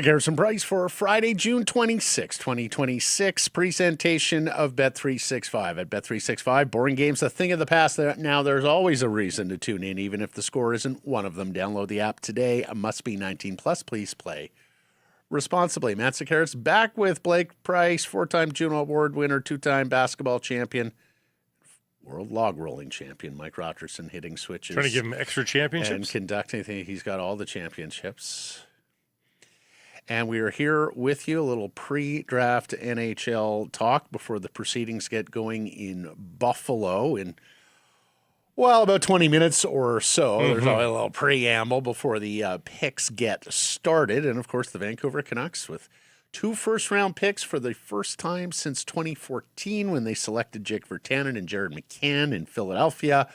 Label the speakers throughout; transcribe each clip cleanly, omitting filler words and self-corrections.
Speaker 1: Garrison Price for Friday, June 26, 2026, presentation of Bet365. At Bet365, boring games a thing of the past. Now there's always a reason to tune in, even if the score isn't one of them. Download the app today. Must be 18 plus. Please play responsibly. Matt Sakaris back with Blake Price, four-time Juno Award winner, two-time basketball champion, world log rolling champion, Mike Rogerson hitting switches.
Speaker 2: Trying to give him extra championships?
Speaker 1: And conducting. He's got all the championships. And we are here with you, a little pre-draft NHL talk before the proceedings get going in Buffalo in, well, about 20 minutes or so. There's always a little preamble before the picks get started. And, of course, the Vancouver Canucks with 2 first-round picks for the first time since 2014 when they selected Jake Virtanen and Jared McCann in Philadelphia.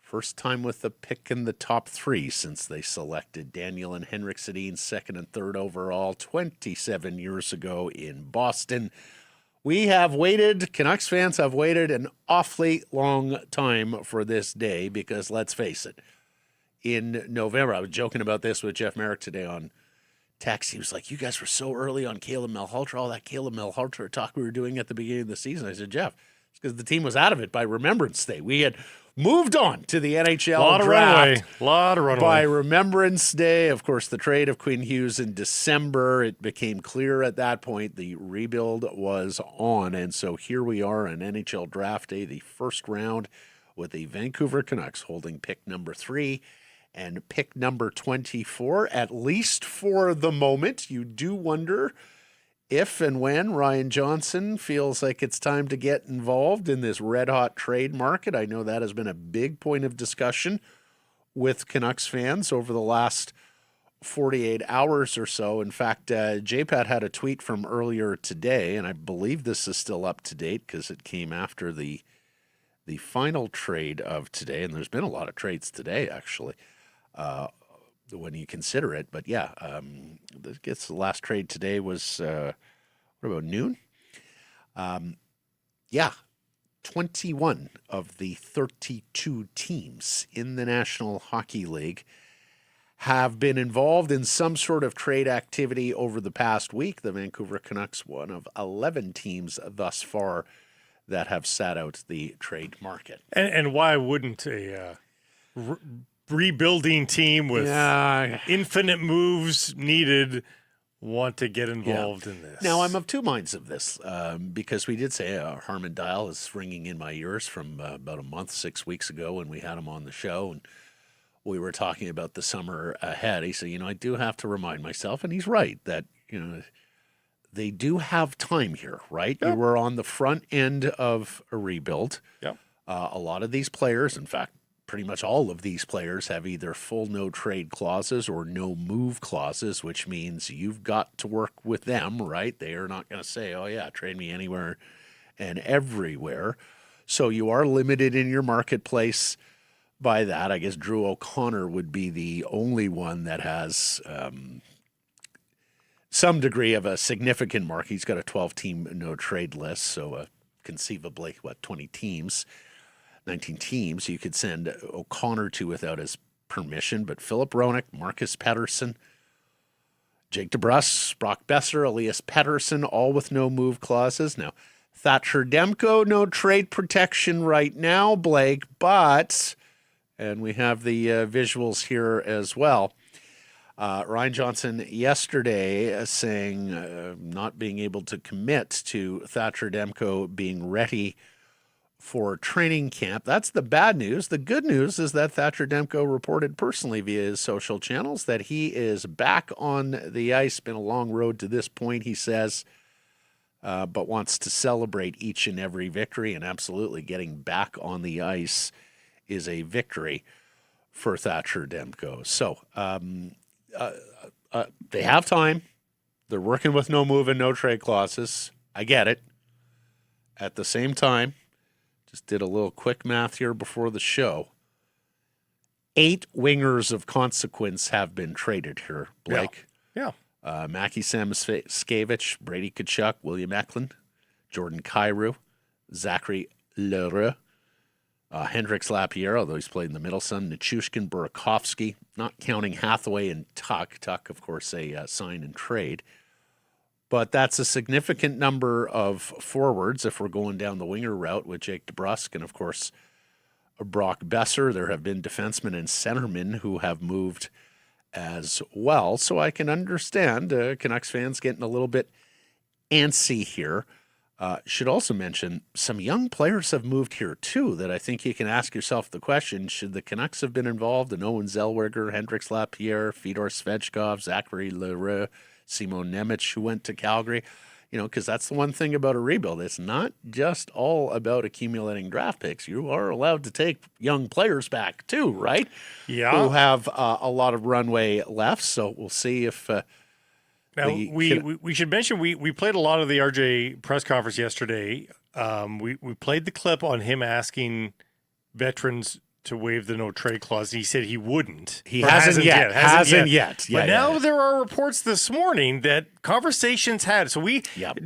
Speaker 1: First time with a pick in the top 3 since they selected Daniel and Henrik Sedin second and third overall 27 years ago in Boston. We have waited, Canucks fans have waited an awfully long time for this day because, let's face it, in November, I was joking about this with Jeff Merrick today on text. He was like, you guys were so early on Caleb Malhotra, all that Caleb Malhotra talk we were doing at the beginning of the season. I said, Jeff, it's because the team was out of it by Remembrance Day. We had moved on to the NHL draft.
Speaker 2: Lot of runway.
Speaker 1: By Remembrance Day, of course, the trade of Quinn Hughes in December, it became clear at that point the rebuild was on. And so here we are on NHL Draft Day, the first round, with the Vancouver Canucks holding pick number 3 and pick number 24, at least for the moment. You do wonder if and when Ryan Johnson feels like it's time to get involved in this red-hot trade market. I know that has been a big point of discussion with Canucks fans over the last 48 hours or so. In fact, JPAT had a tweet from earlier today, and I believe this is still up to date because it came after the final trade of today, and there's been a lot of trades today, actually, when you consider it. But yeah, I guess the last trade today was, what about noon? 21 of the 32 teams in the National Hockey League have been involved in some sort of trade activity over the past week. The Vancouver Canucks, one of 11 teams thus far that have sat out the trade market.
Speaker 2: And why wouldn't a rebuilding team with infinite moves needed want to get involved in this?
Speaker 1: Now, I'm of two minds of this because we did say Harman Dial is ringing in my ears from about a month, 6 weeks ago when we had him on the show, and we were talking about the summer ahead. He said, I do have to remind myself, and he's right, that, they do have time here, right? Yep. You were on the front end of a rebuild.
Speaker 2: Yep.
Speaker 1: A lot of these players, in fact, pretty much all of these players have either full no trade clauses or no move clauses, which means you've got to work with them, right? They are not going to say, oh, yeah, trade me anywhere and everywhere. So you are limited in your marketplace by that. I guess Drew O'Connor would be the only one that has some degree of a significant mark. He's got a 12-team no-trade list, so conceivably, 20 teams, 19 teams you could send O'Connor to without his permission. But Philip Roenick, Marcus Pettersson, Jake DeBrusk, Brock Besser, Elias Pettersson, all with no move clauses. Now, Thatcher Demko, no trade protection right now, Blake, but, and we have the visuals here as well, Ryan Johnson yesterday saying not being able to commit to Thatcher Demko being ready for training camp. That's the bad news. The good news is that Thatcher Demko reported personally via his social channels that he is back on the ice. Been a long road to this point, he says, but wants to celebrate each and every victory, and absolutely getting back on the ice is a victory for Thatcher Demko. So they have time. They're working with no move and no trade clauses. I get it. at the same time, just did a little quick math here before the show. 8 wingers of consequence have been traded here, Blake.
Speaker 2: Yeah.
Speaker 1: Mackie Samoskevich, Brady Tkachuk, William Eklund, Jordan Kyrou, Zachary Leroux, Hendrix Lapierre, although he's played in the middle some, Nichushkin, Burakovsky, not counting Hathaway and Tuck. Tuck, of course, a sign and trade. But that's a significant number of forwards if we're going down the winger route with Jake DeBrusk and, of course, Brock Besser. There have been defensemen and centermen who have moved as well. So I can understand Canucks fans getting a little bit antsy here. Should also mention some young players have moved here too that I think you can ask yourself the question, should the Canucks have been involved in Owen Zellweger, Hendrix Lapierre, Fedor Svechkov, Zachary Leroux, Simon Nemec, who went to Calgary? You know, because that's the one thing about a rebuild. It's not just all about accumulating draft picks. You are allowed to take young players back too, right?
Speaker 2: Yeah.
Speaker 1: Who have a lot of runway left. So we'll see if...
Speaker 2: Now, we should mention we played a lot of the RJ press conference yesterday. We played the clip on him asking veterans to waive the no trade clause. He said he wouldn't.
Speaker 1: He hasn't yet. Hasn't yet.
Speaker 2: But now there are reports this morning that conversations had. So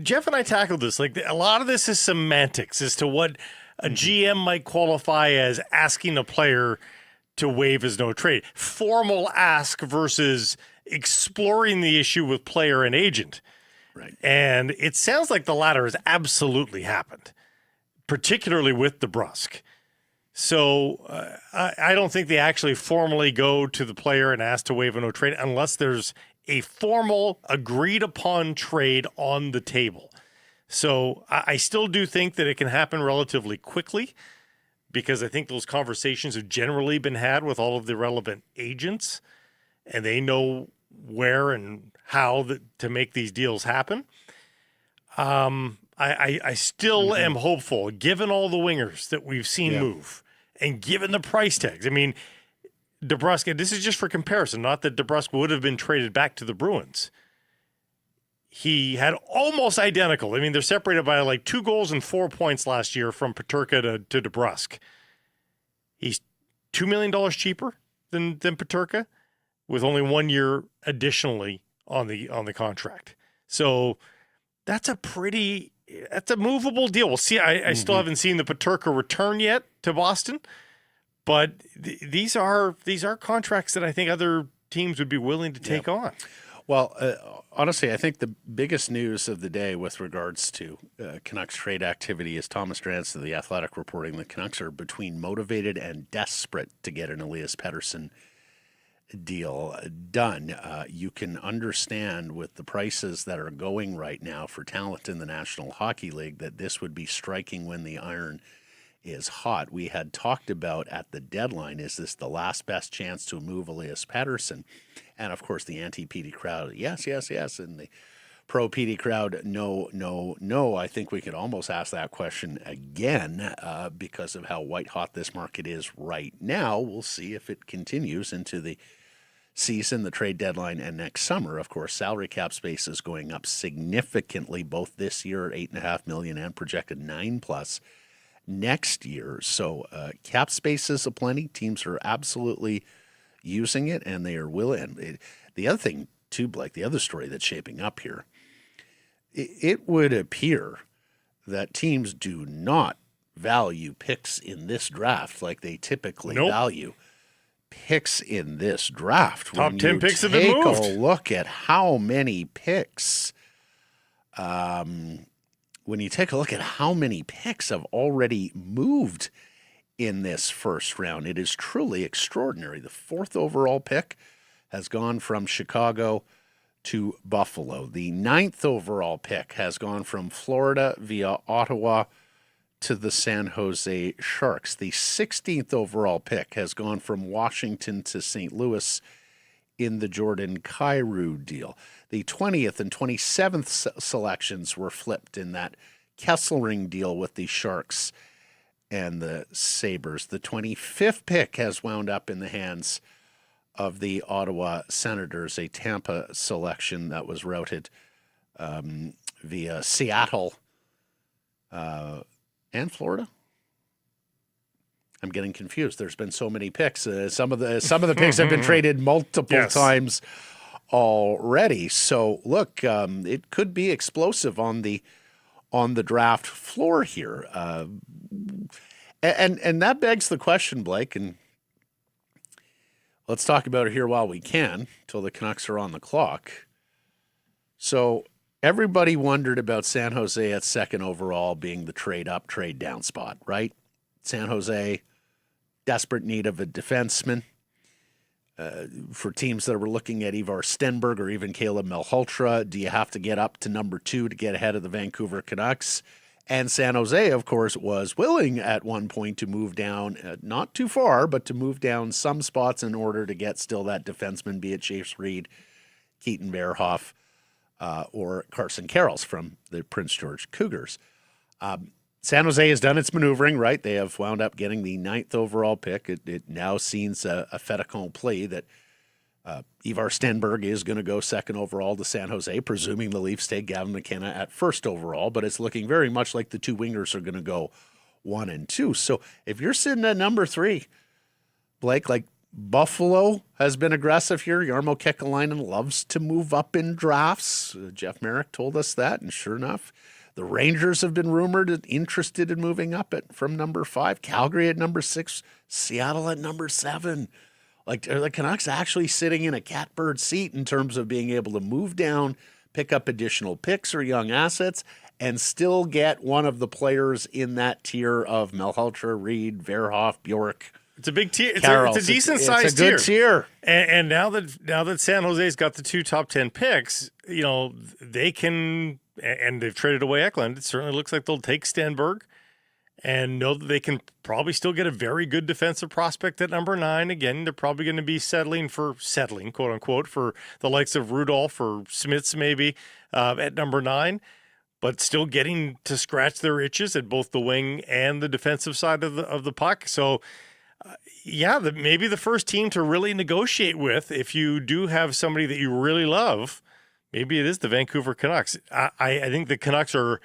Speaker 2: Jeff and I tackled this. Like a lot of this is semantics as to what a GM might qualify as asking a player to waive his no trade. Formal ask versus exploring the issue with player and agent.
Speaker 1: Right.
Speaker 2: And it sounds like the latter has absolutely happened, particularly with DeBrusk. So I don't think they actually formally go to the player and ask to waive a no trade unless there's a formal agreed upon trade on the table. So I still do think that it can happen relatively quickly because I think those conversations have generally been had with all of the relevant agents and they know where and how to make these deals happen. I still am hopeful, given all the wingers that we've seen move and given the price tags. I mean, DeBrusk, this is just for comparison, not that DeBrusk would have been traded back to the Bruins. He had almost identical. I mean, they're separated by like 2 goals and 4 points last year from Peterka to DeBrusk. He's $2 million cheaper than Peterka, with only 1 year additionally on the contract. So that's a movable deal. We'll see. I still haven't seen the Peterka return yet to Boston, but these are contracts that I think other teams would be willing to take on.
Speaker 1: Well, honestly, I think the biggest news of the day with regards to Canucks trade activity is Thomas Drance of The Athletic reporting the Canucks are between motivated and desperate to get an Elias Pettersson deal done. You can understand with the prices that are going right now for talent in the National Hockey League that this would be striking when the iron is hot. We had talked about at the deadline, is this the last best chance to move Elias Pettersson? And of course the anti-PD crowd, yes, and the pro-PD crowd, no. I think we could almost ask that question again because of how white hot this market is right now. We'll see if it continues into the season, the trade deadline, and next summer. Of course, salary cap space is going up significantly both this year at $8.5 million and projected $9+ next year. So cap space is aplenty. Teams are absolutely using it, and they are willing. The other thing too, Blake, the other story that's shaping up here, it would appear that teams do not value picks in this draft like they typically value picks in this draft.
Speaker 2: Top 10 picks have been moved.
Speaker 1: Take a look at how many picks. When you take a look at how many picks have already moved in this first round, it is truly extraordinary. The 4th overall pick has gone from Chicago to Buffalo. The 9th overall pick has gone from Florida via Ottawa to the San Jose Sharks. The 16th overall pick has gone from Washington to St. Louis in the Jordan Kyrou deal. The 20th and 27th selections were flipped in that Kesselring deal with the Sharks and the Sabres. The 25th pick has wound up in the hands of the Ottawa Senators, a Tampa selection that was routed via Seattle and Florida. I'm getting confused. There's been so many picks. Some of the picks have been traded multiple times already. So look, it could be explosive on the draft floor here. And that begs the question, Blake, and let's talk about it here while we can, till the Canucks are on the clock. So everybody wondered about San Jose at second overall being the trade up, trade down spot, right? San Jose, desperate need of a defenseman. For teams that were looking at Ivar Stenberg or even Caleb Malhotra, do you have to get up to number 2 to get ahead of the Vancouver Canucks? And San Jose, of course, was willing at one point to move down, not too far, but to move down some spots in order to get still that defenseman, be it Chase Reed, Keaton Verhoff, or Carson Carrolls from the Prince George Cougars. San Jose has done its maneuvering, right? They have wound up getting the 9th overall pick. It now seems a fait accompli that Ivar Stenberg is going to go second overall to San Jose, presuming the Leafs take Gavin McKenna at first overall, but it's looking very much like the two wingers are going to go 1 and 2. So if you're sitting at number 3, Blake, like Buffalo has been aggressive here. Jarmo Kekalainen loves to move up in drafts. Jeff Merrick told us that, and sure enough, the Rangers have been rumored and interested in moving up from number 5. Calgary at number 6. Seattle at number 7. Like, are the Canucks actually sitting in a catbird seat in terms of being able to move down, pick up additional picks or young assets, and still get one of the players in that tier of Malhotra, Reed, Verhoff, Bjork?
Speaker 2: It's a big tier. It's a decent sized tier.
Speaker 1: It's a good tier.
Speaker 2: And now that San Jose's got the 2 top 10 picks, they can. And they've traded away Eklund. It certainly looks like they'll take Stenberg and know that they can probably still get a very good defensive prospect at number 9. Again, they're probably going to be settling, quote unquote, for the likes of Rudolph or Smits maybe at number 9, but still getting to scratch their itches at both the wing and the defensive side of the puck. So, maybe the first team to really negotiate with, if you do have somebody that you really love, maybe it is the Vancouver Canucks. I think the Canucks are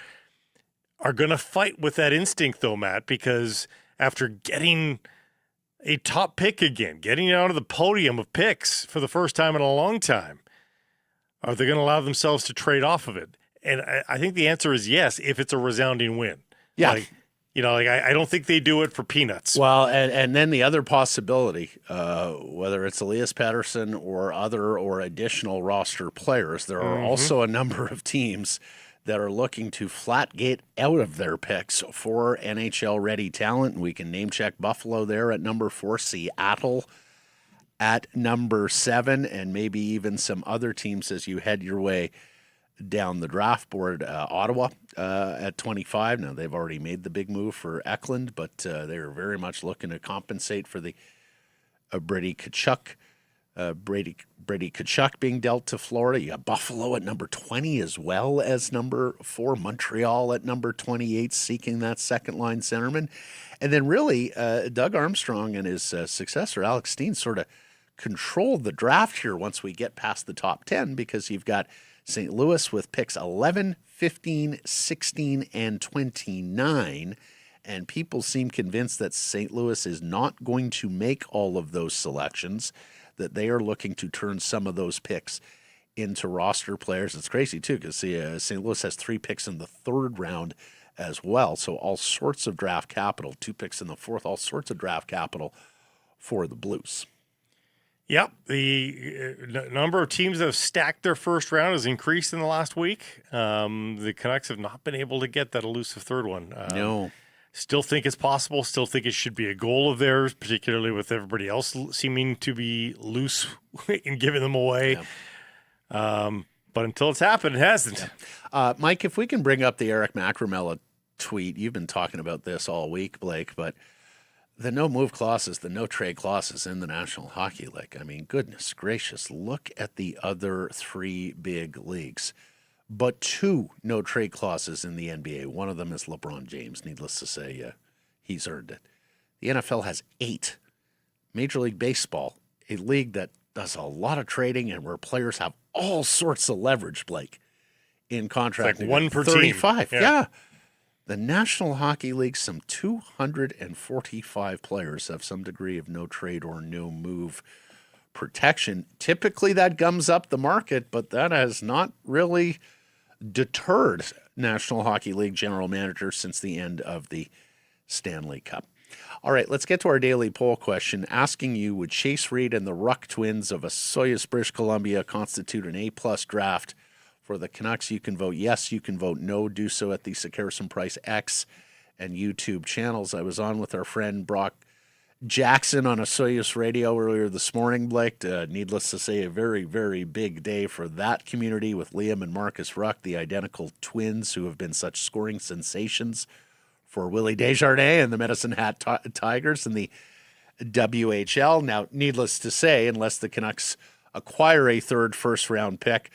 Speaker 2: going to fight with that instinct, though, Matt, because after getting a top pick again, getting out of the podium of picks for the first time in a long time, are they going to allow themselves to trade off of it? And I think the answer is yes, if it's a resounding win.
Speaker 1: Yeah.
Speaker 2: I don't think they do it for peanuts.
Speaker 1: Well, and then the other possibility, whether it's Elias Pettersson or additional roster players, there are also a number of teams that are looking to flat get out of their picks for NHL-ready talent. We can name-check Buffalo there at number 4, Seattle at number 7, and maybe even some other teams as you head your way down the draft board. Ottawa at 25. Now, they've already made the big move for Eklund, but they're very much looking to compensate for the Brady Tkachuk being dealt to Florida. You got Buffalo at number 20 as well as number 4. Montreal at number 28, seeking that second-line centerman. And then really, Doug Armstrong and his successor, Alex Steen, sort of controlled the draft here once we get past the top 10, because you've got St. Louis with picks 11, 15, 16, and 29. And people seem convinced that St. Louis is not going to make all of those selections, that they are looking to turn some of those picks into roster players. It's crazy, too, because St. Louis has 3 picks in the 3rd round as well. So all sorts of draft capital, 2 picks in the 4th, all sorts of draft capital for the Blues.
Speaker 2: Yep, the number of teams that have stacked their first round has increased in the last week. The Canucks have not been able to get that elusive 3rd one.
Speaker 1: No.
Speaker 2: Still think it's possible. Still think it should be a goal of theirs, particularly with everybody else seeming to be loose in giving them away. Yeah. But until it's happened, it hasn't.
Speaker 1: Yeah. Mike, if we can bring up the Eric Macramella tweet. You've been talking about this all week, Blake, but the no-move clauses, the no-trade clauses in the National Hockey League. I mean, goodness gracious, look at the other 3 big leagues. But 2 no-trade clauses in the NBA. One of them is LeBron James. Needless to say, he's earned it. The NFL has 8. Major League Baseball, a league that does a lot of trading and where players have all sorts of leverage, Blake, in contract.
Speaker 2: It's like 1 per
Speaker 1: 35.
Speaker 2: team.
Speaker 1: Yeah. The National Hockey League, some 245 players have some degree of no trade or no move protection. Typically that gums up the market, but that has not really deterred National Hockey League general managers since the end of the Stanley Cup. All right, let's get to our daily poll question asking you, would Chase Reed and the Ruck twins of Osoyoos, British Columbia constitute an A-plus draft for the Canucks? You can vote yes, you can vote no. Do so at the Sekerson Price X and YouTube channels. I was on with our friend Brock Jackson on Osoyoos Radio earlier this morning, Blake. Needless to say, a very, very big day for that community with Liam and Marcus Ruck, the identical twins who have been such scoring sensations for Willie Desjardins and the Medicine Hat Tigers in the WHL. Now, needless to say, unless the Canucks acquire a third first-round pick,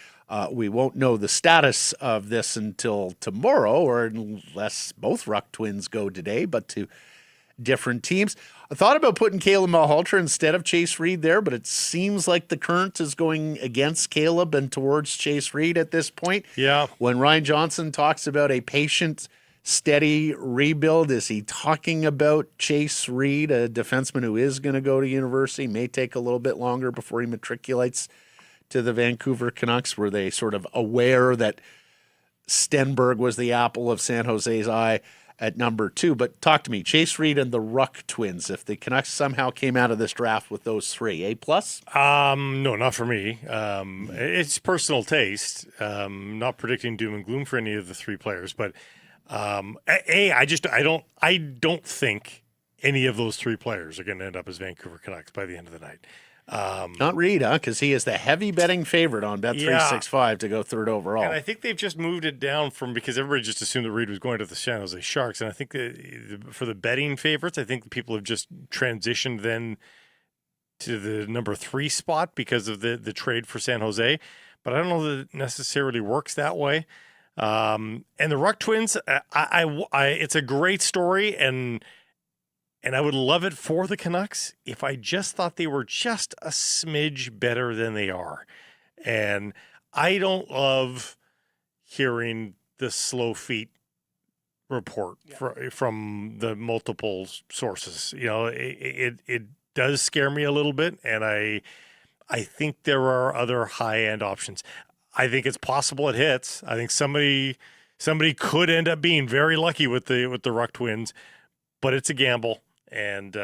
Speaker 1: we won't know the status of this until tomorrow, or unless both Ruck twins go today, but to different teams. I thought about putting Caleb Malhotra instead of Chase Reed there, but it seems like the current is going against Caleb and towards Chase Reed at this point.
Speaker 2: Yeah.
Speaker 1: When Ryan Johnson talks about a patient, steady rebuild, is he talking about Chase Reed, a defenseman who is going to go to university, may take a little bit longer before he matriculates to the Vancouver Canucks? Were they sort of aware that Stenberg was the apple of San Jose's eye at number 2? But talk to me, Chase Reed and the Ruck twins, if the Canucks somehow came out of this draft with those three, A+?
Speaker 2: No, not for me. It's personal taste. Not predicting doom and gloom for any of the three players, but I don't think any of those three players are going to end up as Vancouver Canucks by the end of the night.
Speaker 1: Not Reed, huh? Because he is the heavy betting favorite on Bet365 to go third overall.
Speaker 2: And I think they've just moved it down because everybody just assumed that Reed was going to the San Jose Sharks. And I think for the betting favorites, I think people have just transitioned then to the number 3 spot because of the trade for San Jose. But I don't know that it necessarily works that way. And the Ruck twins, it's a great story, and I would love it for the Canucks if I just thought they were just a smidge better than they are. And I don't love hearing the slow feet report from the multiple sources. You know, it does scare me a little bit, and I think there are other high-end options. I think it's possible it hits. I think somebody could end up being very lucky with the Ruck twins, but it's a gamble. And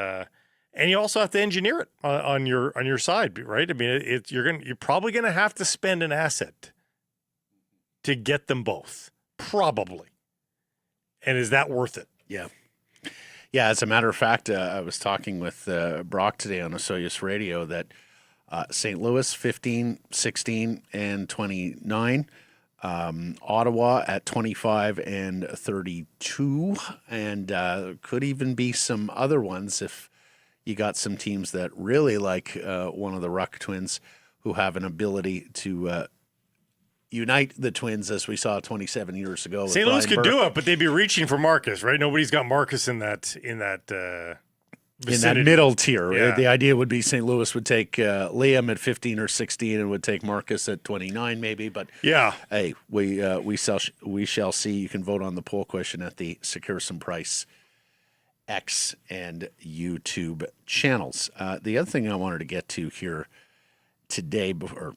Speaker 2: you also have to engineer it on your side, right? I mean, you're probably gonna have to spend an asset to get them both, probably. And is that worth it?
Speaker 1: Yeah. As a matter of fact, I was talking with Brock today on Osoyoos Radio that St. Louis 15, 16, and 29. Ottawa at 25 and 32, and could even be some other ones if you got some teams that really like one of the Ruck twins who have an ability to unite the twins, as we saw 27 years ago.
Speaker 2: St. Louis could do it, but they'd be reaching for Marcus, right? Nobody's got Marcus in that vicinity.
Speaker 1: In that middle tier.
Speaker 2: Yeah.
Speaker 1: The idea would be St. Louis would take Liam at 15 or 16 and would take Marcus at 29 maybe. But
Speaker 2: yeah,
Speaker 1: hey, we shall see. You can vote on the poll question at the Sekerson Price X and YouTube channels. The other thing I wanted to get to here today, or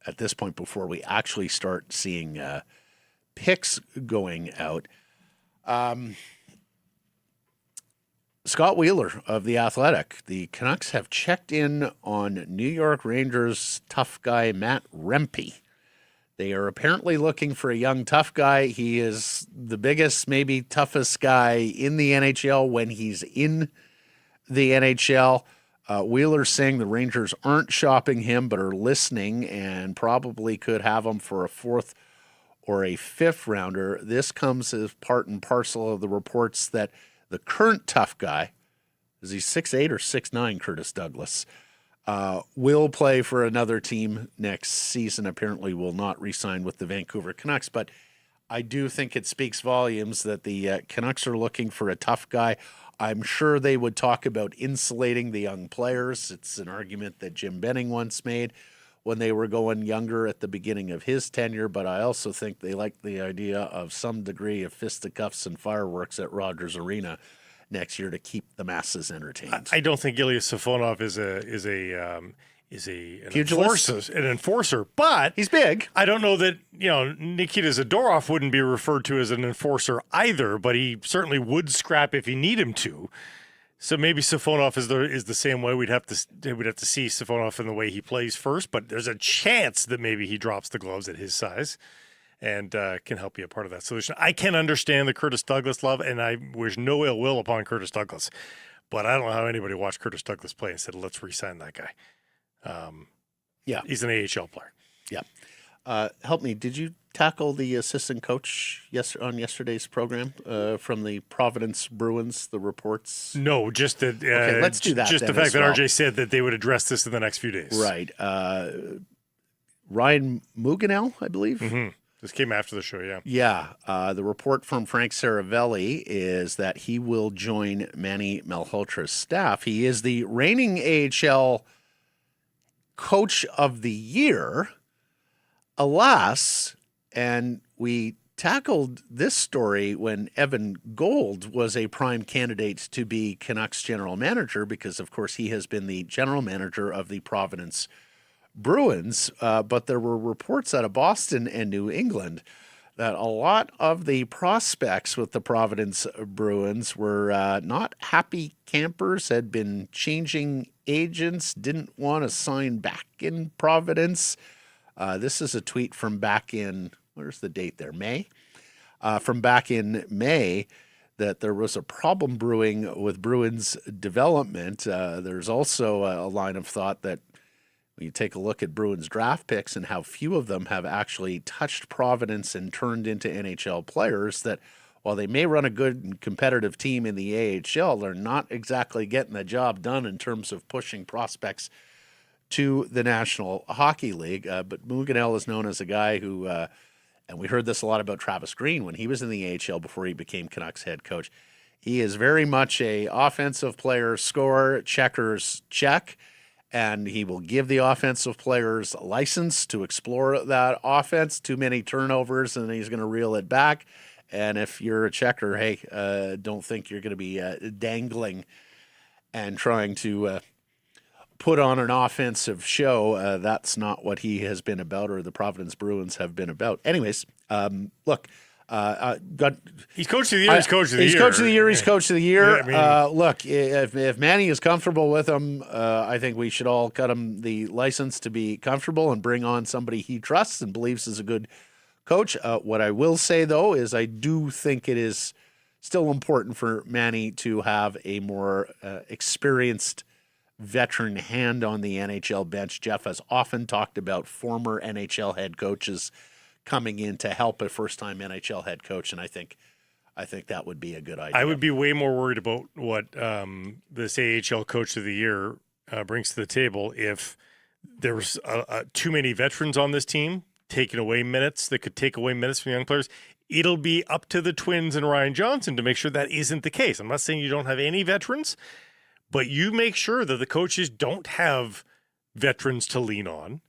Speaker 1: at this point before we actually start seeing picks going out, Scott Wheeler of The Athletic. The Canucks have checked in on New York Rangers tough guy Matt Rempe. They are apparently looking for a young tough guy. He is the biggest, maybe toughest guy in the NHL when he's in the NHL. Wheeler's saying the Rangers aren't shopping him but are listening and probably could have him for a 4th or a 5th rounder. This comes as part and parcel of the reports that the current tough guy, is he 6'8" or 6'9", Curtis Douglas, will play for another team next season. Apparently will not re-sign with the Vancouver Canucks. But I do think it speaks volumes that the Canucks are looking for a tough guy. I'm sure they would talk about insulating the young players. It's an argument that Jim Benning once made when they were going younger at the beginning of his tenure, but I also think they like the idea of some degree of fisticuffs and fireworks at Rogers Arena next year to keep the masses entertained.
Speaker 2: I don't think Ilya Safonov is an enforcer, but
Speaker 1: he's big.
Speaker 2: I don't know that Nikita Zadorov wouldn't be referred to as an enforcer either, but he certainly would scrap if he need him to. So maybe Safonov is the same way. We'd have to see Safonov in the way he plays first, but there's a chance that maybe he drops the gloves at his size and can help be a part of that solution. I can understand the Curtis Douglas love, and I wish no ill will upon Curtis Douglas, but I don't know how anybody watched Curtis Douglas play and said, let's re-sign that guy. He's an AHL player.
Speaker 1: Yeah. Help me. Did you tackle the assistant coach on yesterday's program from the Providence Bruins, the reports?
Speaker 2: No, just that.
Speaker 1: Okay, let's do that.
Speaker 2: Just the fact that RJ said that they would address this in the next few days.
Speaker 1: Right. Ryan Muganel, I believe.
Speaker 2: Mm-hmm. This came after the show, yeah.
Speaker 1: Yeah. The report from Frank Saravelli is that he will join Manny Malhotra's staff. He is the reigning AHL Coach of the Year. Alas, and we tackled this story when Evan Gold was a prime candidate to be Canucks general manager because, of course, he has been the general manager of the Providence Bruins. But there were reports out of Boston and New England that a lot of the prospects with the Providence Bruins were not happy campers, had been changing agents, didn't want to sign back in Providence. This is a tweet from back in, where's the date there? May? From back in May, that there was a problem brewing with Bruins development. There's also a line of thought that when you take a look at Bruins draft picks and how few of them have actually touched Providence and turned into NHL players, that while they may run a good and competitive team in the AHL, they're not exactly getting the job done in terms of pushing prospects to the National Hockey League. But Muganel is known as a guy who, and we heard this a lot about Travis Green when he was in the AHL before he became Canucks head coach. He is very much a offensive player, score, checkers, check, and he will give the offensive players license to explore that offense. Too many turnovers, and he's going to reel it back. And if you're a checker, hey, don't think you're going to be dangling and trying to put on an offensive show. That's not what he has been about, or the Providence Bruins have been about. Anyways, look,
Speaker 2: he's coach of the year. He's coach of the year.
Speaker 1: He's coach of the year. He's coach of the year.
Speaker 2: Yeah,
Speaker 1: look, if Manny is comfortable with him, I think we should all cut him the license to be comfortable and bring on somebody he trusts and believes is a good coach. What I will say, though, is I do think it is still important for Manny to have a more experienced veteran hand on the NHL bench. Jeff has often talked about former NHL head coaches coming in to help a first-time NHL head coach, and I think that would be a good idea.
Speaker 2: I would be way more worried about what this AHL Coach of the Year brings to the table if there was too many veterans on this team taking away minutes that could take away minutes from young players. It'll be up to the Twins and Ryan Johnson to make sure that isn't the case. I'm not saying you don't have any veterans, but you make sure that the coaches don't have veterans to lean on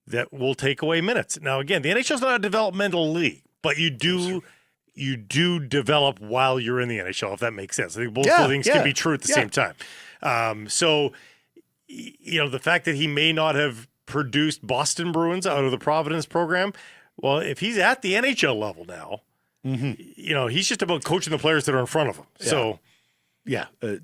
Speaker 2: that will take away minutes. Now, again, the NHL is not a developmental league, but you do develop while you're in the NHL, if that makes sense. I think both things can be true at the same time. So, the fact that he may not have produced Boston Bruins out of the Providence program, well, if he's at the NHL level now, he's just about coaching the players that are in front of him.
Speaker 1: Yeah.
Speaker 2: So,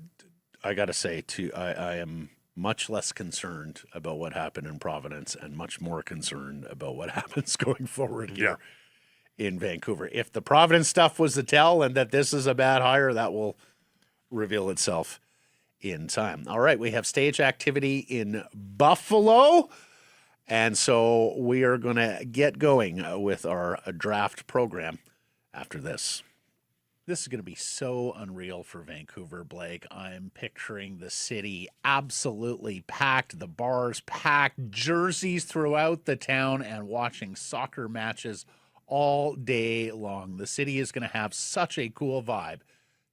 Speaker 1: I got to say, too, I am much less concerned about what happened in Providence and much more concerned about what happens going forward here in Vancouver. If the Providence stuff was the tell and that this is a bad hire, that will reveal itself in time. All right, we have stage activity in Buffalo, and so we are going to get going with our draft program after this. This is going to be so unreal for Vancouver, Blake. I'm picturing the city absolutely packed, the bars packed, jerseys throughout the town, and watching soccer matches all day long. The city is going to have such a cool vibe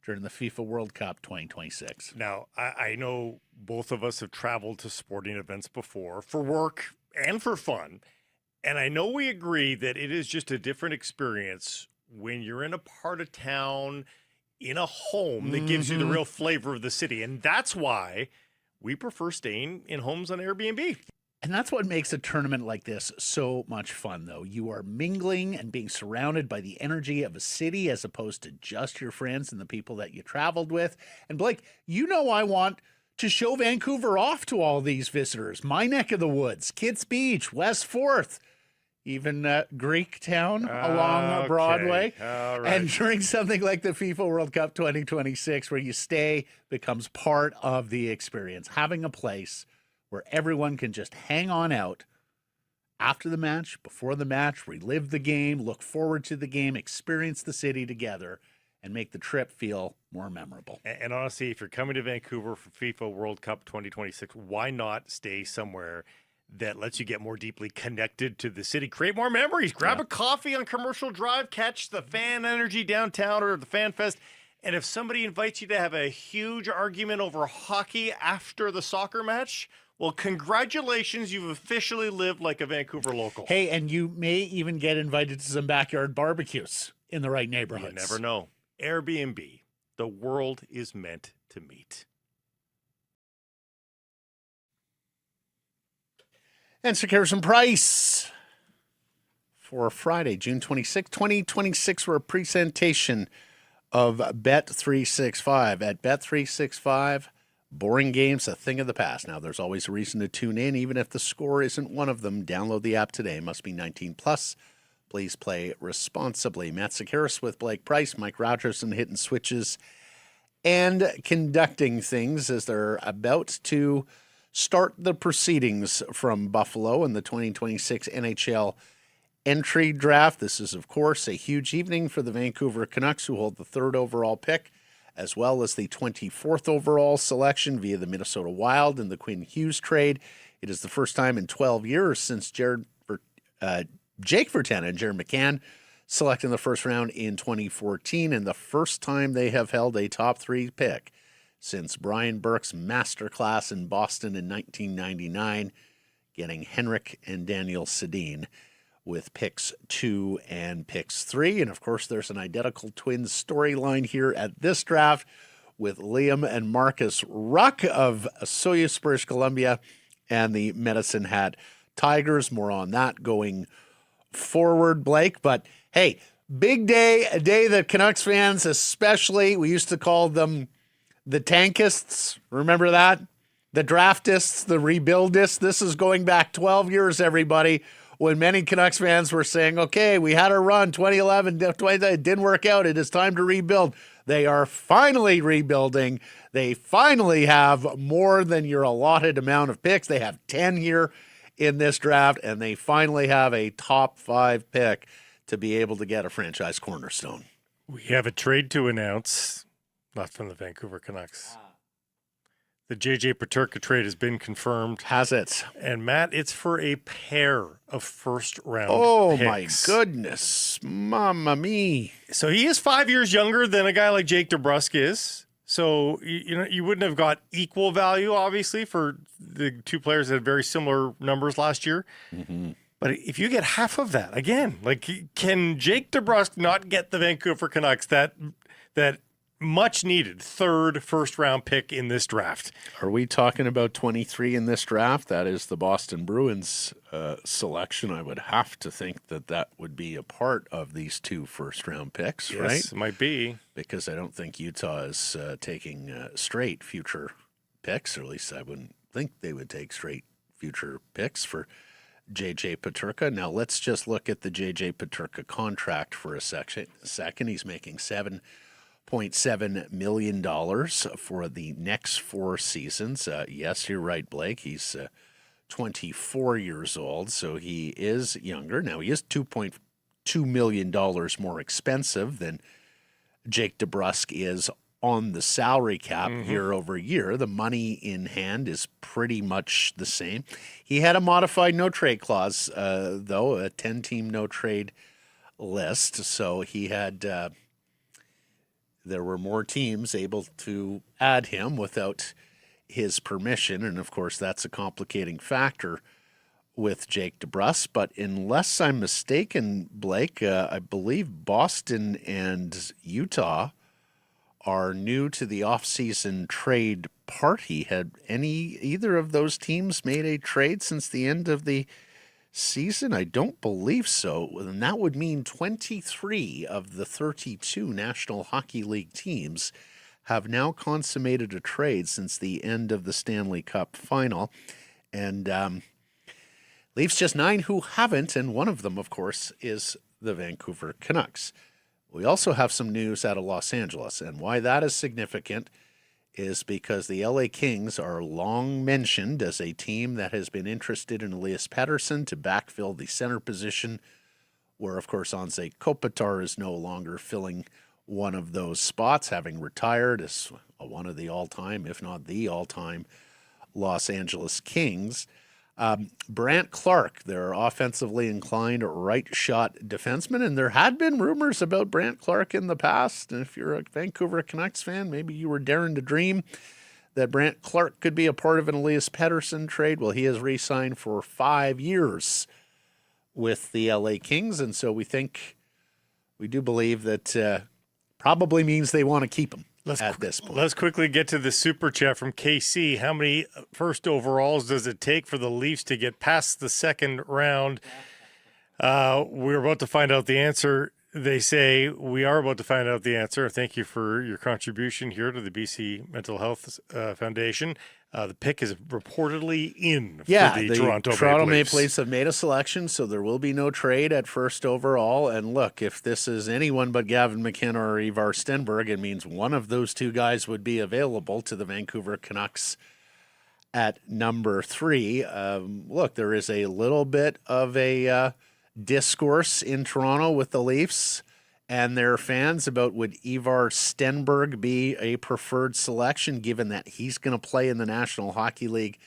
Speaker 1: during the FIFA World Cup 2026.
Speaker 2: Now, I know both of us have traveled to sporting events before for work and for fun. And I know we agree that it is just a different experience when you're in a part of town, in a home that gives you the real flavor of the city. And that's why we prefer staying in homes on Airbnb.
Speaker 1: And that's what makes a tournament like this so much fun, though. You are mingling and being surrounded by the energy of a city as opposed to just your friends and the people that you traveled with. And Blake, I want to show Vancouver off to all these visitors. My neck of the woods, Kitts Beach, West 4th, even Greek Town along Broadway.
Speaker 2: All right.
Speaker 1: And during something like the FIFA World Cup 2026, where you stay becomes part of the experience. Having a place where everyone can just hang on out after the match, before the match, relive the game, look forward to the game, experience the city together, and make the trip feel more memorable.
Speaker 2: And honestly, if you're coming to Vancouver for FIFA World Cup 2026, why not stay somewhere that lets you get more deeply connected to the city, create more memories, grab a coffee on Commercial Drive, catch the fan energy downtown or the Fan Fest. And if somebody invites you to have a huge argument over hockey after the soccer match, well, congratulations, you've officially lived like a Vancouver local.
Speaker 1: Hey, and you may even get invited to some backyard barbecues in the right neighborhoods.
Speaker 2: You never know. Airbnb, the world is meant to meet.
Speaker 1: And Sekeres and Price for Friday, June 26, 2026, for a presentation of Bet365. At Bet365, boring games, a thing of the past. Now, there's always a reason to tune in, even if the score isn't one of them. Download the app today. Must be 19 plus. Please play responsibly. Matt Sekeres with Blake Price, Mike Rogerson hitting switches and conducting things as they're about to start the proceedings from Buffalo in the 2026 NHL Entry Draft. This is, of course, a huge evening for the Vancouver Canucks, who hold the 3rd overall pick, as well as the 24th overall selection via the Minnesota Wild in the Quinn Hughes trade. It is the first time in 12 years since Jake Virtanen and Jared McCann selected in the first round in 2014, and the first time they have held a top 3 pick since Brian Burke's masterclass in Boston in 1999, getting Henrik and Daniel Sedin with picks 2 and picks 3. And, of course, there's an identical twins storyline here at this draft with Liam and Marcus Ruck of Soyuz, British Columbia, and the Medicine Hat Tigers. More on that going forward, Blake. But, hey, big day, a day that Canucks fans especially, we used to call them the tankists. Remember that? The draftists, the rebuildists. This is going back 12 years, everybody, when many Canucks fans were saying, okay, we had a run, 2011, it didn't work out. It is time to rebuild. They are finally rebuilding. They finally have more than your allotted amount of picks. They have 10 here in this draft, and they finally have a top 5 pick to be able to get a franchise cornerstone.
Speaker 2: We have a trade to announce. Not from the Vancouver Canucks. The J.J. Peterka trade has been confirmed.
Speaker 1: Has it?
Speaker 2: And, Matt, it's for a pair of first-round picks.
Speaker 1: My goodness. Mamma mia.
Speaker 2: So he is 5 years younger than a guy like Jake DeBrusk is. So, you wouldn't have got equal value, obviously, for the two players that had very similar numbers last year. Mm-hmm. But if you get half of that, again, like, can Jake DeBrusk not get the Vancouver Canucks that much needed 3rd first-round pick in this draft?
Speaker 1: Are we talking about 23 in this draft? That is the Boston Bruins selection. I would have to think that would be a part of these 2 first-round picks, right?
Speaker 2: Yes, it might be. Because
Speaker 1: I don't think Utah is taking straight future picks, or at least I wouldn't think they would take straight future picks for J.J. Peterka. Now, let's just look at the J.J. Peterka contract for a second. He's making $7.7 million for the next 4 seasons. Yes, you're right, Blake. He's 24 years old, so he is younger. Now, he is $2.2 million more expensive than Jake DeBrusk is on the salary cap year over year. The money in hand is pretty much the same. He had a modified no-trade clause, though, a 10-team no-trade list, so he had... there were more teams able to add him without his permission, and of course that's a complicating factor with Jake DeBrusk, but unless I'm mistaken, Blake, I believe Boston and Utah are new to the off-season trade party. Had either of those teams made a trade since the end of the season? I don't believe so. And that would mean 23 of the 32 National Hockey League teams have now consummated a trade since the end of the Stanley Cup final. And Leafs just 9 who haven't, and one of them, of course, is the Vancouver Canucks. We also have some news out of Los Angeles, and why that is significant is because the LA Kings are long mentioned as a team that has been interested in Elias Pettersson to backfill the center position, where, of course, Anze Kopitar is no longer filling one of those spots, having retired as one of the all-time, if not the all-time, Los Angeles Kings. Brant Clark, their offensively inclined right-shot defenseman, and there had been rumors about Brant Clark in the past. And if you're a Vancouver Canucks fan, maybe you were daring to dream that Brant Clark could be a part of an Elias Pettersson trade. Well, he has re-signed for 5 years with the LA Kings, and so we do believe that probably means they want to keep him. At this point.
Speaker 2: Let's quickly get to the super chat from KC. How many first overalls does it take for the Leafs to get past the second round? We're about to find out the answer. They say we are about to find out the answer. Thank you for your contribution here to the BC Mental Health Foundation. The pick is reportedly in for the Toronto
Speaker 1: Maple Leafs have made a selection, so there will be no trade at first overall. And look, if this is anyone but Gavin McKenna or Ivar Stenberg, it means one of those two guys would be available to the Vancouver Canucks at number 3. Look, there is a little bit of a discourse in Toronto with the Leafs and their fans about would Ivar Stenberg be a preferred selection, given that he's going to play in the National Hockey League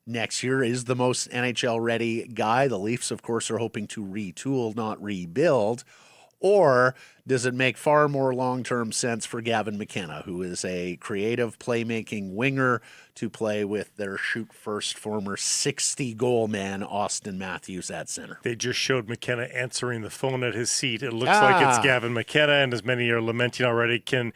Speaker 1: next year, is the most NHL-ready guy. The Leafs, of course, are hoping to retool, not rebuild. Or does it make far more long-term sense for Gavin McKenna, who is a creative playmaking winger, to play with their shoot-first former 60-goal man, Austin Matthews, at center?
Speaker 2: They just showed McKenna answering the phone at his seat. It looks like it's Gavin McKenna, and as many are lamenting already, can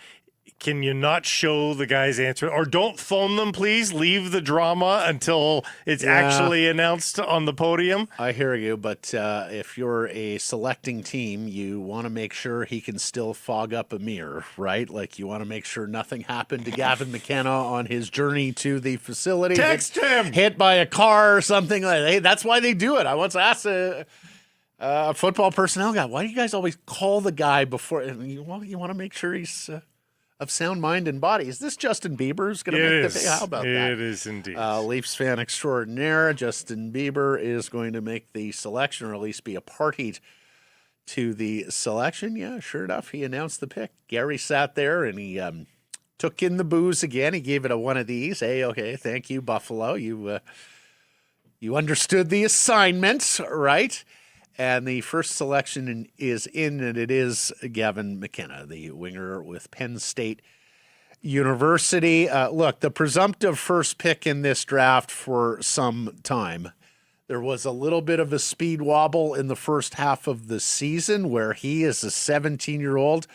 Speaker 2: you not show the guy's answer? Or don't phone them, please. Leave the drama until it's actually announced on the podium.
Speaker 1: I hear you, but if you're a selecting team, you want to make sure he can still fog up a mirror, right? Like, you want to make sure nothing happened to Gavin McKenna on his journey to the facility.
Speaker 2: Text him!
Speaker 1: Hit by a car or something like that. Hey, that's why they do it. I once asked a football personnel guy, why do you guys always call the guy before? You want to make sure he's... of sound mind and body. Is this Justin Bieber who's going to make the pick? How about that?
Speaker 2: It is indeed.
Speaker 1: Leafs fan extraordinaire, Justin Bieber, is going to make the selection, or at least be a party to the selection. Yeah, sure enough, he announced the pick. Gary sat there and he took in the booze again. He gave it a one of these. Hey, okay, thank you, Buffalo. You understood the assignment, right? And the first selection is in, and it is Gavin McKenna, the winger with Penn State University. Look, the presumptive first pick in this draft for some time. There was a little bit of a speed wobble in the first half of the season where he, as a 17-year-old,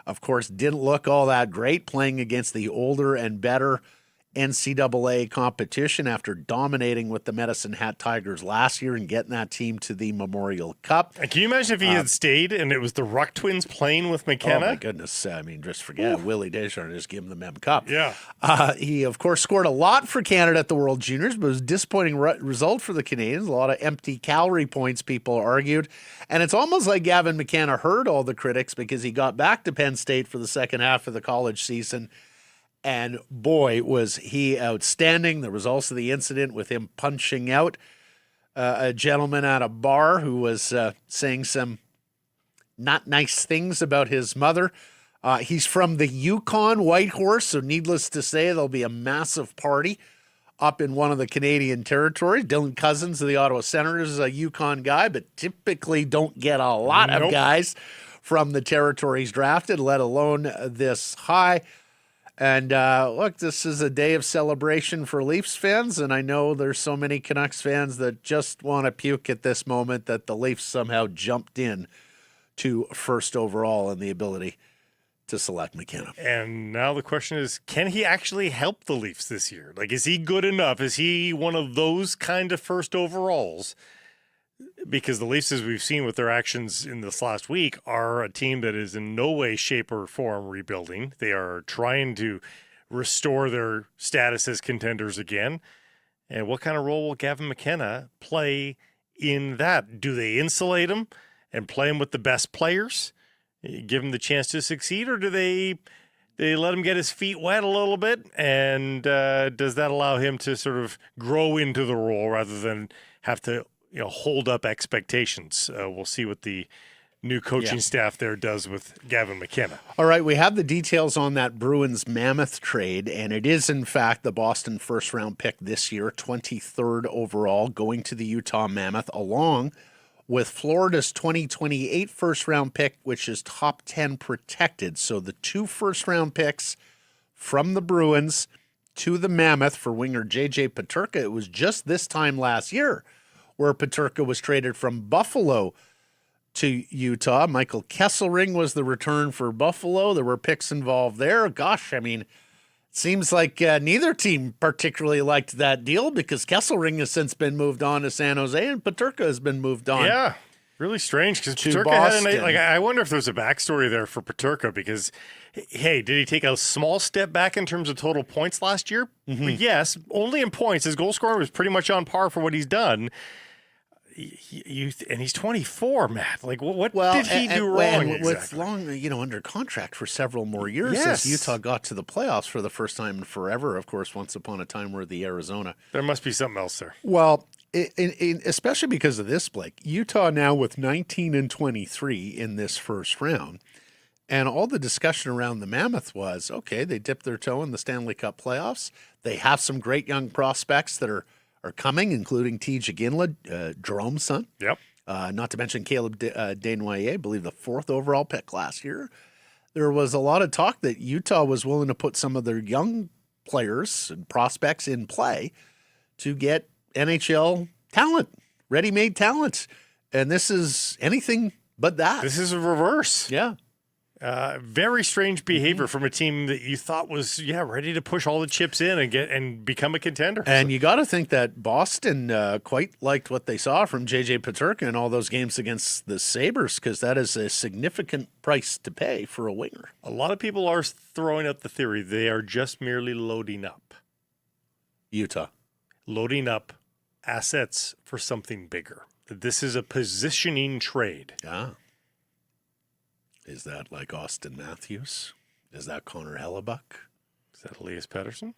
Speaker 1: of course, didn't look all that great playing against the older and better NCAA competition after dominating with the Medicine Hat Tigers last year and getting that team to the Memorial Cup.
Speaker 2: And can you imagine if he had stayed and it was the Ruck twins playing with McKenna?
Speaker 1: Oh, my goodness. I mean, just forget it. Willie Desjardins, just give him the Mem Cup.
Speaker 2: Yeah.
Speaker 1: He, of course, scored a lot for Canada at the World Juniors, but it was a disappointing result for the Canadians. A lot of empty calorie points, people argued. And it's almost like Gavin McKenna heard all the critics because he got back to Penn State for the second half of the college season. And boy, was he outstanding. There was also the incident with him punching out a gentleman at a bar who was saying some not nice things about his mother. He's from the Yukon Whitehorse, so needless to say, there'll be a massive party up in one of the Canadian territories. Dylan Cousins of the Ottawa Senators is a Yukon guy, but typically don't get a lot of guys from the territories drafted, let alone this high. And look, this is a day of celebration for Leafs fans, and I know there's so many Canucks fans that just want to puke at this moment that the Leafs somehow jumped in to first overall and the ability to select McKenna.
Speaker 2: And now the question is, can he actually help the Leafs this year? Like, is he good enough? Is he one of those kind of first overalls? Because the Leafs, as we've seen with their actions in this last week, are a team that is in no way, shape, or form rebuilding. They are trying to restore their status as contenders again. And what kind of role will Gavin McKenna play in that? Do they insulate him and play him with the best players? Give him the chance to succeed, or do they let him get his feet wet a little bit? And does that allow him to sort of grow into the role rather than have to hold up expectations? We'll see what the new coaching staff there does with Gavin McKenna.
Speaker 1: All right, we have the details on that Bruins Mammoth trade, and it is, in fact, the Boston first-round pick this year, 23rd overall, going to the Utah Mammoth, along with Florida's 2028 first-round pick, which is top 10 protected. So the 2 first-round picks from the Bruins to the Mammoth for winger J.J. Peterka. It was just this time last year where Peterka was traded from Buffalo to Utah. Michael Kesselring was the return for Buffalo. There were picks involved there. Gosh, I mean, seems like neither team particularly liked that deal because Kesselring has since been moved on to San Jose and Peterka has been moved on.
Speaker 2: Yeah, really strange because
Speaker 1: to
Speaker 2: Peterka
Speaker 1: Boston.
Speaker 2: had I wonder if there's a backstory there for Peterka because, hey, did he take a small step back in terms of total points last year? Yes, only in points. His goal scoring was pretty much on par for what he's done. And he's 24, Matt. Like, what did he do wrong?
Speaker 1: With long, under contract for several more years as Utah got to the playoffs for the first time in forever. Of course, once upon a time, were the Arizona.
Speaker 2: There must be something else there.
Speaker 1: Well, especially because of this, Blake. Utah now with 19-23 in this first round. And all the discussion around the Mammoth was, okay, they dipped their toe in the Stanley Cup playoffs. They have some great young prospects that are coming, including T. Jaginla, Jerome's son.
Speaker 2: Yep.
Speaker 1: Not to mention Caleb Desnoyers, I believe the 4th overall pick last year. There was a lot of talk that Utah was willing to put some of their young players and prospects in play to get NHL talent, ready-made talent. And this is anything but that.
Speaker 2: This is a reverse.
Speaker 1: Yeah.
Speaker 2: Very strange behavior from a team that you thought was ready to push all the chips in and become a contender.
Speaker 1: And you got to think that Boston quite liked what they saw from J.J. Peterka in all those games against the Sabres because that is a significant price to pay for a winger.
Speaker 2: A lot of people are throwing out the theory they are just merely loading up.
Speaker 1: Utah.
Speaker 2: Loading up assets for something bigger. This is a positioning trade.
Speaker 1: Yeah. Is that like Austin Matthews? Is that Connor Hellebuck?
Speaker 2: Is that Elias Pettersson?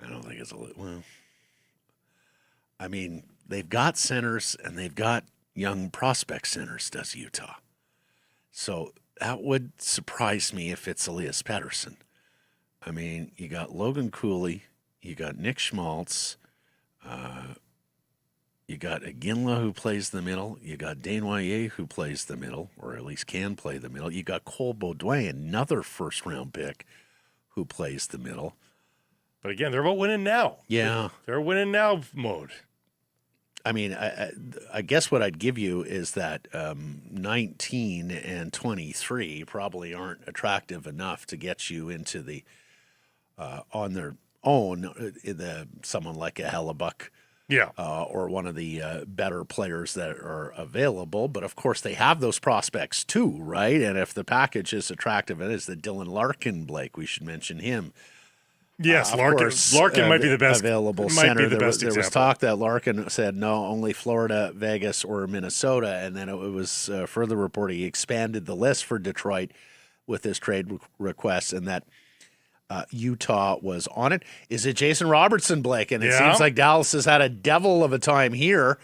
Speaker 1: I don't think it's well. I mean, they've got centers and they've got young prospect centers, does Utah. So that would surprise me if it's Elias Pettersson. I mean, you got Logan Cooley, you got Nick Schmaltz, you got Iginla who plays the middle. You got Desnoyers who plays the middle, or at least can play the middle. You got Cole Baudouin, another first-round pick, who plays the middle.
Speaker 2: But again, they're about winning now.
Speaker 1: Yeah.
Speaker 2: They're winning now mode.
Speaker 1: I mean, I guess what I'd give you is that 19 and 23 probably aren't attractive enough to get you into the, on their own, someone like a Hellebuck.
Speaker 2: Yeah.
Speaker 1: Or one of the better players that are available. But, of course, they have those prospects too, right? And if the package is attractive, it is the Dylan Larkin, Blake. We should mention him.
Speaker 2: Yes, Larkin might be the best
Speaker 1: available center. There was talk that Larkin said, no, only Florida, Vegas, or Minnesota. And then it was further reported he expanded the list for Detroit with his trade request and that Utah was on it. Is it Jason Robertson, Blake? And it seems like Dallas has had a devil of a time here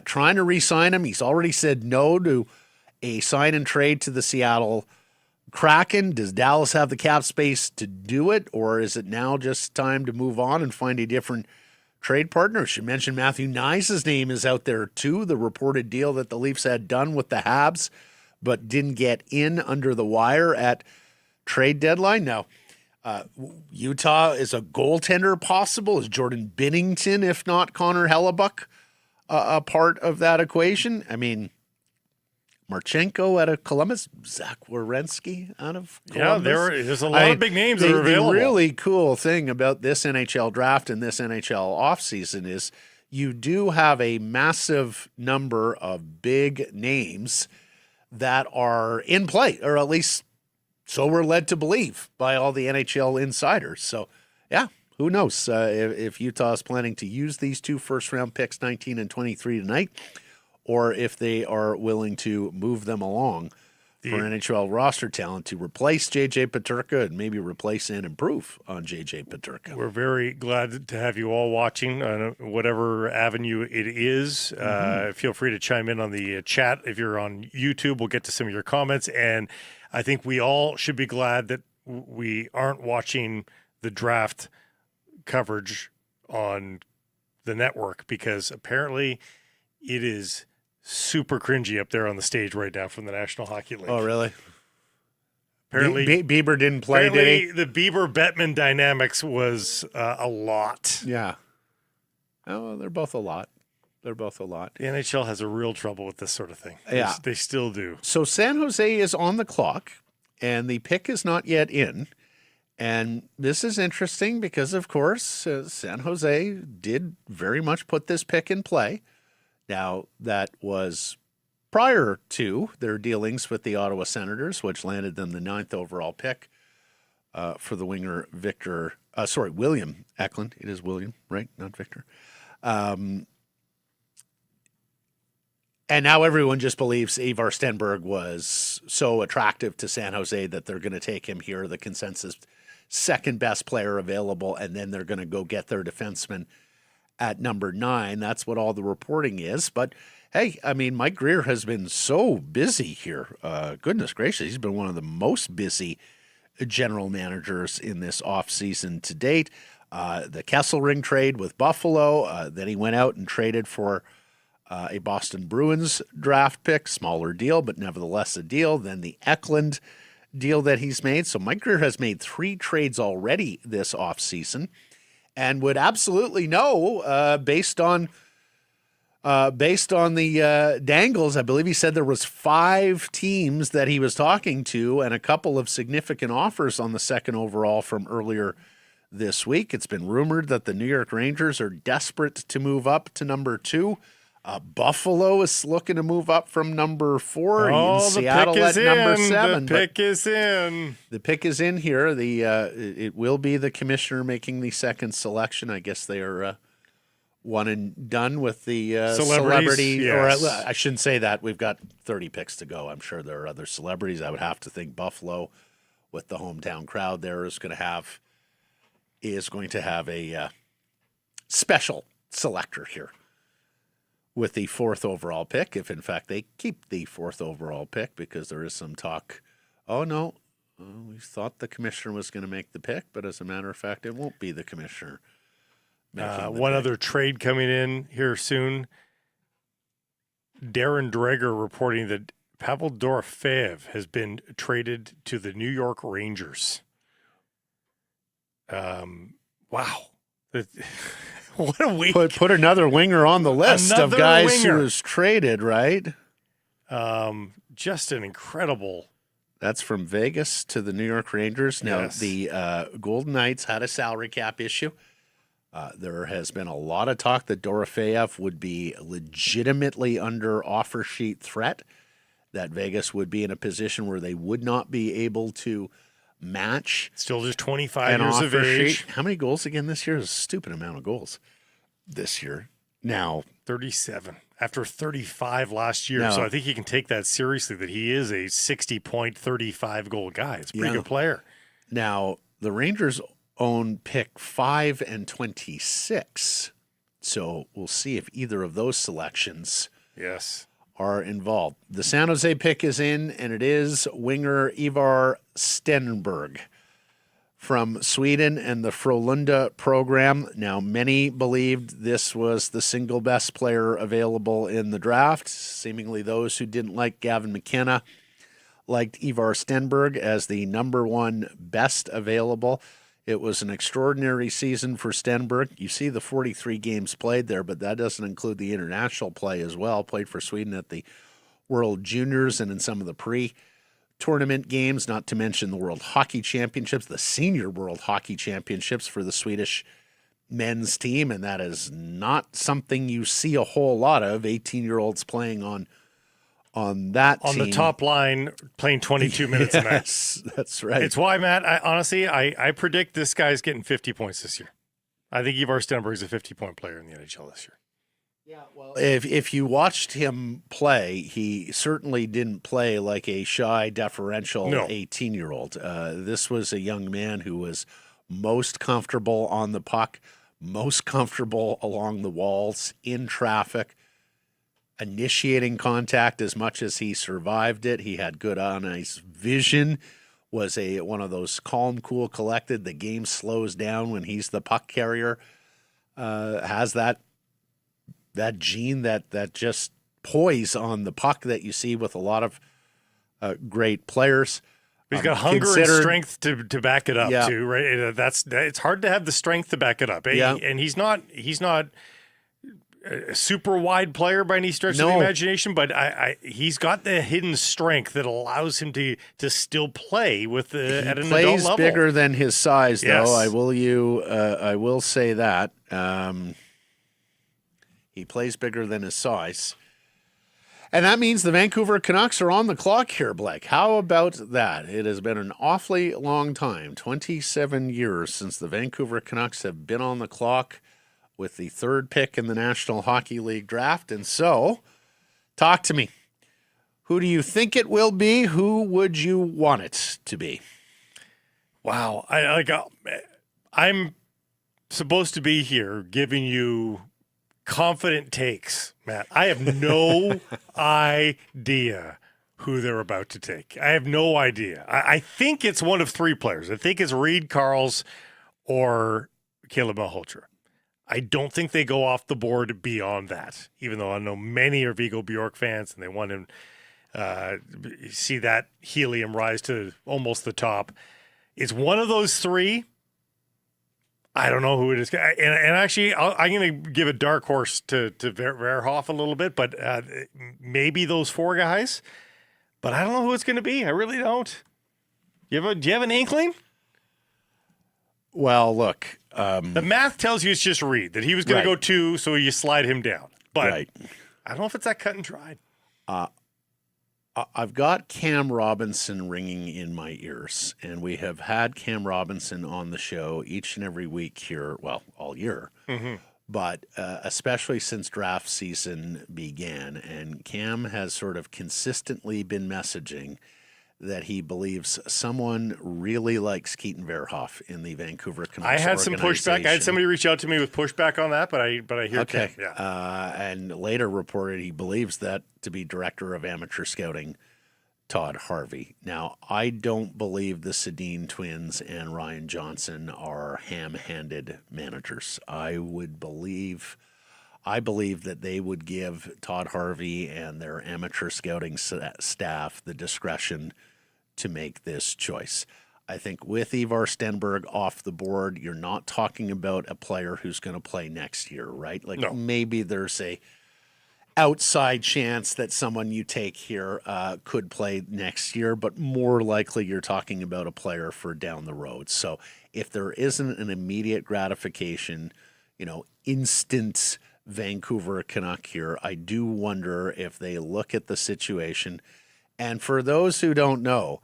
Speaker 1: trying to re-sign him. He's already said no to a sign and trade to the Seattle Kraken. Does Dallas have the cap space to do it, or is it now just time to move on and find a different trade partner? I should mention Matthew Knies' name is out there too. The reported deal that the Leafs had done with the Habs but didn't get in under the wire at trade deadline. Now, Utah is a goaltender possible. Is Jordan Binnington, if not Connor Hellebuck, a part of that equation? I mean, Marchenko out of Columbus, Zach Werenski out of Columbus.
Speaker 2: Yeah, there's a lot of big names that are available.
Speaker 1: The really cool thing about this NHL draft and this NHL offseason is you do have a massive number of big names that are in play, or at least so we're led to believe by all the NHL insiders. So, yeah, who knows if Utah is planning to use these 2 first-round picks, 19 and 23 tonight, or if they are willing to move them along for NHL roster talent to replace J.J. Peterka and maybe replace and improve on J.J. Peterka.
Speaker 2: We're very glad to have you all watching on whatever avenue it is. Feel free to chime in on the chat. If you're on YouTube, we'll get to some of your comments. And I think we all should be glad that we aren't watching the draft coverage on the network, because apparently it is super cringy up there on the stage right now from the National Hockey League.
Speaker 1: Oh, really?
Speaker 2: Apparently,
Speaker 1: Bieber didn't play, did he?
Speaker 2: The Bieber-Bettman dynamics was a lot.
Speaker 1: Yeah. Oh, they're both a lot. They're both a lot.
Speaker 2: The NHL has a real trouble with this sort of thing.
Speaker 1: Yeah.
Speaker 2: They still do.
Speaker 1: So San Jose is on the clock, and the pick is not yet in. And this is interesting because, of course, San Jose did very much put this pick in play. Now, that was prior to their dealings with the Ottawa Senators, which landed them the 9th overall pick for the winger William Eklund. It is William, right? Not Victor. And now everyone just believes Ivar Stenberg was so attractive to San Jose that they're going to take him here, the consensus second best player available, and then they're going to go get their defenseman at number 9. That's what all the reporting is. But hey, I mean, Mike Grier has been so busy here. Goodness gracious, he's been one of the most busy general managers in this offseason to date. The Kesselring trade with Buffalo, then he went out and traded for a Boston Bruins draft pick, smaller deal, but nevertheless a deal. Then the Eklund deal that he's made. So Mike Grier has made 3 trades already this offseason, and would absolutely know based on the dangles. I believe he said there was 5 teams that he was talking to and a couple of significant offers on the 2nd overall from earlier this week. It's been rumored that the New York Rangers are desperate to move up to number 2. Buffalo is looking to move up from number 4.
Speaker 2: Oh,
Speaker 1: Seattle at number 7.
Speaker 2: The pick is in.
Speaker 1: The pick is in here. It will be the commissioner making the second selection. I guess they are one and done with the celebrity.
Speaker 2: Yes.
Speaker 1: Or I shouldn't say that. We've got 30 picks to go. I'm sure there are other celebrities. I would have to think Buffalo, with the hometown crowd there, is going to have a special selector here with the 4th overall pick, if in fact they keep the 4th overall pick, because there is some talk, oh no, we thought the commissioner was going to make the pick, but as a matter of fact, it won't be the commissioner making the
Speaker 2: one
Speaker 1: pick.
Speaker 2: other trade coming in here soon. Darren Dreger reporting that Pavel Dorofeyev has been traded to the New York Rangers. Wow. What a week.
Speaker 1: Put another winger on the list of guys who was traded, right?
Speaker 2: Just an incredible.
Speaker 1: That's from Vegas to the New York Rangers. Now,
Speaker 2: Yes.
Speaker 1: the Golden Knights had a salary cap issue. There has been a lot of talk that Dorofeyev would be legitimately under offer sheet threat, that Vegas would be in a position where they would not be able to match.
Speaker 2: Still just 25 years of age.
Speaker 1: Sheet. How many goals again this year? Is a stupid amount of goals this year. Now,
Speaker 2: 37 after 35 last year.
Speaker 1: No.
Speaker 2: So I think you can take that seriously, that he is a 60-point, 35-goal guy. It's a pretty good player.
Speaker 1: Now, the Rangers own pick 5 and 26. So we'll see if either of those selections are involved. The San Jose pick is in, and it is winger Ivar Stenberg from Sweden and the Frölunda program. Now, many believed this was the single best player available in the draft. Seemingly those who didn't like Gavin McKenna liked Ivar Stenberg as the number one best available. It was an extraordinary season for Stenberg. You see the 43 games played there, but that doesn't include the international play as well. Played for Sweden at the World Juniors and in some of the pre-tournament games, not to mention the World Hockey Championships, the Senior World Hockey Championships for the Swedish men's team, and that is not something you see a whole lot of, 18-year-olds playing on that
Speaker 2: on
Speaker 1: team.
Speaker 2: The top line, playing 22 minutes a night.
Speaker 1: That's right.
Speaker 2: It's why, Matt, I predict this guy's getting 50 points this year. I think Ivar Stenberg is a 50-point player in the NHL this year.
Speaker 1: Yeah, well, if you watched him play, he certainly didn't play like a shy, deferential 18-year-old. This was a young man who was most comfortable on the puck, most comfortable along the walls, in traffic, initiating contact as much as he survived it. He had good on-ice vision, was one of those calm, cool, collected. The game slows down when he's the puck carrier. Has that gene, that just poise on the puck that you see with a lot of great players.
Speaker 2: He's got hunger and strength to back it up too, right? It's hard to have the strength to back it up. And he's not a super wide player by any stretch of the imagination, but he's got the hidden strength that allows him to still play with at an adult level. He plays
Speaker 1: bigger than his size, though. Yes. I will say that. He plays bigger than his size. And that means the Vancouver Canucks are on the clock here, Blake. How about that? It has been an awfully long time, 27 years, since the Vancouver Canucks have been on the clock with the third pick in the National Hockey League draft. And so, talk to me. Who do you think it will be? Who would you want it to be?
Speaker 2: Wow. I'm supposed to be here giving you confident takes, Matt. I have no idea who they're about to take. I have no idea. I think it's one of three players. I think it's Reed Carls or Caleb Malhotra. I don't think they go off the board beyond that, even though I know many are Viggo Bjork fans and they want him see that helium rise to almost the top. It's one of those three. I don't know who it is. And actually, I'm going to give a dark horse to Verhoff a little bit, but maybe those four guys. But I don't know who it's going to be. I really don't. Do you have an inkling?
Speaker 1: Well, look.
Speaker 2: The math tells you it's just Reed, that he was going to go 2, so you slide him down. But I don't know if it's that cut and dried.
Speaker 1: I've got Cam Robinson ringing in my ears, and we have had Cam Robinson on the show each and every week here, well, all year, but especially since draft season began. And Cam has sort of consistently been messaging that he believes someone really likes Keaton Verhoff in the Vancouver Canucks.
Speaker 2: I had some pushback. I had somebody reach out to me with pushback on that, but I hear
Speaker 1: okay.
Speaker 2: Cam. Yeah.
Speaker 1: And later reported he believes that to be director of amateur scouting, Todd Harvey. Now, I don't believe the Sedin twins and Ryan Johnson are ham-handed managers. I believe that they would give Todd Harvey and their amateur scouting staff the discretion to make this choice. I think with Ivar Stenberg off the board, you're not talking about a player who's going to play next year, right? Maybe there's a outside chance that someone you take here could play next year, but more likely you're talking about a player for down the road. So if there isn't an immediate gratification, instant Vancouver Canuck here, I do wonder if they look at the situation. And for those who don't know,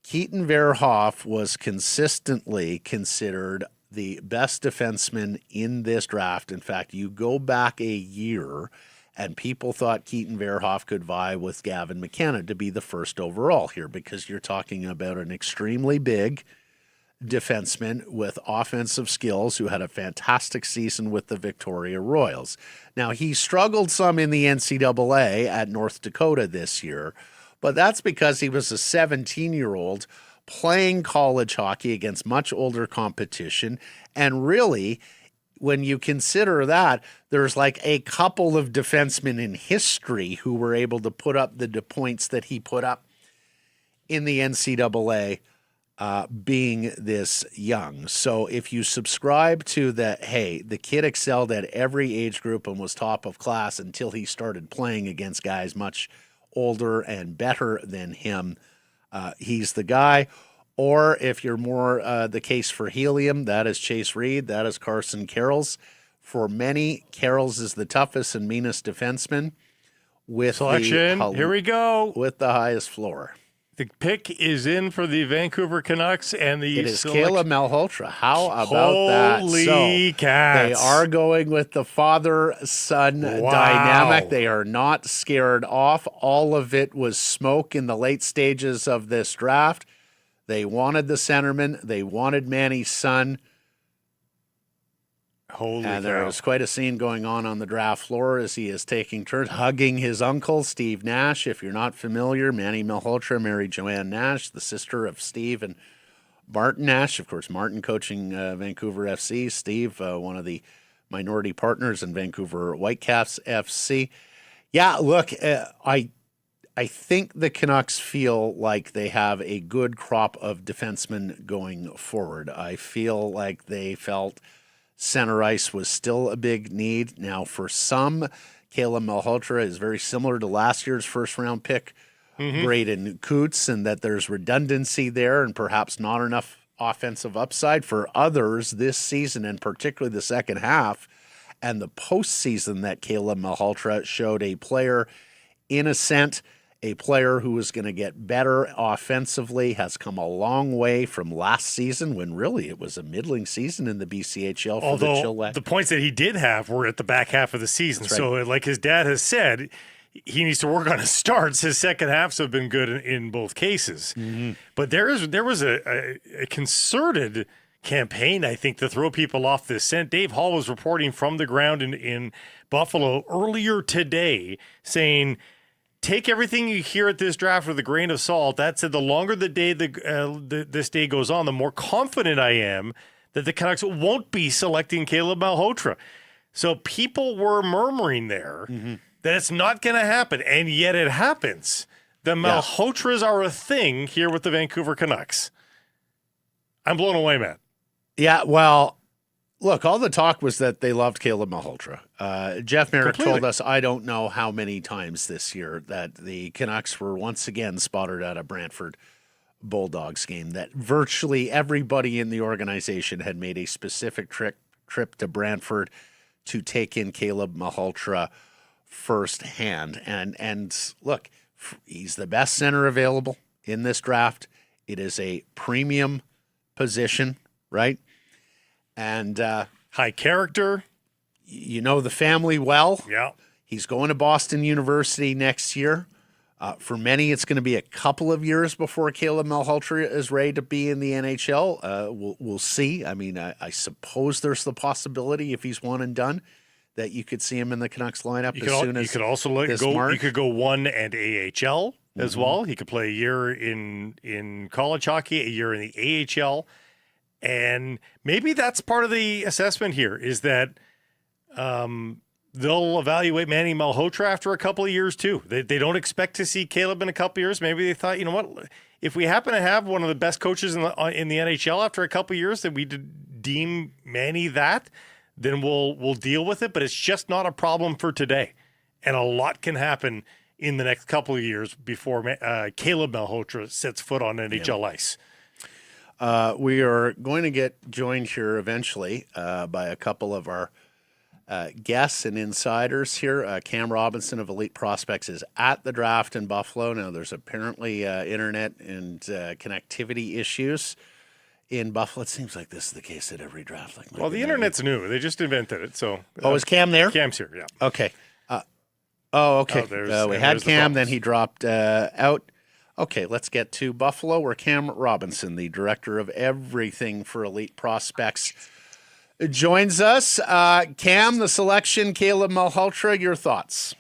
Speaker 1: Keaton Verhoff was consistently considered the best defenseman in this draft. In fact, you go back a year and people thought Keaton Verhoff could vie with Gavin McKenna to be the first overall here, because you're talking about an extremely big defenseman with offensive skills who had a fantastic season with the Victoria Royals. Now, he struggled some in the NCAA at North Dakota this year, but that's because he was a 17-year-old playing college hockey against much older competition. And really, when you consider that, there's like a couple of defensemen in history who were able to put up the points that he put up in the NCAA being this young. So if you subscribe to that, hey, the kid excelled at every age group and was top of class until he started playing against guys much older and better than him, he's the guy. Or if you're more the case for helium, that is Chase Reed, that is Carson Carrolls. For many, Carrolls is the toughest and meanest defenseman with
Speaker 2: selection. Here we go.
Speaker 1: With the highest floor.
Speaker 2: The pick is in for the Vancouver Canucks, and
Speaker 1: it is Caleb Malhotra. How about that?
Speaker 2: Holy cats.
Speaker 1: They are going with the father-son dynamic. They are not scared off. All of it was smoke in the late stages of this draft. They wanted the centerman. They wanted Manny's son.
Speaker 2: Holy
Speaker 1: and
Speaker 2: cow.
Speaker 1: there was quite a scene going on the draft floor as he is taking turns hugging his uncle, Steve Nash. If you're not familiar, Manny Malhotra married Joanne Nash, the sister of Steve and Martin Nash. Of course, Martin coaching Vancouver FC. Steve, one of the minority partners in Vancouver Whitecaps FC. Yeah, look, I think the Canucks feel like they have a good crop of defensemen going forward. I feel like they felt center ice was still a big need. Now, for some, Caleb Malhotra is very similar to last year's first-round pick, Braden Coots, and that there's redundancy there and perhaps not enough offensive upside. For others, this season, and particularly the second half and the postseason, that Caleb Malhotra showed a player in ascent, a player who is going to get better offensively, has come a long way from last season when really it was a middling season in the BCHL for the Chilliwack.
Speaker 2: The points that he did have were at the back half of the season. Right. So like his dad has said, he needs to work on his starts. His second halves have been good in both cases. Mm-hmm. But there was a concerted campaign, I think, to throw people off this scent. Dave Hall was reporting from the ground in Buffalo earlier today saying, take everything you hear at this draft with a grain of salt. That said, the longer the day this day goes on, the more confident I am that the Canucks won't be selecting Caleb Malhotra. So people were murmuring there that it's not going to happen, and yet it happens. The Malhotras are a thing here with the Vancouver Canucks. I'm blown away, man.
Speaker 1: Yeah, well, look, all the talk was that they loved Caleb Malhotra. Jeff Merrick told us, I don't know how many times this year, that the Canucks were once again spotted at a Brantford Bulldogs game, that virtually everybody in the organization had made a specific trip to Brantford to take in Caleb Malhotra firsthand. And look, he's the best center available in this draft. It is a premium position, right? And
Speaker 2: high character.
Speaker 1: You know the family well.
Speaker 2: Yeah.
Speaker 1: He's going to Boston University next year. For many, it's going to be a couple of years before Caleb Malhotra is ready to be in the NHL. We'll see. I mean, I suppose there's the possibility, if he's one and done, that you could see him in the Canucks lineup soon as
Speaker 2: you could also go.
Speaker 1: March.
Speaker 2: You could go one and AHL as well. He could play a year in college hockey, a year in the AHL. And maybe that's part of the assessment here, is that they'll evaluate Manny Malhotra after a couple of years too. They don't expect to see Caleb in a couple of years. Maybe they thought, you know what, if we happen to have one of the best coaches in the NHL after a couple of years, that we deem Manny that, then we'll deal with it. But it's just not a problem for today, and a lot can happen in the next couple of years before Caleb Malhotra sets foot on NHL ice.
Speaker 1: We are going to get joined here eventually by a couple of our guests and insiders here. Cam Robinson of Elite Prospects is at the draft in Buffalo. Now, there's apparently internet and connectivity issues in Buffalo. It seems like this is the case at every draft.
Speaker 2: Well, the internet's new. They just invented it. So,
Speaker 1: is Cam there?
Speaker 2: Cam's here, yeah.
Speaker 1: Okay. Okay. We had Cam, then he dropped out. Okay, let's get to Buffalo, where Cam Robinson, the director of everything for Elite Prospects, joins us. Cam, the selection, Caleb Malhotra, your thoughts?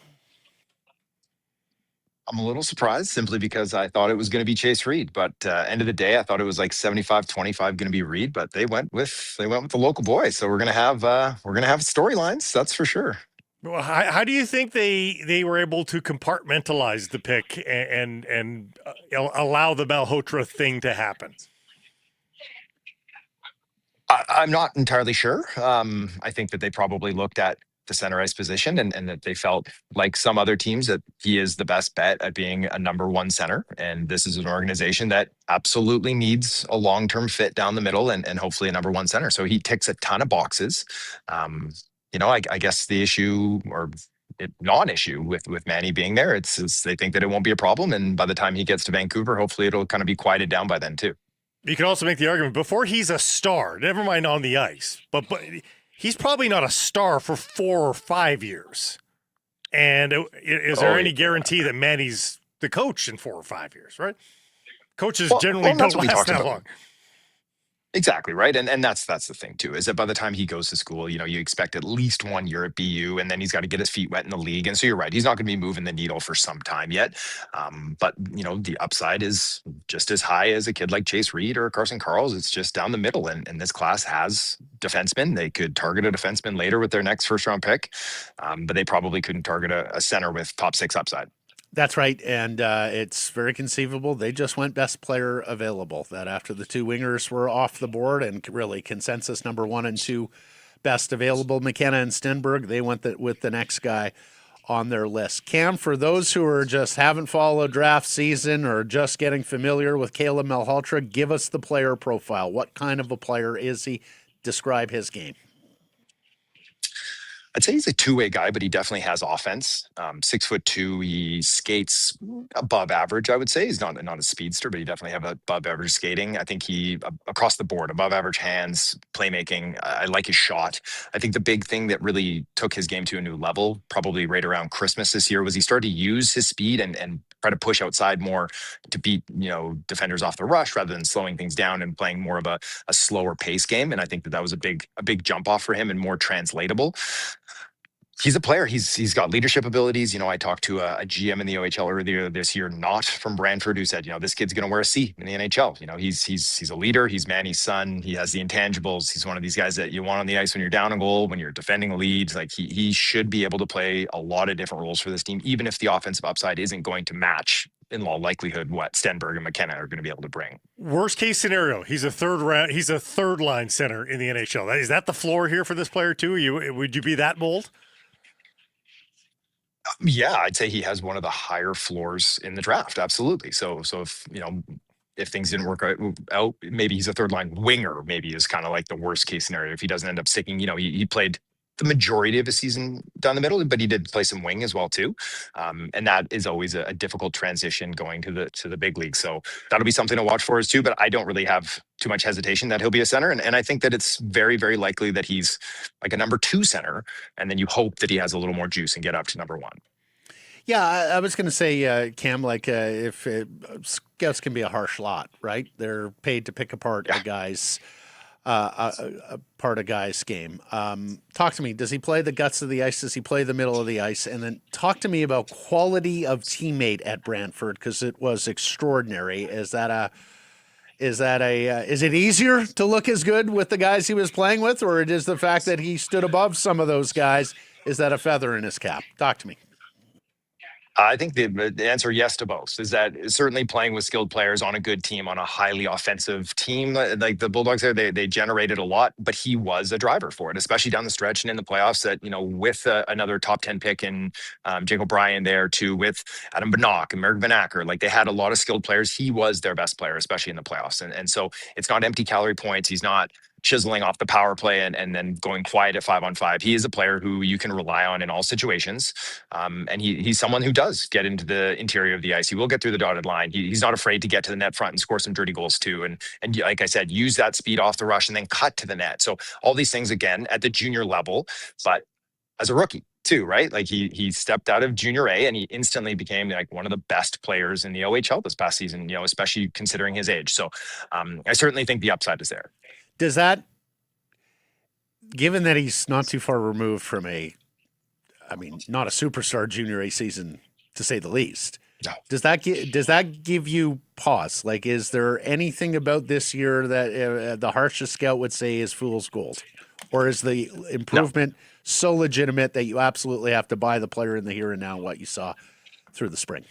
Speaker 3: I'm a little surprised, simply because I thought it was going to be Chase Reed, but end of the day, I thought it was like 75-25 going to be Reed, but they went with the local boy. So we're going to have storylines, that's for sure.
Speaker 2: Well, how do you think they were able to compartmentalize the pick and allow the Malhotra thing to happen?
Speaker 3: I'm not entirely sure. I think that they probably looked at the center ice position and that they felt like some other teams that he is the best bet at being a number one center. And this is an organization that absolutely needs a long-term fit down the middle and hopefully a number one center. So he ticks a ton of boxes. I guess the issue or non-issue with Manny being there, it's they think that it won't be a problem. And by the time he gets to Vancouver, hopefully it'll kind of be quieted down by then too.
Speaker 2: You can also make the argument before he's a star, never mind on the ice, but he's probably not a star for 4 or 5 years. And is there any guarantee that Manny's the coach in 4 or 5 years, right? Coaches generally don't last that long.
Speaker 3: Exactly, right. And that's the thing too, is that by the time he goes to school, you expect at least 1 year at BU, and then he's got to get his feet wet in the league. And so you're right, he's not going to be moving the needle for some time yet. But the upside is just as high as a kid like Chase Reed or Carson Karls. It's just down the middle. And this class has defensemen. They could target a defenseman later with their next first round pick, but they probably couldn't target a center with top 6 upside.
Speaker 1: That's right, and it's very conceivable they just went best player available, that after the 2 wingers were off the board and really consensus number 1 and 2 best available, McKenna and Stenberg, they went with the next guy on their list. Cam, for those who are just haven't followed draft season or just getting familiar with Caleb Malhotra, give us the player profile. What kind of a player is he? Describe his game.
Speaker 3: I'd say he's a two-way guy, but he definitely has offense. 6'2", he skates above average, I would say. He's not a speedster, but he definitely have above average skating. I think he, across the board, above average hands, playmaking. I like his shot. I think the big thing that really took his game to a new level, probably right around Christmas this year, was he started to use his speed and try to push outside more to beat, defenders off the rush rather than slowing things down and playing more of a slower pace game. And I think that was a big jump off for him and more translatable. He's a player. He's got leadership abilities. I talked to a GM in the OHL earlier this year, not from Brantford, who said, this kid's going to wear a C in the NHL. He's a leader. He's Manny's son. He has the intangibles. He's one of these guys that you want on the ice when you're down a goal, when you're defending a lead. Like he should be able to play a lot of different roles for this team, even if the offensive upside isn't going to match in all likelihood what Stenberg and McKenna are going to be able to bring.
Speaker 2: Worst case scenario, he's a third line center in the NHL. Is that the floor here for this player too? Would you be that bold?
Speaker 3: Yeah, I'd say he has one of the higher floors in the draft. Absolutely. So if things didn't work out, maybe he's a third line winger. Maybe is kind of like the worst case scenario if he doesn't end up sticking. He played the majority of his season down the middle, but he did play some wing as well too, and that is always a difficult transition going to the big league. So that'll be something to watch for us too. But I don't really have too much hesitation that he'll be a center, and I think that it's very, very likely that he's like a number 2 center, and then you hope that he has a little more juice and get up to number 1.
Speaker 1: Yeah, I was going to say, Cam, if scouts can be a harsh lot, right? They're paid to pick apart a guy's a part of guy's game. Talk to me. Does he play the guts of the ice? Does he play the middle of the ice? And then talk to me about quality of teammate at Brantford, because it was extraordinary. Is it easier to look as good with the guys he was playing with, or it is the fact that he stood above some of those guys? Is that a feather in his cap? Talk to me.
Speaker 3: I think the answer yes to both is that certainly playing with skilled players on a good team, on a highly offensive team, like the Bulldogs there, they generated a lot, but he was a driver for it, especially down the stretch and in the playoffs that, with another top 10 pick in Jake O'Brien there too, with Adam Banock and Merrick Van Acker, like they had a lot of skilled players. He was their best player, especially in the playoffs. And so it's not empty calorie points. He's not chiseling off the power play and then going quiet at 5-on-5. He is a player who you can rely on in all situations. And he's someone who does get into the interior of the ice. He will get through the dotted line. He's not afraid to get to the net front and score some dirty goals too. And like I said, use that speed off the rush and then cut to the net. So all these things, again, at the junior level, but as a rookie too, right? Like he stepped out of junior A and he instantly became like one of the best players in the OHL this past season, especially considering his age. So I certainly think the upside is there.
Speaker 1: Does that, given that he's not too far removed from not a superstar junior A season to say the least,
Speaker 3: no.
Speaker 1: Does that give you pause? Like, is there anything about this year that the harshest scout would say is fool's gold, or is the improvement so legitimate that you absolutely have to buy the player in the here and now, what you saw through the spring.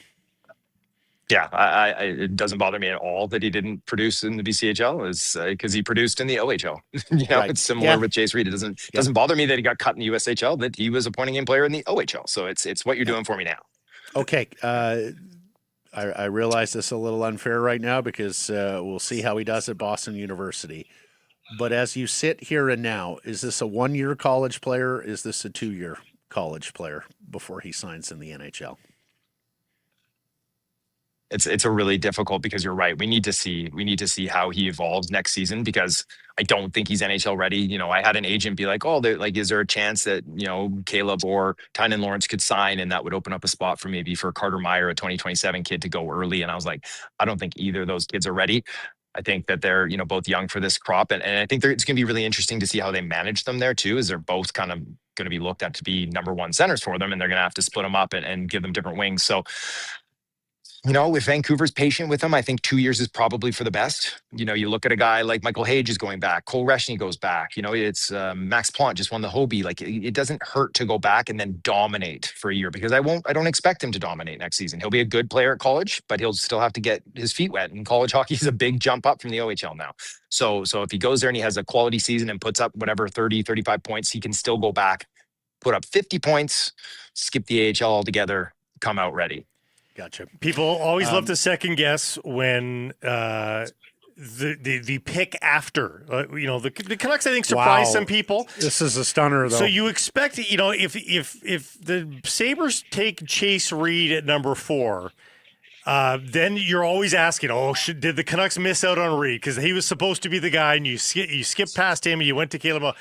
Speaker 3: Yeah, it doesn't bother me at all that he didn't produce in the BCHL, is because he produced in the OHL.
Speaker 1: Right.
Speaker 3: It's similar with Chase Reed. It doesn't bother me that he got cut in the USHL, that he was a point game player in the OHL. So it's what you're doing for me now.
Speaker 1: Okay. I realize this is a little unfair right now because we'll see how he does at Boston University. But as you sit here and now, is this a 1-year college player? Is this a 2-year college player before he signs in the NHL?
Speaker 3: It's a really difficult, because you're right. We need to see how he evolves next season, because I don't think he's NHL ready. I had an agent be like, is there a chance that, Caleb or Tynan Lawrence could sign, and that would open up a spot for Carter Meyer, a 2027 kid, to go early. And I was like, I don't think either of those kids are ready. I think that they're, both young for this crop. And I think it's going to be really interesting to see how they manage them there too, as they're both kind of going to be looked at to be number one centers for them, and they're going to have to split them up and give them different wings. So, if Vancouver's patient with him, I think 2 years is probably for the best. You look at a guy like Michael Hage is going back. Cole Reshny goes back. It's Max Plante just won the Hobie. Like, it doesn't hurt to go back and then dominate for a year, because I don't expect him to dominate next season. He'll be a good player at college, but he'll still have to get his feet wet. And college hockey is a big jump up from the OHL now. So if he goes there and he has a quality season and puts up whatever 30, 35 points, he can still go back, put up 50 points, skip the AHL altogether, come out ready.
Speaker 1: Gotcha.
Speaker 2: People always love to second guess when the pick after. The Canucks, I think, surprised some people.
Speaker 1: This is a stunner, though.
Speaker 2: So you expect, if the Sabres take Chase Reed at number 4, then you're always asking, did the Canucks miss out on Reed? Because he was supposed to be the guy, and you skipped past him, and you went to Caleb.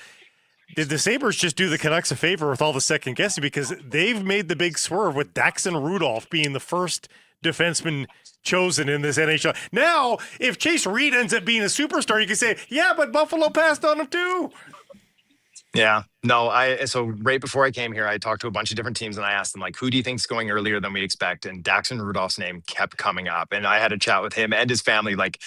Speaker 2: Did the Sabres just do the Canucks a favor with all the second guessing? Because they've made the big swerve with Daxon Rudolph being the first defenseman chosen in this NHL. Now, if Chase Reed ends up being a superstar, you can say, yeah, but Buffalo passed on him too.
Speaker 3: Yeah, no, so right before I came here, I talked to a bunch of different teams, and I asked them, like, who do you think's going earlier than we expect? And Daxon Rudolph's name kept coming up. And I had a chat with him and his family, like,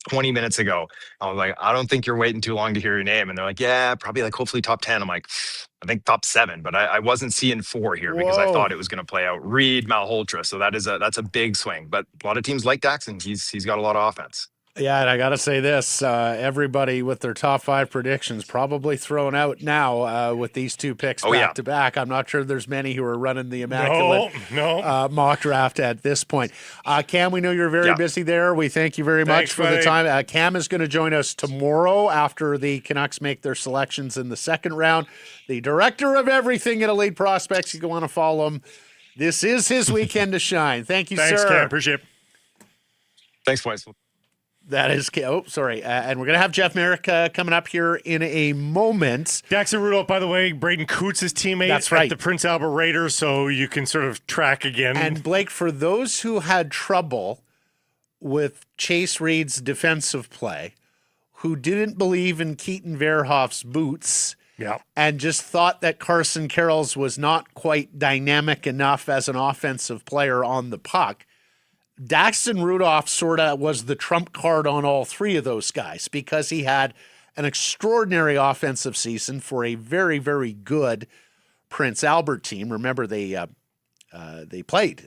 Speaker 3: 20 minutes ago. I was like, I don't think you're waiting too long to hear your name. And they're like, yeah, probably, like, hopefully top 10. I'm like, I think top 7, but I wasn't seeing 4 here. Because I thought it was going to play out Reed, Malhotra. So that's a big swing, but a lot of teams like Daxon. He's got a lot of offense.
Speaker 1: Yeah, and I got to say this, everybody with their top 5 predictions probably thrown out now with these 2 picks back to back. I'm not sure there's many who are running the immaculate mock draft at this point. Cam, we know you're very busy there. We thank you very much for the time. Cam is going to join us tomorrow after the Canucks make their selections in the second round. The director of everything at Elite Prospects. You want to follow him. This is his weekend to shine. Thank you, sir.
Speaker 2: Thanks, Cam. Appreciate it.
Speaker 3: Thanks, boys.
Speaker 1: That is, sorry. And we're going to have Jeff Merrick coming up here in a moment.
Speaker 2: Daxon Rudolph, by the way, Braden Coots' teammate.
Speaker 1: That's right.
Speaker 2: At the Prince Albert Raiders, so you can sort of track again.
Speaker 1: And Blake, for those who had trouble with Chase Reed's defensive play, who didn't believe in Keaton Verhoff's boots, and just thought that Carson Carroll's was not quite dynamic enough as an offensive player on the puck, Daxon Rudolph sort of was the trump card on all 3 of those guys, because he had an extraordinary offensive season for a very, very good Prince Albert team. Remember, they played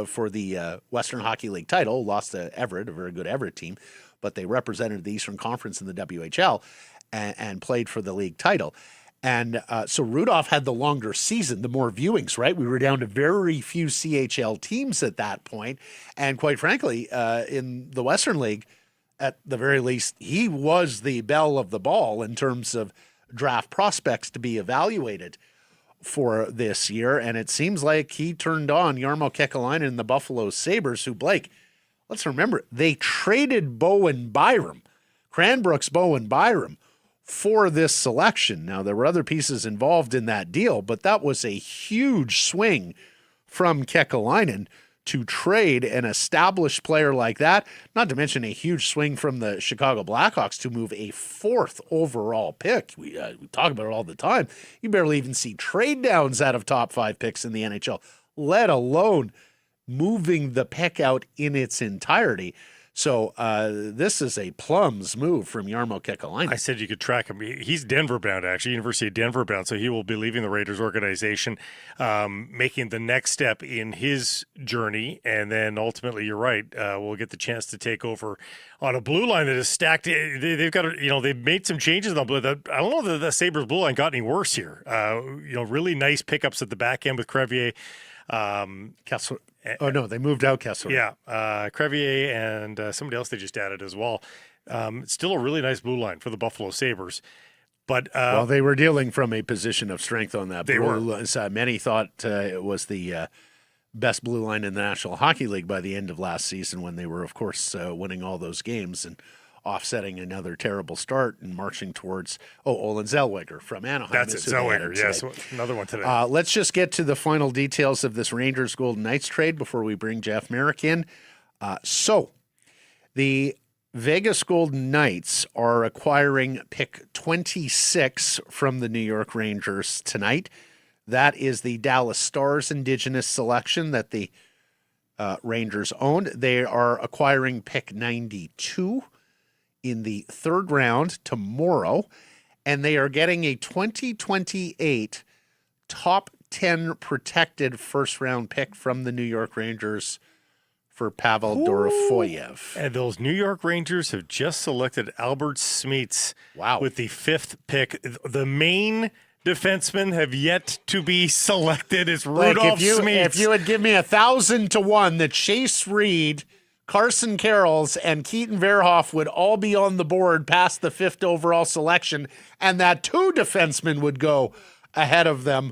Speaker 1: for the Western Hockey League title, lost to Everett, a very good Everett team, but they represented the Eastern Conference in the WHL and played for the league title. And so Rudolph had the longer season, the more viewings, right? We were down to very few CHL teams at that point. And quite frankly, in the Western League, at the very least, he was the belle of the ball in terms of draft prospects to be evaluated for this year. And it seems like he turned on Jarmo Kekalainen and the Buffalo Sabres, who, Blake, let's remember, they traded Bowen Byram, Cranbrook's Bowen Byram, for this selection. Now, there were other pieces involved in that deal, but that was a huge swing from Kekalainen to trade an established player like that, not to mention a huge swing from the Chicago Blackhawks to move a 4th overall pick. We talk about it all the time. You barely even see trade downs out of top 5 picks in the NHL, let alone moving the pick out in its entirety. So this is a plums move from Jarmo Kekalainen.
Speaker 2: I said you could track him. He's Denver bound, actually, University of Denver bound. So he will be leaving the Raiders organization, making the next step in his journey. And then ultimately, you're right, we'll get the chance to take over on a blue line that is stacked. They've got, they've made some changes on the blue. I don't know that the Sabres blue line got any worse here. Really nice pickups at the back end with Crevier.
Speaker 1: Kessler. Oh, no, they moved out Kessler.
Speaker 2: Yeah, Crevier and somebody else they just added as well. It's still a really nice blue line for the Buffalo Sabres. But
Speaker 1: well, they were dealing from a position of strength on that.
Speaker 2: They
Speaker 1: blue
Speaker 2: were.
Speaker 1: Line. Many thought it was the best blue line in the National Hockey League by the end of last season when they were, of course, winning all those games and offsetting another terrible start and marching towards Olin Zellweger from Anaheim.
Speaker 2: That's it, Zellweger, yes, another one today.
Speaker 1: Let's just get to the final details of this Rangers Golden Knights trade before we bring Jeff Merrick in. So the Vegas Golden Knights are acquiring pick 26 from the New York Rangers tonight. That is the Dallas Stars Indigenous selection that the Rangers owned. They are acquiring pick 92 in the third round tomorrow, and they are getting a 2028 top 10 protected first-round pick from the New York Rangers for Pavel Dorofoyev.
Speaker 2: And those New York Rangers have just selected Albert Smeets with the 5th pick. The main defensemen have yet to be selected. It's Rudolph Smeets.
Speaker 1: If you would give me 1,000 to 1 that Chase Reed, Carson Carrolls, and Keaton Verhoff would all be on the board past the 5th overall selection, and that 2 defensemen would go ahead of them,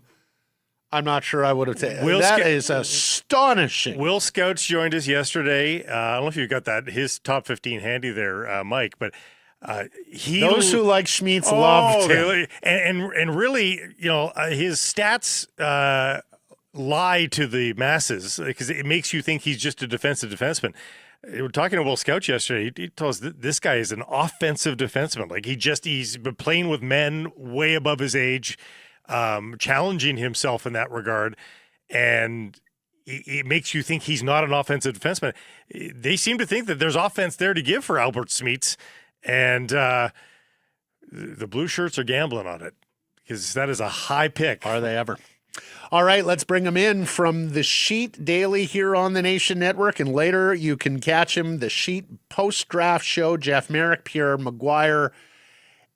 Speaker 1: I'm not sure I would have taken. That is astonishing.
Speaker 2: Will Scouts joined us yesterday. I don't know if you got his top 15 handy there, Mike, but
Speaker 1: those who like Schmeets loved him.
Speaker 2: And really, his stats lie to the masses because it makes you think he's just a defensive defenseman. We were talking to Will Scout yesterday. He told us that this guy is an offensive defenseman. Like he's been playing with men way above his age, challenging himself in that regard, and it makes you think he's not an offensive defenseman. They seem to think that there's offense there to give for Albert Smeets, and the blue shirts are gambling on it because that is a high pick.
Speaker 1: Are they ever? All right, let's bring him in from the Sheet daily here on the Nation Network, and later you can catch him, the Sheet post-draft show, Jeff Merrick, Pierre Maguire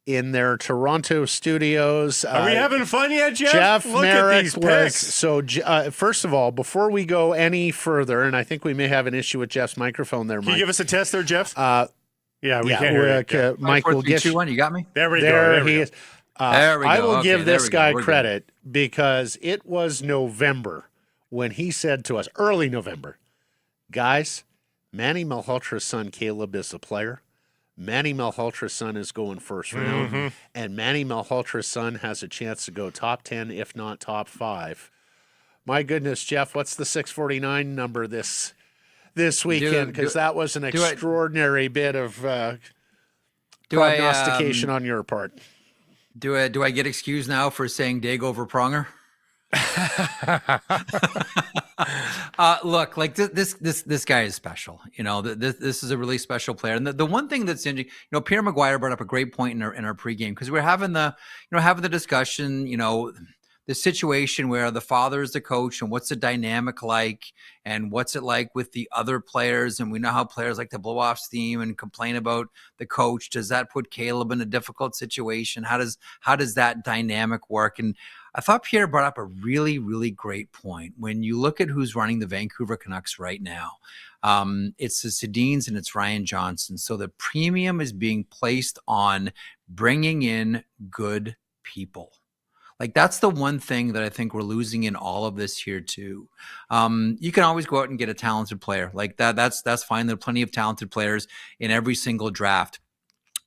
Speaker 1: in their Toronto studios.
Speaker 2: Are we having fun yet, Jeff?
Speaker 1: Jeff
Speaker 2: Look
Speaker 1: Merrick
Speaker 2: at these picks.
Speaker 1: So first of all, before we go any further, and I think we may have an issue with Jeff's microphone there, Mike.
Speaker 2: Can you give us a test there, Jeff? Yeah, we can't hear you.
Speaker 1: Mike will get you.
Speaker 4: You got me?
Speaker 2: There we go. There
Speaker 1: he
Speaker 2: we
Speaker 1: is.
Speaker 2: go.
Speaker 1: I will give this guy credit because it was November when he said to us, early November, guys, Manny Malhotra's son Caleb is a player. Manny Malhotra's son is going first round, and Manny Malhotra's son has a chance to go top 10, if not top 5. My goodness, Jeff, what's the 649 number this weekend? Because that was an extraordinary bit of prognostication on your part.
Speaker 4: Do I get excused now for saying Dag over Pronger? Look, like this guy is special. This is a really special player. And the one thing that's interesting, Pierre Maguire brought up a great point in our pregame because we're having the discussion, the situation where the father is the coach and what's the dynamic like and what's it like with the other players. And we know how players like to blow off steam and complain about the coach. Does that put Caleb in a difficult situation? How does that dynamic work? And I thought Pierre brought up a really, really great point. When you look at who's running the Vancouver Canucks right now, it's the Sedins and it's Ryan Johnson. So the premium is being placed on bringing in good people. Like that's the one thing that I think we're losing in all of this here too. You can always go out and get a talented player like that. That's fine. There are plenty of talented players in every single draft.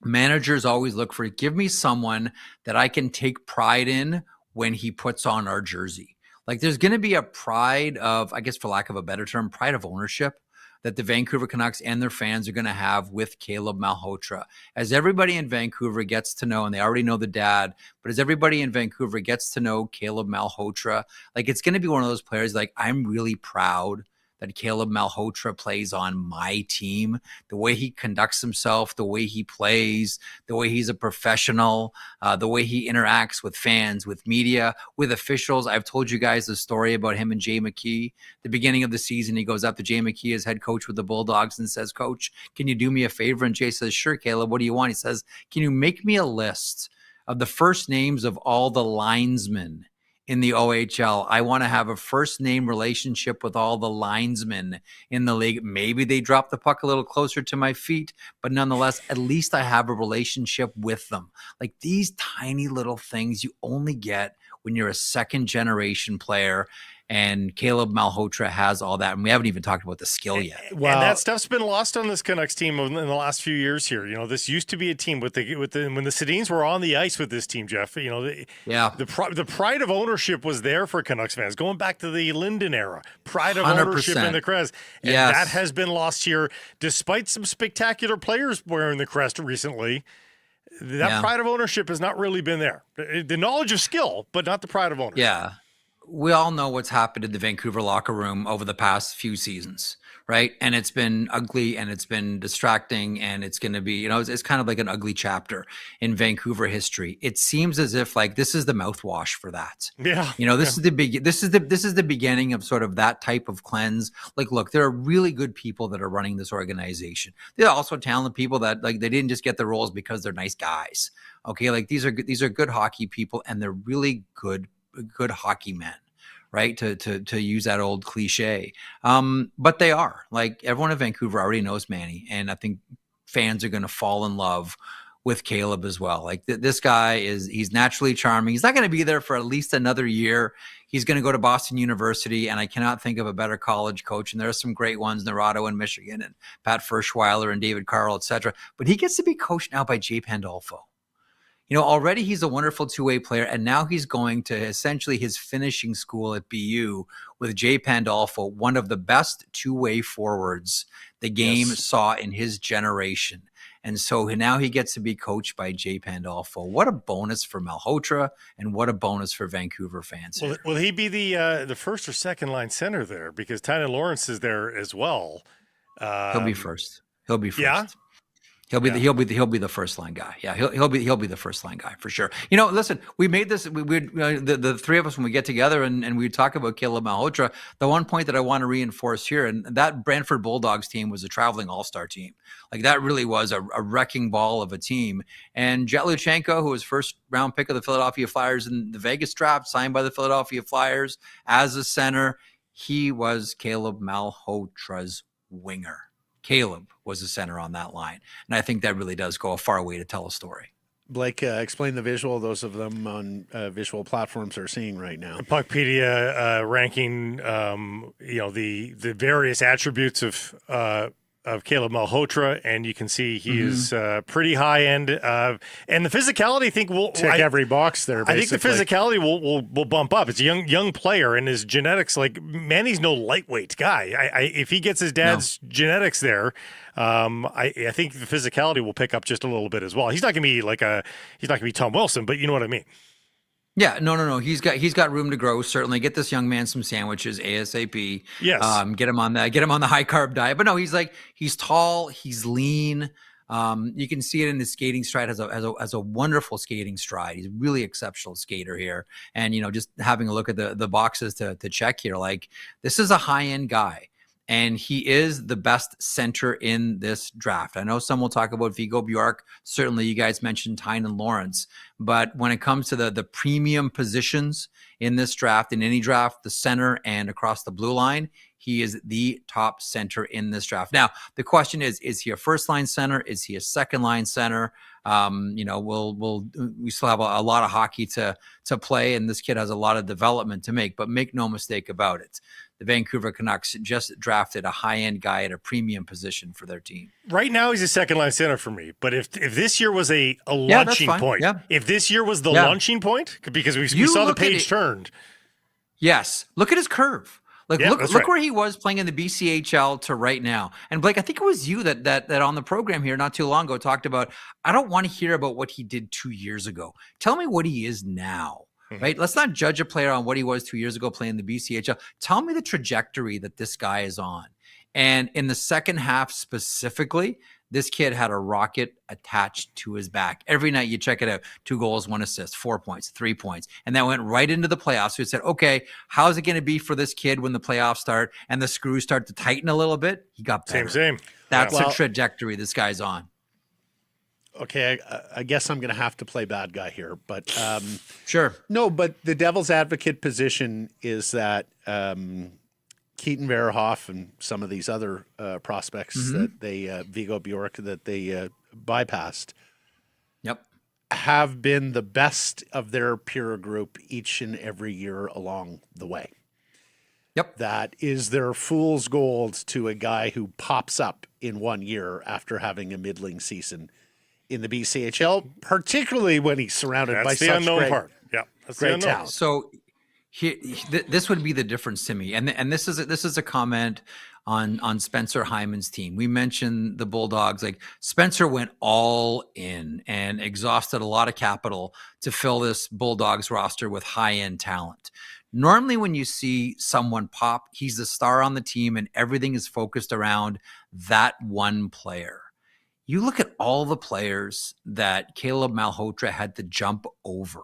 Speaker 4: Managers always look for, give me someone that I can take pride in when he puts on our jersey. Like there's going to be a pride of, I guess for lack of a better term, pride of ownership that the Vancouver Canucks and their fans are going to have with Caleb Malhotra. As everybody in Vancouver gets to know, and they already know the dad, but as everybody in Vancouver gets to know Caleb Malhotra, like it's going to be one of those players like, I'm really proud that Caleb Malhotra plays on my team, the way he conducts himself, the way he plays, the way he's a professional, the way he interacts with fans, with media, with officials. I've told you guys the story about him and Jay McKee. The beginning of the season, he goes up to Jay McKee as head coach with the Bulldogs and says, "Coach, can you do me a favor?" And Jay says, "Sure, Caleb, what do you want?" He says, "Can you make me a list of the first names of all the linesmen in the OHL? I want to have a first name relationship with all the linesmen in the league. Maybe they drop the puck a little closer to my feet, but nonetheless, at least I have a relationship with them." Like these tiny little things you only get when you're a second generation player. And Caleb Malhotra has all that. And we haven't even talked about the skill yet.
Speaker 2: Well, and that stuff's been lost on this Canucks team in the last few years here. You know, this used to be a team when the Sedins were on the ice with this team, Jeff. You know, the pride of ownership was there for Canucks fans going back to the Linden era. Pride of 100%. Ownership in the crest, and that has been lost here, despite some spectacular players wearing the crest recently. That pride of ownership has not really been there. The knowledge of skill, but not the pride of ownership.
Speaker 4: Yeah. We all know what's happened in the Vancouver locker room over the past few seasons, right? And it's been ugly and it's been distracting, and it's going to be, you know, it's kind of like an ugly chapter in Vancouver history. It seems as if like this is the mouthwash for that. Yeah. You know, this is the beginning of sort of that type of cleanse. Like, look, there are really good people that are running this organization. There are also talented people that like they didn't just get the roles because they're nice guys. Okay, like these are good hockey people, and they're really good hockey men, right? To use that old cliche. But they are, like, everyone in Vancouver already knows Manny. And I think fans are going to fall in love with Caleb as well. Like this guy he's naturally charming. He's not going to be there for at least another year. He's going to go to Boston University, and I cannot think of a better college coach. And there are some great ones, Narado in Michigan and Pat Ferschweiler and David Carl, et cetera. But he gets to be coached now by Jay Pandolfo. You know, already he's a wonderful two-way player, and now he's going to essentially his finishing school at BU with Jay Pandolfo, one of the best two-way forwards the game saw in his generation. And so now he gets to be coached by Jay Pandolfo. What a bonus for Malhotra, and what a bonus for Vancouver fans.
Speaker 2: Will he be the first or second line center there? Because Tynan Lawrence is there as well.
Speaker 4: He'll be first.
Speaker 2: Yeah.
Speaker 4: He'll be the first line guy. Yeah, he'll be the first line guy for sure. You know, listen, we made this. The three of us, when we get together and we talk about Caleb Malhotra, the one point that I want to reinforce here, and that Brantford Bulldogs team was a traveling all-star team. Like that really was a wrecking ball of a team. And Jet Luchenko, who was first round pick of the Philadelphia Flyers in the Vegas draft, signed by the Philadelphia Flyers as a center, he was Caleb Malhotra's winger. Caleb was the center on that line. And I think that really does go a far way to tell a story.
Speaker 1: Blake, explain the visual those of them on visual platforms are seeing right now.
Speaker 2: Puckpedia ranking, the various attributes of Caleb Malhotra, and you can see he is pretty high end. And the physicality, I think, will
Speaker 1: tick every box there. Basically.
Speaker 2: I think the physicality will bump up. It's a young player, and his genetics, like Manny's no lightweight guy. If he gets his dad's genetics there, I think the physicality will pick up just a little bit as well. He's not going to be Tom Wilson, but you know what I mean.
Speaker 4: Yeah, no. He's got room to grow. Certainly, get this young man some sandwiches ASAP.
Speaker 2: Yes.
Speaker 4: Get him on the high carb diet. But no, he's tall, he's lean. You can see it in his skating stride. Has a wonderful skating stride. He's a really exceptional skater here. And just having a look at the boxes to check here, like this is a high end guy. And he is the best center in this draft. I know some will talk about Viggo Bjork. Certainly, you guys mentioned Tynan Lawrence. But when it comes to the premium positions in this draft, in any draft, the center and across the blue line, he is the top center in this draft. Now, the question is he a first-line center? Is he a second-line center? We still have a lot of hockey to play, and this kid has a lot of development to make. But make no mistake about it, the Vancouver Canucks just drafted a high-end guy at a premium position for their team.
Speaker 2: Right now, he's a second-line center for me. But if this year was a launching point, if this year was the launching point, because we saw the page turned.
Speaker 4: Yes. Look at his curve. Look where he was playing in the BCHL to right now. And Blake, I think it was you that on the program here not too long ago talked about, I don't want to hear about what he did 2 years ago. Tell me what he is now. right? Let's not judge a player on what he was 2 years ago playing the BCHL. Tell me the trajectory that this guy is on. And in the second half specifically, this kid had a rocket attached to his back. Every night you check it out, 2 goals, 1 assist, 4 points, 3 points. And that went right into the playoffs. So he said, okay, how's it going to be for this kid when the playoffs start and the screws start to tighten a little bit? He got better.
Speaker 2: Same.
Speaker 4: That's the trajectory this guy's on.
Speaker 1: Okay, I guess I'm going to have to play bad guy here, but
Speaker 4: Sure.
Speaker 1: No, but the devil's advocate position is that Keaton Verhoff and some of these other prospects that they Vigo Bjork that they bypassed, have been the best of their peer group each and every year along the way.
Speaker 4: Yep.
Speaker 1: That is their fool's gold to a guy who pops up in 1 year after having a middling season in the BCHL, particularly when he's surrounded by such great talent.
Speaker 4: So this would be the difference to me. And this is a comment on Spencer Hyman's team. We mentioned the Bulldogs. Like, Spencer went all in and exhausted a lot of capital to fill this Bulldogs roster with high-end talent. Normally when you see someone pop, he's the star on the team and everything is focused around that one player. You look at all the players that Caleb Malhotra had to jump over.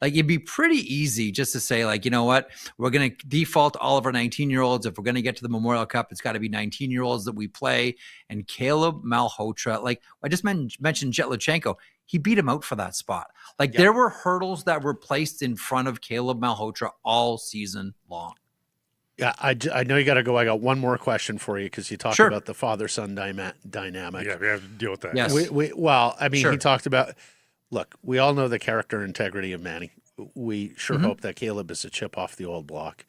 Speaker 4: Like, it'd be pretty easy just to say, like, you know what, we're going to default all of our 19-year-olds. If we're going to get to the Memorial Cup, it's got to be 19-year-olds that we play. And Caleb Malhotra, like I just mentioned Jet Luchenko, he beat him out for that spot. Like, there were hurdles that were placed in front of Caleb Malhotra all season long.
Speaker 1: Yeah, I know you got to go. I got one more question for you because you talked about the father-son dynamic.
Speaker 2: Yeah, we have to deal with that.
Speaker 4: Yes.
Speaker 1: He talked about, look, we all know the character and integrity of Manny. We sure hope that Caleb is a chip off the old block.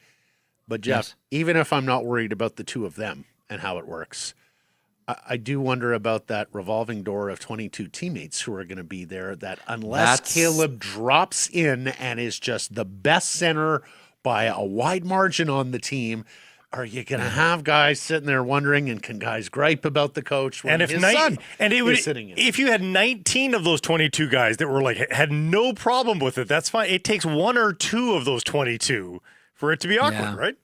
Speaker 1: But, Jeff, even if I'm not worried about the two of them and how it works, I do wonder about that revolving door of 22 teammates who are going to be there, that unless Caleb drops in and is just the best center by a wide margin on the team, are you going to have guys sitting there wondering, and can guys gripe about the coach when his son is sitting in?
Speaker 2: If you had 19 of those 22 guys that were like had no problem with it, that's fine. It takes 1 or 2 of those 22 for it to be awkward, right?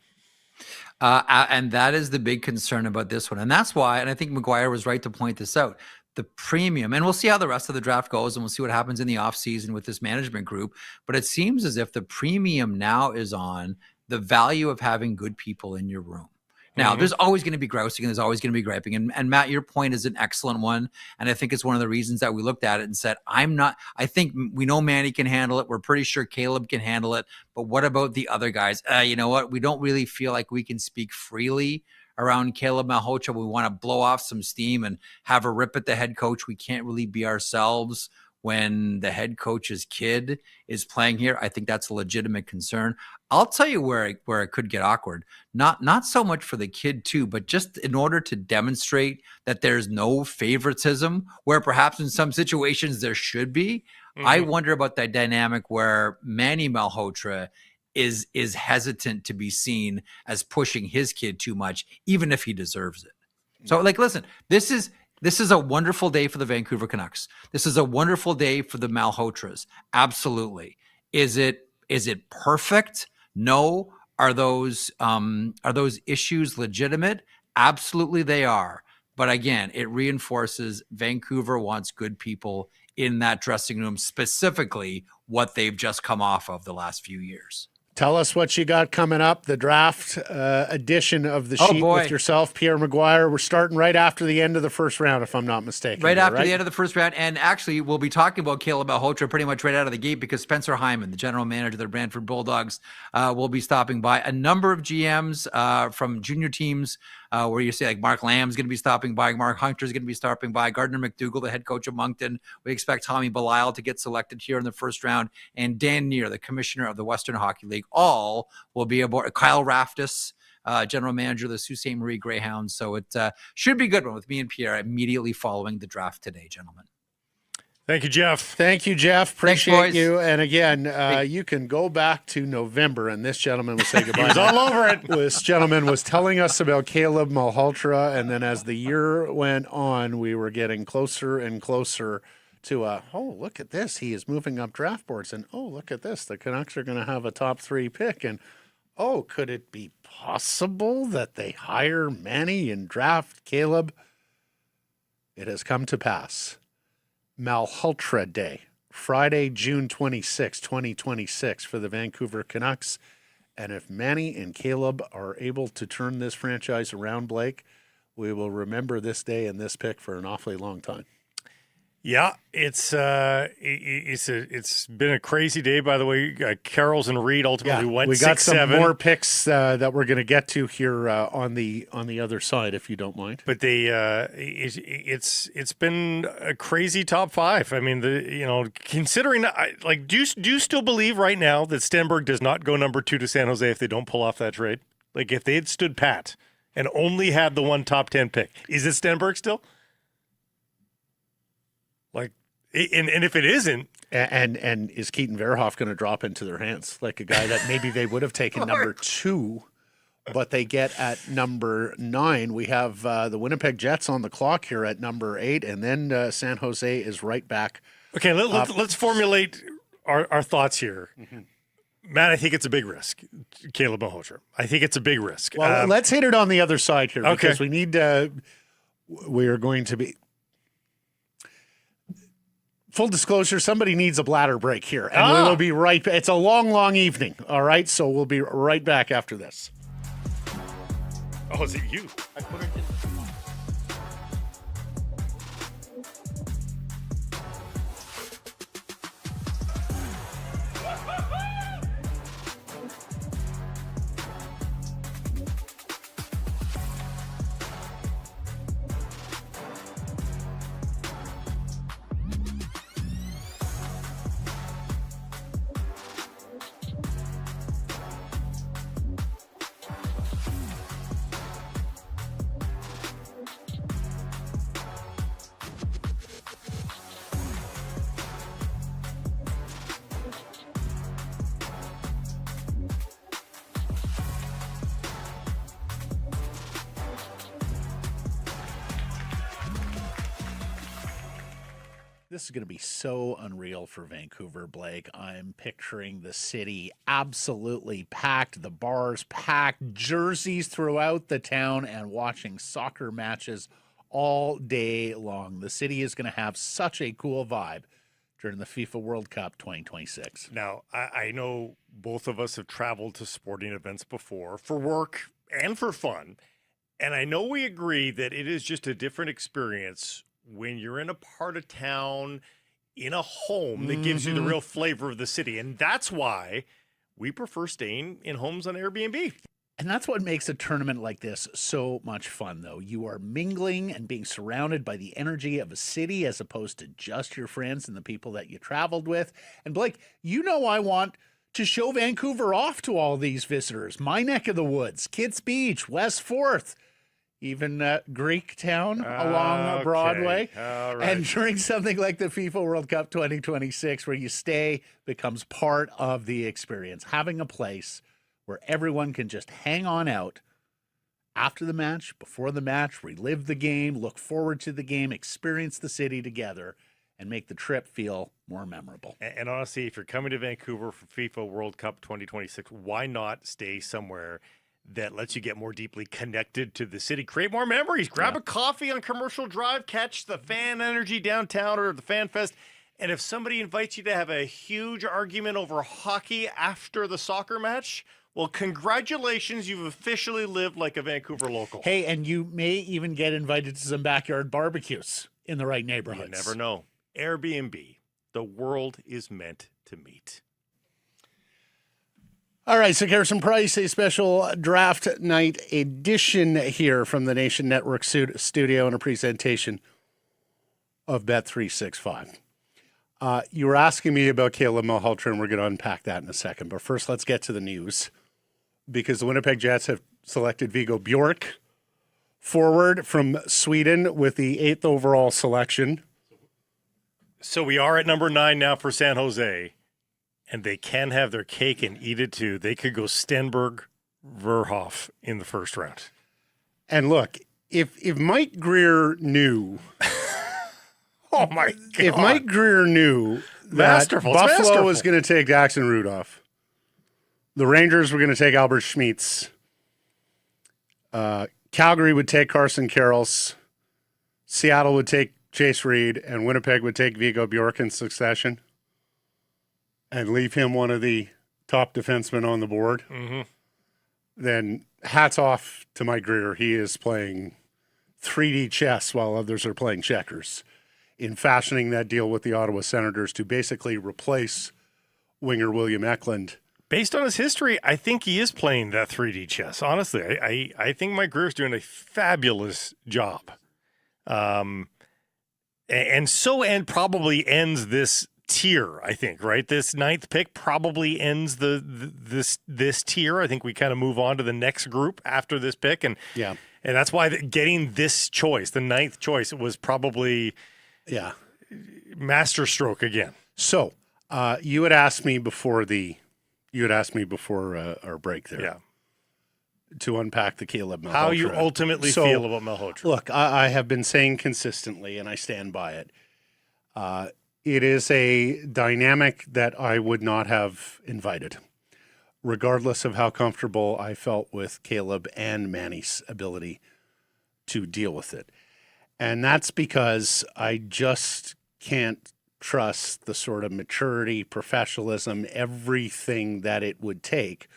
Speaker 4: And that is the big concern about this one. And that's why, and I think McGuire was right to point this out, the premium, and we'll see how the rest of the draft goes, and we'll see what happens in the offseason with this management group. But it seems as if the premium now is on the value of having good people in your room. Now, there's always going to be grousing and there's always going to be griping. And Matt, your point is an excellent one. And I think it's one of the reasons that we looked at it and said, I think we know Manny can handle it. We're pretty sure Caleb can handle it. But what about the other guys? You know what? We don't really feel like we can speak freely around Caleb Malhotra. We want to blow off some steam and have a rip at the head coach. We can't really be ourselves when the head coach's kid is playing here. I think that's a legitimate concern. I'll tell you where it could get awkward. Not so much for the kid too, but just in order to demonstrate that there's no favoritism, where perhaps in some situations there should be. I wonder about that dynamic where Manny Malhotra is hesitant to be seen as pushing his kid too much, even if he deserves it. So, like, listen, this is a wonderful day for the Vancouver Canucks. This is a wonderful day for the Malhotras. Absolutely. Is it perfect? No. Are those issues legitimate? Absolutely they are. But again, it reinforces Vancouver wants good people in that dressing room, specifically what they've just come off of the last few years.
Speaker 1: Tell us what you got coming up, the draft edition of the sheet with yourself, Pierre McGuire. We're starting right after the end of the first round, if I'm not mistaken.
Speaker 4: Right after the end of the first round. And actually, we'll be talking about Caleb Malhotra pretty much right out of the gate because Spencer Hyman, the general manager of the Brantford Bulldogs, will be stopping by. A number of GMs from junior teams where you say like Mark Lamb's going to be stopping by, Mark Hunter's going to be stopping by, Gardner McDougall, the head coach of Moncton. We expect Tommy Belisle to get selected here in the first round, and Dan Neer, the commissioner of the Western Hockey League. All will be aboard. Kyle Raftis, general manager of the Sault Ste. Marie Greyhounds. So it should be a good one with me and Pierre immediately following the draft today, gentlemen.
Speaker 2: Thank you, Jeff.
Speaker 1: Thank you, Jeff. Appreciate you. And again, you can go back to November, and this gentleman will say goodbye.
Speaker 2: He was all over it.
Speaker 1: This gentleman was telling us about Caleb Malhotra, and then as the year went on, we were getting closer and closer to oh, look at this. He is moving up draft boards. And oh, look at this. The Canucks are going to have a top 3 pick. And oh, could it be possible that they hire Manny and draft Caleb? It has come to pass. Malhotra Day, Friday, June 26, 2026 for the Vancouver Canucks. And if Manny and Caleb are able to turn this franchise around, Blake, we will remember this day and this pick for an awfully long time.
Speaker 2: Yeah, it's been a crazy day. By the way, Carrols and Reed ultimately went 6-7.
Speaker 1: We got some more picks that we're going to get to here on the other side, if you don't mind.
Speaker 2: But it's been a crazy top 5. I mean, considering do you still believe right now that Stenberg does not go number 2 to San Jose if they don't pull off that trade? Like if they had stood pat and only had the one top 10 pick, is it Stenberg still? Like, and if it isn't,
Speaker 1: and is Keaton Verhoff going to drop into their hands like a guy that maybe they would have taken number 2, but they get at number 9? We have the Winnipeg Jets on the clock here at number 8, and then San Jose is right back.
Speaker 2: Okay, let's formulate our thoughts here. Mm-hmm. Matt, I think it's a big risk. Caleb Malhotra, I think it's a big risk.
Speaker 1: Well, let's hit it on the other side here because we need. We are going to be. Full disclosure, somebody needs a bladder break here, and we will be right back. It's a long, long evening, all right? So we'll be right back after this.
Speaker 2: Oh, is it you?
Speaker 1: I put it in. This is going to be so unreal for Vancouver, Blake. I'm picturing the city absolutely packed, the bars packed, jerseys throughout the town, and watching soccer matches all day long. The city is going to have such a cool vibe during the FIFA World Cup 2026.
Speaker 2: Now, I know both of us have traveled to sporting events before for work and for fun, and I know we agree that it is just a different experience when you're in a part of town, in a home that gives you the real flavor of the city. And that's why we prefer staying in homes on Airbnb.
Speaker 1: And that's what makes a tournament like this so much fun, though. You are mingling and being surrounded by the energy of a city as opposed to just your friends and the people that you traveled with. And Blake, I want to show Vancouver off to all these visitors. My neck of the woods, Kitts Beach, West 4th, even Greek Town along Broadway.
Speaker 2: All right.
Speaker 1: And during something like the FIFA World Cup 2026, where you stay becomes part of the experience. Having a place where everyone can just hang on out after the match, before the match, relive the game, look forward to the game, experience the city together, and make the trip feel more memorable.
Speaker 2: And honestly, if you're coming to Vancouver for FIFA World Cup 2026, why not stay somewhere that lets you get more deeply connected to the city, create more memories, grab a coffee on Commercial Drive, catch the fan energy downtown or the Fan Fest. And if somebody invites you to have a huge argument over hockey after the soccer match, well, congratulations, you've officially lived like a Vancouver local.
Speaker 1: Hey, and you may even get invited to some backyard barbecues in the right neighborhoods.
Speaker 2: You never know. Airbnb, the world is meant to meet.
Speaker 1: All right, so Garrison Price, a special draft night edition here from the Nation Network studio and a presentation of Bet365. You were asking me about Caleb Malhotra, and we're going to unpack that in a second. But first, let's get to the news, because the Winnipeg Jets have selected Viggo Bjork, forward from Sweden, with the 8th overall selection.
Speaker 2: So we are at number 9 now for San Jose. And they can have their cake and eat it too. They could go Stenberg, Verhoff in the first round.
Speaker 1: And look, if Mike Greer knew
Speaker 2: Oh my God.
Speaker 1: if Mike Greer knew that
Speaker 2: Masterful. It's
Speaker 1: Buffalo
Speaker 2: masterful.
Speaker 1: was going to take Jackson Rudolph, the Rangers were going to take Albert Schmeitz, Calgary would take Carson Karels, Seattle would take Chase Reed, and Winnipeg would take Viggo Bjork in succession and leave him one of the top defensemen on the board, then hats off to Mike Greer. He is playing 3D chess while others are playing checkers in fashioning that deal with the Ottawa Senators to basically replace winger William Eklund.
Speaker 2: Based on his history, I think he is playing that 3D chess. Honestly, I think Mike Greer's doing a fabulous job. And probably ends this tier, I think, right? This 9th pick probably ends this tier. I think we kind of move on to the next group after this pick. And that's why getting this choice, the 9th choice, was probably masterstroke again.
Speaker 1: So you had asked me before our break there to unpack the Caleb Malhotra.
Speaker 2: How you ultimately feel about Malhotra.
Speaker 1: Look, I have been saying consistently, and I stand by it, it is a dynamic that I would not have invited, regardless of how comfortable I felt with Caleb and Manny's ability to deal with it. And that's because I just can't trust the sort of maturity, professionalism, everything that it would take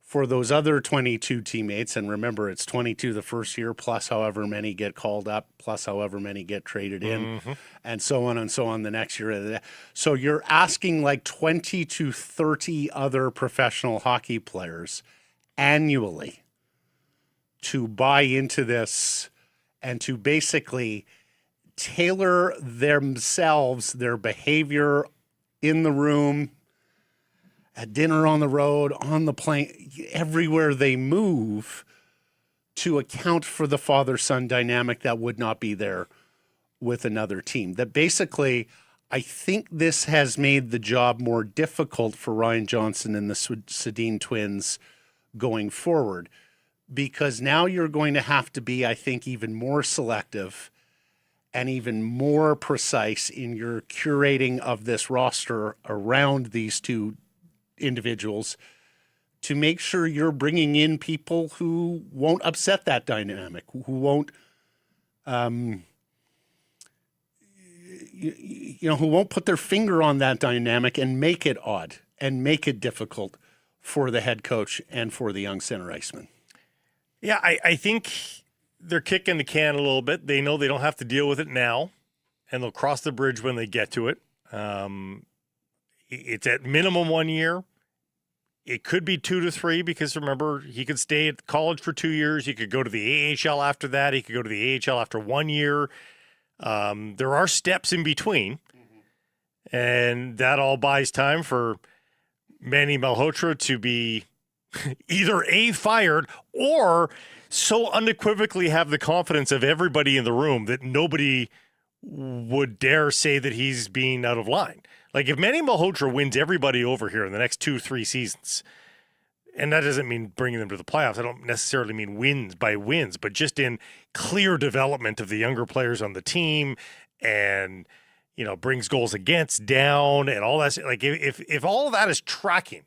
Speaker 1: for those other 22 teammates. And remember, it's 22 the first year, plus however many get called up, plus however many get traded in, and so on the next year. So you're asking like 20 to 30 other professional hockey players annually to buy into this and to basically tailor themselves, their behavior in the room, at dinner, on the road, on the plane, everywhere they move, to account for the father-son dynamic that would not be there with another team. That basically, I think this has made the job more difficult for Ryan Johnson and the Sedin twins going forward, because now you're going to have to be, I think, even more selective and even more precise in your curating of this roster around these two individuals to make sure you're bringing in people who won't upset that dynamic, who won't, who won't put their finger on that dynamic and make it odd and make it difficult for the head coach and for the young center iceman.
Speaker 2: Yeah, I think they're kicking the can a little bit. They know they don't have to deal with it now, and they'll cross the bridge when they get to it. It's at minimum 1 year. It could be 2 to 3 because, remember, he could stay at college for 2 years. He could go to the AHL after that. He could go to the AHL after 1 year. There are steps in between, and that all buys time for Manny Malhotra to be either A, fired, or so unequivocally have the confidence of everybody in the room that nobody would dare say that he's being out of line. Like, if Manny Malhotra wins everybody over here in the next 2-3 seasons, and that doesn't mean bringing them to the playoffs. I don't necessarily mean wins by wins, but just in clear development of the younger players on the team, and, brings goals against down and all that. Like, if all of that is tracking,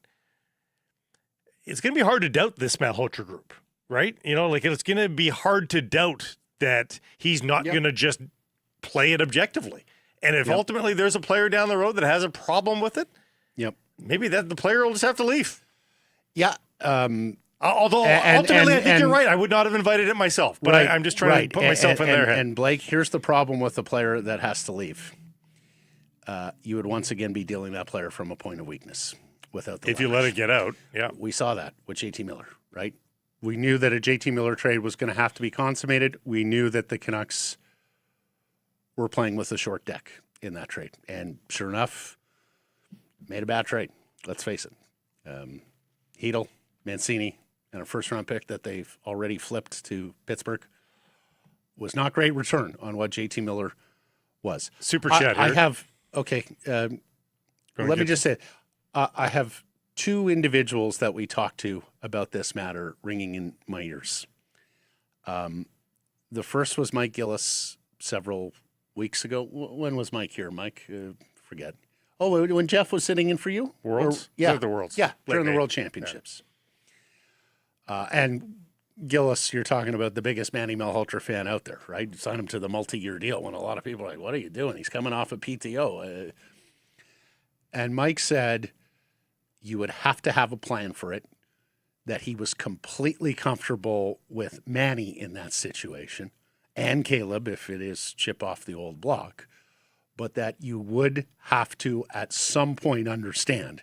Speaker 2: it's going to be hard to doubt this Malhotra group, right? It's going to be hard to doubt that he's not going to just play it objectively. And if ultimately there's a player down the road that has a problem with it, maybe that the player will just have to leave.
Speaker 1: Yeah.
Speaker 2: Although ultimately I think you're right. I would not have invited it myself, but I'm just trying to put myself in their head.
Speaker 1: And Blake, here's the problem with the player that has to leave. You would once again be dealing that player from a point of weakness without the
Speaker 2: if you let it get out. Yeah.
Speaker 1: We saw that with JT Miller, right? We knew that a JT Miller trade was going to have to be consummated. We knew that the Canucks were playing with a short deck in that trade. And sure enough, made a bad trade. Let's face it. Hedl, Mancini, and a first-round pick that they've already flipped to Pittsburgh was not great return on what JT Miller was.
Speaker 2: Super chat here.
Speaker 1: I have, okay, let me just say, I have two individuals that we talked to about this matter ringing in my ears. The first was Mike Gillis several weeks ago. When was Mike here? Mike, forget. Oh, when Jeff was sitting in for you?
Speaker 2: Worlds?
Speaker 1: Yeah.
Speaker 2: The Worlds.
Speaker 1: Yeah, during the
Speaker 2: May.
Speaker 1: World Championships. And Gillis, you're talking about the biggest Manny Malhotra fan out there, right? Sign him to the multi-year deal when a lot of people are like, what are you doing? He's coming off a PTO. And Mike said you would have to have a plan for it, that he was completely comfortable with Manny in that situation, and Caleb if it is chip off the old block, but that you would have to at some point understand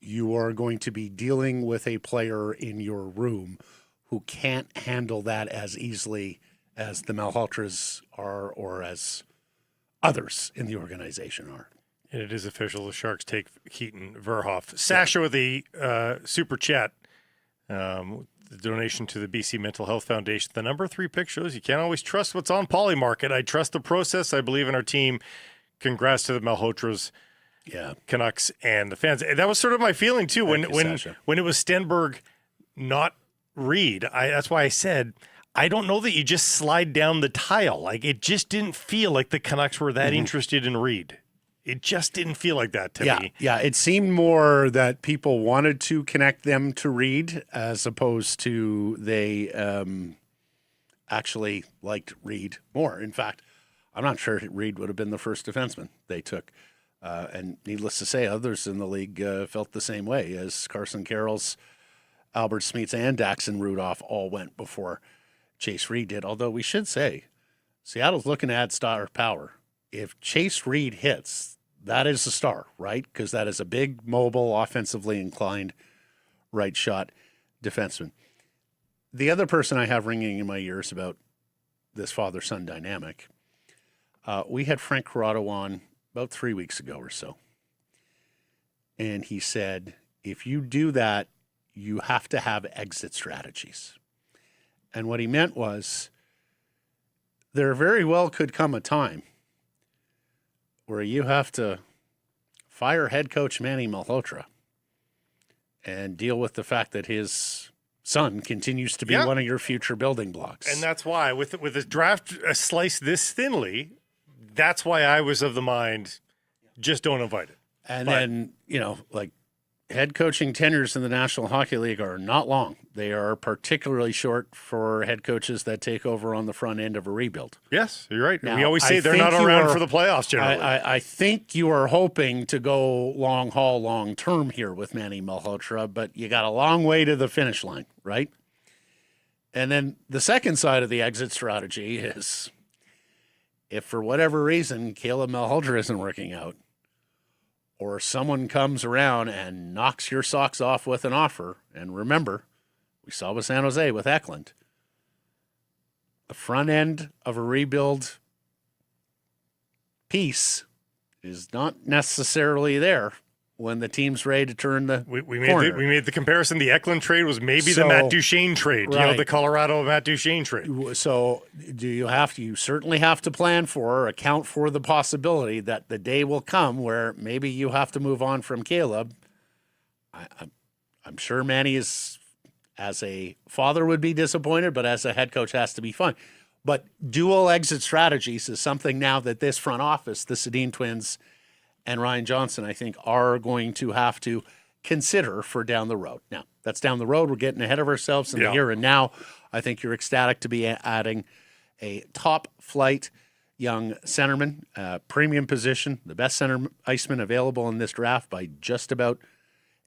Speaker 1: you are going to be dealing with a player in your room who can't handle that as easily as the Malhotras are or as others in the organization are.
Speaker 2: And it is official. The Sharks take Keaton Verhoff. Sasha with the super chat. The donation to the BC Mental Health Foundation. The number 3 pick shows you can't always trust what's on Polymarket. I trust the process. I believe in our team. Congrats to the Malhotras, Canucks, and the fans. And that was sort of my feeling too when it was Stenberg, not Reed. That's why I said I don't know that you just slide down the tile. Like it just didn't feel like the Canucks were that interested in Reed. It just didn't feel like that to me.
Speaker 1: Yeah, it seemed more that people wanted to connect them to Reed as opposed to they actually liked Reed more. In fact, I'm not sure Reed would have been the first defenseman they took. And needless to say, others in the league felt the same way, as Carson Carroll's, Albert Smeets, and Daxon Rudolph all went before Chase Reed did. Although we should say, Seattle's looking to add star power. If Chase Reed hits, that is a star, right? Because that is a big, mobile, offensively inclined right shot defenseman. The other person I have ringing in my ears about this father-son dynamic, we had Frank Corrado on about 3 weeks ago or so. And he said, if you do that, you have to have exit strategies. And what he meant was there very well could come a time where you have to fire head coach Manny Malhotra and deal with the fact that his son continues to be one of your future building blocks.
Speaker 2: And that's why, with the draft sliced this thinly, that's why I was of the mind, just don't invite it.
Speaker 1: And then, head coaching tenures in the National Hockey League are not long. They are particularly short for head coaches that take over on the front end of a rebuild.
Speaker 2: Yes, you're right.
Speaker 1: Now,
Speaker 2: we always say they're not around for the playoffs generally.
Speaker 1: I think you are hoping to go long haul, long term here with Manny Malhotra, but you got a long way to the finish line, right? And then the second side of the exit strategy is if for whatever reason Caleb Malhotra isn't working out, or someone comes around and knocks your socks off with an offer, and remember, we saw with San Jose with Eklund, the front end of a rebuild piece is not necessarily there when the team's ready to turn the corner.
Speaker 2: We made the comparison. The Eklund trade was maybe the Matt Duchene trade,
Speaker 1: right.
Speaker 2: The Colorado Matt Duchene trade.
Speaker 1: So you certainly have to plan for or account for the possibility that the day will come where maybe you have to move on from Caleb. I'm sure Manny is, as a father, would be disappointed, but as a head coach has to be fine. But dual exit strategies is something now that this front office, the Sedin twins, and Ryan Johnson, I think, are going to have to consider for down the road. Now, that's down the road. We're getting ahead of ourselves in the here and now. I think you're ecstatic to be adding a top-flight young centerman, premium position, the best center iceman available in this draft by just about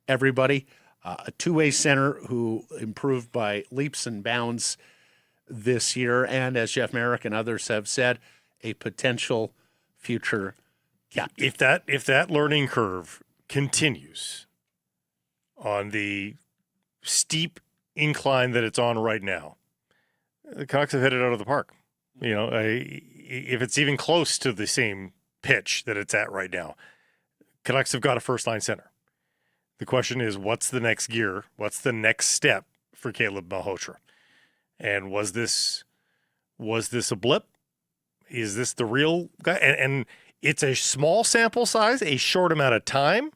Speaker 1: everybody. A two-way center who improved by leaps and bounds this year, and as Jeff Merrick and others have said, a potential future captain.
Speaker 2: If that learning curve continues on the steep incline that it's on right now, the Canucks have hit it out of the park. If it's even close to the same pitch that it's at right now, Canucks have got a first-line center. The question is, what's the next gear? What's the next step for Caleb Malhotra? And was this a blip? Is this the real guy? And it's a small sample size, a short amount of time,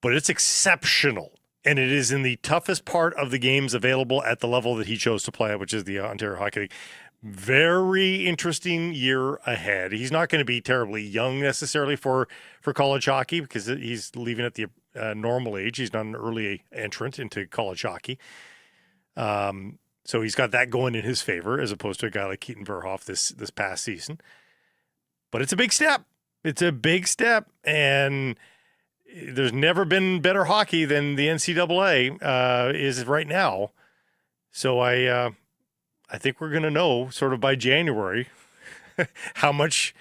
Speaker 2: but it's exceptional. And it is in the toughest part of the games available at the level that he chose to play at, which is the Ontario Hockey League. Very interesting year ahead. He's not going to be terribly young necessarily for college hockey because he's leaving at the normal age. He's not an early entrant into college hockey. So he's got that going in his favor as opposed to a guy like Keaton Verhoff this past season. But it's a big step. It's a big step. And there's never been better hockey than the NCAA is right now. So I think we're going to know sort of by January how much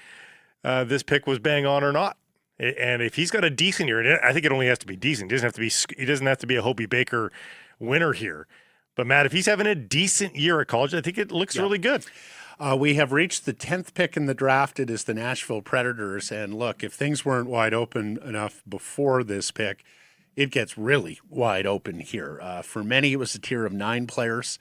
Speaker 2: this pick was bang on or not. And if he's got a decent year, and I think it only has to be decent. He doesn't have to be a Hobie Baker winner here. But Matt, if he's having a decent year at college, I think it looks really good.
Speaker 1: We have reached the 10th pick in the draft. It is the Nashville Predators. And look, if things weren't wide open enough before this pick, it gets really wide open here. For many, it was a tier of 9 players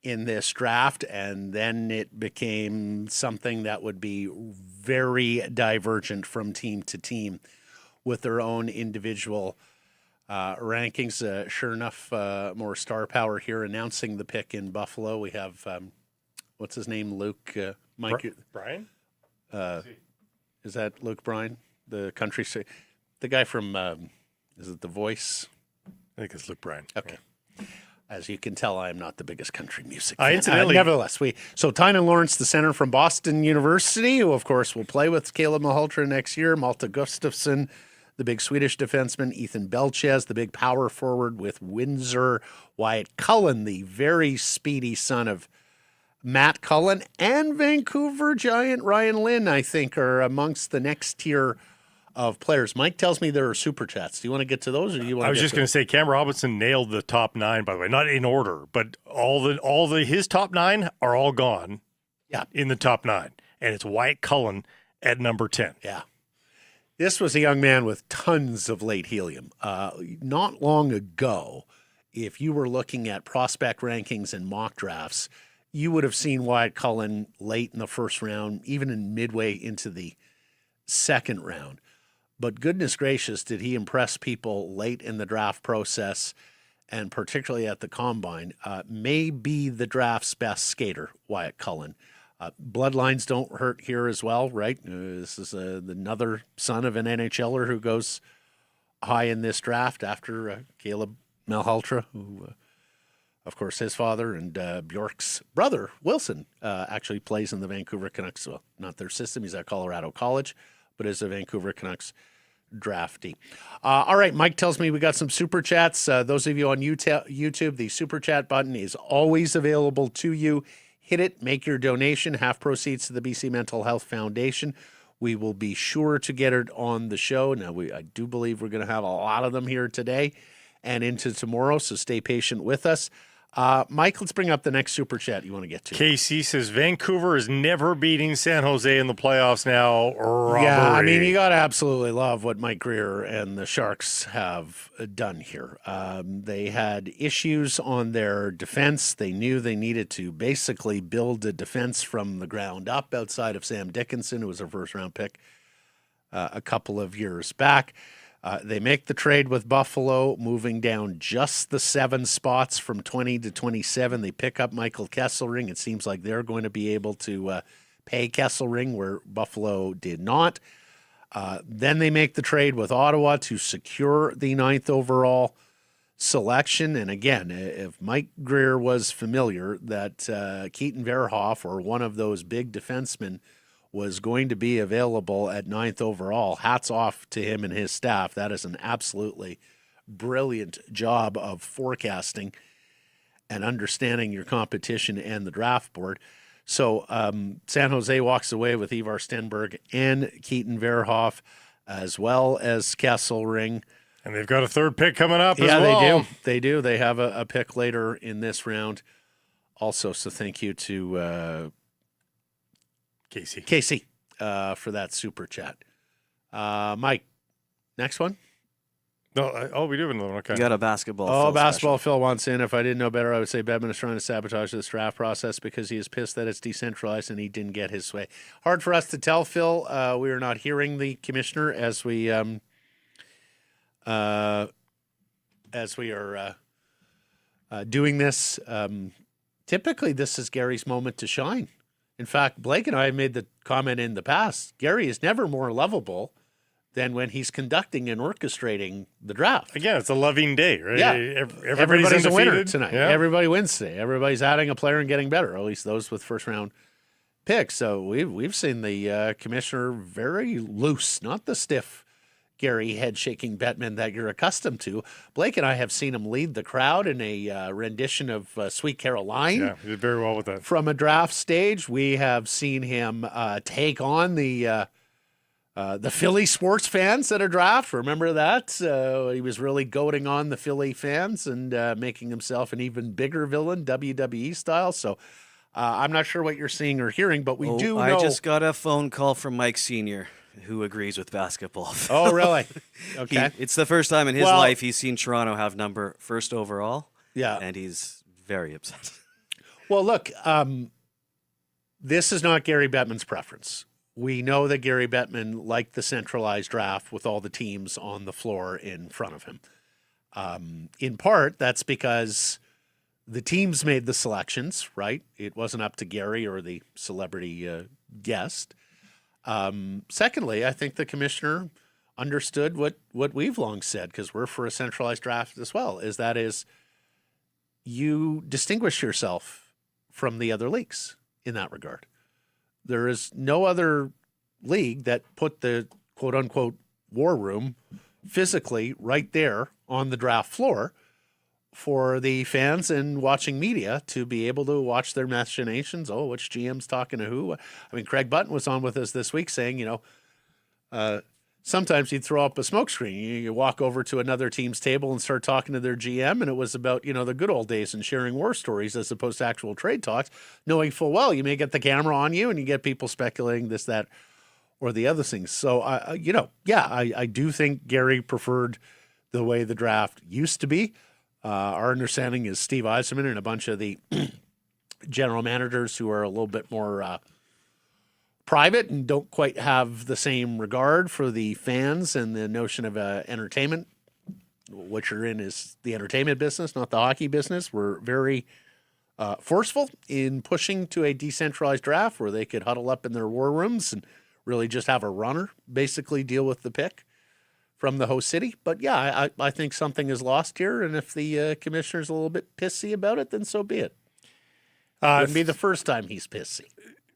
Speaker 1: in this draft, and then it became something that would be very divergent from team to team with their own individual rankings. Sure enough, more star power here announcing the pick in Buffalo. We have, what's his name, Luke? Mike?
Speaker 2: Brian?
Speaker 1: Is that Luke Bryan? The country, the guy from, is it The Voice?
Speaker 2: I think it's Luke Bryan.
Speaker 1: Okay. Yeah. As you can tell, I am not the biggest country music
Speaker 2: fan.
Speaker 1: Incidentally, nevertheless, Tynan Lawrence, the center from Boston University, who of course will play with Caleb Malhotra next year, Malte Gustafsson, the big Swedish defenseman, Ethan Belchez, the big power forward with Windsor, Wyatt Cullen, the very speedy son of Matt Cullen, and Vancouver Giant Ryan Lynn, I think, are amongst the next tier of players. Mike tells me there are super chats. Do you want to get to those, or do you want?
Speaker 2: I was just going to say Cam Robinson nailed the top 9, by the way, not in order, but his top 9 are all gone.
Speaker 1: Yeah,
Speaker 2: in the top 9, and it's Wyatt Cullen at number 10.
Speaker 1: Yeah. This was a young man with tons of late helium. Not long ago, if you were looking at prospect rankings and mock drafts, you would have seen Wyatt Cullen late in the first round, even in midway into the second round. But goodness gracious, did he impress people late in the draft process, and particularly at the combine. May be the draft's best skater, Wyatt Cullen. Bloodlines don't hurt here as well, right? This is another son of an NHLer who goes high in this draft after Caleb Malhotra, who, of course, his father and Bjork's brother, Wilson, actually plays in the Vancouver Canucks. Well, not their system. He's at Colorado College, but is a Vancouver Canucks draftee. All right, Mike tells me we got some super chats. Those of you on YouTube, the super chat button is always available to you. Hit it, make your donation, half proceeds to the BC Mental Health Foundation. We will be sure to get it on the show. Now, I do believe we're going to have a lot of them here today and into tomorrow, so stay patient with us. Mike, let's bring up the next super chat you want to get to.
Speaker 2: KC says Vancouver is never beating San Jose in the playoffs now. Robbery.
Speaker 1: Yeah, I mean, you got to absolutely love what Mike Greer and the Sharks have done here. They had issues on their defense. They knew they needed to basically build a defense from the ground up outside of Sam Dickinson, who was a first-round pick a couple of years back. They make the trade with Buffalo, moving down just the 7 spots from 20 to 27. They pick up Michael Kesselring. It seems like they're going to be able to pay Kesselring where Buffalo did not. Then they make the trade with Ottawa to secure the 9th overall selection. And again, if Mike Greer was familiar that Keaton Verhoff or one of those big defensemen was going to be available at 9th overall, hats off to him and his staff. That is an absolutely brilliant job of forecasting and understanding your competition and the draft board. So San Jose walks away with Ivar Stenberg and Keaton Verhoff, as well as Kesselring.
Speaker 2: And they've got a 3rd pick coming up as well.
Speaker 1: Yeah, they do. They have a pick later in this round also. So thank you to Casey, for that super chat. Mike, next one?
Speaker 2: No, we do have another one. Okay.
Speaker 5: You got a basketball.
Speaker 1: Oh,
Speaker 5: Phil
Speaker 1: basketball
Speaker 5: special.
Speaker 1: Phil wants in. If I didn't know better, I would say Bedman is trying to sabotage this draft process because he is pissed that it's decentralized and he didn't get his way. Hard for us to tell, Phil. We are not hearing the commissioner as we are doing this. typically this is Gary's moment to shine. In fact, Blake and I have made the comment in the past, Gary is never more lovable than when he's conducting and orchestrating the draft.
Speaker 2: Again, it's a loving day, right?
Speaker 1: Yeah.
Speaker 2: Everybody's
Speaker 1: a winner
Speaker 2: undefeated
Speaker 1: tonight.
Speaker 2: Yeah.
Speaker 1: Everybody wins today. Everybody's adding a player and getting better, at least those with first-round picks. So we've seen the commissioner very loose, not the stiff Gary head-shaking Bettman that you're accustomed to. Blake and I have seen him lead the crowd in a rendition of Sweet Caroline.
Speaker 2: Yeah, he did very well with that.
Speaker 1: From a draft stage, we have seen him take on the Philly sports fans at a draft. Remember that? He was really goading on the Philly fans and making himself an even bigger villain, WWE style. So I'm not sure what you're seeing or hearing, but we do know.
Speaker 5: I just got a phone call from Mike Sr., who agrees with basketball.
Speaker 1: Oh, really? Okay.
Speaker 5: It's the first time in his life he's seen Toronto have number first overall.
Speaker 1: Yeah.
Speaker 5: And he's very upset.
Speaker 1: Well, look, this is not Gary Bettman's preference. We know that Gary Bettman liked the centralized draft with all the teams on the floor in front of him. In part, that's because the teams made the selections, right? It wasn't up to Gary or the celebrity guest. Secondly, I think the commissioner understood what we've long said, because we're for a centralized draft as well, is you distinguish yourself from the other leagues in that regard. There is no other league that put the quote unquote war room physically right there on the draft floor for the fans and watching media to be able to watch their machinations. Oh, which GM's talking to who? I mean, Craig Button was on with us this week saying, sometimes you'd throw up a smoke screen. You walk over to another team's table and start talking to their GM, and it was about, the good old days and sharing war stories as opposed to actual trade talks, knowing full well you may get the camera on you and you get people speculating this, that, or the other things. So, I do think Gary preferred the way the draft used to be. Our understanding is Steve Eisenman and a bunch of the general managers who are a little bit more private and don't quite have the same regard for the fans and the notion of entertainment. What you're in is the entertainment business, not the hockey business. We're very forceful in pushing to a decentralized draft where they could huddle up in their war rooms and really just have a runner basically deal with the pick from the host city. But yeah, I think something is lost here, and if the commissioner's a little bit pissy about it, then so be it. Wouldn't be the first time he's pissy.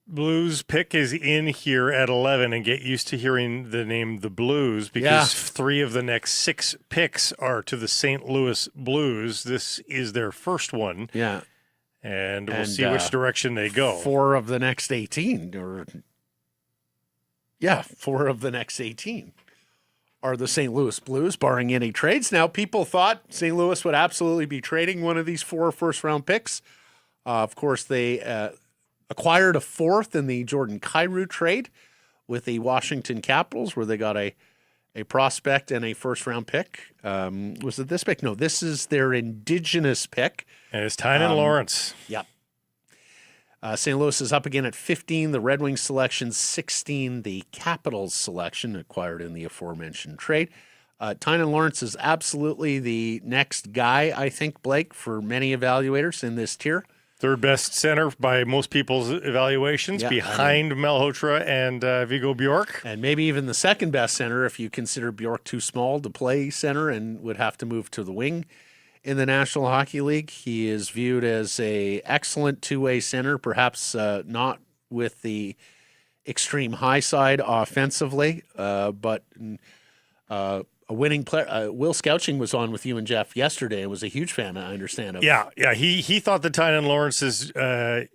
Speaker 2: Blues pick is in here at 11, and get used to hearing the name the Blues, because 3 of the next 6 picks are to the St. Louis Blues. This is their first one.
Speaker 1: Yeah.
Speaker 2: And we'll see which direction they go.
Speaker 1: 4 of the next 18 4 of the next 18 are the St. Louis Blues, barring any trades. Now, people thought St. Louis would absolutely be trading one of these 4 first-round picks. Of course, they acquired a 4th in the Jordan Kyrou trade with the Washington Capitals, where they got a prospect and a first-round pick. Was it this pick? No, this is their indigenous pick.
Speaker 2: And it's Tynan Lawrence.
Speaker 1: Yep. St. Louis is up again at 15, the Red Wings selection, 16, the Capitals selection, acquired in the aforementioned trade. Tynan Lawrence is absolutely the next guy, I think, Blake, for many evaluators in this tier.
Speaker 2: Third best center by most people's evaluations, behind Malhotra and Viggo Bjork.
Speaker 1: And maybe even the second best center if you consider Bjork too small to play center and would have to move to the wing. In the National Hockey League, he is viewed as a excellent two-way center, perhaps not with the extreme high side offensively, but a winning player. Will Scouching was on with you and Jeff yesterday and was a huge fan, I understand.
Speaker 2: Yeah. He thought that Tynan Lawrence's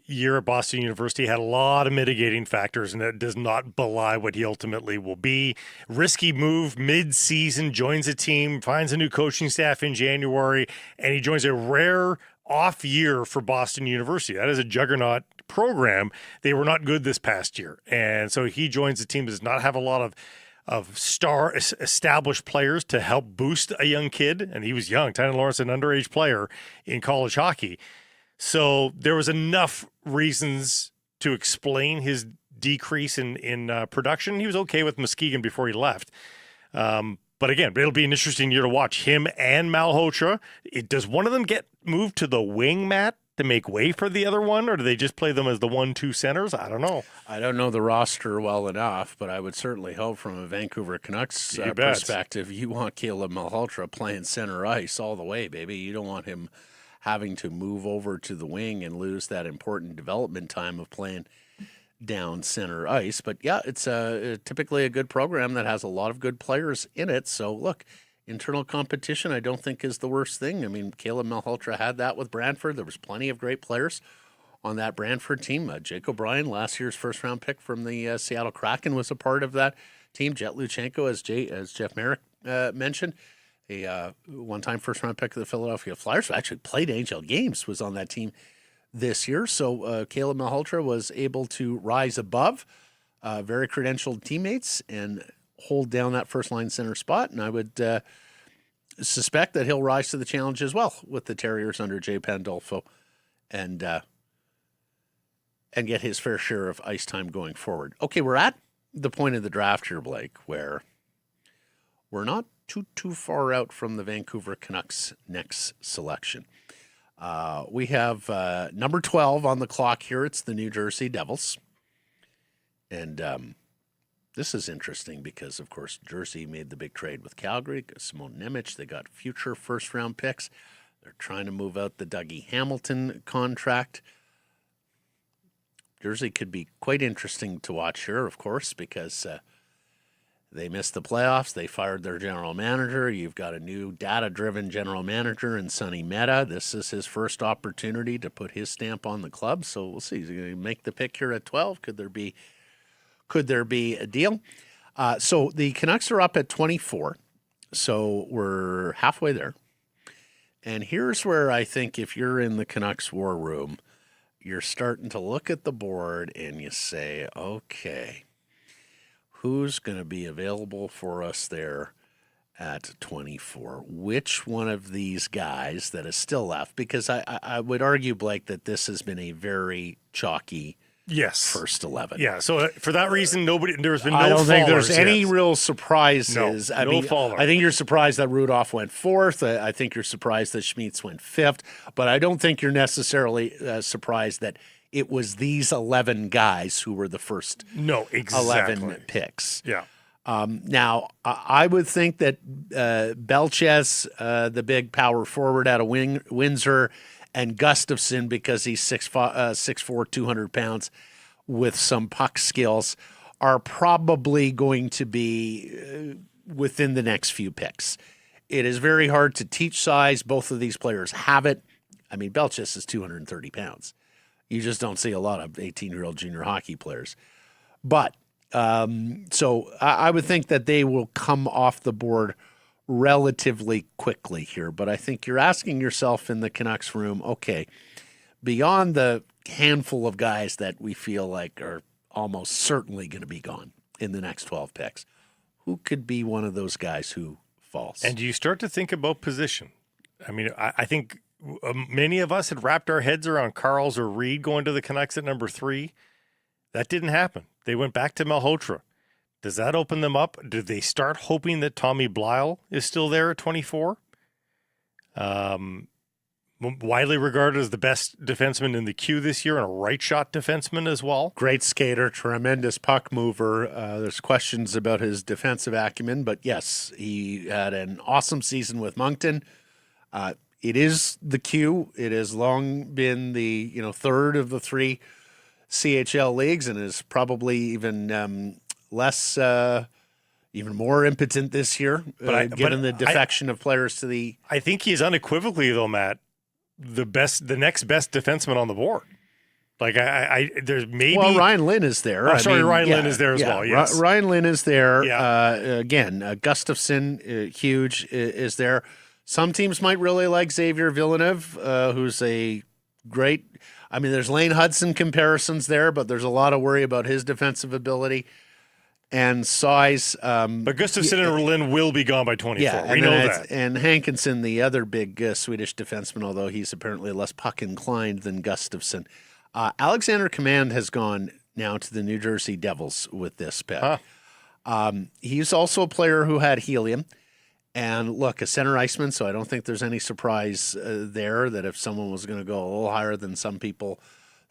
Speaker 2: year at Boston University had a lot of mitigating factors, and that does not belie what he ultimately will be. Risky move mid-season, joins a team, finds a new coaching staff in January, and he joins a rare off year for Boston University. That is a juggernaut program. They were not good this past year, and so he joins a team that does not have a lot of star established players to help boost a young kid. And he was young. Tynan Lawrence, an underage player in college hockey. So there was enough reasons to explain his decrease in production. He was okay with Muskegon before he left. But again, it'll be an interesting year to watch him and Malhotra. Does one of them get moved to the wing, Matt? to make way for the other one, or do they just play them as the 1-2 centers? I don't know.
Speaker 1: I don't know the roster well enough, but I would certainly hope from a Vancouver Canucks perspective, you want Caleb Malhotra playing center ice all the way, baby. You don't want him having to move over to the wing and lose that important development time of playing down center ice. But yeah, it's typically a good program that has a lot of good players in it. So look, internal competition I don't think is the worst thing. I mean, Caleb Malhotra had that with Brantford. There was plenty of great players on that Brantford team. Jake O'Brien, last year's first-round pick from the Seattle Kraken, was a part of that team. Jet Luchenko, as Jeff Merrick mentioned, a one-time first-round pick of the Philadelphia Flyers, who actually played NHL games, was on that team this year. So Caleb Malhotra was able to rise above very credentialed teammates and hold down that first-line center spot, and I would suspect that he'll rise to the challenge as well with the Terriers under Jay Pandolfo and get his fair share of ice time going forward. Okay, we're at the point of the draft here, Blake, where we're not too far out from the Vancouver Canucks' next selection. We have number 12 on the clock here. It's the New Jersey Devils. And this is interesting because, of course, Jersey made the big trade with Calgary. Simone Nemec, they got future first-round picks. They're trying to move out the Dougie Hamilton contract. Jersey could be quite interesting to watch here, of course, because they missed the playoffs. They fired their general manager. You've got a new data-driven general manager in Sonny Mehta. This is his first opportunity to put his stamp on the club. So we'll see. He's going to make the pick here at 12. Could there be a deal? So the Canucks are up at 24. So we're halfway there. And here's where I think if you're in the Canucks war room, you're starting to look at the board and you say, okay, who's going to be available for us there at 24? Which one of these guys that is still left? Because I would argue, Blake, that this has been a very chalky first 11.
Speaker 2: Yeah, so for that reason, there's been no
Speaker 1: I don't think there's
Speaker 2: fallers
Speaker 1: any
Speaker 2: yet.
Speaker 1: real surprises.
Speaker 2: No faller.
Speaker 1: I think you're surprised that Rudolph went 4th. I think you're surprised that Schmitz went 5th. But I don't think you're necessarily surprised that it was these 11 guys who were the first 11 picks.
Speaker 2: Yeah.
Speaker 1: Now, I would think that Belches, the big power forward out of Windsor, and Gustafsson, because he's 6'4", 200 pounds, with some puck skills, are probably going to be within the next few picks. It is very hard to teach size. Both of these players have it. I mean, Belches is 230 pounds. You just don't see a lot of 18-year-old junior hockey players. But so I would think that they will come off the board relatively quickly here. But I think you're asking yourself in the Canucks room, okay, beyond the handful of guys that we feel like are almost certainly going to be gone in the next 12 picks, who could be one of those guys who falls?
Speaker 2: And you start to think about position. I mean, I think many of us had wrapped our heads around Carls or Reed going to the Canucks at number 3. That didn't happen. They went back to Malhotra. Does that open them up? Do they start hoping that Tommy Blyle is still there at 24? Widely regarded as the best defenseman in the queue this year and a right shot defenseman as well.
Speaker 1: Great skater, tremendous puck mover. There's questions about his defensive acumen, but yes, he had an awesome season with Moncton. It is the queue. It has long been the third of the 3 CHL leagues and is probably even less, even more impotent this year, given the defection of players to the.
Speaker 2: I think he is unequivocally, though, Matt, the next best defenseman on the board. Like there's maybe.
Speaker 1: Well, Ryan Lynn is there.
Speaker 2: Ryan Lynn is there as well. Yes,
Speaker 1: Ryan Lynn is there.
Speaker 2: Yeah.
Speaker 1: Again, Gustafsson, huge, is there. Some teams might really like Xavier Villeneuve, who's a great. I mean, there's Lane Hudson comparisons there, but there's a lot of worry about his defensive ability and size.
Speaker 2: But Gustafsson and Lynn will be gone by 24.
Speaker 1: Yeah,
Speaker 2: we know that.
Speaker 1: And Hankinson, the other big Swedish defenseman, although he's apparently less puck inclined than Gustafsson. Alexander Command has gone now to the New Jersey Devils with this pick. He's also a player who had helium. And look, a center iceman, so I don't think there's any surprise there that if someone was going to go a little higher than some people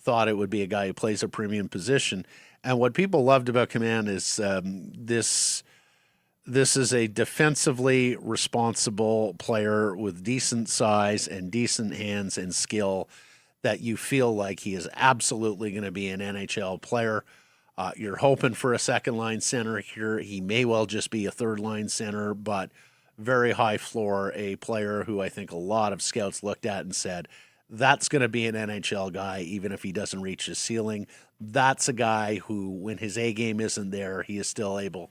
Speaker 1: thought, it would be a guy who plays a premium position. And what people loved about Command is this is a defensively responsible player with decent size and decent hands and skill that you feel like he is absolutely going to be an NHL player. You're hoping for a second-line center here. He may well just be a third-line center, but very high floor, a player who I think a lot of scouts looked at and said, that's going to be an NHL guy, even if he doesn't reach his ceiling. That's a guy who, when his A game isn't there, he is still able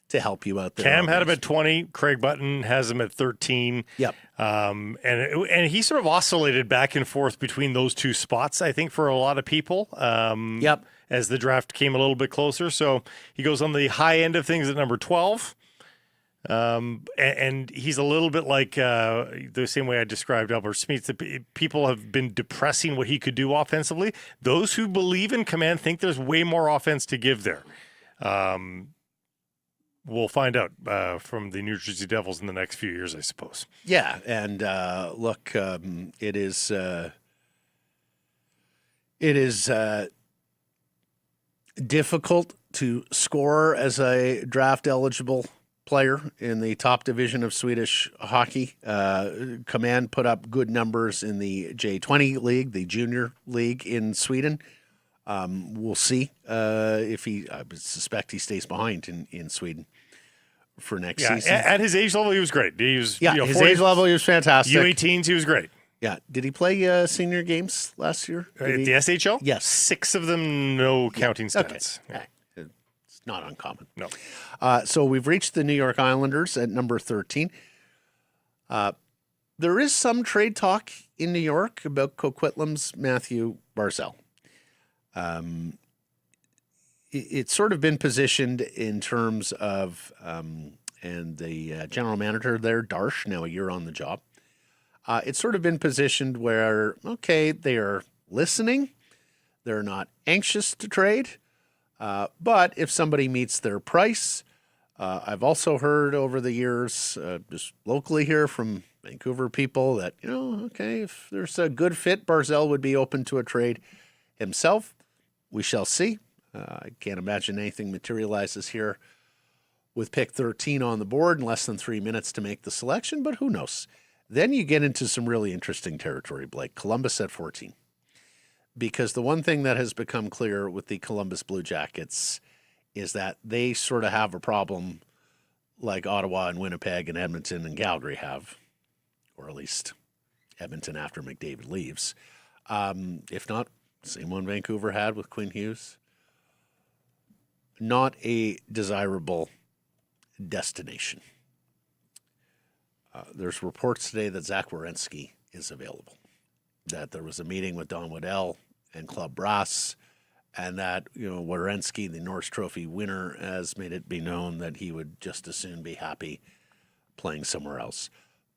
Speaker 1: to help you out there.
Speaker 2: Cam had him at 20. Craig Button has him at 13.
Speaker 1: Yep.
Speaker 2: And he sort of oscillated back and forth between those two spots, I think, for a lot of people.
Speaker 1: Yep.
Speaker 2: As the draft came a little bit closer. So he goes on the high end of things at number 12. And he's a little bit like the same way I described Albert Smith. People have been depressing what he could do offensively. Those who believe in Command think there's way more offense to give there. We'll find out from the New Jersey Devils in the next few years, I suppose.
Speaker 1: Yeah, and look, it is difficult to score as a draft-eligible player in the top division of Swedish hockey. Command put up good numbers in the J20 league, the junior league in Sweden. We'll see if I suspect he stays behind in Sweden for next season.
Speaker 2: At his age level, he was great. He was,
Speaker 1: his age level, he was fantastic.
Speaker 2: U18s, he was great.
Speaker 1: Yeah. Did he play senior games last year?
Speaker 2: The SHL?
Speaker 1: Yes.
Speaker 2: 6 of them, no counting stats.
Speaker 1: Okay. Yeah. It's not uncommon.
Speaker 2: No.
Speaker 1: So we've reached the New York Islanders at number 13. There is some trade talk in New York about Coquitlam's Matthew Barzal. It's sort of been positioned in terms of, and the general manager there, Darsh, now a year on the job. It's sort of been positioned where, okay, they are listening. They're not anxious to trade. But if somebody meets their price, I've also heard over the years, just locally here from Vancouver people that, okay, if there's a good fit, Barzal would be open to a trade himself. We shall see. I can't imagine anything materializes here with pick 13 on the board in less than 3 minutes to make the selection, but who knows? Then you get into some really interesting territory, Blake. Columbus at 14. Because the one thing that has become clear with the Columbus Blue Jackets is that they sort of have a problem like Ottawa and Winnipeg and Edmonton and Calgary have, or at least Edmonton after McDavid leaves. If not, same one Vancouver had with Quinn Hughes. Not a desirable destination. There's reports today that Zach Werenski is available, that there was a meeting with Don Waddell and Club Brass, and that, Werenski, the Norris Trophy winner, has made it be known that he would just as soon be happy playing somewhere else.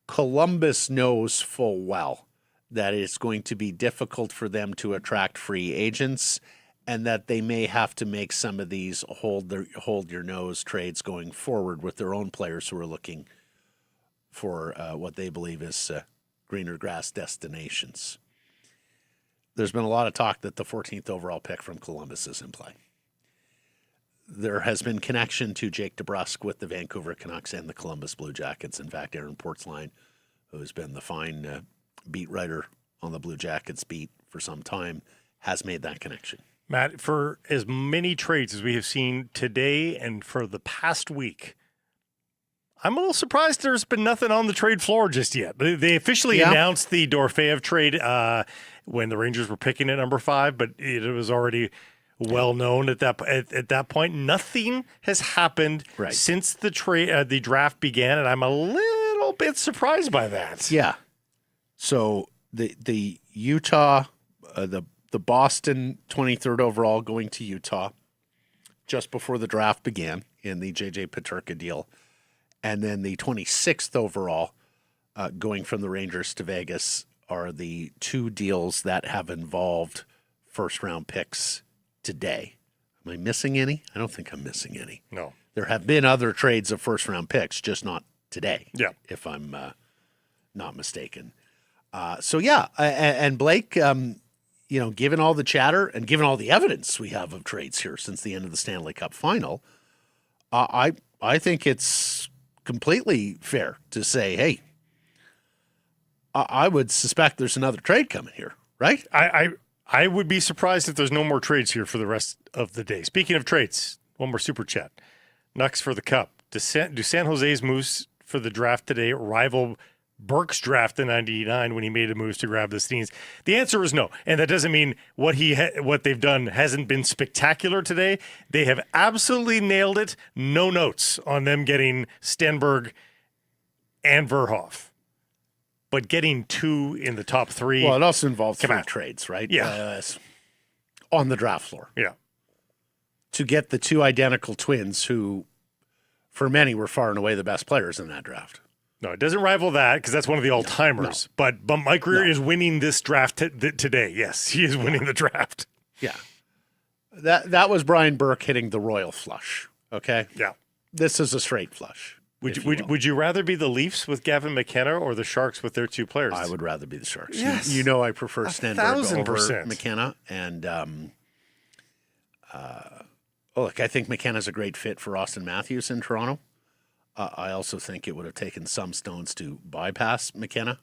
Speaker 1: Columbus knows full well that it's going to be difficult for them to attract free agents, and that they may have to make some of these hold your nose trades going forward with their own players who are looking for what they believe is greener grass destinations. There's been a lot of talk that the 14th overall pick from Columbus is in play. There has been connection to Jake DeBrusk with the Vancouver Canucks and the Columbus Blue Jackets. In fact, Aaron Portzline, who has been the fine beat writer on the Blue Jackets beat for some time, has made that connection.
Speaker 2: Matt, for as many trades as we have seen today and for the past week, I'm a little surprised there's been nothing on the trade floor just yet. They officially announced the Dorofeyev trade when the Rangers were picking at number 5, but it was already well known at that point. Nothing has happened since the draft began, and I'm a little bit surprised by that.
Speaker 1: Yeah. So the Utah, the Boston 23rd overall going to Utah just before the draft began in the J.J. Peterka deal. And then the 26th overall going from the Rangers to Vegas are the 2 deals that have involved first-round picks today. Am I missing any? I don't think I'm missing any.
Speaker 2: No.
Speaker 1: There have been other trades of first-round picks, just not today.
Speaker 2: Yeah.
Speaker 1: If I'm not mistaken. And Blake, given all the chatter and given all the evidence we have of trades here since the end of the Stanley Cup final, I think it's completely fair to say, hey, I would suspect there's another trade coming here, right?
Speaker 2: I would be surprised if there's no more trades here for the rest of the day. Speaking of trades, one more super chat. Nucks for the Cup. Do San Jose's moves for the draft today rival Burke's draft in '99 when he made a moves to grab the Steens? The answer is no, and that doesn't mean what they've done hasn't been spectacular today. They have absolutely nailed it. No notes on them getting Stenberg and Verhoff. But getting 2 in the top 3.
Speaker 1: Well, it also involves 3 trades, right?
Speaker 2: Yeah.
Speaker 1: On the draft floor.
Speaker 2: Yeah.
Speaker 1: To get the 2 identical twins who, for many, were far and away the best players in that draft.
Speaker 2: No, it doesn't rival that because that's one of the all-timers. No. But Mike Greer is winning this draft today. Yes, he is winning the draft.
Speaker 1: Yeah. That was Brian Burke hitting the royal flush, okay?
Speaker 2: Yeah.
Speaker 1: This is a straight flush.
Speaker 2: Would you rather be the Leafs with Gavin McKenna or the Sharks with their 2 players?
Speaker 1: I would rather be the Sharks.
Speaker 2: Yes.
Speaker 1: You know I prefer Stenberg over
Speaker 2: 1,000%.
Speaker 1: McKenna. And, look, I think McKenna's a great fit for Austin Matthews in Toronto. I also think it would have taken some stones to bypass McKenna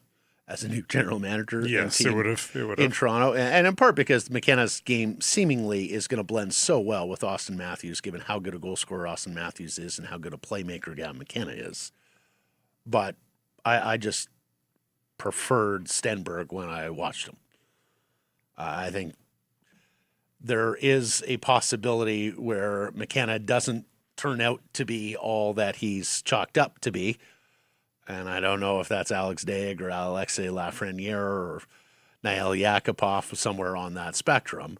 Speaker 1: as a new general manager.
Speaker 2: Yes, it would have.
Speaker 1: In Toronto. And in part because McKenna's game seemingly is going to blend so well with Austin Matthews, given how good a goal scorer Austin Matthews is and how good a playmaker Gavin McKenna is. But I just preferred Stenberg when I watched him. I think there is a possibility where McKenna doesn't turn out to be all that he's chalked up to be. And I don't know if that's Alex Daig or Alexei Lafreniere or Nael Yakupov, somewhere on that spectrum.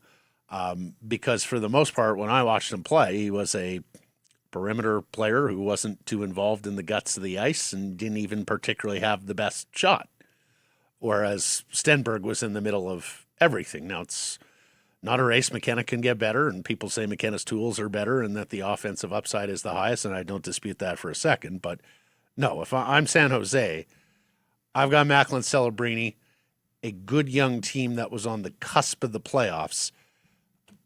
Speaker 1: Because for the most part, when I watched him play, he was a perimeter player who wasn't too involved in the guts of the ice and didn't even particularly have the best shot. Whereas Stenberg was in the middle of everything. Now, it's not a race. McKenna can get better, and people say McKenna's tools are better and that the offensive upside is the highest, and I don't dispute that for a second. But no, if I'm San Jose, I've got Macklin Celebrini, a good young team that was on the cusp of the playoffs.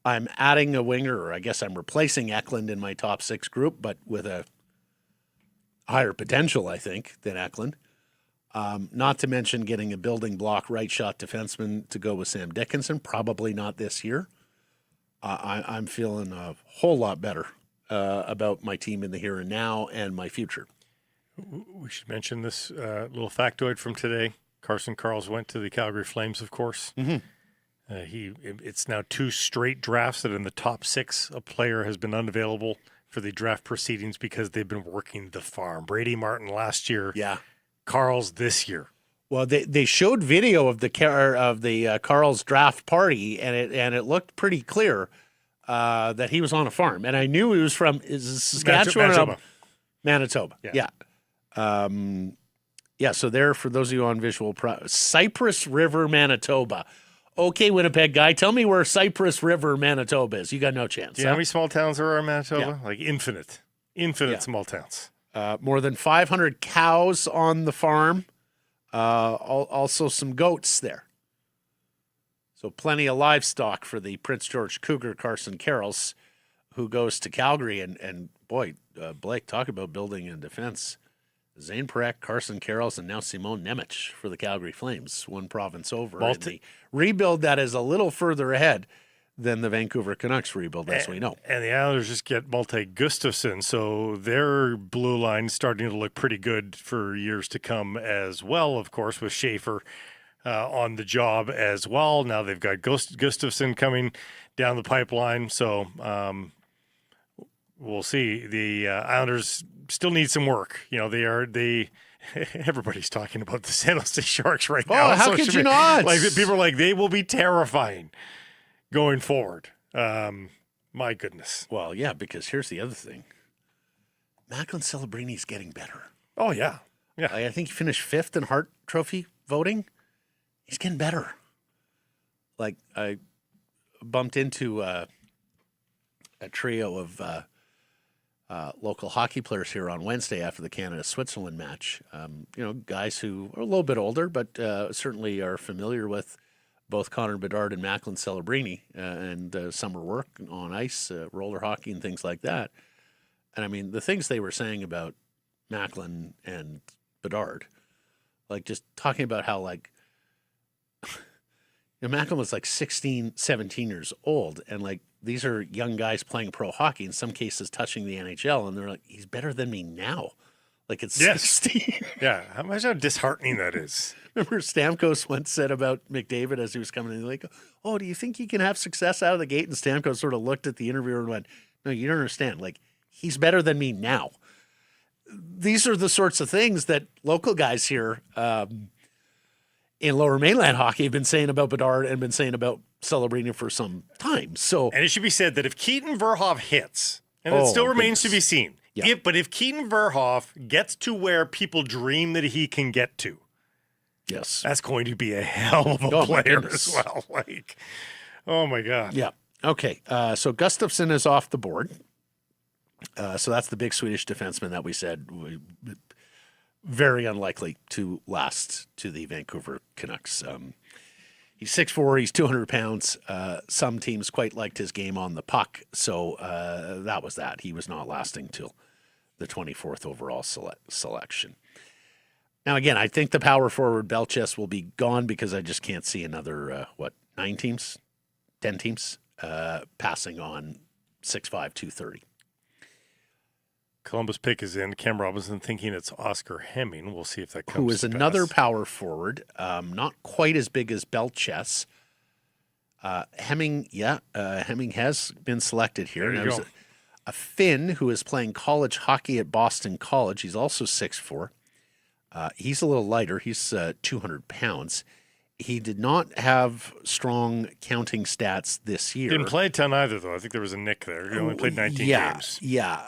Speaker 1: I'm adding a winger, or I guess I'm replacing Eklund in my top 6 group, but with a higher potential, I think, than Eklund. Not to mention getting a building block right shot defenseman to go with Sam Dickinson. Probably not this year. I'm feeling a whole lot better about my team in the here and now and my future.
Speaker 2: We should mention this little factoid from today. Carson Karls went to the Calgary Flames, of course.
Speaker 1: Mm-hmm.
Speaker 2: It's now 2 straight drafts that in the top 6 a player has been unavailable for the draft proceedings because they've been working the farm. Brady Martin last year.
Speaker 1: Yeah.
Speaker 2: Karls this year.
Speaker 1: Well, they showed video of the Karls draft party, and it looked pretty clear that he was on a farm. And I knew he was from Saskatchewan, Manitoba. Yeah. So there, for those of you on visual, Cypress River, Manitoba. Okay, Winnipeg guy, tell me where Cypress River, Manitoba is. You got no chance.
Speaker 2: Do you know how many small towns there are in Manitoba?
Speaker 1: Yeah.
Speaker 2: Like infinite small towns.
Speaker 1: More than 500 cows on the farm. Also some goats there. So plenty of livestock for the Prince George Cougar Carson Karls, who goes to Calgary. And boy, Blake, talk about building in defense. Zane Parekh, Carson Karls, and now Simon Nemec for the Calgary Flames, one province over. And the rebuild that is a little further ahead than the Vancouver Canucks rebuild, as we know.
Speaker 2: And the Islanders just get Malte Gustafsson, so their blue line is starting to look pretty good for years to come as well, of course, with Schaefer on the job as well. Now they've got Gustafsson coming down the pipeline, so we'll see. The Islanders still need some work. You know, everybody's talking about the San Jose Sharks right now.
Speaker 1: Oh, how could you not?
Speaker 2: Like, people are like, they will be terrifying going forward. My goodness.
Speaker 1: Well, yeah, because here's the other thing. Macklin Celebrini's getting better.
Speaker 2: Oh, yeah. Yeah.
Speaker 1: I think he finished 5th in Hart Trophy voting. He's getting better. Like, I bumped into a trio of local hockey players here on Wednesday after the Canada-Switzerland match. Guys who are a little bit older, but certainly are familiar with both Connor Bedard and Macklin Celebrini and summer work on ice, roller hockey and things like that. And I mean, the things they were saying about Macklin and Bedard, like just talking about how like Macklin was like 16, 17 years old. And like, these are young guys playing pro hockey, in some cases touching the NHL. And they're like, he's better than me now. Like it's 16.
Speaker 2: Yeah. Imagine how disheartening that is.
Speaker 1: Remember Stamkos once said about McDavid as he was coming in, like, oh, do you think he can have success out of the gate? And Stamkos sort of looked at the interviewer and went, no, you don't understand. Like, he's better than me now. These are the sorts of things that local guys here in Lower Mainland hockey have been saying about Bedard and been saying about Celebrini for some time. So,
Speaker 2: and it should be said that if Keaton Verhoff hits, and it still remains to be seen, but if Keaton Verhoff gets to where people dream that he can get to,
Speaker 1: yes,
Speaker 2: that's going to be a hell of a player as well. Like, oh my God.
Speaker 1: Yeah. Okay. So Gustafsson is off the board. So that's the big Swedish defenseman that we said very unlikely to last to the Vancouver Canucks. He's 6'4", he's 200 pounds. Some teams quite liked his game on the puck, so that was that. He was not lasting till the 24th overall selection. Now, again, I think the power forward Belchess will be gone because I just can't see another, 10 teams passing on 6'5", 230.
Speaker 2: Columbus pick is in. Cam Robinson thinking it's Oscar Hemming. We'll see if that comes
Speaker 1: who is
Speaker 2: to
Speaker 1: another
Speaker 2: pass.
Speaker 1: power forward, not quite as big as Belchess. Hemming has been selected here.
Speaker 2: There you go.
Speaker 1: A Finn who is playing college hockey at Boston College. He's also 6'4". He's a little lighter. He's 200 pounds. He did not have strong counting stats this year.
Speaker 2: Didn't play a ton either, though. I think there was a nick there. He only played 19 games.
Speaker 1: Yeah.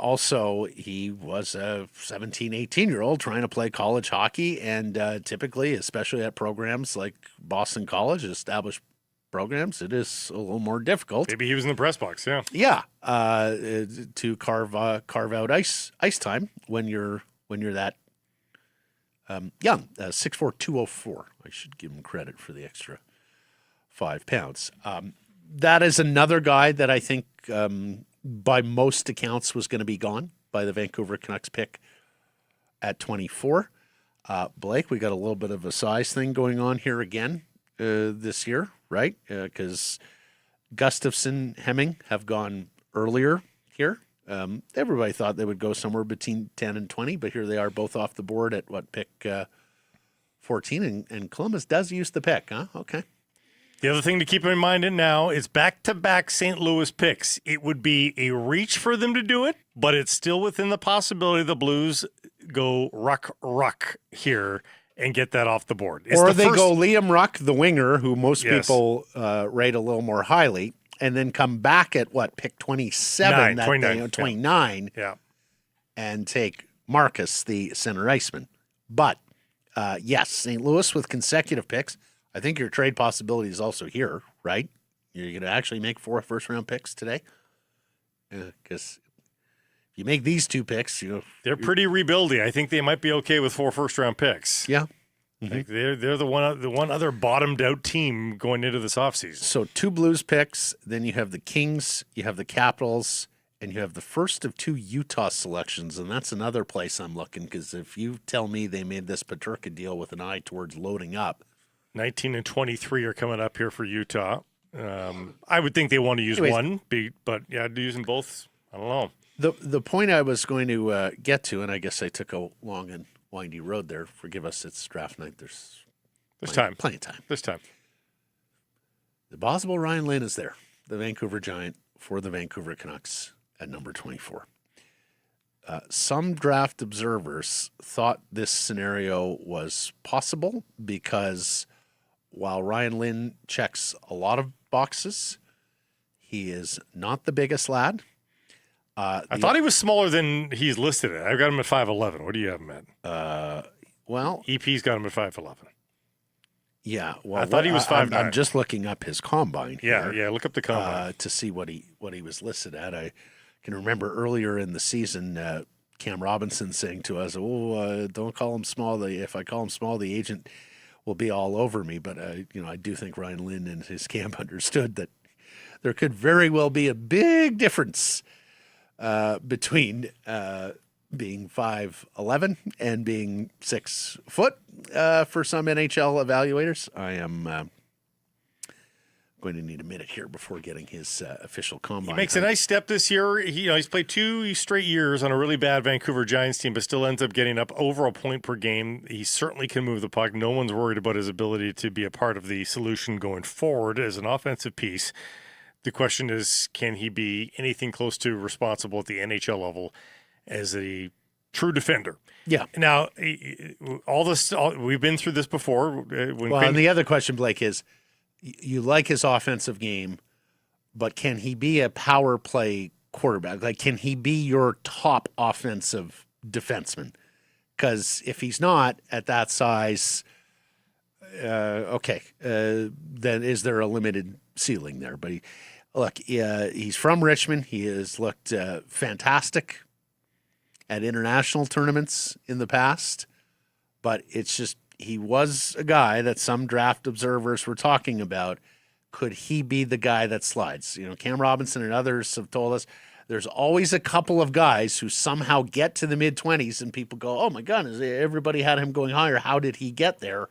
Speaker 1: Also, he was a 17, 18-year-old trying to play college hockey, and typically, especially at programs like Boston College, established programs, it is a little more difficult.
Speaker 2: Maybe he was in the press box, yeah.
Speaker 1: Yeah, to carve out ice time when you're that young. 6'4", 204. I should give him credit for the extra 5 pounds. That is another guy that I think by most accounts was going to be gone by the Vancouver Canucks pick at 24. Blake, we got a little bit of a size thing going on here again this year, right? Because Gustafsson, Hemming have gone earlier here. Everybody thought they would go somewhere between 10 and 20, but here they are both off the board at pick 14, and Columbus does use the pick, huh? Okay.
Speaker 2: The other thing to keep in mind now is back-to-back St. Louis picks. It would be a reach for them to do it, but it's still within the possibility the Blues go Ruck here and get that off the board. It's
Speaker 1: or they go Liam Ruck, the winger, who most people rate a little more highly, and then come back at pick 27 that
Speaker 2: 29,
Speaker 1: day, 29, and take Marcus, the center iceman. But yes, St. Louis with consecutive picks. I think your trade possibility is also here, right? You're going to actually make 4 first-round picks today, because if you make these 2 picks,
Speaker 2: they're pretty rebuildy. I think they might be okay with 4 first-round picks.
Speaker 1: Yeah.
Speaker 2: Like they're the one other bottomed out team going into this offseason.
Speaker 1: So 2 Blues picks, then you have the Kings, you have the Capitals, and you have the first of 2 Utah selections, and that's another place I'm looking, because if you tell me they made this Peterka deal with an eye towards loading up.
Speaker 2: 19 and 23 are coming up here for Utah. I would think they want to use one, but using both, I don't know.
Speaker 1: The point I was going to get to, and I guess I took a long and windy road there. Forgive us, it's draft night. There's plenty of time.
Speaker 2: This time.
Speaker 1: The possible Ryan Lynn is there, the Vancouver Giant for the Vancouver Canucks at number 24. Some draft observers thought this scenario was possible because while Ryan Lynn checks a lot of boxes, he is not the biggest lad.
Speaker 2: I thought he was smaller than he's listed at. I've got him at 5'11". What do you have him at?
Speaker 1: Well,
Speaker 2: EP's got him at 5'11".
Speaker 1: Yeah, well,
Speaker 2: I thought he was 5'9".
Speaker 1: I'm just looking up his combine.
Speaker 2: Yeah, look up the combine
Speaker 1: to see what he was listed at. I can remember earlier in the season, Cam Robinson saying to us, don't call him small. If I call him small, the agent will be all over me. But, I do think Ryan Lynn and his camp understood that there could very well be a big difference between being 5'11" and being 6 foot for some NHL evaluators. I am going to need a minute here before getting his official combine.
Speaker 2: He makes a nice step this year. He's played 2 straight years on a really bad Vancouver Giants team, but still ends up getting up over a point per game. He certainly can move the puck. No one's worried about his ability to be a part of the solution going forward as an offensive piece. The question is, can he be anything close to responsible at the NHL level as a true defender?
Speaker 1: Yeah.
Speaker 2: Now, we've been through this before.
Speaker 1: And the other question, Blake, is you like his offensive game, but can he be a power play quarterback? Like, can he be your top offensive defenseman? Because if he's not at that size, then is there a limited ceiling there? But he's from Richmond. He has looked fantastic at international tournaments in the past, but it's just he was a guy that some draft observers were talking about. Could he be the guy that slides? Cam Robinson and others have told us there's always a couple of guys who somehow get to the mid-20s and people go, oh my goodness, everybody had him going higher. How did he get there?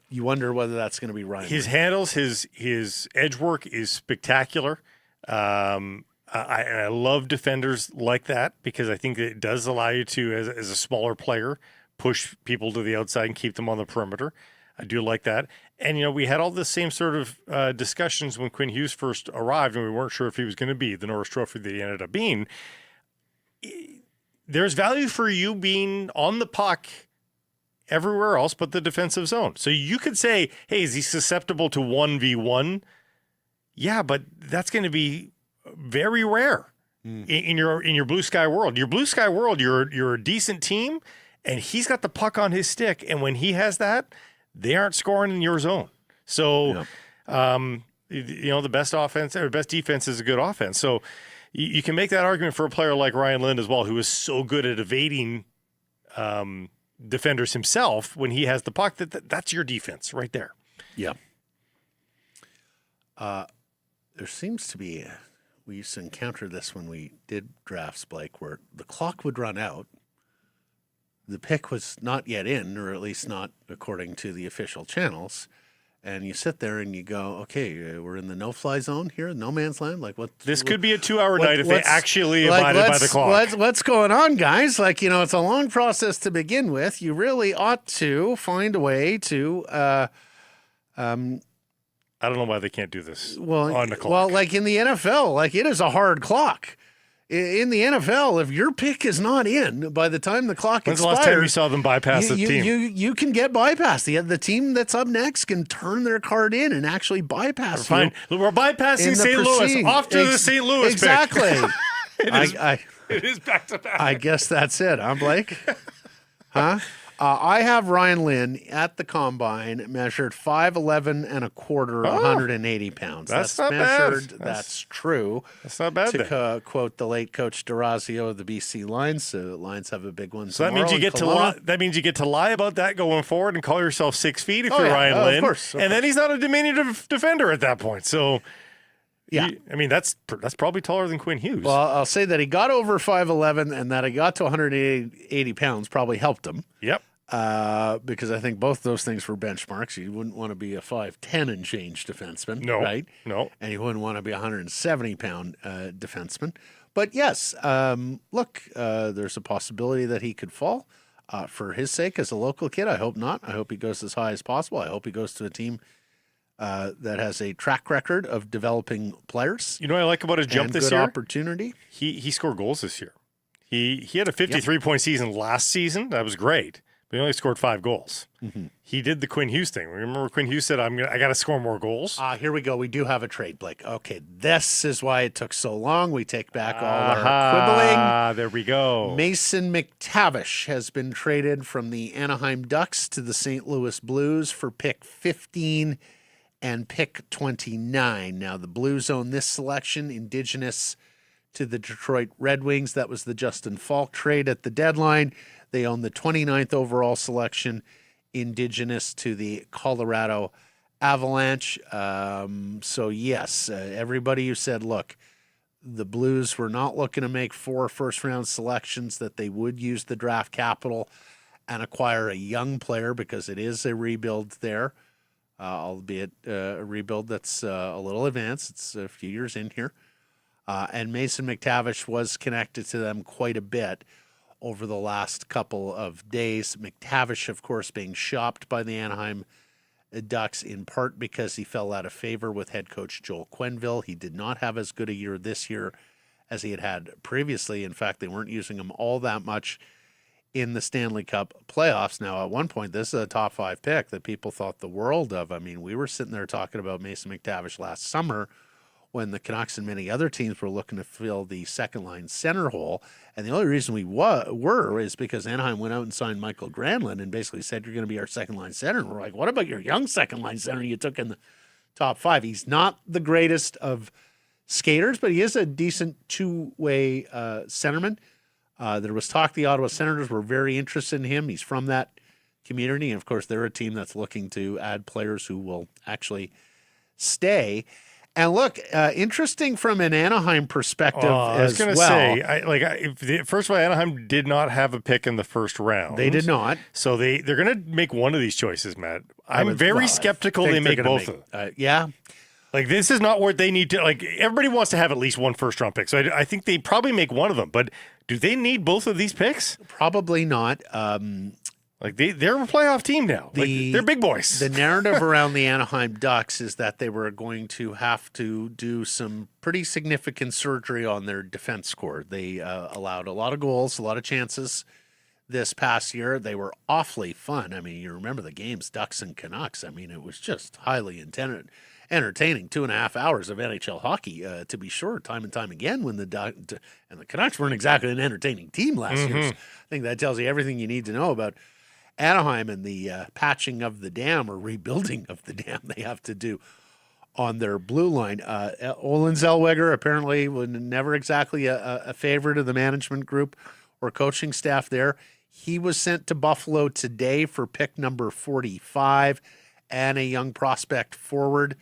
Speaker 1: You wonder whether that's going to be Ryan.
Speaker 2: His handles, his edge work is spectacular. I love defenders like that because I think it does allow you to, as a smaller player, push people to the outside and keep them on the perimeter. I do like that. And, we had all the same sort of discussions when Quinn Hughes first arrived and we weren't sure if he was going to be the Norris Trophy that he ended up being. There's value for you being on the puck everywhere else but the defensive zone. So you could say, hey, is he susceptible to 1v1? Yeah, but that's going to be very rare in your blue sky world. Your blue sky world, you're a decent team, and he's got the puck on his stick, and when he has that, they aren't scoring in your zone. So, the best offense or best defense is a good offense. So you can make that argument for a player like Ryan Lynn as well, who is so good at evading defenders himself when he has the puck. That's your defense right there.
Speaker 1: Yeah. There seems to be, we used to encounter this when we did drafts, Blake, where the clock would run out. The pick was not yet in, or at least not according to the official channels. And you sit there and you go, okay, we're in the no-fly zone here, no man's land. Like what?
Speaker 2: This could be a 2-hour night if they actually abided by the clock.
Speaker 1: What's going on, guys? It's a long process to begin with. You really ought to find a way to. I
Speaker 2: don't know why they can't do this on the clock.
Speaker 1: Well, like in the NFL, it is a hard clock. In the NFL, if your pick is not in by the time the clock expires,
Speaker 2: when's the last time you saw them bypass the team?
Speaker 1: You can get bypassed. The team that's up next can turn their card in and actually bypass you.
Speaker 2: Fine. We're bypassing St. Louis. Off to the St. Louis
Speaker 1: exactly.
Speaker 2: pick. It is back to back.
Speaker 1: I guess that's it, huh, Blake? Huh? I have Ryan Lynn at the combine measured 5'11" and a quarter, 180 pounds.
Speaker 2: That's not
Speaker 1: measured.
Speaker 2: bad.
Speaker 1: That's true.
Speaker 2: That's not bad.
Speaker 1: To quote the late coach D'Orazio of the BC Lions, Lions have a big one.
Speaker 2: So that means you get to lie. That means you get to lie about that going forward and call yourself 6 feet if you're Ryan Lynn.
Speaker 1: Of course.
Speaker 2: And then he's not a diminutive defender at that point. So. Yeah, that's probably taller than Quinn Hughes.
Speaker 1: Well, I'll say that he got over 5'11", and that he got to 180 pounds probably helped him.
Speaker 2: Yep.
Speaker 1: Because I think both those things were benchmarks. You wouldn't want to be a 5'10" and change defenseman, right?
Speaker 2: No.
Speaker 1: And you wouldn't want to be a 170-pound defenseman. But yes, look, there's a possibility that he could fall. For his sake, as a local kid, I hope not. I hope he goes as high as possible. I hope he goes to a team that has a track record of developing players.
Speaker 2: You know what I like about his jump this
Speaker 1: year?
Speaker 2: year?
Speaker 1: Opportunity.
Speaker 2: He scored goals this year. He had a 53-point season last season. That was great. But he only scored 5 goals. Mm-hmm. He did the Quinn Hughes thing. Remember Quinn Hughes said, I got to score more goals?
Speaker 1: Here we go. We do have a trade, Blake. Okay, this is why it took so long. We take back all our quibbling.
Speaker 2: There we go.
Speaker 1: Mason McTavish has been traded from the Anaheim Ducks to the St. Louis Blues for pick 15 and pick 29. Now, the Blues own this selection, Indigenous to the Detroit Red Wings. That was the Justin Falk trade at the deadline. They own the 29th overall selection, indigenous to the Colorado Avalanche. So yes, everybody who said, look, the Blues were not looking to make 4 first-round selections, that they would use the draft capital and acquire a young player because it is a rebuild there, albeit a rebuild that's a little advanced. It's a few years in here. And Mason McTavish was connected to them quite a bit over the last couple of days. McTavish, of course, being shopped by the Anaheim Ducks in part because he fell out of favor with head coach Joel Quenneville. He did not have as good a year this year as he had had previously. In fact, they weren't using him all that much in the Stanley Cup playoffs. Now, at one point, this is a top 5 pick that people thought the world of. I mean, we were sitting there talking about Mason McTavish last summer when the Canucks and many other teams were looking to fill the second-line center hole. And the only reason we were is because Anaheim went out and signed Michael Granlund and basically said, you're going to be our second-line center. And we're like, what about your young second-line center you took in the top 5? He's not the greatest of skaters, but he is a decent two-way centerman. There was talk the Ottawa Senators were very interested in him. He's from that community. And, of course, they're a team that's looking to add players who will actually stay. And look, interesting from an Anaheim perspective
Speaker 2: I was
Speaker 1: as
Speaker 2: going
Speaker 1: well.
Speaker 2: to say, first of all, Anaheim did not have a pick in the first round.
Speaker 1: They did not.
Speaker 2: So they're going to make one of these choices, Matt. I'm very skeptical they make both of them.
Speaker 1: Yeah.
Speaker 2: Like, this is not what they need to, like, everybody wants to have at least one first-round pick. So I think they probably make one of them. But do they need both of these picks?
Speaker 1: Probably not.
Speaker 2: Like, they're a playoff team now. They're big boys.
Speaker 1: The narrative around the Anaheim Ducks is that they were going to have to do some pretty significant surgery on their defense core. They allowed a lot of goals, a lot of chances this past year. They were awfully fun. I mean, you remember the games, Ducks and Canucks. I mean, it was just highly entertaining 2.5 hours of NHL hockey, to be sure, time and time again, when the Canucks weren't exactly an entertaining team last year. So I think that tells you everything you need to know about Anaheim and the patching of the dam or rebuilding of the dam they have to do on their blue line. Olin Zellweger apparently was never exactly a favorite of the management group or coaching staff there. He was sent to Buffalo today for pick number 45 and a young prospect forward.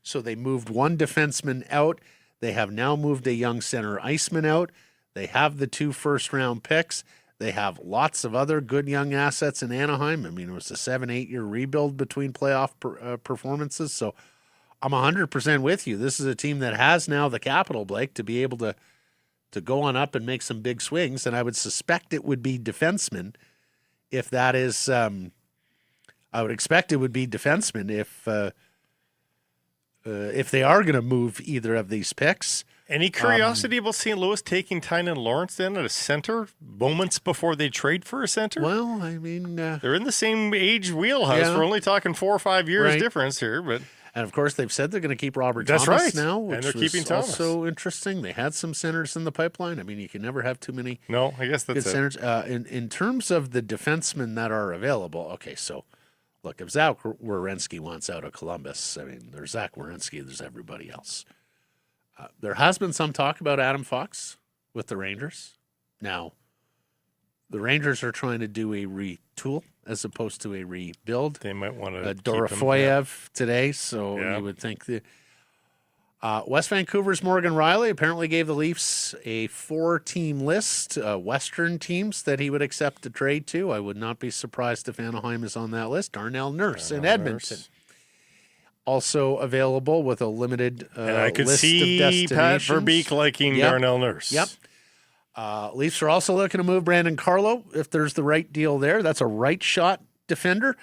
Speaker 1: So they moved one defenseman out. They have now moved a young center iceman out. They have the 2 first-round picks. They have lots of other good young assets in Anaheim. I mean, it was a 7-8 year rebuild between playoff performances. So I'm 100% with you. This is a team that has now the capital, Blake, to be able to go on up and make some big swings. And I would suspect it would be defensemen if that is I would expect it would be defensemen if they are going to move either of these picks.
Speaker 2: Any curiosity about St. Louis taking Tynan Lawrence then at a center moments before they trade for a center?
Speaker 1: Well, I mean,
Speaker 2: they're in the same age wheelhouse.
Speaker 1: Yeah.
Speaker 2: We're only talking 4 or 5 years
Speaker 1: Right.
Speaker 2: difference here, but
Speaker 1: and of course they've said they're going to keep Robert
Speaker 2: That's
Speaker 1: Thomas
Speaker 2: right.
Speaker 1: now,
Speaker 2: And
Speaker 1: which
Speaker 2: they're
Speaker 1: was
Speaker 2: keeping Thomas.
Speaker 1: also interesting. They had some centers in the pipeline. I mean, you can never have too many
Speaker 2: no, I guess
Speaker 1: good
Speaker 2: that's it.
Speaker 1: centers. In terms of the defensemen that are available, okay, so look, if Zach Werenski wants out of Columbus, I mean, there's Zach Werenski, there's everybody else. There has been some talk about Adam Fox with the Rangers. Now, the Rangers are trying to do a retool as opposed to a rebuild.
Speaker 2: They might want to
Speaker 1: Dorofoyev today, so
Speaker 2: Yeah.
Speaker 1: you would think that West Vancouver's Morgan Riley apparently gave the Leafs a 4-team list, Western teams that he would accept a trade to. I would not be surprised if Anaheim is on that list. Darnell Nurse in Edmonton. Also available with a limited
Speaker 2: And I could
Speaker 1: list
Speaker 2: see
Speaker 1: of
Speaker 2: Pat
Speaker 1: destinations.
Speaker 2: Verbeek liking
Speaker 1: Yep.
Speaker 2: Darnell Nurse.
Speaker 1: Yep. Leafs are also looking to move Brandon Carlo if there's the right deal there. That's a right shot defender.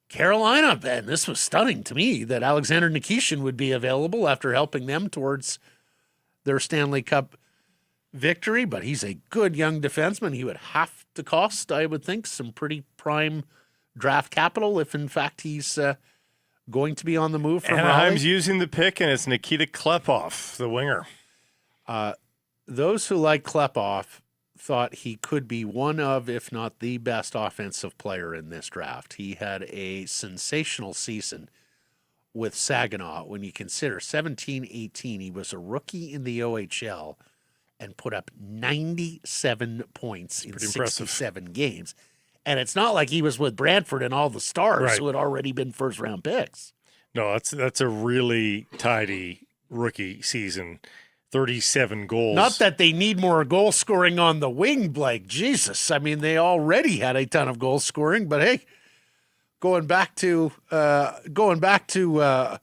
Speaker 1: Carolina, Ben, this was stunning to me that Alexander Nikishin would be available after helping them towards their Stanley Cup victory, but he's a good young defenseman. He would have to cost, I would think, some pretty prime draft capital if, in fact, he's going to be on the move from
Speaker 2: Anaheim's
Speaker 1: Raleigh.
Speaker 2: using the pick, and it's Nikita Klepov, the winger.
Speaker 1: Those who like Klepov thought he could be one of, if not the best offensive player in this draft. He had a sensational season with Saginaw. When you consider 17-18, he was a rookie in the OHL and put up 97 points in
Speaker 2: pretty impressive.
Speaker 1: 67 games. And it's not like he was with Brantford and all the stars
Speaker 2: Right.
Speaker 1: who had already been first-round picks.
Speaker 2: No, that's a really tidy rookie season. 37 goals.
Speaker 1: Not that they need more goal scoring on the wing, Blake. Jesus. I mean, they already had a ton of goal scoring, but hey, going back to a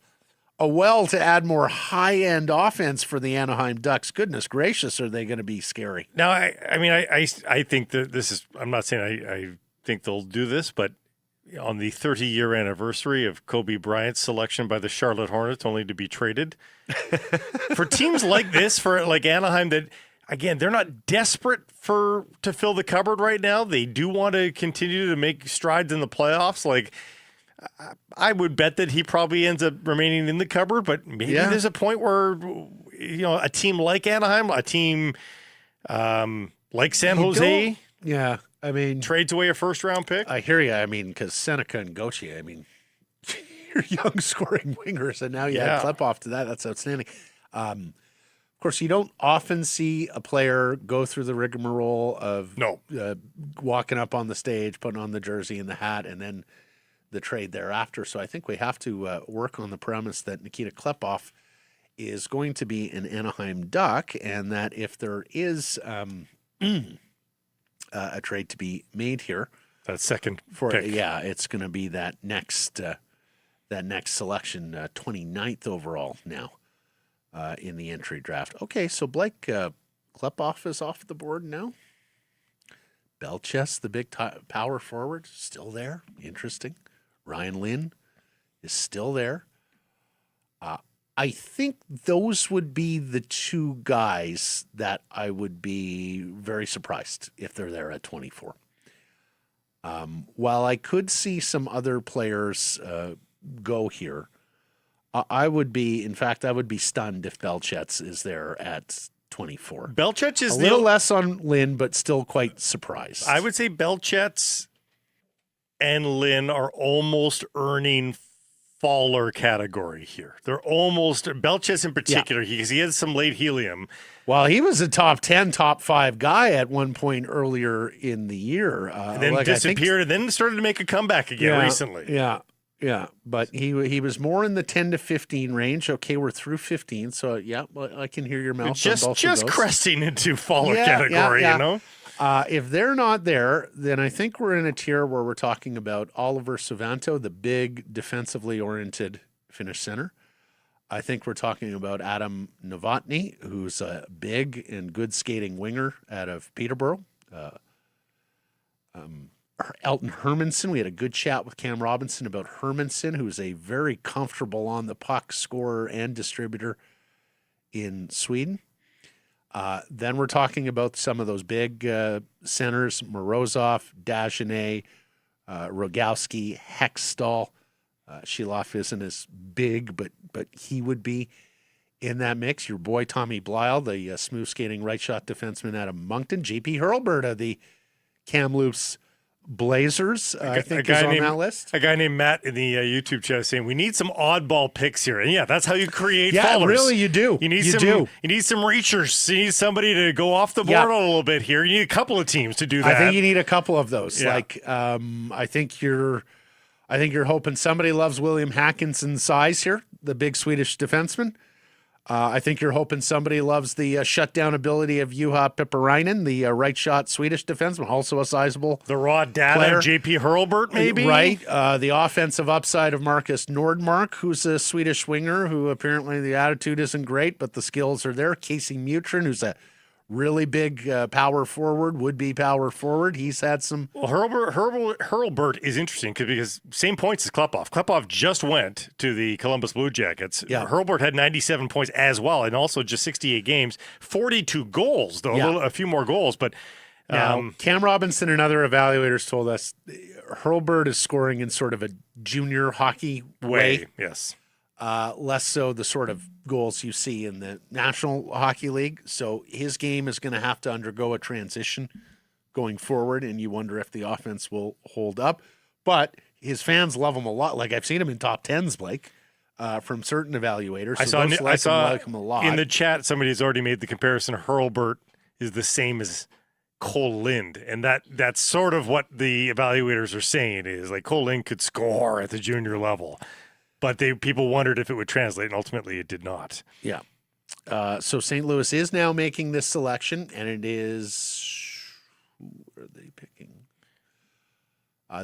Speaker 1: well to add more high-end offense for the Anaheim Ducks. Goodness gracious, are they going to be scary?
Speaker 2: Now, I think that this is, I'm not saying I think they'll do this, but on the 30-year anniversary of Kobe Bryant's selection by the Charlotte Hornets, only to be traded, for teams like this, for like Anaheim, that, again, they're not desperate to fill the cupboard right now. They do want to continue to make strides in the playoffs. Like, I would bet that he probably ends up remaining in the cupboard, but maybe there's a point where, a team like Anaheim, a team like San Jose,
Speaker 1: I mean,
Speaker 2: trades away a first-round pick.
Speaker 1: I hear you. I mean, because Seneca and Gauthier, I mean, you're young scoring wingers, and now you add Klepoff to that. That's outstanding. Of course, you don't often see a player go through the rigmarole of walking up on the stage, putting on the jersey and the hat, and then the trade thereafter. So I think we have to work on the premise that Nikita Klepoff is going to be an Anaheim Duck, and that if there is a trade to be made here,
Speaker 2: that second
Speaker 1: for
Speaker 2: pick.
Speaker 1: it's going to be that next selection, 29th overall now in the entry draft. Okay, so Blake Klepoff is off the board now. Belchess, the big power forward, still there. Interesting. Ryan Lynn is still there. I think those would be the two guys that I would be very surprised if they're there at 24. While I could see some other players go here, I would be stunned if Belchets is there at 24.
Speaker 2: Belchets is
Speaker 1: a little less on Lynn, but still quite surprised.
Speaker 2: I would say Belchets and Lynn are almost earning faller category here. They're almost, Belchets in particular, because he has some late helium.
Speaker 1: Well, he was a top 10, top 5 guy at one point earlier in the year.
Speaker 2: And then disappeared and then started to make a comeback again recently.
Speaker 1: Yeah. But he was more in the 10 to 15 range. Okay, we're through 15. So, I can hear your mouth.
Speaker 2: Just cresting into faller category, you know?
Speaker 1: If they're not there, then I think we're in a tier where we're talking about Oliver Savanto, the big defensively oriented Finnish center. I think we're talking about Adam Noatne, who's a big and good skating winger out of Peterborough. Elton Hermanson. We had a good chat with Cam Robinson about Hermanson, who's a very comfortable on the puck scorer and distributor in Sweden. Then we're talking about some of those big centers: Morozov, Dagenet, Rogowski, Hextall. Shiloff isn't as big, but he would be in that mix. Your boy Tommy Blyle, the smooth skating right shot defenseman out of Moncton. JP Hurlburt of the Kamloops Blazers, I think, is on that list.
Speaker 2: A guy named Matt in the YouTube chat is saying we need some oddball picks here, and that's how you create.
Speaker 1: Yeah,
Speaker 2: followers.
Speaker 1: Really, you do.
Speaker 2: You need some reachers. You need somebody to go off the board a little bit here. You need a couple of teams to do that.
Speaker 1: I think you need a couple of those. Yeah. I think you're hoping somebody loves William Hackinson's size here, the big Swedish defenseman. I think you're hoping somebody loves the shutdown ability of Juha Pipparainen, the right shot Swedish defenseman, also a sizable
Speaker 2: the raw data
Speaker 1: player.
Speaker 2: of JP Hurlburt, maybe?
Speaker 1: Right. The offensive upside of Marcus Nordmark, who's a Swedish winger who apparently the attitude isn't great, but the skills are there. Casey Mutrin, who's a really big power forward, would-be power forward. He's had some...
Speaker 2: Well, Hurlburt is interesting because same points as Klepoff. Klepoff just went to the Columbus Blue Jackets. Yeah. Hurlburt had 97 points as well, and also just 68 games. 42 goals, though, a few more goals. But
Speaker 1: now, Cam Robinson and other evaluators told us Hurlburt is scoring in sort of a junior hockey way.
Speaker 2: Yes.
Speaker 1: Less so the sort of goals you see in the National Hockey League. So his game is going to have to undergo a transition going forward, and you wonder if the offense will hold up. But his fans love him a lot. Like, I've seen him in top 10s, Blake, from certain evaluators. So
Speaker 2: I saw
Speaker 1: like him a lot.
Speaker 2: In the chat, somebody's already made the comparison of Hurlburt is the same as Cole Lind. And that's sort of what the evaluators are saying is like Cole Lind could score at the junior level. But people wondered if it would translate, and ultimately it did not.
Speaker 1: Yeah. So St. Louis is now making this selection, and it is, where are they picking?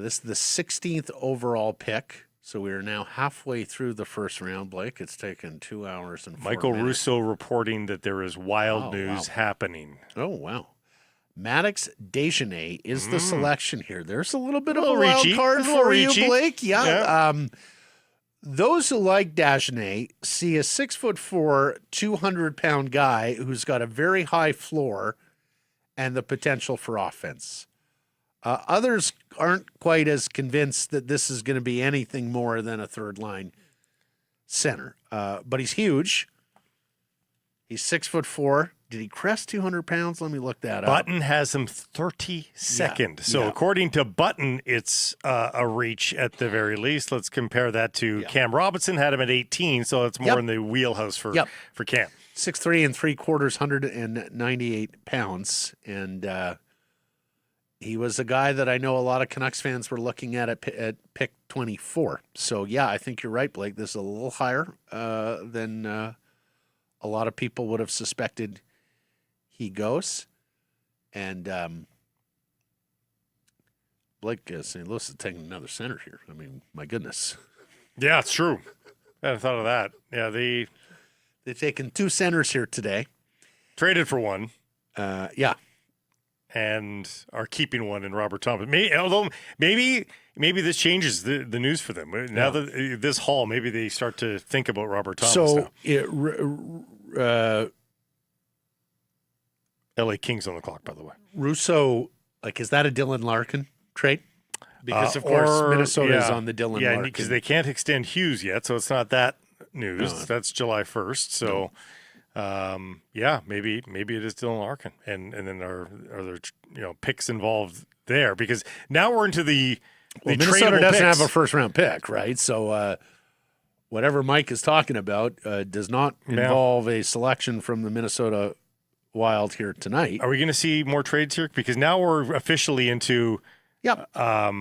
Speaker 1: This is the 16th overall pick. So we are now halfway through the first round, Blake. It's taken 2 hours and 4
Speaker 2: Michael
Speaker 1: minutes.
Speaker 2: Russo reporting that there is wild news happening.
Speaker 1: Oh, wow. Maddox Dejanay is the selection here. There's a little bit of a
Speaker 2: Reachy.
Speaker 1: wild card for you,
Speaker 2: Reachy.
Speaker 1: Blake. Yeah. Those who like Dejanay see a 6'4", 200-pound guy who's got a very high floor and the potential for offense. Others aren't quite as convinced that this is going to be anything more than a third-line center. But he's huge. He's 6'4". Did he crest 200 pounds? Let me look that up.
Speaker 2: Button has him 32nd. So according to Button, it's a reach at the very least. Let's compare that to Cam Robinson had him at 18, so it's more in the wheelhouse for Cam.
Speaker 1: 6'3" 3/4", 198 pounds. And he was a guy that I know a lot of Canucks fans were looking at pick 24. So, yeah, I think you're right, Blake. This is a little higher than a lot of people would have suspected he goes. And Blake St. Louis is taking another center here. I mean, my goodness.
Speaker 2: Yeah, it's true. I hadn't thought of that. Yeah,
Speaker 1: They've taken 2 centers here today.
Speaker 2: traded for one.
Speaker 1: Yeah.
Speaker 2: And are keeping one in Robert Thomas. Although maybe this changes the news for them. Now that this haul, maybe they start to think about Robert Thomas now. LA Kings on the clock, by the way.
Speaker 1: Russo, is that a Dylan Larkin trade? Because, of course, Minnesota's on the Dylan Larkin.
Speaker 2: Yeah, because they can't extend Hughes yet, so it's not that news. No. That's July 1st. So, maybe it is Dylan Larkin. And then are there picks involved there? Because now we're into the
Speaker 1: Minnesota doesn't
Speaker 2: picks.
Speaker 1: have a first-round pick, right? So whatever Mike is talking about does not involve a selection from the Minnesota Wild here tonight.
Speaker 2: Are we going to see more trades here? Because now we're officially into.
Speaker 1: Yep.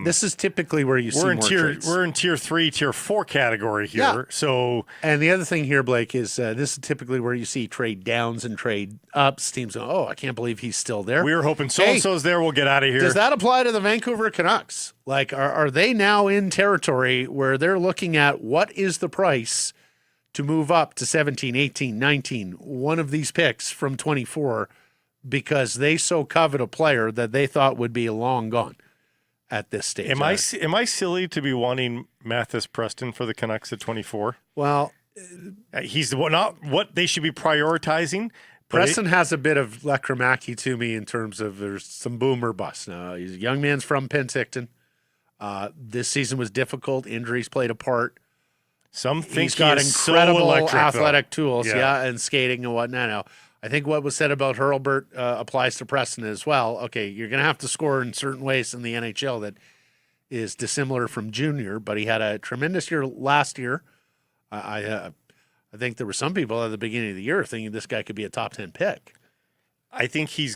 Speaker 1: This is typically where you see more trades.
Speaker 2: We're in tier 3, tier 4 category here.
Speaker 1: Yeah.
Speaker 2: So,
Speaker 1: and the other thing here, Blake, is this is typically where you see trade downs and trade ups. Teams go, I can't believe he's still there.
Speaker 2: We were hoping so-and-so's there. We'll get out of here.
Speaker 1: Does that apply to the Vancouver Canucks? Are they now in territory where they're looking at what is the price to move up to 17, 18, 19, one of these picks from 24, because they so covet a player that they thought would be long gone at this stage?
Speaker 2: Am I silly to be wanting Mathis Preston for the Canucks at 24?
Speaker 1: Well,
Speaker 2: he's not what they should be prioritizing.
Speaker 1: Preston has a bit of Lekramaki to me in terms of there's some boom or bust. He's a young man's from Penticton. This season was difficult. Injuries played a part.
Speaker 2: Some think
Speaker 1: he's got incredible athletic tools,
Speaker 2: yeah,
Speaker 1: and skating and whatnot. Now, I think what was said about Hurlburt applies to Preston as well. Okay, you're going to have to score in certain ways in the NHL that is dissimilar from junior, but he had a tremendous year last year. I think there were some people at the beginning of the year thinking this guy could be a top 10 pick.
Speaker 2: I think he's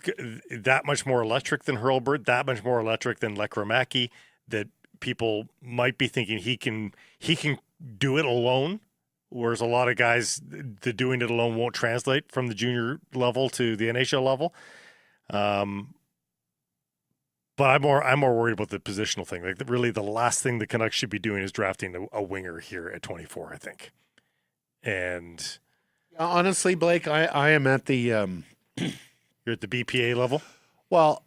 Speaker 2: that much more electric than Hurlburt, that much more electric than Lekramaki, that people might be thinking he can do it alone, whereas a lot of guys, the doing it alone won't translate from the junior level to the NHL level. But I'm more worried about the positional thing. Really, the last thing the Canucks should be doing is drafting a winger here at 24, I think. And
Speaker 1: honestly, Blake, I am at the
Speaker 2: you're at the BPA level.
Speaker 1: Well,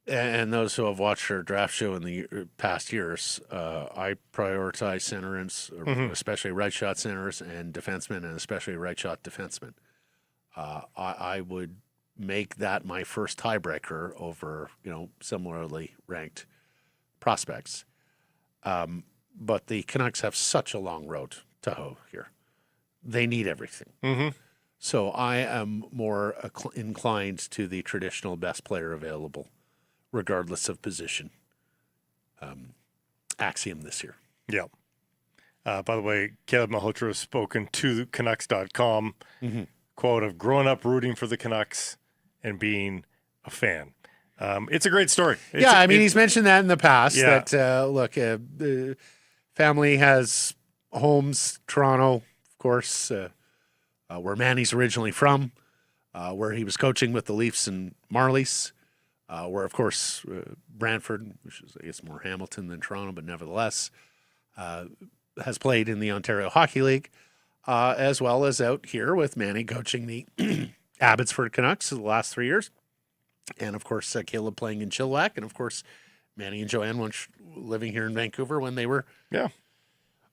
Speaker 1: and those who have watched our draft show in the past years, I prioritize centers, especially right shot centers, and defensemen, and especially right shot defensemen. I would make that my first tiebreaker over similarly ranked prospects. But the Canucks have such a long road to hoe here. They need everything.
Speaker 2: Mm-hmm.
Speaker 1: So I am more inclined to the traditional best player available, regardless of position, axiom this year.
Speaker 2: Yeah. By the way, Caleb Malhotra has spoken to Canucks.com, quote, of growing up rooting for the Canucks and being a fan. It's a great story.
Speaker 1: He's mentioned that in the past.
Speaker 2: Yeah.
Speaker 1: That the family has homes, Toronto, of course, where Manny's originally from, where he was coaching with the Leafs and Marlies, where, of course, Brantford, which is, I guess, more Hamilton than Toronto, but nevertheless, has played in the Ontario Hockey League, as well as out here with Manny coaching the Abbotsford Canucks for the last 3 years. And, of course, Caleb playing in Chilliwack. And, of course, Manny and Joanne once living here in Vancouver when they were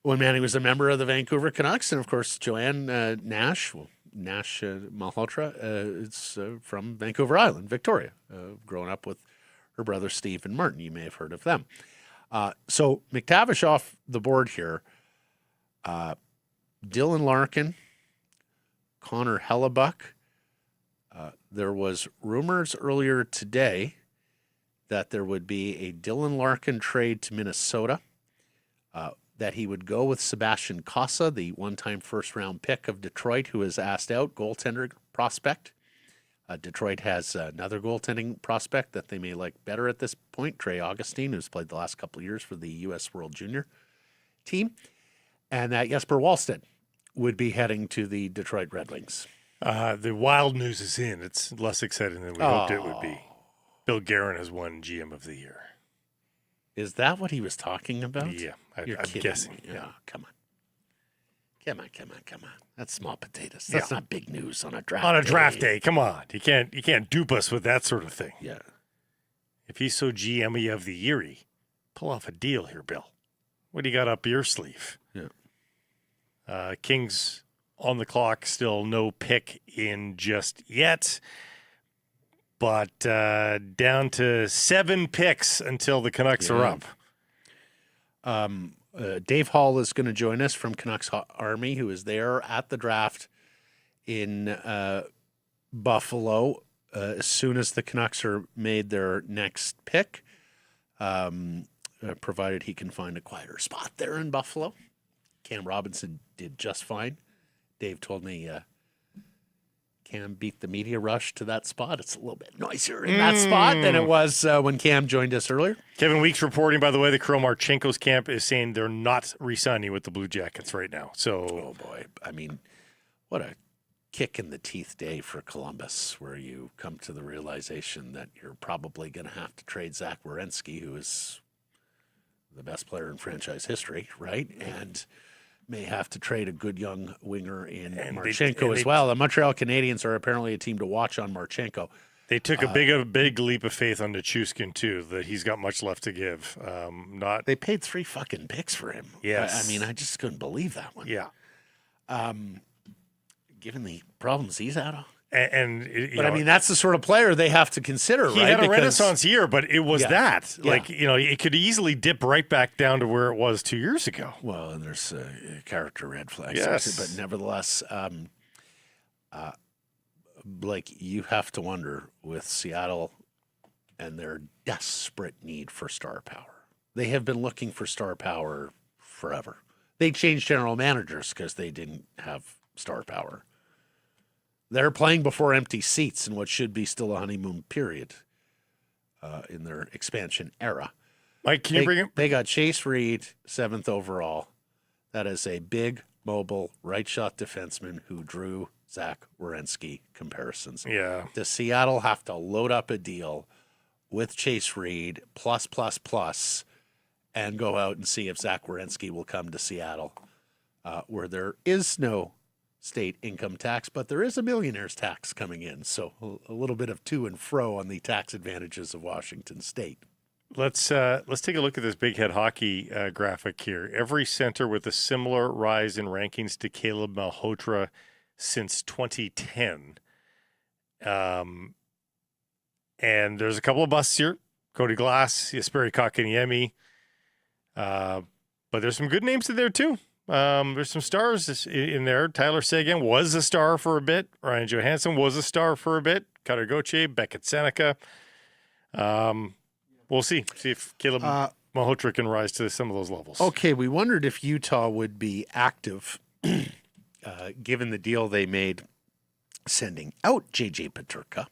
Speaker 1: when Manny was a member of the Vancouver Canucks. And, of course, Joanne Nash Malhotra is from Vancouver Island, Victoria, growing up with her brother Steve and Martin. You may have heard of them. So McTavish off the board here. Dylan Larkin, Connor Hellebuck. There was rumors earlier today that there would be a Dylan Larkin trade to Minnesota, that he would go with Sebastian Casa, the one-time first-round pick of Detroit, who is asked out, goaltender prospect. Detroit has another goaltending prospect that they may like better at this point, Trey Augustine, who's played the last couple of years for the U.S. World Junior team, and that Jesper Wallstedt would be heading to the Detroit Red Wings.
Speaker 2: The wild news is in. It's less exciting than we hoped it would be. Bill Guerin has won GM of the Year.
Speaker 1: Is that what he was talking about?
Speaker 2: Yeah, I'm
Speaker 1: kidding
Speaker 2: guessing.
Speaker 1: me. Yeah, come on. That's small potatoes. That's not big news on a draft day.
Speaker 2: On a draft day, come on. You can't dupe us with that sort of thing.
Speaker 1: Yeah.
Speaker 2: If he's so GM-y of the year-y, pull off a deal here, Bill. What do you got up your sleeve?
Speaker 1: Yeah.
Speaker 2: Kings on the clock, still no pick in just yet. But down to 7 picks until the Canucks are up.
Speaker 1: Dave Hall is going to join us from Canucks Army, who is there at the draft in Buffalo as soon as the Canucks are made their next pick, provided he can find a quieter spot there in Buffalo. Cam Robinson did just fine. Dave told me Cam beat the media rush to that spot. It's a little bit noisier in that spot than it was when Cam joined us earlier.
Speaker 2: Kevin Weeks reporting, by the way, that Kirill Marchenko's camp is saying they're not re-signing with the Blue Jackets right now. So,
Speaker 1: oh boy, I mean, what a kick in the teeth day for Columbus, where you come to the realization that you're probably going to have to trade Zach Werenski, who is the best player in franchise history, right? And may have to trade a good young winger in Marchenko as well. The Montreal Canadiens are apparently a team to watch on Marchenko.
Speaker 2: They took a big leap of faith on Nichushkin too, that he's got much left to give.
Speaker 1: They paid 3 fucking picks for him.
Speaker 2: Yes.
Speaker 1: I mean, I just couldn't believe that one.
Speaker 2: Yeah.
Speaker 1: Given the problems he's had.
Speaker 2: But
Speaker 1: I mean, that's the sort of player they have to consider,
Speaker 2: he
Speaker 1: right?
Speaker 2: had a renaissance year, but it was that.
Speaker 1: Yeah.
Speaker 2: Like, it could easily dip right back down to where it was 2 years ago.
Speaker 1: Well, and there's character red flags.
Speaker 2: Yes.
Speaker 1: But nevertheless, Blake, you have to wonder with Seattle and their desperate need for star power. They have been looking for star power forever. They changed general managers because they didn't have star power. They're playing before empty seats in what should be still a honeymoon period in their expansion era.
Speaker 2: Mike, can you bring him?
Speaker 1: They got Chase Reed, 7th overall. That is a big, mobile, right-shot defenseman who drew Zach Werenski comparisons.
Speaker 2: Yeah.
Speaker 1: Does Seattle have to load up a deal with Chase Reed, plus, and go out and see if Zach Werenski will come to Seattle, where there is no state income tax, but there is a millionaire's tax coming in. So a little bit of to and fro on the tax advantages of Washington State.
Speaker 2: Let's take a look at this Big Head Hockey graphic here. Every center with a similar rise in rankings to Caleb Malhotra since 2010. And there's a couple of busts here. Cody Glass, Jesperi Kotkaniemi. But there's some good names in there too. There's some stars in there. Tyler Seguin was a star for a bit. Ryan Johansson was a star for a bit. Cutter Gauthier, Beckett Seneca. We'll see. See if Caleb Malhotra can rise to some of those levels.
Speaker 1: Okay, we wondered if Utah would be active given the deal they made sending out J.J. Peterka.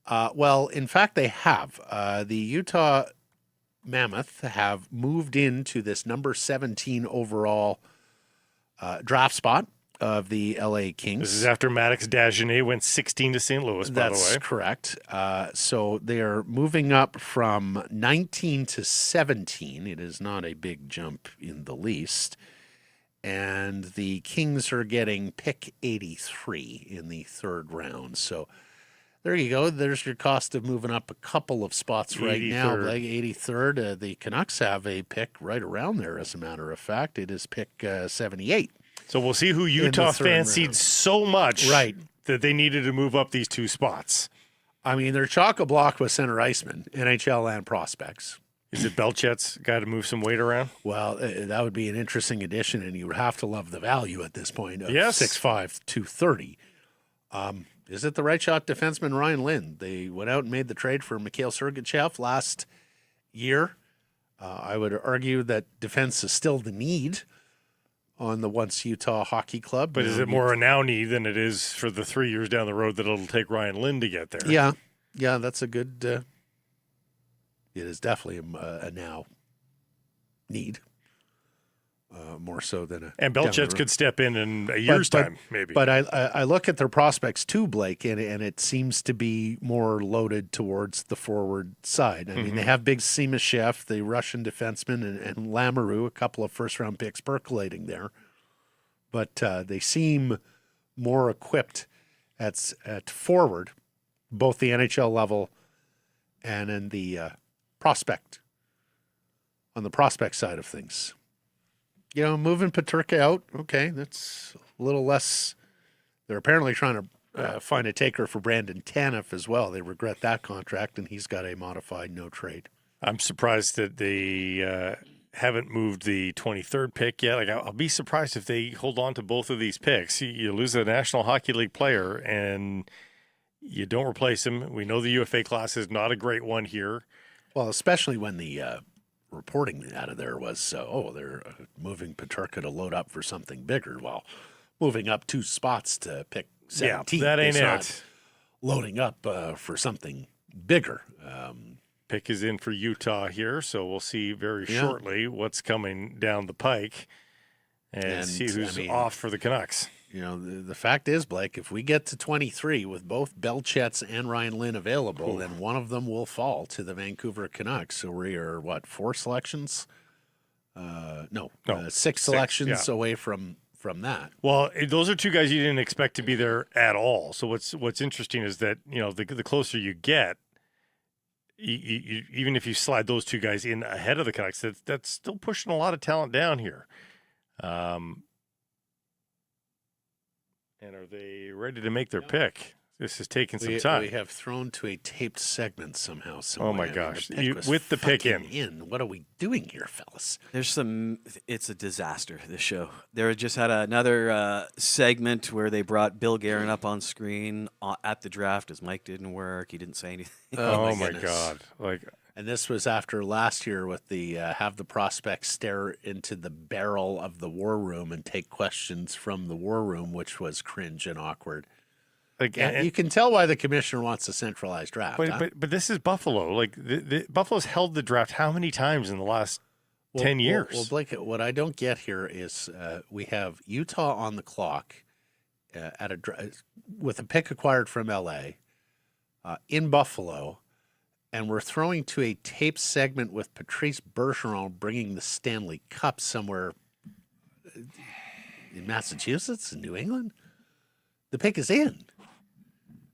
Speaker 1: Well, in fact, they have. The Utah Mammoth have moved into this number 17 overall draft spot of the LA Kings.
Speaker 2: This is after Maddox Dagenet went 16 to St. Louis, by the way.
Speaker 1: That's correct. So they are moving up from 19 to 17. It is not a big jump in the least. And the Kings are getting pick 83 in the third round. So there you go. There's your cost of moving up a couple of spots right now.
Speaker 2: 83rd.
Speaker 1: Like 83rd. The Canucks have a pick right around there, as a matter of fact. It is pick 78.
Speaker 2: So we'll see who Utah
Speaker 1: third
Speaker 2: fancied
Speaker 1: round.
Speaker 2: so much
Speaker 1: Right.
Speaker 2: that they needed to move up these 2 spots.
Speaker 1: I mean, they're chock-a-block with center icemen, NHL and prospects.
Speaker 2: Is it Belchet's got to move some weight around?
Speaker 1: Well, that would be an interesting addition, and you would have to love the value at this point of
Speaker 2: Yes.
Speaker 1: 6'5", 230. Is it the right shot defenseman Ryan Lind? They went out and made the trade for Mikhail Sergachev last year. I would argue that defense is still the need on the once Utah Hockey Club.
Speaker 2: But is it more a now need than it is for the 3 years down the road that it'll take Ryan Lind to get there?
Speaker 1: Yeah, that's a good. It is definitely a now need, more so than a.
Speaker 2: And
Speaker 1: down the
Speaker 2: Belchet's
Speaker 1: road.
Speaker 2: could step in a year's time, maybe.
Speaker 1: But I look at their prospects too, Blake, and it seems to be more loaded towards the forward side. I mean, they have big Simashev, the Russian defenseman, and Lamoureux, a couple of first-round picks percolating there. But they seem more equipped at forward, both the NHL level and in the prospect, on the prospect side of things. You know, moving Peterka out, okay, that's a little less. They're apparently trying to find a taker for Brandon Tanev as well. They regret that contract, and he's got a modified no trade.
Speaker 2: I'm surprised that they haven't moved the 23rd pick yet. Like, I'll be surprised if they hold on to both of these picks. You lose a National Hockey League player, and you don't replace him. We know the UFA class is not a great one here.
Speaker 1: Well, especially when the reporting out of there was, they're moving Peterka to load up for something bigger. Well, moving up 2 spots to pick 17.
Speaker 2: Yeah, that ain't
Speaker 1: is
Speaker 2: it.
Speaker 1: not loading up for something bigger.
Speaker 2: Pick is in for Utah here, so we'll see very shortly what's coming down the pike and see who's off for the Canucks.
Speaker 1: You know, the fact is, Blake, if we get to 23 with both Belchet's and Ryan Lind available, then one of them will fall to the Vancouver Canucks. So we are, 4 selections? No, 6 selections away from that.
Speaker 2: Well, those are 2 guys you didn't expect to be there at all. So what's interesting is that, you know, the closer you get, you, even if you slide those 2 guys in ahead of the Canucks, that's still pushing a lot of talent down here. And are they ready to make their pick? This is taking some time.
Speaker 1: We have thrown to a taped segment somehow.
Speaker 2: Oh my gosh! With the pick in.
Speaker 1: What are we doing here, fellas?
Speaker 5: It's a disaster, this show. They just had another segment where they brought Bill Guerin up on screen at the draft. His mic didn't work. He didn't say anything.
Speaker 2: Oh my God!
Speaker 1: And this was after last year with the have the prospects stare into the barrel of the war room and take questions from the war room, which was cringe and awkward. And you can tell why the commissioner wants a centralized draft.
Speaker 2: But this is Buffalo. Like Buffalo's held the draft how many times in the last 10 years?
Speaker 1: Well, Blake, what I don't get here is we have Utah on the clock with a pick acquired from LA in Buffalo. And we're throwing to a tape segment with Patrice Bergeron bringing the Stanley Cup somewhere in Massachusetts, in New England. The pick is in.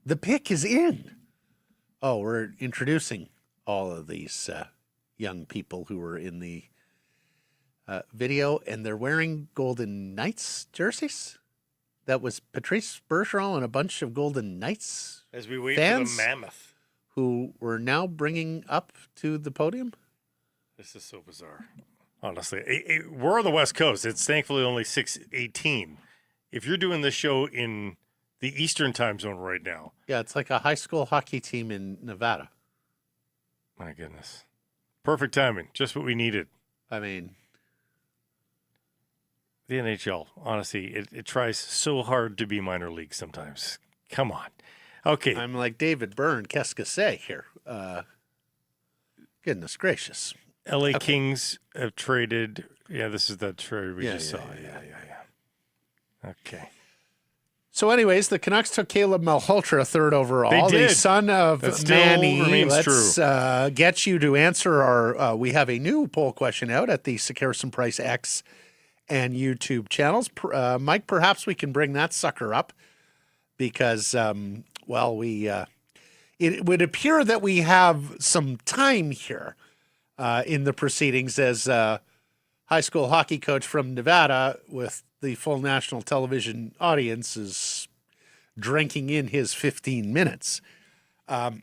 Speaker 1: The pick is in. Oh, we're introducing all of these young people who were in the video, and they're wearing Golden Knights jerseys. That was Patrice Bergeron and a bunch of Golden Knights
Speaker 2: as we wait
Speaker 1: fans
Speaker 2: for the mammoth,
Speaker 1: who we're now bringing up to the podium.
Speaker 2: This is so bizarre. Honestly, we're on the West Coast. It's thankfully only 6:18. If you're doing this show in the Eastern time zone right now.
Speaker 1: Yeah, it's like a high school hockey team in Nevada.
Speaker 2: My goodness. Perfect timing. Just what we needed.
Speaker 1: I mean,
Speaker 2: the NHL, honestly, it tries so hard to be minor league sometimes. Come on. Okay.
Speaker 1: I'm like David Byrne, qu'est-ce que c'est here? Goodness gracious.
Speaker 2: LA Kings have traded. Yeah, this is the trade we just saw. Yeah. Okay.
Speaker 1: So, anyways, the Canucks took Caleb Malhotra, third overall.
Speaker 2: They did.
Speaker 1: The son of
Speaker 2: That still
Speaker 1: Manny.
Speaker 2: remains
Speaker 1: Let's
Speaker 2: true.
Speaker 1: get you to answer our. We have a new poll question out at the Sekerson Price X and YouTube channels. Mike, perhaps we can bring that sucker up because, it would appear that we have some time here in the proceedings as high school hockey coach from Nevada with the full national television audience is drinking in his 15 minutes. Are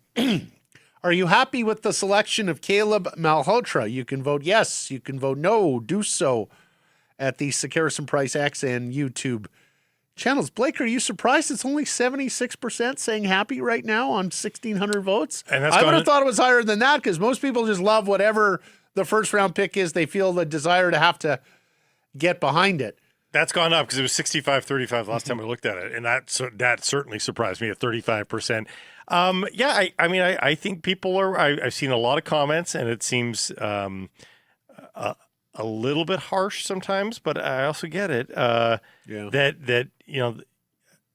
Speaker 1: you happy with the selection of Caleb Malhotra? You can vote yes. You can vote no. Do so at the Sekerson Price X and YouTube channels. Blake, are you surprised it's only 76% saying happy right now on 1,600 votes?
Speaker 2: And
Speaker 1: I would have thought it was higher than that because most people just love whatever the first round pick is. They feel the desire to have to get behind it.
Speaker 2: That's gone up because it was 65-35 last time we looked at it, and that certainly surprised me at 35%. I think people are. I've seen a lot of comments, and it seems a little bit harsh sometimes, but I also get it. That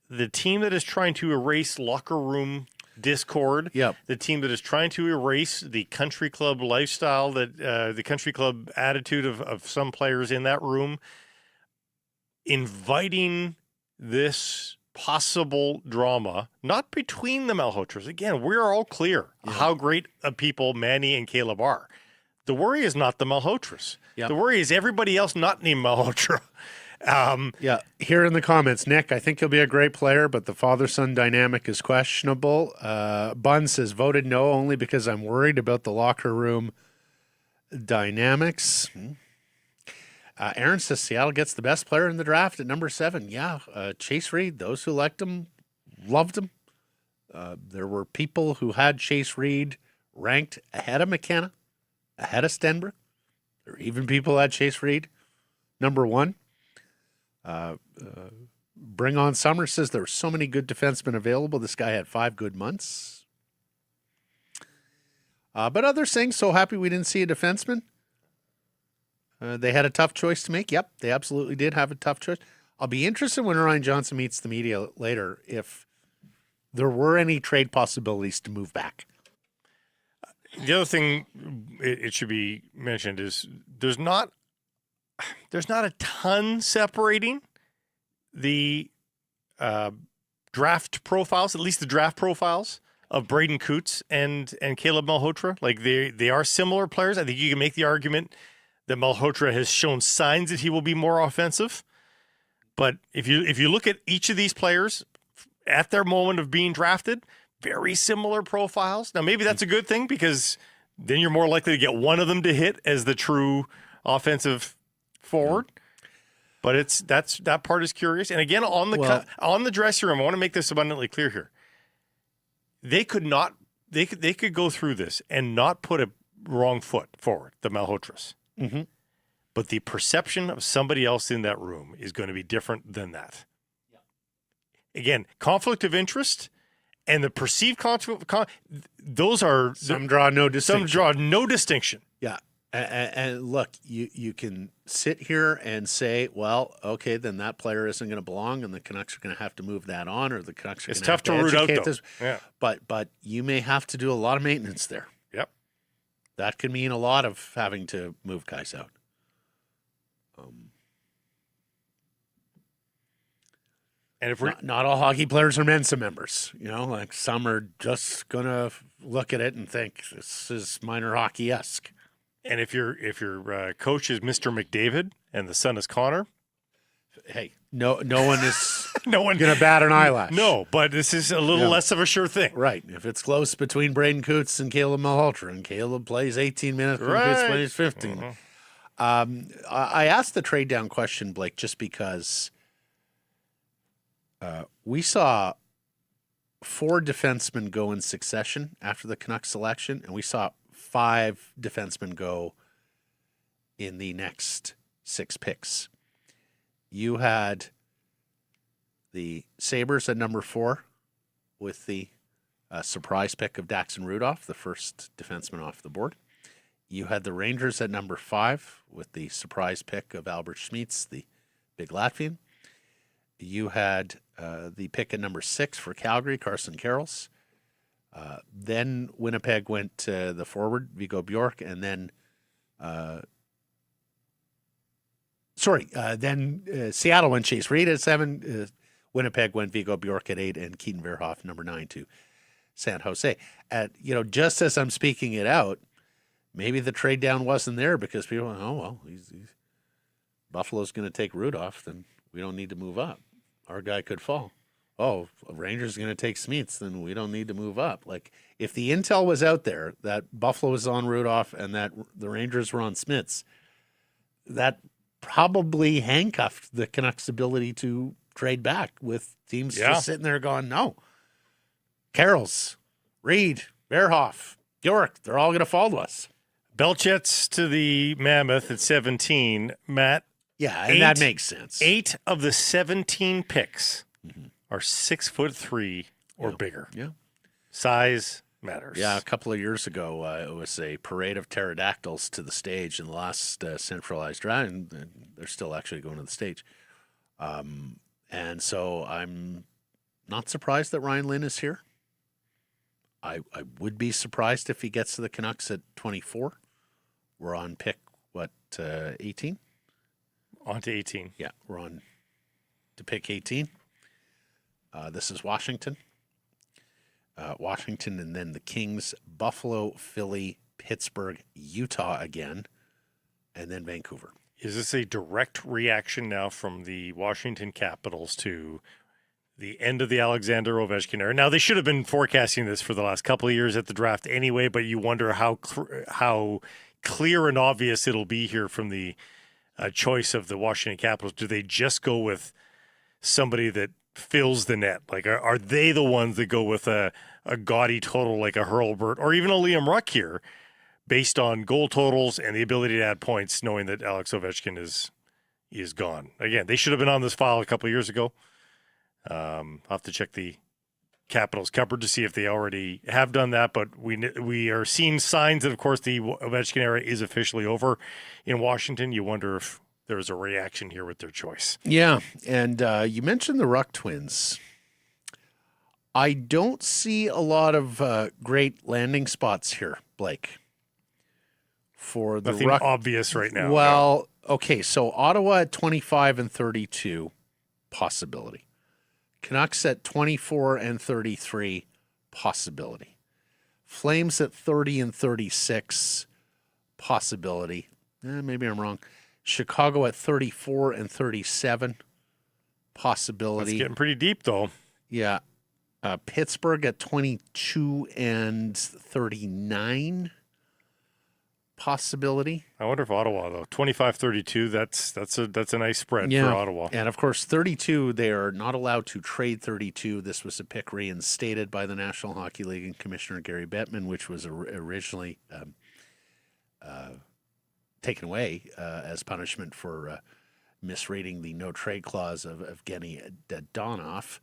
Speaker 2: the team that is trying to erase locker room discord, the team that is trying to erase the country club lifestyle, that the country club attitude of some players in that room, inviting this possible drama, not between the Malhotras. Again, we're all clear how great of people Manny and Caleb are. The worry is not the Malhotras. The worry is everybody else not named Malhotra.
Speaker 1: Here in the comments, Nick, I think he'll be a great player, but the father-son dynamic is questionable. Bun says, voted no only because I'm worried about the locker room dynamics. Aaron says Seattle gets the best player in the draft at number 7. Chase Reed, those who liked him, loved him. There were people who had Chase Reed ranked ahead of McKenna, ahead of Stenberg. There were even people who had Chase Reed number 1. Bring on Summer says there were so many good defensemen available. This guy had 5 good months. But others saying so happy we didn't see a defenseman. They had a tough choice to make. Yep, they absolutely did have a tough choice. I'll be interested when Ryan Johnson meets the media later if there were any trade possibilities to move back.
Speaker 2: The other thing it should be mentioned is there's not a ton separating the draft profiles, at least the draft profiles of Braden Coots and Caleb Malhotra. Like they are similar players. I think you can make the argument that Malhotra has shown signs that he will be more offensive. But if you look at each of these players at their moment of being drafted, very similar profiles. Now, maybe that's a good thing because then you're more likely to get one of them to hit as the true offensive forward. But that part is curious. And again, on the dressing room, I want to make this abundantly clear here. They could go through this and not put a wrong foot forward, the Malhotras.
Speaker 1: Mm-hmm.
Speaker 2: But the perception of somebody else in that room is going to be different than that. Again, conflict of interest and the perceived conflict, those are...
Speaker 1: Some draw no distinction. Yeah. And look, you can sit here and say, well, okay, then that player isn't going to belong and the Canucks are going to have to move that on, or the Canucks are going to have to
Speaker 2: root out,
Speaker 1: educate
Speaker 2: though.
Speaker 1: this.
Speaker 2: Yeah.
Speaker 1: But you may have to do a lot of maintenance there.
Speaker 2: Yep.
Speaker 1: That could mean a lot of having to move guys out. And if not all hockey players are Mensa members, like some are just gonna look at it and think this is minor hockey-esque.
Speaker 2: And if your coach is Mr. McDavid and the son is Connor,
Speaker 1: hey, no one is gonna bat an eyelash.
Speaker 2: No, but this is a little less of a sure thing,
Speaker 1: right? If it's close between Braden Coots and Caleb Malhotra, and Caleb plays 18 minutes, and
Speaker 2: right.
Speaker 1: Coots plays 15. Mm-hmm. I asked the trade down question, Blake, just because. We saw 4 defensemen go in succession after the Canucks selection, and we saw 5 defensemen go in the next 6 picks. You had the Sabres at number 4 with the a surprise pick of Daxon Rudolph, the first defenseman off the board. You had the Rangers at number 5 with the surprise pick of Albert Schmitz, the big Latvian. You had the pick at number 6 for Calgary, Carson Carrolls. Then Winnipeg went to the forward, Viggo Bjork, and then Seattle went Chase Reed at 7. Winnipeg went Viggo Bjork at 8, and Keaton Verhoff, number 9, to San Jose. Just as I'm speaking it out, maybe the trade down wasn't there because people went, oh, well, Buffalo's going to take Rudolph, then we don't need to move up. Our guy could fall. Oh, Rangers are going to take Smith, then we don't need to move up. Like, if the intel was out there that Buffalo was on Rudolph and that the Rangers were on Smiths, that probably handcuffed the Canucks' ability to trade back, with teams just sitting there going, no. Carrolls, Reed, Verhoff, Bjork, they're all going to fall to us.
Speaker 2: Belchets to the Mammoth at 17. Matt?
Speaker 1: Yeah, and that makes sense.
Speaker 2: 8 of the 17 picks are 6'3" or bigger.
Speaker 1: Yeah.
Speaker 2: Size matters.
Speaker 1: Yeah, a couple of years ago, it was a parade of pterodactyls to the stage in the last centralized draft, and they're still actually going to the stage. And so I'm not surprised that Ryan Lynn is here. I would be surprised if he gets to the Canucks at 24. We're on pick, 18?
Speaker 2: On to 18.
Speaker 1: Yeah, we're on to pick 18. This is Washington. Washington, and then the Kings, Buffalo, Philly, Pittsburgh, Utah again, and then Vancouver.
Speaker 2: Is this a direct reaction now from the Washington Capitals to the end of the Alexander Ovechkin era? Now, they should have been forecasting this for the last couple of years at the draft anyway, but you wonder how clear and obvious it'll be here from the choice of the Washington Capitals. Do they just go with somebody that fills the net? Like, are they the ones that go with a gaudy total like a Hurlburt or even a Liam Ruck here, based on goal totals and the ability to add points, knowing that Alex Ovechkin is gone? Again, they should have been on this file a couple of years ago. I'll have to check the Capitals cupboard to see if they already have done that, but we are seeing signs that, of course, the Ovechkin era is officially over in Washington. You wonder if there's a reaction here with their choice.
Speaker 1: Yeah, and you mentioned the Ruck twins. I don't see a lot of great landing spots here, Blake, for the
Speaker 2: Nothing
Speaker 1: Ruck.
Speaker 2: obvious right now.
Speaker 1: Well, okay, so Ottawa at 25 and 32, possibility. Canucks at 24 and 33, possibility. Flames at 30 and 36, possibility. Maybe I'm wrong. Chicago at 34 and 37, possibility.
Speaker 2: That's getting pretty deep, though.
Speaker 1: Yeah. Pittsburgh at 22 and 39, possibility.
Speaker 2: I wonder if Ottawa, though, 25-32, that's a nice spread for Ottawa.
Speaker 1: And of course, 32, they are not allowed to trade 32. This was a pick reinstated by the National Hockey League and Commissioner Gary Bettman, which was originally taken away as punishment for misreading the no trade clause of Evgeny Dadonov.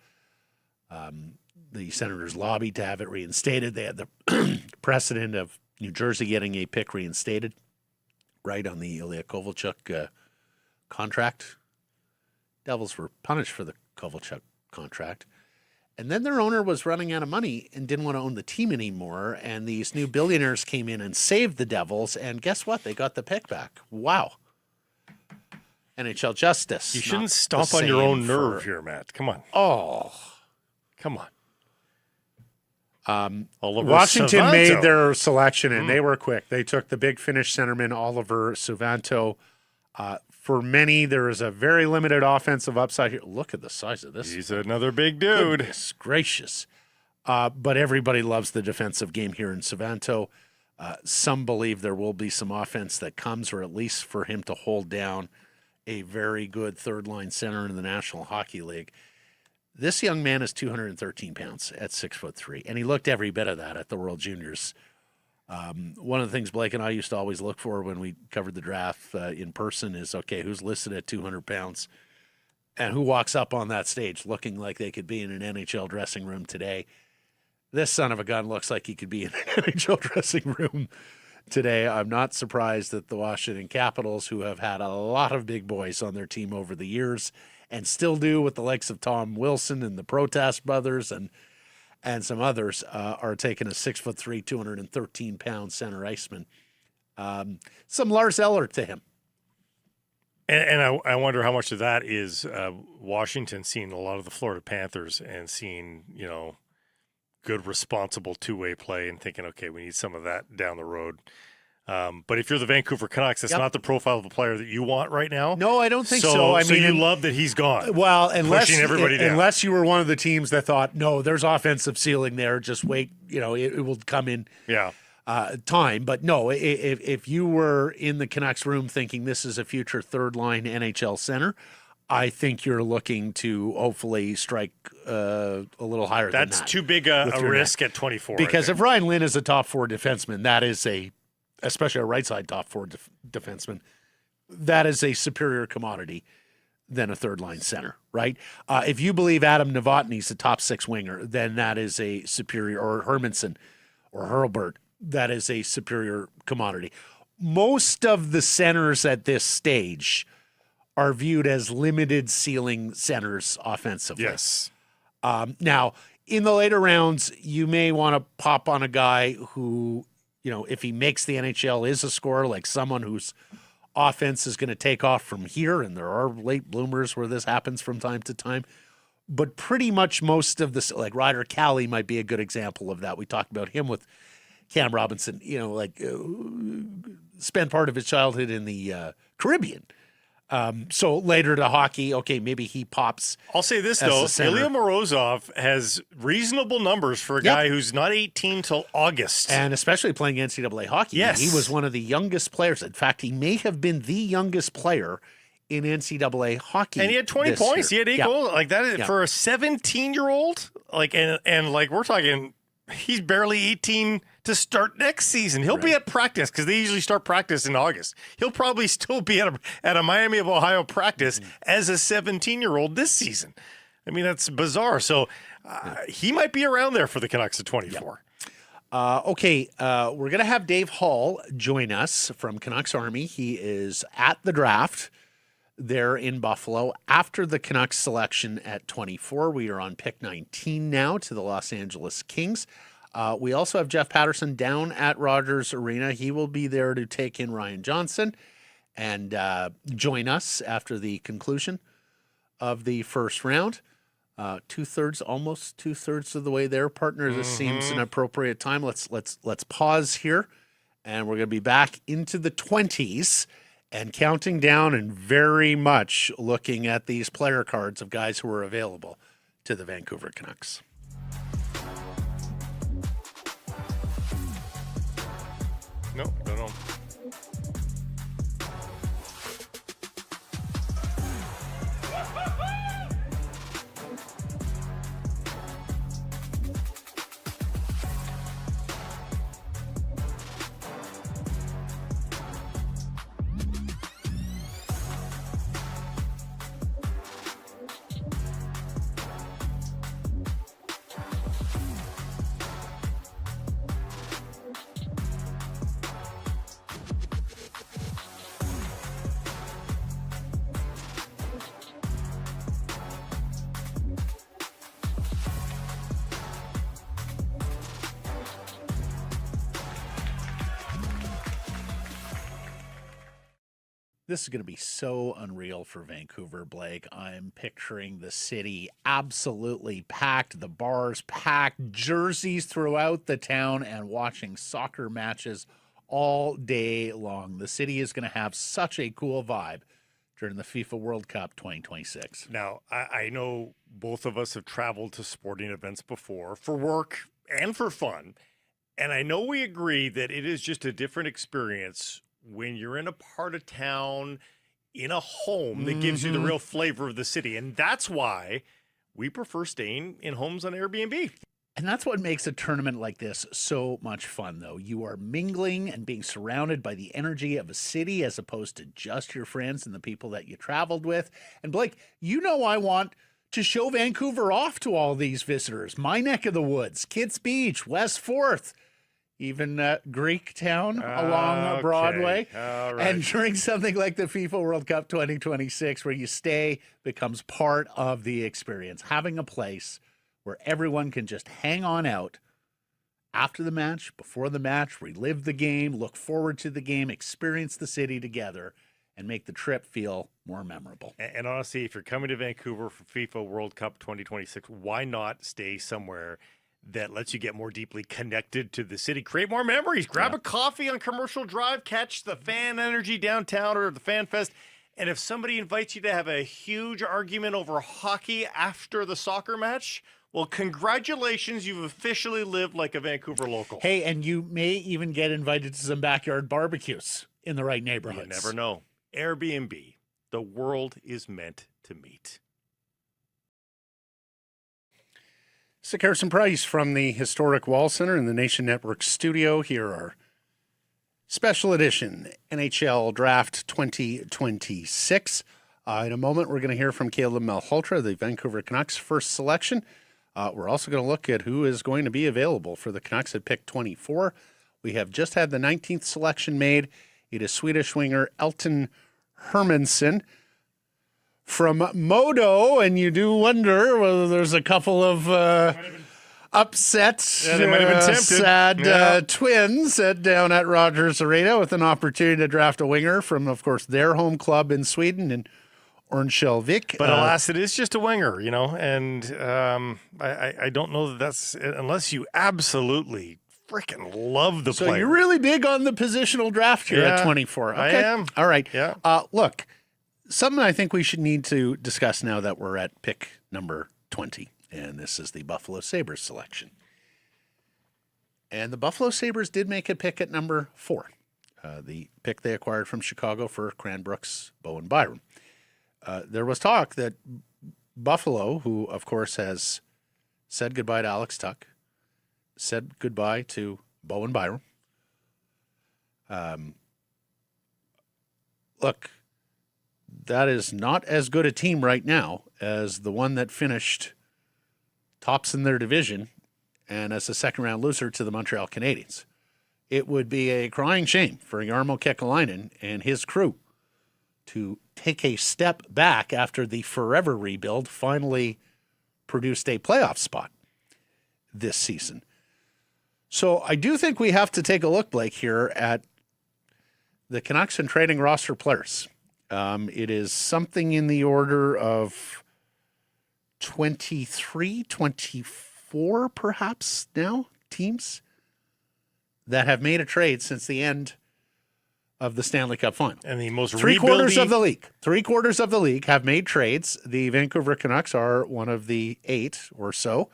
Speaker 1: The Senators lobbied to have it reinstated. They had the precedent of New Jersey getting a pick reinstated, right, on the Ilya Kovalchuk contract. Devils were punished for the Kovalchuk contract. And then their owner was running out of money and didn't want to own the team anymore. And these new billionaires came in and saved the Devils. And guess what? They got the pick back. Wow. NHL justice.
Speaker 2: You shouldn't stomp on your own nerve here, Matt. Come on.
Speaker 1: Oh.
Speaker 2: Come on.
Speaker 1: Washington made their selection, and they were quick. They took the big Finnish centerman, Oliver Suvanto. For many, there is a very limited offensive upside here. Look at the size of this.
Speaker 2: He's another big dude.
Speaker 1: Goodness gracious. But everybody loves the defensive game here in Suvanto. Some believe there will be some offense that comes, or at least for him to hold down a very good third-line center in the National Hockey League. This young man is 213 pounds at 6'3", and he looked every bit of that at the World Juniors. One of the things Blake and I used to always look for when we covered the draft in person is, okay, who's listed at 200 pounds and who walks up on that stage looking like they could be in an NHL dressing room today. This son of a gun looks like he could be in an NHL dressing room today. I'm not surprised that the Washington Capitals, who have had a lot of big boys on their team over the years and still do with the likes of Tom Wilson and the Protest brothers and some others, are taking a 6'3", 213-pound center iceman. Some Lars Eller to him.
Speaker 2: And I wonder how much of that is Washington seeing a lot of the Florida Panthers and seeing, good, responsible two-way play and thinking, okay, we need some of that down the road. But if you're the Vancouver Canucks, that's not the profile of the player that you want right now.
Speaker 1: No, I don't think so.
Speaker 2: I mean, you love that he's gone.
Speaker 1: Well,
Speaker 2: pushing everybody down.
Speaker 1: Unless you were one of the teams that thought, no, there's offensive ceiling there. Just wait, it will come in.
Speaker 2: Yeah.
Speaker 1: Time. But no, if you were in the Canucks room thinking this is a future third-line NHL center, I think you're looking to hopefully strike a little higher than that.
Speaker 2: That's too big a risk at 24.
Speaker 1: Because if Ryan Lynn is a top four defenseman, that is especially a right side top four defenseman, that is a superior commodity than a third line center, right? If you believe Adam Noatne is a top six winger, then that is a superior, or Hermanson or Hurlburt, that is a superior commodity. Most of the centers at this stage are viewed as limited ceiling centers offensively.
Speaker 2: Yes.
Speaker 1: Now, in the later rounds, you may want to pop on a guy who, if he makes the NHL, is a scorer, like someone whose offense is going to take off from here, and there are late bloomers where this happens from time to time. But pretty much most of this, like Ryder Cali might be a good example of that. We talked about him with Cam Robinson, spent part of his childhood in the Caribbean. So later to hockey, okay, maybe he pops.
Speaker 2: I'll say this, though. Ilya Morozov has reasonable numbers for a guy who's not 18 till August.
Speaker 1: And especially playing NCAA hockey.
Speaker 2: Yes.
Speaker 1: He was one of the youngest players. In fact, he may have been the youngest player in NCAA hockey.
Speaker 2: And he had 20 points.
Speaker 1: Year.
Speaker 2: He had 8 goals. Like that for a 17-year-old. And we're talking, he's barely 18 to start next season. He'll be at practice because they usually start practice in August. He'll probably still be at a Miami of Ohio practice as a 17-year-old this season. I mean, that's bizarre. So he might be around there for the Canucks at 24.
Speaker 1: Okay, we're going to have Dave Hall join us from Canucks Army. He is at the draft there in Buffalo. After the Canucks selection at 24, we are on pick 19 now to the Los Angeles Kings. We also have Jeff Patterson down at Rogers Arena. He will be there to take in Ryan Johnson and join us after the conclusion of the first round. Almost two-thirds of the way there, partner. This seems an appropriate time. Let's pause here, and we're going to be back into the 20s and counting down and very much looking at these player cards of guys who are available to the Vancouver Canucks.
Speaker 2: No.
Speaker 1: This is going to be so unreal for Vancouver, Blake. I'm picturing the city absolutely packed, the bars packed, jerseys throughout the town, and watching soccer matches all day long. The city is going to have such a cool vibe during the FIFA World Cup 2026.
Speaker 2: Now, I know both of us have traveled to sporting events before for work and for fun, and I know we agree that it is just a different experience when you're in a part of town, in a home that gives you the real flavor of the city. And that's why we prefer staying in homes on Airbnb.
Speaker 1: And that's what makes a tournament like this so much fun, though. You are mingling and being surrounded by the energy of a city as opposed to just your friends and the people that you traveled with. And Blake, I want to show Vancouver off to all these visitors. My neck of the woods, Kitts Beach, West 4th, even Greek Town along Broadway.
Speaker 2: All right.
Speaker 1: And during something like the FIFA World Cup 2026, where you stay becomes part of the experience. Having a place where everyone can just hang on out after the match, before the match, relive the game, look forward to the game, experience the city together, and make the trip feel more memorable.
Speaker 2: And honestly, if you're coming to Vancouver for FIFA World Cup 2026, why not stay somewhere that lets you get more deeply connected to the city, create more memories, grab a coffee on Commercial Drive, catch the fan energy downtown or the Fan Fest. And if somebody invites you to have a huge argument over hockey after the soccer match, well, congratulations, you've officially lived like a Vancouver local.
Speaker 1: Hey, and you may even get invited to some backyard barbecues in the right neighborhoods.
Speaker 2: You never know. Airbnb, the world is meant to meet.
Speaker 1: Sick Harrison Price from the historic Wall Center in the Nation Network studio. Here are special edition NHL Draft 2026. In a moment, we're going to hear from Caleb Malhotra, the Vancouver Canucks first selection. We're also going to look at who is going to be available for the Canucks at pick 24. We have just had the 19th selection made. It is Swedish winger Elton Hermansson from Modo, and you do wonder whether there's a couple of upsets,
Speaker 2: they might have been tempted.
Speaker 1: sad twins down at Rogers Arena with an opportunity to draft a winger from, of course, their home club in Sweden and Örnsköldsvik.
Speaker 2: But alas, it is just a winger, and I don't know that that's unless you absolutely freaking love the player.
Speaker 1: So you're really big on the positional draft here at 24. Okay.
Speaker 2: I am.
Speaker 1: All right.
Speaker 2: Yeah.
Speaker 1: Look, something I think we should need to discuss now that we're at pick number 20, and this is the Buffalo Sabres selection. And the Buffalo Sabres did make a pick at number 4, the pick they acquired from Chicago for Cranbrooks, Bowen Byram. There was talk that Buffalo, who, of course, has said goodbye to Alex Tuck, said goodbye to Bowen Byram. Look, that is not as good a team right now as the one that finished tops in their division and as a second-round loser to the Montreal Canadiens. It would be a crying shame for Jarmo Kekalainen and his crew to take a step back after the forever rebuild finally produced a playoff spot this season. So I do think we have to take a look, Blake, here at the Canucks and trading roster players. It is something in the order of 23, 24 perhaps now teams that have made a trade since the end of the Stanley Cup final.
Speaker 2: And the most
Speaker 1: Three-quarters of the league have made trades. The Vancouver Canucks are one of the 8 or so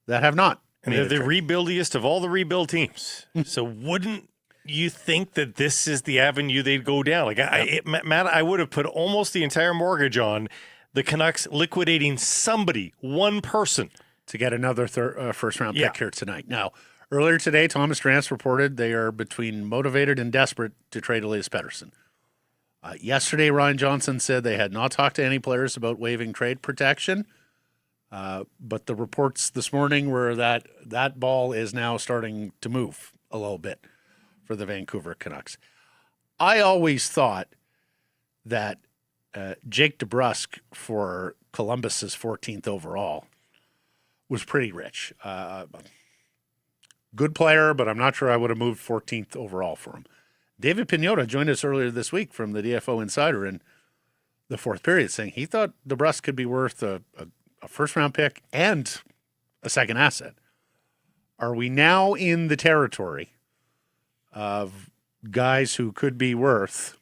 Speaker 1: that have not.
Speaker 2: And they're the rebuildiest of all the rebuild teams. So wouldn't you think that this is the avenue they'd go down? Like, Matt, I would have put almost the entire mortgage on the Canucks liquidating somebody, one person,
Speaker 1: to get another first-round pick here tonight. Now, earlier today, Thomas Drance reported they are between motivated and desperate to trade Elias Pettersson. Yesterday, Ryan Johnson said they had not talked to any players about waiving trade protection. But the reports this morning were that ball is now starting to move a little bit for the Vancouver Canucks. I always thought that Jake DeBrusk for Columbus's 14th overall was pretty rich. Good player, but I'm not sure I would have moved 14th overall for him. David Pagnotta joined us earlier this week from the DFO Insider in the fourth period saying he thought DeBrusk could be worth a first-round pick and a second asset. Are we now in the territory of guys who could be worth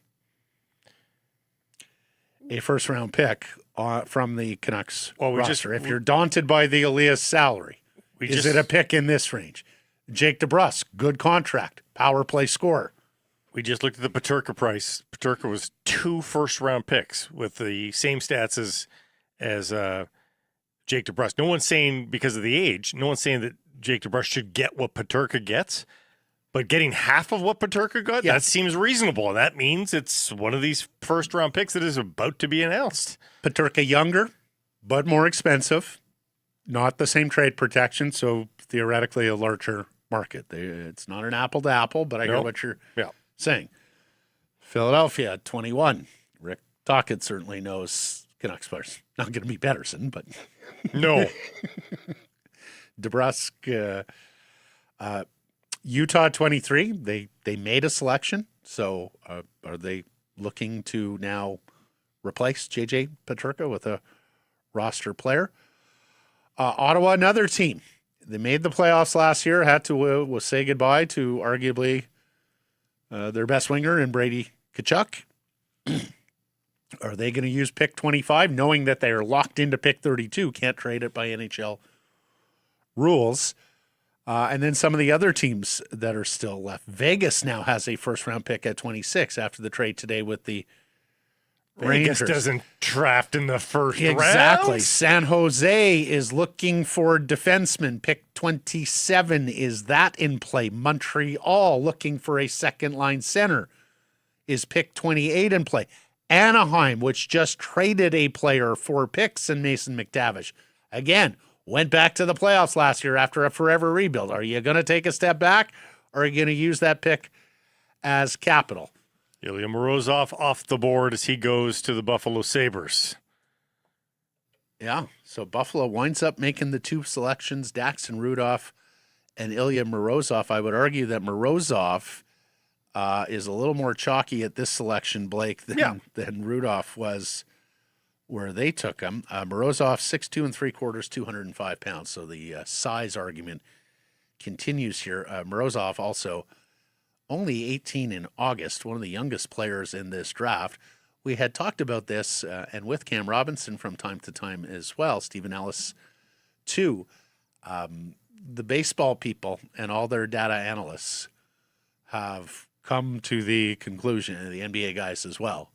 Speaker 1: a first-round pick from the Canucks roster? If you're daunted by the Elias salary, is it a pick in this range? Jake DeBrusk, good contract, power play scorer.
Speaker 2: We just looked at the Peterka price. Peterka was 2 first-round picks with the same stats as Jake DeBrusk. No one's saying because of the age, no one's saying that Jake DeBrusk should get what Peterka gets, but getting half of what Peterka got, that seems reasonable. And that means it's one of these first-round picks that is about to be announced.
Speaker 1: Peterka younger, but more expensive. Not the same trade protection, so theoretically a larger market. It's not an apple to apple, but I hear what you're saying. Philadelphia, 21. Rick Tocchet certainly knows Canucks players. Not going to be Pettersson, but
Speaker 2: No.
Speaker 1: DeBrusk, Utah, 23. They made a selection, so are they looking to now replace J.J. Peterka with a roster player? Ottawa, another team. They made the playoffs last year, had to say goodbye to arguably their best winger in Brady Tkachuk. Are they going to use pick 25, knowing that they are locked into pick 32, can't trade it by NHL rules? And then some of the other teams that are still left. Vegas now has a first-round pick at 26 after the trade today with the Rangers.
Speaker 2: Vegas doesn't draft in the first round.
Speaker 1: Exactly. San Jose is looking for defenseman. Pick 27. Is that in play? Montreal looking for a second-line center. Is pick 28 in play? Anaheim, which just traded a player for picks and Mason McTavish. Again, went back to the playoffs last year after a forever rebuild. Are you going to take a step back, or are you going to use that pick as capital?
Speaker 2: Ilya Morozov off the board as he goes to the Buffalo Sabres.
Speaker 1: Yeah, so Buffalo winds up making the two selections, Daxton Rudolph and Ilya Morozov. I would argue that Morozov is a little more chalky at this selection, Blake, than Rudolph was where they took him. Morozov, 6'2 3/4, 205 pounds. So the size argument continues here. Morozov also only 18 in August, one of the youngest players in this draft. We had talked about this, and with Cam Robinson from time to time as well, Stephen Ellis too. The baseball people and all their data analysts have come to the conclusion, and the NBA guys as well,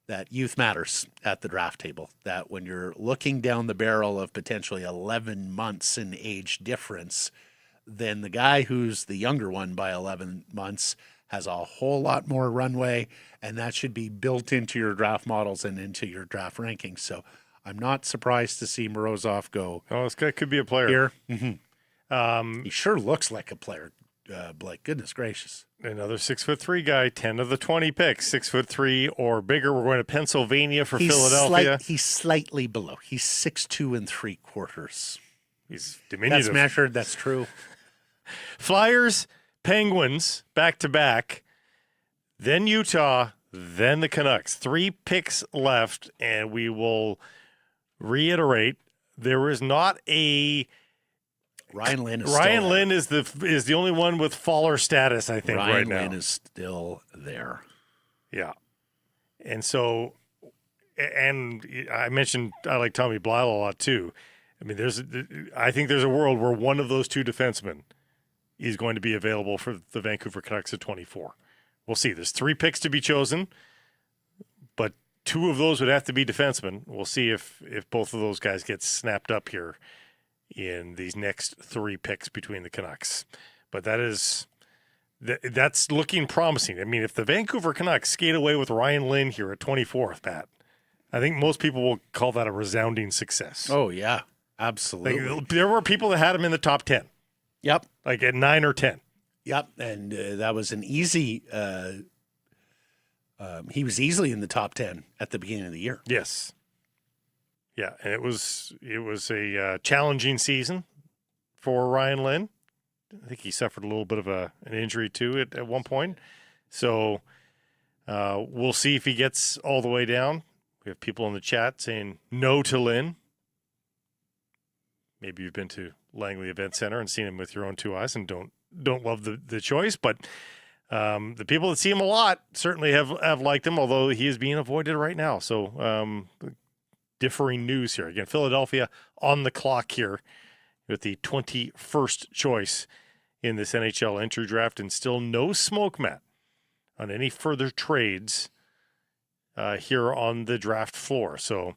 Speaker 1: that youth matters at the draft table, that when you're looking down the barrel of potentially 11 months in age difference, then the guy who's the younger one by 11 months has a whole lot more runway, and that should be built into your draft models and into your draft rankings. So I'm not surprised to see Morozov go.
Speaker 2: Oh, this guy could be a player.
Speaker 1: Here. Mm-hmm. He sure looks like a player, Blake. Goodness gracious.
Speaker 2: Another 6'3" guy, 10 of the 20 picks, 6'3" or bigger. We're going to Pennsylvania for Philadelphia.
Speaker 1: He's slightly below. He's 6'2 3/4.
Speaker 2: He's diminutive.
Speaker 1: That's measured. That's true.
Speaker 2: Flyers, Penguins, back-to-back, then Utah, then the Canucks. 3 picks left, and we will reiterate, there is not a...
Speaker 1: Ryan Lynn
Speaker 2: is the only one with faller status, I think, right now.
Speaker 1: Ryan Lynn is still there.
Speaker 2: Yeah. And so, and I mentioned I like Tommy Blyle a lot, too. I mean, I think there's a world where one of those two defensemen is going to be available for the Vancouver Canucks at 24. We'll see. There's 3 picks to be chosen, but 2 of those would have to be defensemen. We'll see if both of those guys get snapped up here in these next 3 picks between the Canucks. But that's looking promising. I mean, if the Vancouver Canucks skate away with Ryan Lynn here at 24th, Pat, I think most people will call that a resounding success.
Speaker 1: Oh, yeah. Absolutely.
Speaker 2: Like, there were people that had him in the top 10.
Speaker 1: Yep.
Speaker 2: Like at 9 or 10.
Speaker 1: Yep. And that was an easy he was easily in the top 10 at the beginning of the year.
Speaker 2: Yes. Yeah, and it was a challenging season for Ryan Lynn. I think he suffered a little bit of an injury too at one point. So we'll see if he gets all the way down. We have people in the chat saying no to Lynn. Maybe you've been to Langley Event Center and seen him with your own 2 eyes and don't love the choice, but the people that see him a lot certainly have liked him, although he is being avoided right now. So differing news here. Again, Philadelphia on the clock here with the 21st choice in this NHL Entry Draft, and still no smoke, Matt, on any further trades here on the draft floor. So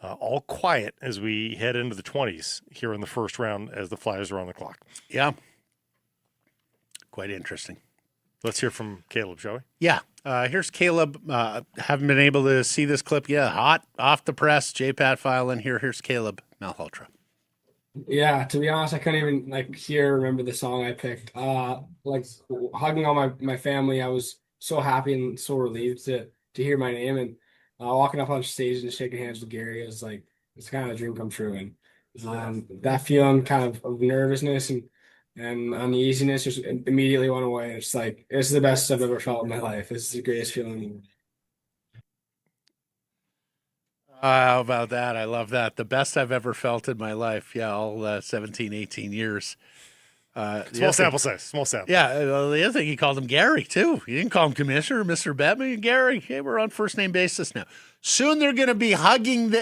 Speaker 2: all quiet as we head into the 20s here in the first round as the Flyers are on the clock.
Speaker 1: Yeah. Quite interesting.
Speaker 2: Let's hear from Caleb, shall we?
Speaker 1: Yeah. Here's Caleb. Haven't been able to see this clip yet. Hot off the press. JPAT file in here. Here's Caleb Malhotra.
Speaker 6: Yeah, to be honest, I couldn't even remember the song I picked. Hugging all my family, I was so happy and so relieved to hear my name, and walking up on stage and shaking hands with Gary is like it's kind of a dream come true. And that feeling kind of nervousness and uneasiness just immediately went away. It's like it's the best I've ever felt in my life. This is the greatest feeling.
Speaker 1: How about that? I love that. The best I've ever felt in my life. Yeah, all 17, 18 years.
Speaker 2: Small sample size. Small sample.
Speaker 1: Yeah, the other thing, he called him Gary, too. He didn't call him Commissioner, Mr. Bettman. Gary, hey, we're on first-name basis now. Soon they're going to be hugging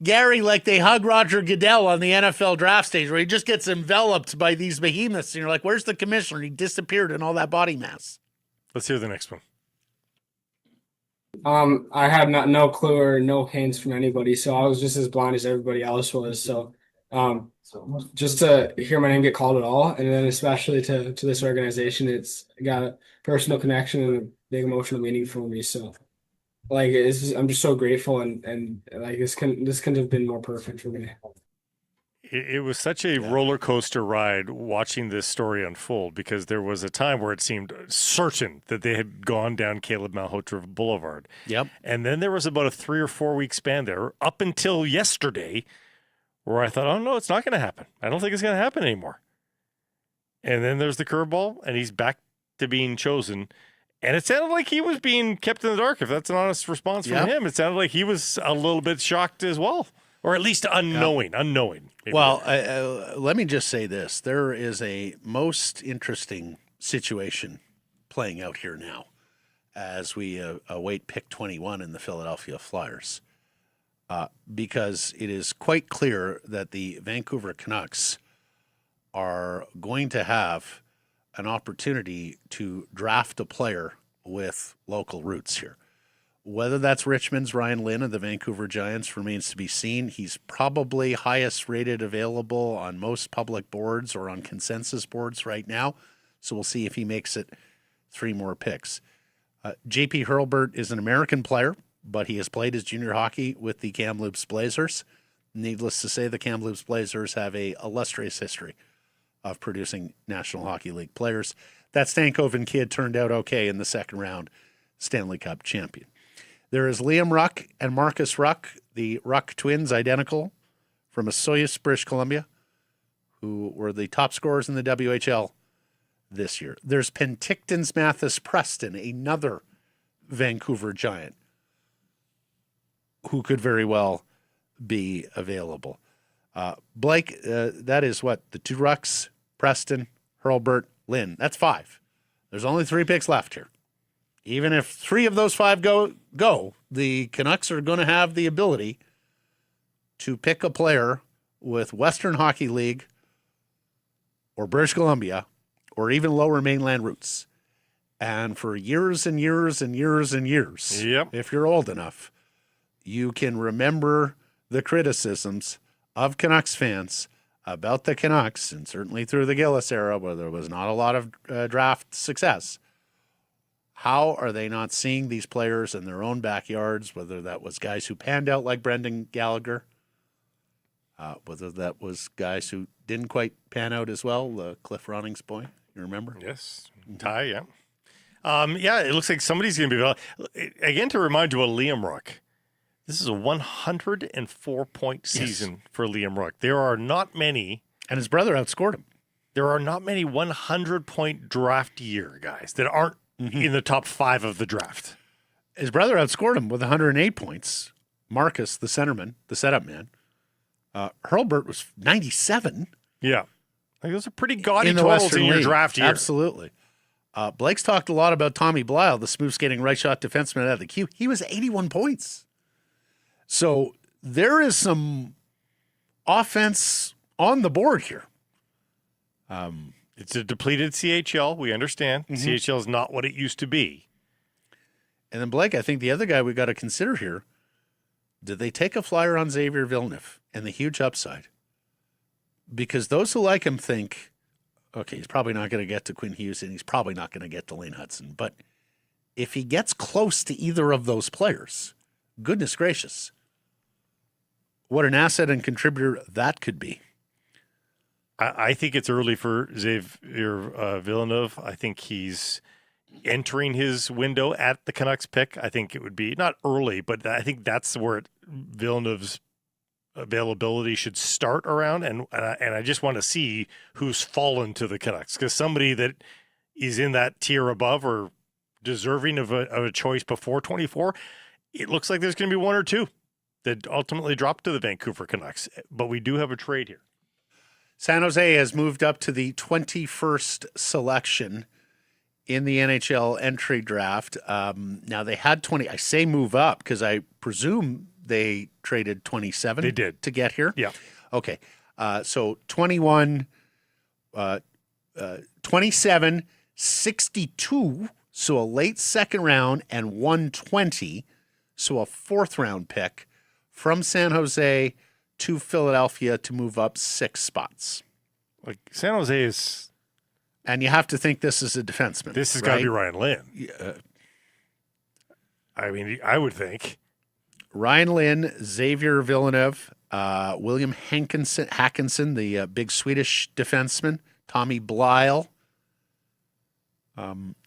Speaker 1: Gary like they hug Roger Goodell on the NFL draft stage, where he just gets enveloped by these behemoths. And you're like, where's the Commissioner? He disappeared in all that body mass.
Speaker 2: Let's hear the next one.
Speaker 6: I had no clue or no hints from anybody, so I was just as blind as everybody else was. So, just to hear my name get called at all, and then especially to this organization, it's got a personal connection and a big emotional meaning for me. So, I'm just so grateful, and this couldn't have been more perfect for me.
Speaker 2: It was such a roller coaster ride watching this story unfold, because there was a time where it seemed certain that they had gone down Caleb Malhotra Boulevard.
Speaker 1: Yep.
Speaker 2: And then there was about a 3 or 4 week span there up until yesterday where I thought, oh, no, it's not going to happen. I don't think it's going to happen anymore. And then there's the curveball, and he's back to being chosen. And it sounded like he was being kept in the dark. If that's an honest response from him, it sounded like he was a little bit shocked as well. Or at least unknowing. Maybe.
Speaker 1: Well, let me just say this. There is a most interesting situation playing out here now as we await pick 21 in the Philadelphia Flyers, because it is quite clear that the Vancouver Canucks are going to have an opportunity to draft a player with local roots here. Whether that's Richmond's Ryan Lynn of the Vancouver Giants remains to be seen. He's probably highest rated available on most public boards or on consensus boards right now. So we'll see if he makes it 3 more picks. JP Hurlburt is an American player, but he has played his junior hockey with the Kamloops Blazers. Needless to say, the Kamloops Blazers have a illustrious history of producing National Hockey League players. That Stankoven kid turned out okay in the second round, Stanley Cup champion. There is Liam Ruck and Marcus Ruck, the Ruck twins, identical, from Osoyoos, British Columbia, who were the top scorers in the WHL this year. There's Penticton's Mathis Preston, another Vancouver Giant, who could very well be available. Blake, that is what? The 2 Rucks, Preston, Hurlburt, Lynn. That's 5. There's only 3 picks left here. Even if 3 of those 5 go, the Canucks are going to have the ability to pick a player with Western Hockey League or British Columbia or even lower mainland roots. And for years and years and years and years, if you're old enough, you can remember the criticisms of Canucks fans about the Canucks, and certainly through the Gillis era where there was not a lot of draft success. How are they not seeing these players in their own backyards, whether that was guys who panned out like Brendan Gallagher, whether that was guys who didn't quite pan out as well, Cliff Roning's boy, you remember?
Speaker 2: Yes. Ty, it looks like somebody's going to be... Again, to remind you of Liam Ruck, this is a 104-point season for Liam Ruck. There are not many...
Speaker 1: And his brother outscored him.
Speaker 2: There are not many 100-point draft year guys that aren't in the top 5 of the draft.
Speaker 1: His brother outscored him with 108 points. Marcus, the centerman, the setup man. Hurlburt was 97.
Speaker 2: Yeah. Like those are pretty gaudy
Speaker 1: in the
Speaker 2: totals
Speaker 1: Western
Speaker 2: in your
Speaker 1: League.
Speaker 2: draft year.
Speaker 1: Absolutely. Blake's talked a lot about Tommy Blyle, the smooth skating right shot defenseman out of the queue. He was 81 points. So there is some offense on the board here.
Speaker 2: It's a depleted CHL. We understand. CHL is not what it used to be.
Speaker 1: And then, Blake, I think the other guy we got to consider here, did they take a flyer on Xavier Villeneuve and the huge upside? Because those who like him think, Okay, he's probably not going to get to Quinn Hughes, and he's probably not going to get to Lane Hudson. But if he gets close to either of those players, goodness gracious, what an asset and contributor that could be.
Speaker 2: I think it's early for Xavier Villeneuve. I think he's entering his window at the Canucks pick. I think it would be not early, but I think that's where Villeneuve's availability should start around. And I just want to see who's fallen to the Canucks, because somebody that is in that tier above or deserving of a choice before 24, it looks like there's going to be one or two that ultimately drop to the Vancouver Canucks. But we do have a trade here.
Speaker 1: San Jose has moved up to the 21st selection in the NHL entry draft. Now they had 20. I say move up because I presume they traded 27.
Speaker 2: They did.
Speaker 1: To get here.
Speaker 2: Yeah.
Speaker 1: Okay. So 21, 27, 62. So a late second round and 120. So a fourth round pick from San Jose to Philadelphia to move up 6 spots.
Speaker 2: Like San Jose is,
Speaker 1: and you have to think this is a defenseman.
Speaker 2: This has got to be Ryan Lynn.
Speaker 1: Yeah.
Speaker 2: I mean, I would think
Speaker 1: Ryan Lynn, Xavier Villeneuve, William Hackinson, the big Swedish defenseman, Tommy Blyle.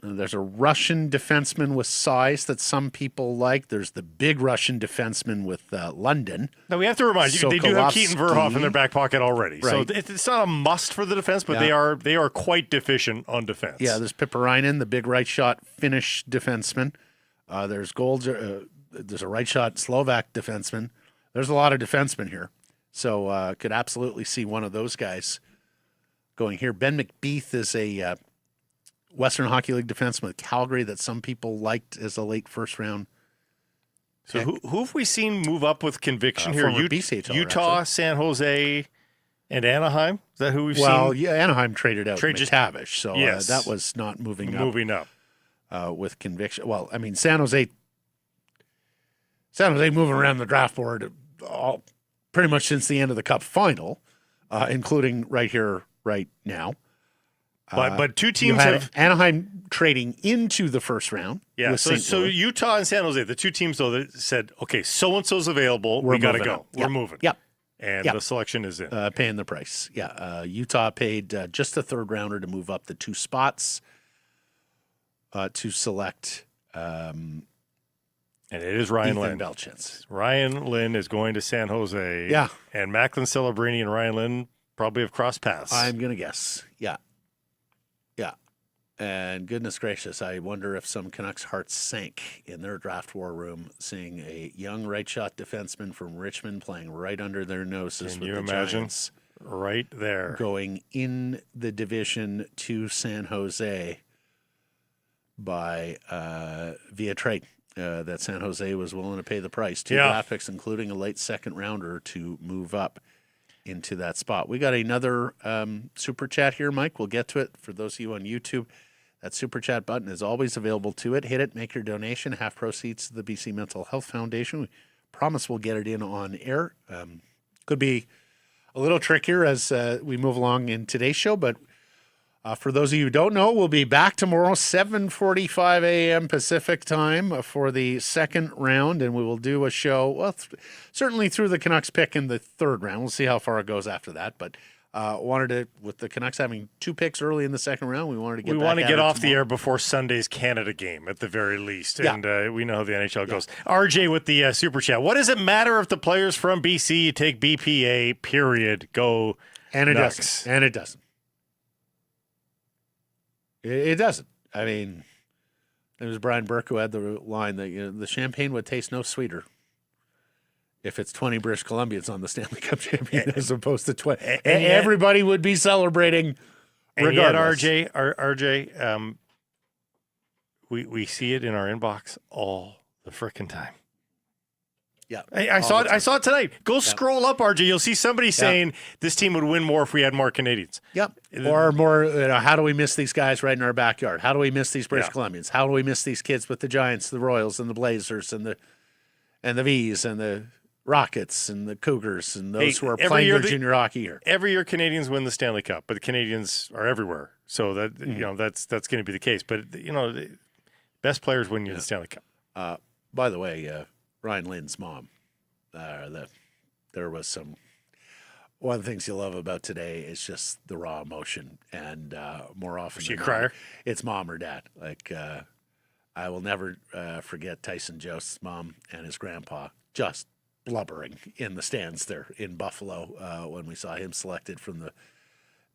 Speaker 1: There's a Russian defenseman with size that some people like. There's the big Russian defenseman with London.
Speaker 2: Now, we have to remind you, they do have Keaton Verhoff in their back pocket already. Right. So it's not a must for the defense, but they are quite deficient on defense.
Speaker 1: Yeah, there's Pipparainen, the big right shot Finnish defenseman. There's there's a right shot Slovak defenseman. There's a lot of defensemen here. So could absolutely see one of those guys going here. Ben McBeath is a Western Hockey League defenseman with Calgary that some people liked as a late first round.
Speaker 2: So who have we seen move up with conviction here?
Speaker 1: BCHL,
Speaker 2: Utah,
Speaker 1: actually.
Speaker 2: San Jose, and Anaheim? Is that who we've seen?
Speaker 1: Well, yeah, Anaheim traded out McTavish, so
Speaker 2: yes.
Speaker 1: That was not moving
Speaker 2: up.
Speaker 1: With conviction. Well, I mean, San Jose moving around the draft board pretty much since the end of the Cup final, including right here, right now.
Speaker 2: But two teams have
Speaker 1: Anaheim trading into the first round.
Speaker 2: Yeah, so Utah and San Jose, the two teams though that said, okay, so and so's available, we got to go. We're moving.
Speaker 1: Yep.
Speaker 2: And the selection is in.
Speaker 1: Paying the price. Yeah. Utah paid just a third rounder to move up the 2 spots to select.
Speaker 2: And it is Ryan
Speaker 1: Ethan
Speaker 2: Lynn.
Speaker 1: Belchins.
Speaker 2: Ryan Lynn is going to San Jose.
Speaker 1: Yeah.
Speaker 2: And Macklin Celebrini and Ryan Lynn probably have crossed paths.
Speaker 1: I'm going to guess. Yeah. Yeah. And goodness gracious, I wonder if some Canucks hearts sank in their draft war room seeing a young right shot defenseman from Richmond playing right under their noses.
Speaker 2: Can
Speaker 1: with
Speaker 2: you
Speaker 1: the
Speaker 2: imagine?
Speaker 1: Giants
Speaker 2: right there.
Speaker 1: Going in the division to San Jose by via trade. That San Jose was willing to pay the price. 2 draft picks, including a late second rounder, to move up into that spot. We got another super chat here, Mike. We'll get to it. For those of you on YouTube, that super chat button is always available to it. Hit it, make your donation. Half proceeds to the BC Mental Health Foundation. We promise we'll get it in on air. Could be a little trickier as we move along in today's show, but for those of you who don't know, we'll be back tomorrow, 7:45 a.m. Pacific time for the second round, and we will do a show, certainly through the Canucks pick in the third round. We'll see how far it goes after that, but wanted to, with the Canucks having 2 picks early in the second round, we wanted to get
Speaker 2: off the air before Sunday's Canada game at the very least, and we know how the NHL goes. RJ with the super chat. What does it matter if the players from BC take BPA, period, go
Speaker 1: And it
Speaker 2: Nucks.
Speaker 1: doesn't. And it doesn't. It doesn't. I mean, it was Brian Burke who had the line that the champagne would taste no sweeter if it's 20 British Columbians on the Stanley Cup champion as opposed to 20. And everybody would be celebrating regardless.
Speaker 2: And yet, RJ, we see it in our inbox all the frickin' time.
Speaker 1: Yeah,
Speaker 2: I saw it tonight. Go scroll up, RJ. You'll see somebody saying this team would win more if we had more Canadians.
Speaker 1: Yep. Or more, how do we miss these guys right in our backyard? How do we miss these British Columbians? How do we miss these kids with the Giants, the Royals, and the Blazers, and the V's, and the Rockets and the Cougars and those
Speaker 2: Hey,
Speaker 1: who are
Speaker 2: every
Speaker 1: playing
Speaker 2: year
Speaker 1: their junior hockey here.
Speaker 2: Every year Canadians win the Stanley Cup, but the Canadians are everywhere. So that that's going to be the case. But the best players win you the Stanley Cup.
Speaker 1: By the way, Ryan Lynn's mom, there was some. One of the things you love about today is just the raw emotion, and more often
Speaker 2: Was she a
Speaker 1: than
Speaker 2: crier?
Speaker 1: not, it's mom or dad. Like I will never forget Tyson Jost's mom and his grandpa just blubbering in the stands there in Buffalo when we saw him selected from the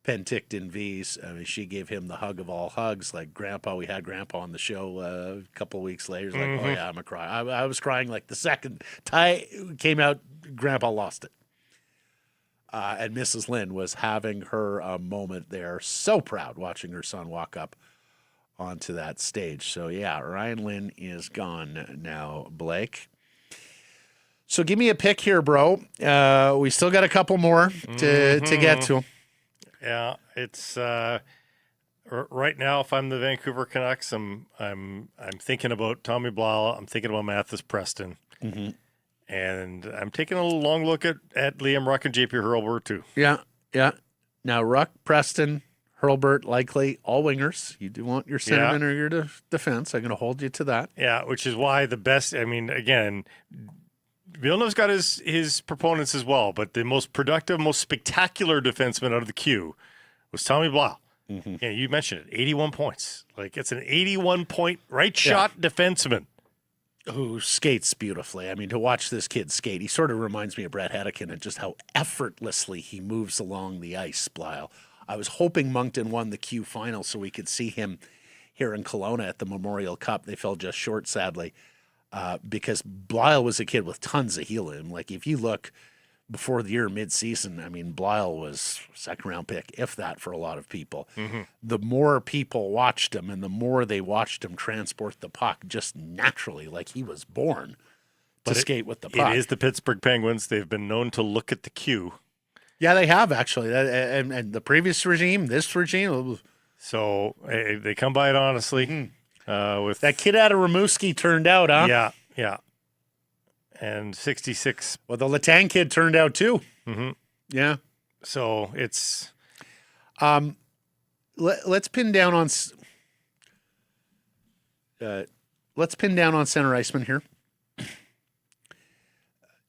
Speaker 1: Penticton V's. I mean, she gave him the hug of all hugs. Like Grandpa, we had Grandpa on the show a couple of weeks later. He's like, oh yeah, I'm a cry. I was crying like the second tie came out, Grandpa lost it. And Mrs. Lynn was having her moment there. So proud watching her son walk up onto that stage. So yeah, Ryan Lynn is gone now, Blake. So give me a pick here, bro. We still got a couple more to get to.
Speaker 2: Yeah, it's right now. If I'm the Vancouver Canucks, I'm thinking about Tommy Blal. I'm thinking about Mathis Preston, and I'm taking a long look at Liam Ruck and JP Hurlburt too.
Speaker 1: Yeah. Now Ruck, Preston, Hurlburt, likely all wingers. You do want your centerman or your defense. I'm going to hold you to that.
Speaker 2: Yeah, which is why the best. I mean, again, Villeneuve's got his proponents as well, but the most productive, most spectacular defenseman out of the queue was Tommy Blal. Yeah, you mentioned it, 81 points. Like, it's an 81-point right-shot defenseman.
Speaker 1: Who skates beautifully. I mean, to watch this kid skate, he sort of reminds me of Brett Hedican and just how effortlessly he moves along the ice, Blal. I was hoping Moncton won the Q final so we could see him here in Kelowna at the Memorial Cup. They fell just short, sadly. Because Blal was a kid with tons of heel in him. Like, if you look before the year mid-season, I mean, Blal was second-round pick, if that, for a lot of people. The more people watched him and the more they watched him transport the puck just naturally, like he was born to skate with the puck.
Speaker 2: It is the Pittsburgh Penguins. They've been known to look at the queue.
Speaker 1: Yeah, they have, actually. And the previous regime, this regime.
Speaker 2: So they come by it honestly. With
Speaker 1: that kid out of Rimouski turned out, huh?
Speaker 2: Yeah. And 66.
Speaker 1: Well, the Latang kid turned out too. Yeah.
Speaker 2: So it's.
Speaker 1: Let's pin down on. Let's pin down on center iceman here.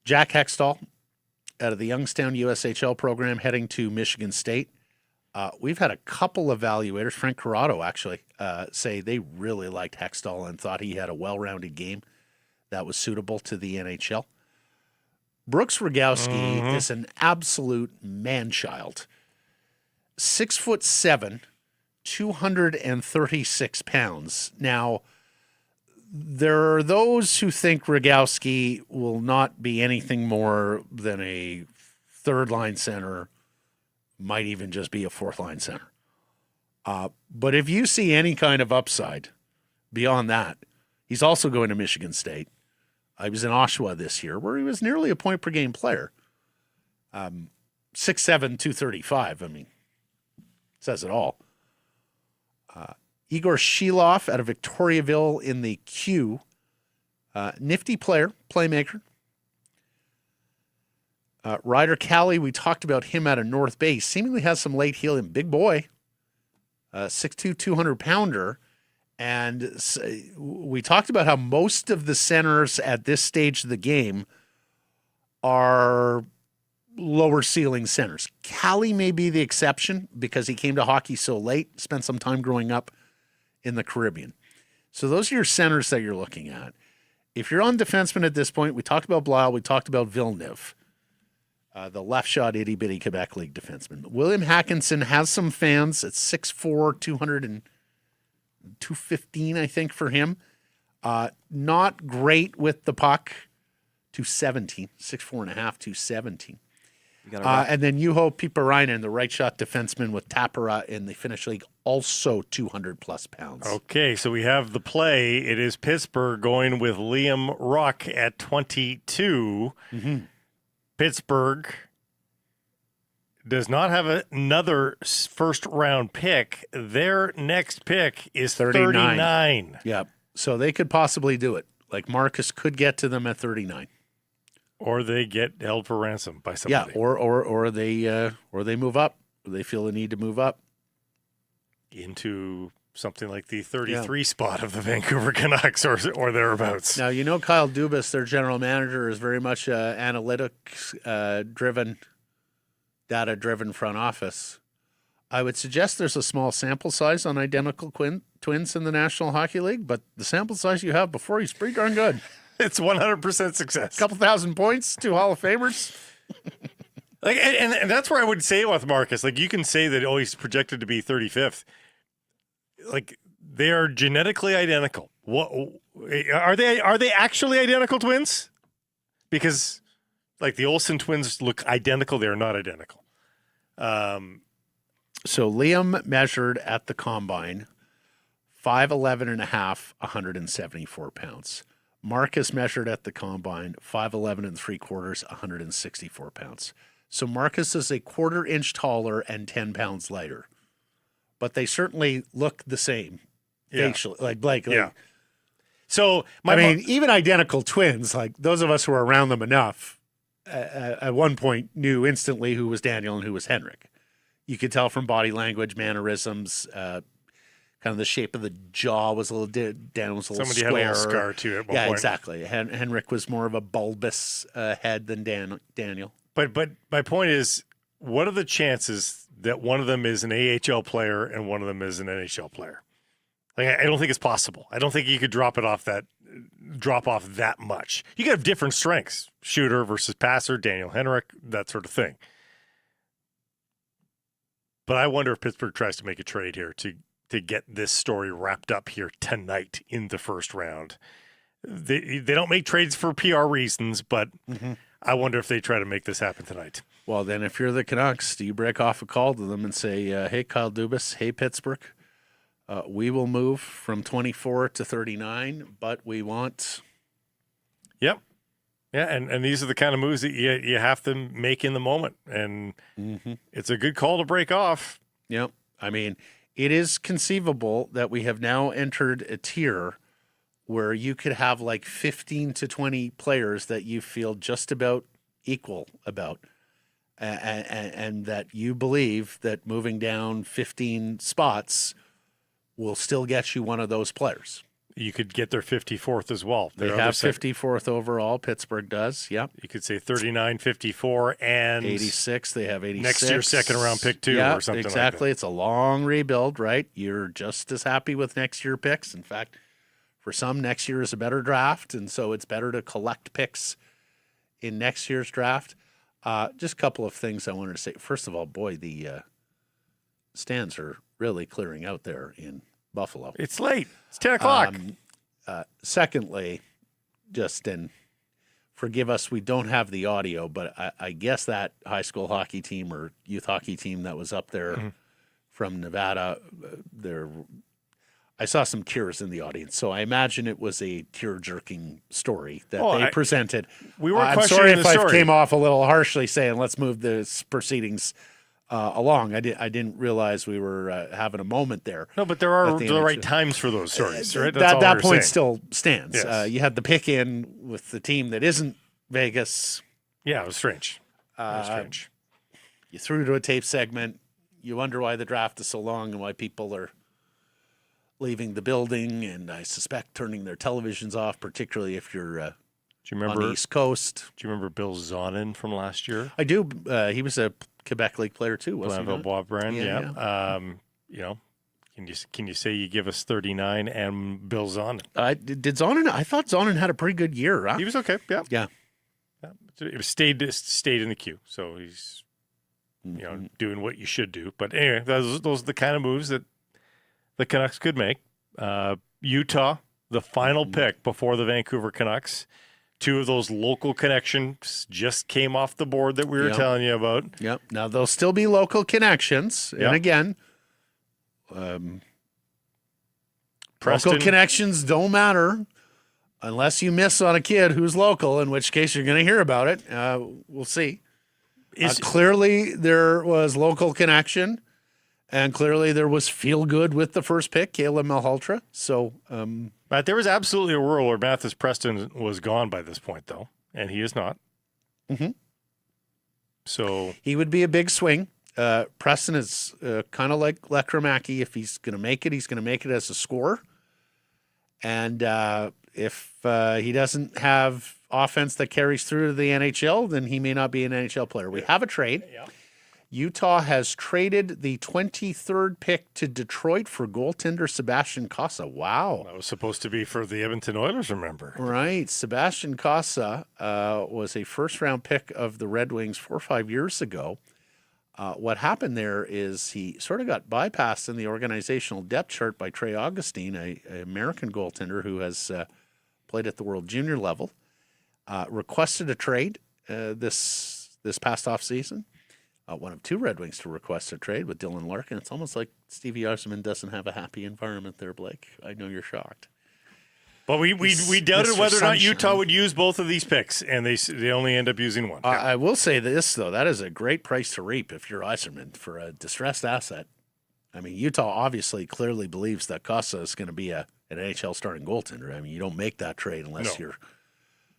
Speaker 1: Jack Hextall, out of the Youngstown USHL program, heading to Michigan State. We've had a couple of evaluators, Frank Corrado actually, say they really liked Hextall and thought he had a well-rounded game that was suitable to the NHL. Brooks Rogowski is an absolute man-child. 6'7", 236 pounds. Now, there are those who think Rogowski will not be anything more than a third-line center, might even just be a fourth-line center. But if you see any kind of upside beyond that, he's also going to Michigan State. He was in Oshawa this year, where he was nearly a point-per-game player. 6'7", 235, I mean, says it all. Igor Shilov out of Victoriaville in the Q. Nifty player, playmaker. Ryder Cali, we talked about him out of North Bay. Seemingly has some late healing. Big boy. 6'2", 200-pounder. And we talked about how most of the centers at this stage of the game are lower ceiling centers. Cali may be the exception because he came to hockey so late, spent some time growing up in the Caribbean. So those are your centers that you're looking at. If you're on defenseman at this point, we talked about Blal, we talked about Villeneuve, the left shot itty bitty Quebec League defenseman. William Hackinson has some fans at 6'4", 215, I think, for him. Not great with the puck. 217, 6'4.5", 217. And then Juho Piiparainen, the right shot defenseman with Tappara in the Finnish league, also 200-plus pounds.
Speaker 2: Okay, so we have the play. It is Pittsburgh going with Liam Ruck at 22. Pittsburgh does not have another first-round pick. Their next pick is 39.
Speaker 1: Yeah, so they could possibly do it. Like Marcus could get to them at 39.
Speaker 2: Or they get held for ransom by somebody.
Speaker 1: Yeah, or they move up. They feel the need to move up
Speaker 2: into something like the 33 spot of the Vancouver Canucks or thereabouts.
Speaker 1: Now, Kyle Dubas, their general manager, is very much analytics driven, data driven front office. I would suggest there's a small sample size on identical twins in the National Hockey League, but the sample size you have before he's pretty darn good.
Speaker 2: It's 100% success.
Speaker 1: A couple thousand points, 2 Hall of Famers.
Speaker 2: And that's where I would say with Marcus, like you can say that, he's projected to be 35th. Like they are genetically identical. What are they? Are they actually identical twins? Because like the Olsen twins look identical. They are not identical.
Speaker 1: So Liam measured at the combine 5'11 and a half, 174 pounds. Marcus measured at the combine 5'11 and 3/4, 164 pounds. So Marcus is a 1/4 inch taller and 10 pounds lighter. But they certainly look the same facially. Like,
Speaker 2: yeah. So
Speaker 1: even identical twins, like those of us who are around them enough, at one point knew instantly who was Daniel and who was Henrik. You could tell from body language, mannerisms, kind of the shape of the jaw was a little. Daniel was a little
Speaker 2: somebody
Speaker 1: square.
Speaker 2: had a little scar too at one point.
Speaker 1: Yeah, exactly. Henrik was more of a bulbous head than Daniel.
Speaker 2: But my point is, what are the chances that one of them is an AHL player and one of them is an NHL player? Like, I don't think it's possible. I don't think you could drop off that much. You could have different strengths, shooter versus passer, Daniel Henrik, that sort of thing. But I wonder if Pittsburgh tries to make a trade here to get this story wrapped up here tonight in the first round. They don't make trades for PR reasons, but I wonder if they try to make this happen tonight.
Speaker 1: Well, then if you're the Canucks, do you break off a call to them and say, hey, Kyle Dubas, hey, Pittsburgh, we will move from 24 to 39, but we want...
Speaker 2: Yep. Yeah, and these are the kind of moves that you have to make in the moment, and it's a good call to break off.
Speaker 1: Yep. I mean, it is conceivable that we have now entered a tier where you could have like 15 to 20 players that you feel just about equal about. And that you believe that moving down 15 spots will still get you one of those players.
Speaker 2: You could get their 54th as well.
Speaker 1: They have 54th overall. Pittsburgh does. Yep.
Speaker 2: You could say 39, 54, and
Speaker 1: 86. They have 86.
Speaker 2: Next year's second round pick too, or something
Speaker 1: exactly.
Speaker 2: like that.
Speaker 1: It's a long rebuild, right? You're just as happy with next year picks. In fact, for some, next year is a better draft, and so it's better to collect picks in next year's draft. Just a couple of things I wanted to say. First of all, boy, the stands are really clearing out there in Buffalo.
Speaker 2: It's late. It's 10 o'clock.
Speaker 1: Secondly, and forgive us, we don't have the audio, but I guess that high school hockey team or youth hockey team that was up there from Nevada, I saw some tears in the audience, so I imagine it was a tear-jerking story that they presented.
Speaker 2: We were
Speaker 1: I'm sorry if I came off a little harshly saying, let's move the proceedings along. I didn't realize we were having a moment there.
Speaker 2: No, but there are the right times for those stories, right?
Speaker 1: That point still stands.
Speaker 2: Yes.
Speaker 1: You had the pick in with the team that isn't Vegas.
Speaker 2: Yeah, it was strange.
Speaker 1: You threw to a tape segment. You wonder why the draft is so long and why people are leaving the building, and I suspect turning their televisions off, particularly if you're on the East Coast.
Speaker 2: Do you remember Bill Zonin from last year?
Speaker 1: I do. He was a Quebec League player too, wasn't he?
Speaker 2: Bob Brand,
Speaker 1: yeah.
Speaker 2: Can you say you give us 39 and Bill Zonin?
Speaker 1: Did Zonin? I thought Zonin had a pretty good year. Huh?
Speaker 2: He was okay. Yeah.
Speaker 1: Yeah.
Speaker 2: It stayed in the queue, so he's doing what you should do. But anyway, those are the kind of moves that the Canucks could make. Utah, the final pick before the Vancouver Canucks. Two of those local connections just came off the board that we were telling you about.
Speaker 1: Yep. Now, there'll still be local connections. And again, local connections don't matter unless you miss on a kid who's local, in which case you're going to hear about it. We'll see. Clearly, there was local connection. And clearly there was feel good with the first pick, Caleb Malhotra. So,
Speaker 2: but there was absolutely a world where Mathis Preston was gone by this point, though, and he is not.
Speaker 1: Mhm.
Speaker 2: So
Speaker 1: He would be a big swing. Preston is kind of like Lekramaki. If he's going to make it, he's going to make it as a scorer. And if he doesn't have offense that carries through to the NHL, then he may not be an NHL player. We have a trade.
Speaker 2: yeah.
Speaker 1: Utah has traded the 23rd pick to Detroit for goaltender Sebastian Casa. Wow.
Speaker 2: That was supposed to be for the Edmonton Oilers, remember?
Speaker 1: Right. Sebastian Casa was a first-round pick of the Red Wings 4 or 5 years ago. What happened there is he sort of got bypassed in the organizational depth chart by Trey Augustine, an American goaltender who has played at the World Junior level. Requested a trade this past offseason. One of 2 Red Wings to request a trade with Dylan Larkin. It's almost like Stevie Yzerman doesn't have a happy environment there, Blake. I know you're shocked.
Speaker 2: But we doubted
Speaker 1: Mr.
Speaker 2: whether or not
Speaker 1: Sunshine.
Speaker 2: Utah would use both of these picks, and they only end up using one.
Speaker 1: I will say this, though. That is a great price to reap if you're Yzerman for a distressed asset. I mean, Utah obviously clearly believes that Casa is going to be an NHL starting goaltender. I mean, you don't make that trade unless you're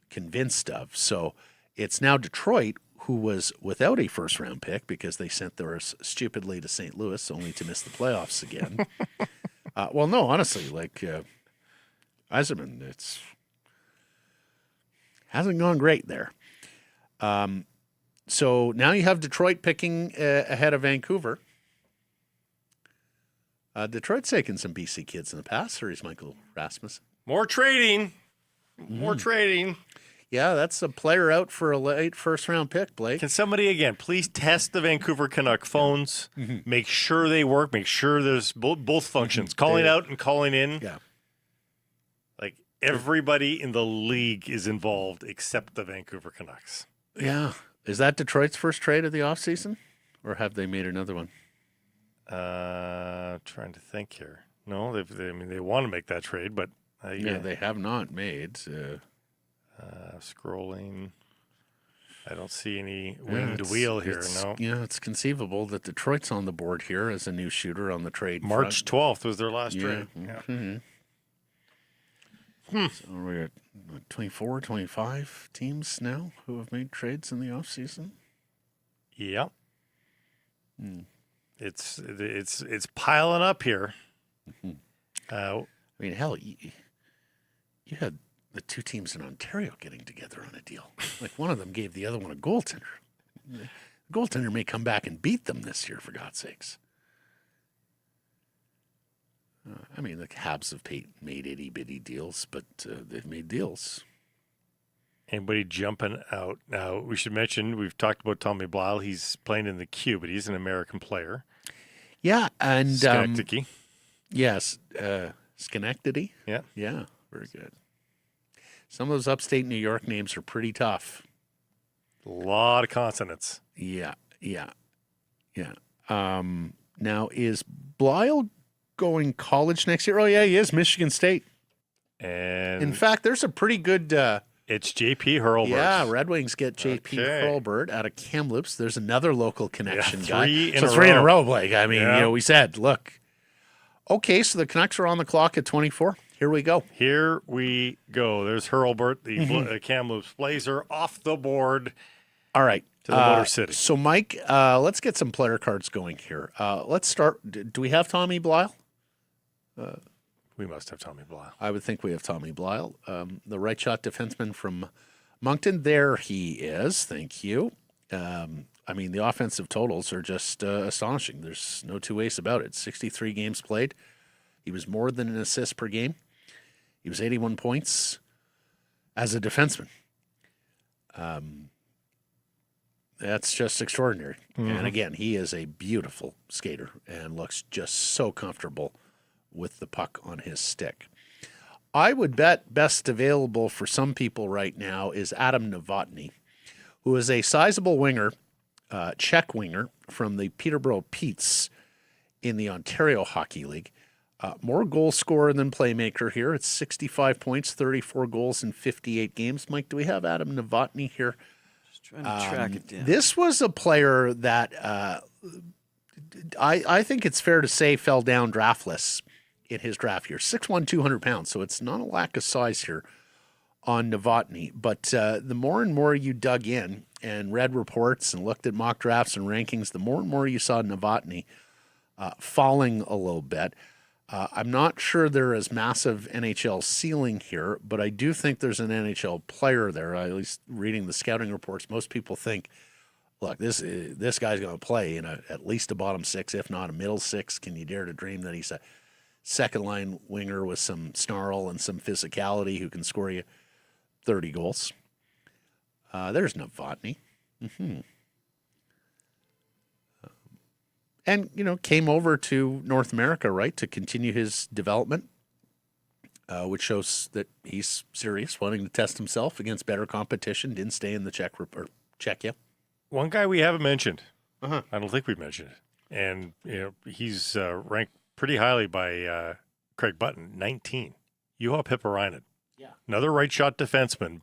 Speaker 1: convinced of. So it's now Detroit, who was without a first-round pick because they sent theirs stupidly to St. Louis only to miss the playoffs again. Well, no, honestly, like Yzerman, it's hasn't gone great there. So now you have Detroit picking ahead of Vancouver. Detroit's taken some BC kids in the past. Series Michael Rasmussen.
Speaker 2: More trading. More trading.
Speaker 1: Yeah, that's a player out for a late first-round pick, Blake.
Speaker 2: Can somebody, again, please test the Vancouver Canuck phones, make sure they work, make sure there's both functions, calling out and calling in.
Speaker 1: Yeah.
Speaker 2: Like, everybody in the league is involved except the Vancouver Canucks.
Speaker 1: Yeah. Is that Detroit's first trade of the offseason? Or have they made another one?
Speaker 2: Trying to think here. No, they want to make that trade, but
Speaker 1: They have not made.
Speaker 2: Scrolling. I don't see any winged wheel here. No.
Speaker 1: Yeah, it's conceivable that Detroit's on the board here as a new shooter on the trade.
Speaker 2: March 12th was their last
Speaker 1: Yeah.
Speaker 2: trade. Yeah.
Speaker 1: So we're at 24, 25 teams now who have made trades in the offseason.
Speaker 2: Yeah. It's piling up here.
Speaker 1: I mean, hell, you had the 2 teams in Ontario getting together on a deal. Like one of them gave the other one a goaltender. The goaltender may come back and beat them this year, for God's sakes. I mean, the Habs have made itty-bitty deals, but they've made deals.
Speaker 2: Anybody jumping out? Now, we should mention, we've talked about Tommy Blyle. He's playing in the Q, but he's an American player.
Speaker 1: Yeah, and
Speaker 2: Schenectady.
Speaker 1: yes, Schenectady.
Speaker 2: Yeah.
Speaker 1: Yeah, very good. Some of those upstate New York names are pretty tough.
Speaker 2: A lot of consonants.
Speaker 1: Yeah. Now, is Blyle going college next year? Oh, yeah, he is. Michigan State.
Speaker 2: And
Speaker 1: In fact, there's a pretty good...
Speaker 2: it's J.P. Hurlburt.
Speaker 1: Yeah, Red Wings get J.P.
Speaker 2: Okay.
Speaker 1: Hurlburt out of Kamloops. There's another local connection guy.
Speaker 2: 3 in
Speaker 1: So
Speaker 2: a
Speaker 1: 3 in a
Speaker 2: row.
Speaker 1: row, Blake. I mean,
Speaker 2: Yeah.
Speaker 1: we said, look. Okay, so the Canucks are on the clock at 24. Here we go.
Speaker 2: Here we go. There's Hurlburt, the Kamloops Blazer, off the board.
Speaker 1: All right.
Speaker 2: To the Motor City.
Speaker 1: So, Mike, let's get some player cards going here. Let's start. Do we have Tommy Blyle?
Speaker 2: We must have Tommy Blyle.
Speaker 1: I would think we have Tommy Blyle, the right shot defenseman from Moncton. There he is. Thank you. I mean, the offensive totals are just astonishing. There's no 2 ways about it. 63 games played. He was more than an assist per game. He was 81 points as a defenseman. That's just extraordinary. And again, he is a beautiful skater and looks just so comfortable with the puck on his stick. I would bet best available for some people right now is Adam Noatne, who is a sizable winger, Czech winger from the Peterborough Petes in the Ontario Hockey League. More goal scorer than playmaker here. It's 65 points, 34 goals in 58 games. Mike, do we have Adam Noatne here?
Speaker 5: Just trying to track it down.
Speaker 1: This was a player that I think it's fair to say fell down draftless in his draft year. 6'1", 200 pounds, so it's not a lack of size here on Novotny. But the more and more you dug in and read reports and looked at mock drafts and rankings, the more and more you saw Novotny falling a little bit. I'm not sure there is massive NHL ceiling here, but I do think there's an NHL player there. At least reading the scouting reports, most people think, look, this guy's going to play in at least a bottom six, if not a middle six. Can you dare to dream that he's a second-line winger with some snarl and some physicality who can score you 30 goals? There's Novotny. And, came over to North America, right, to continue his development, which shows that he's serious, wanting to test himself against better competition. Didn't stay in the Czechia.
Speaker 2: One guy we haven't mentioned. I don't think we've mentioned it. And, he's ranked pretty highly by Craig Button, 19. Juha Pipparainen. Yeah. Another right shot defenseman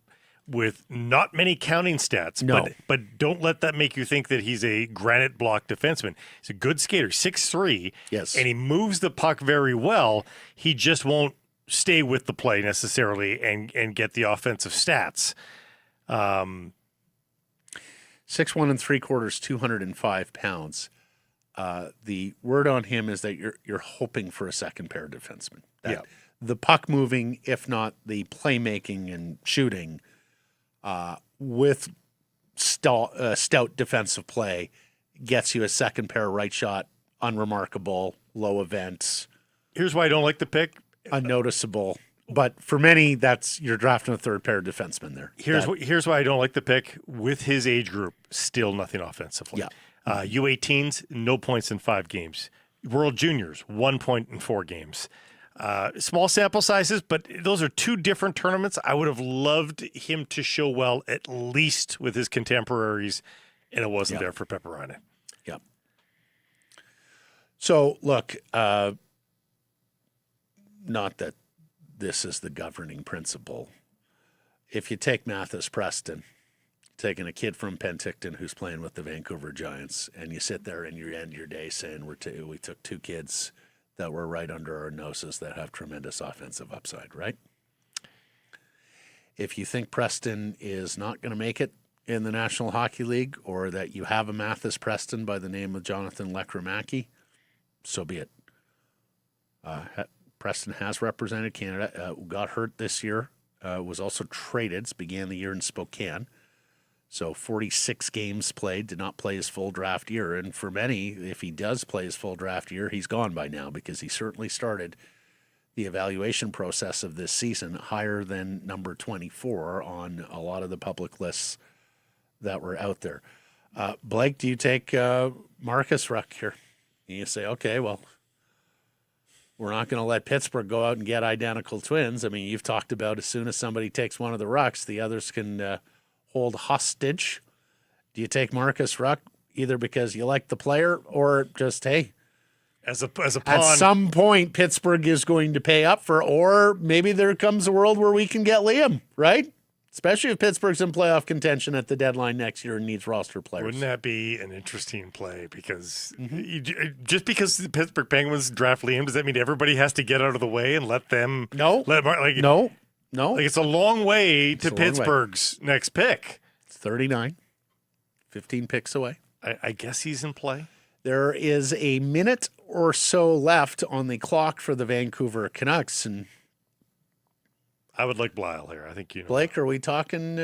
Speaker 2: with not many counting stats,
Speaker 1: no.
Speaker 2: but don't let that make you think that he's a granite block defenseman. He's a good skater, 6'3",
Speaker 1: yes,
Speaker 2: and he moves the puck very well. He just won't stay with the play necessarily and get the offensive stats.
Speaker 1: 6'1" and 3/4, 205 pounds. The word on him is that you're hoping for a second pair defenseman. That the puck moving, if not the playmaking and shooting, with stout defensive play, gets you a second pair right shot, unremarkable, low events.
Speaker 2: Here's why I don't like the pick.
Speaker 1: Unnoticeable. But for many, you're drafting a third pair defenseman there.
Speaker 2: Here's why I don't like the pick. With his age group, still nothing offensively.
Speaker 1: Yeah.
Speaker 2: U18s, no points in 5 games. World Juniors, 1 point in 4 games. Small sample sizes, but those are 2 different tournaments. I would have loved him to show well, at least with his contemporaries, and it wasn't there for Pipparainen.
Speaker 1: Yep. So, look, not that this is the governing principle. If you take Mathis Preston, taking a kid from Penticton who's playing with the Vancouver Giants, and you sit there and you end your day saying we took 2 kids that were right under our noses that have tremendous offensive upside, right? If you think Preston is not going to make it in the National Hockey League, or that you have a Mathis Preston by the name of Jonathan Lekramaki, so be it. Preston has represented Canada, got hurt this year, was also traded, began the year in Spokane. So 46 games played, did not play his full draft year. And for many, if he does play his full draft year, he's gone by now, because he certainly started the evaluation process of this season higher than number 24 on a lot of the public lists that were out there. Blake, do you take Marcus Ruck here? And you say, okay, well, we're not going to let Pittsburgh go out and get identical twins. I mean, you've talked about as soon as somebody takes one of the Rucks, the others can hold hostage. Do you take Marcus Ruck either because you like the player, or just, hey,
Speaker 2: as a pawn,
Speaker 1: at some point Pittsburgh is going to pay up for, or maybe there comes a world where we can get Liam, right? Especially if Pittsburgh's in playoff contention at the deadline next year and needs roster players.
Speaker 2: Wouldn't that be an interesting play? Because just because the Pittsburgh Penguins draft Liam, does that mean everybody has to get out of the way and let them?
Speaker 1: No.
Speaker 2: Like, it's a long way to Pittsburgh's next pick.
Speaker 1: It's 39, 15 picks away.
Speaker 2: I guess he's in play.
Speaker 1: There is a minute or so left on the clock for the Vancouver Canucks, and
Speaker 2: I would like Blyle here. I think you know.
Speaker 1: Blake, are we talking?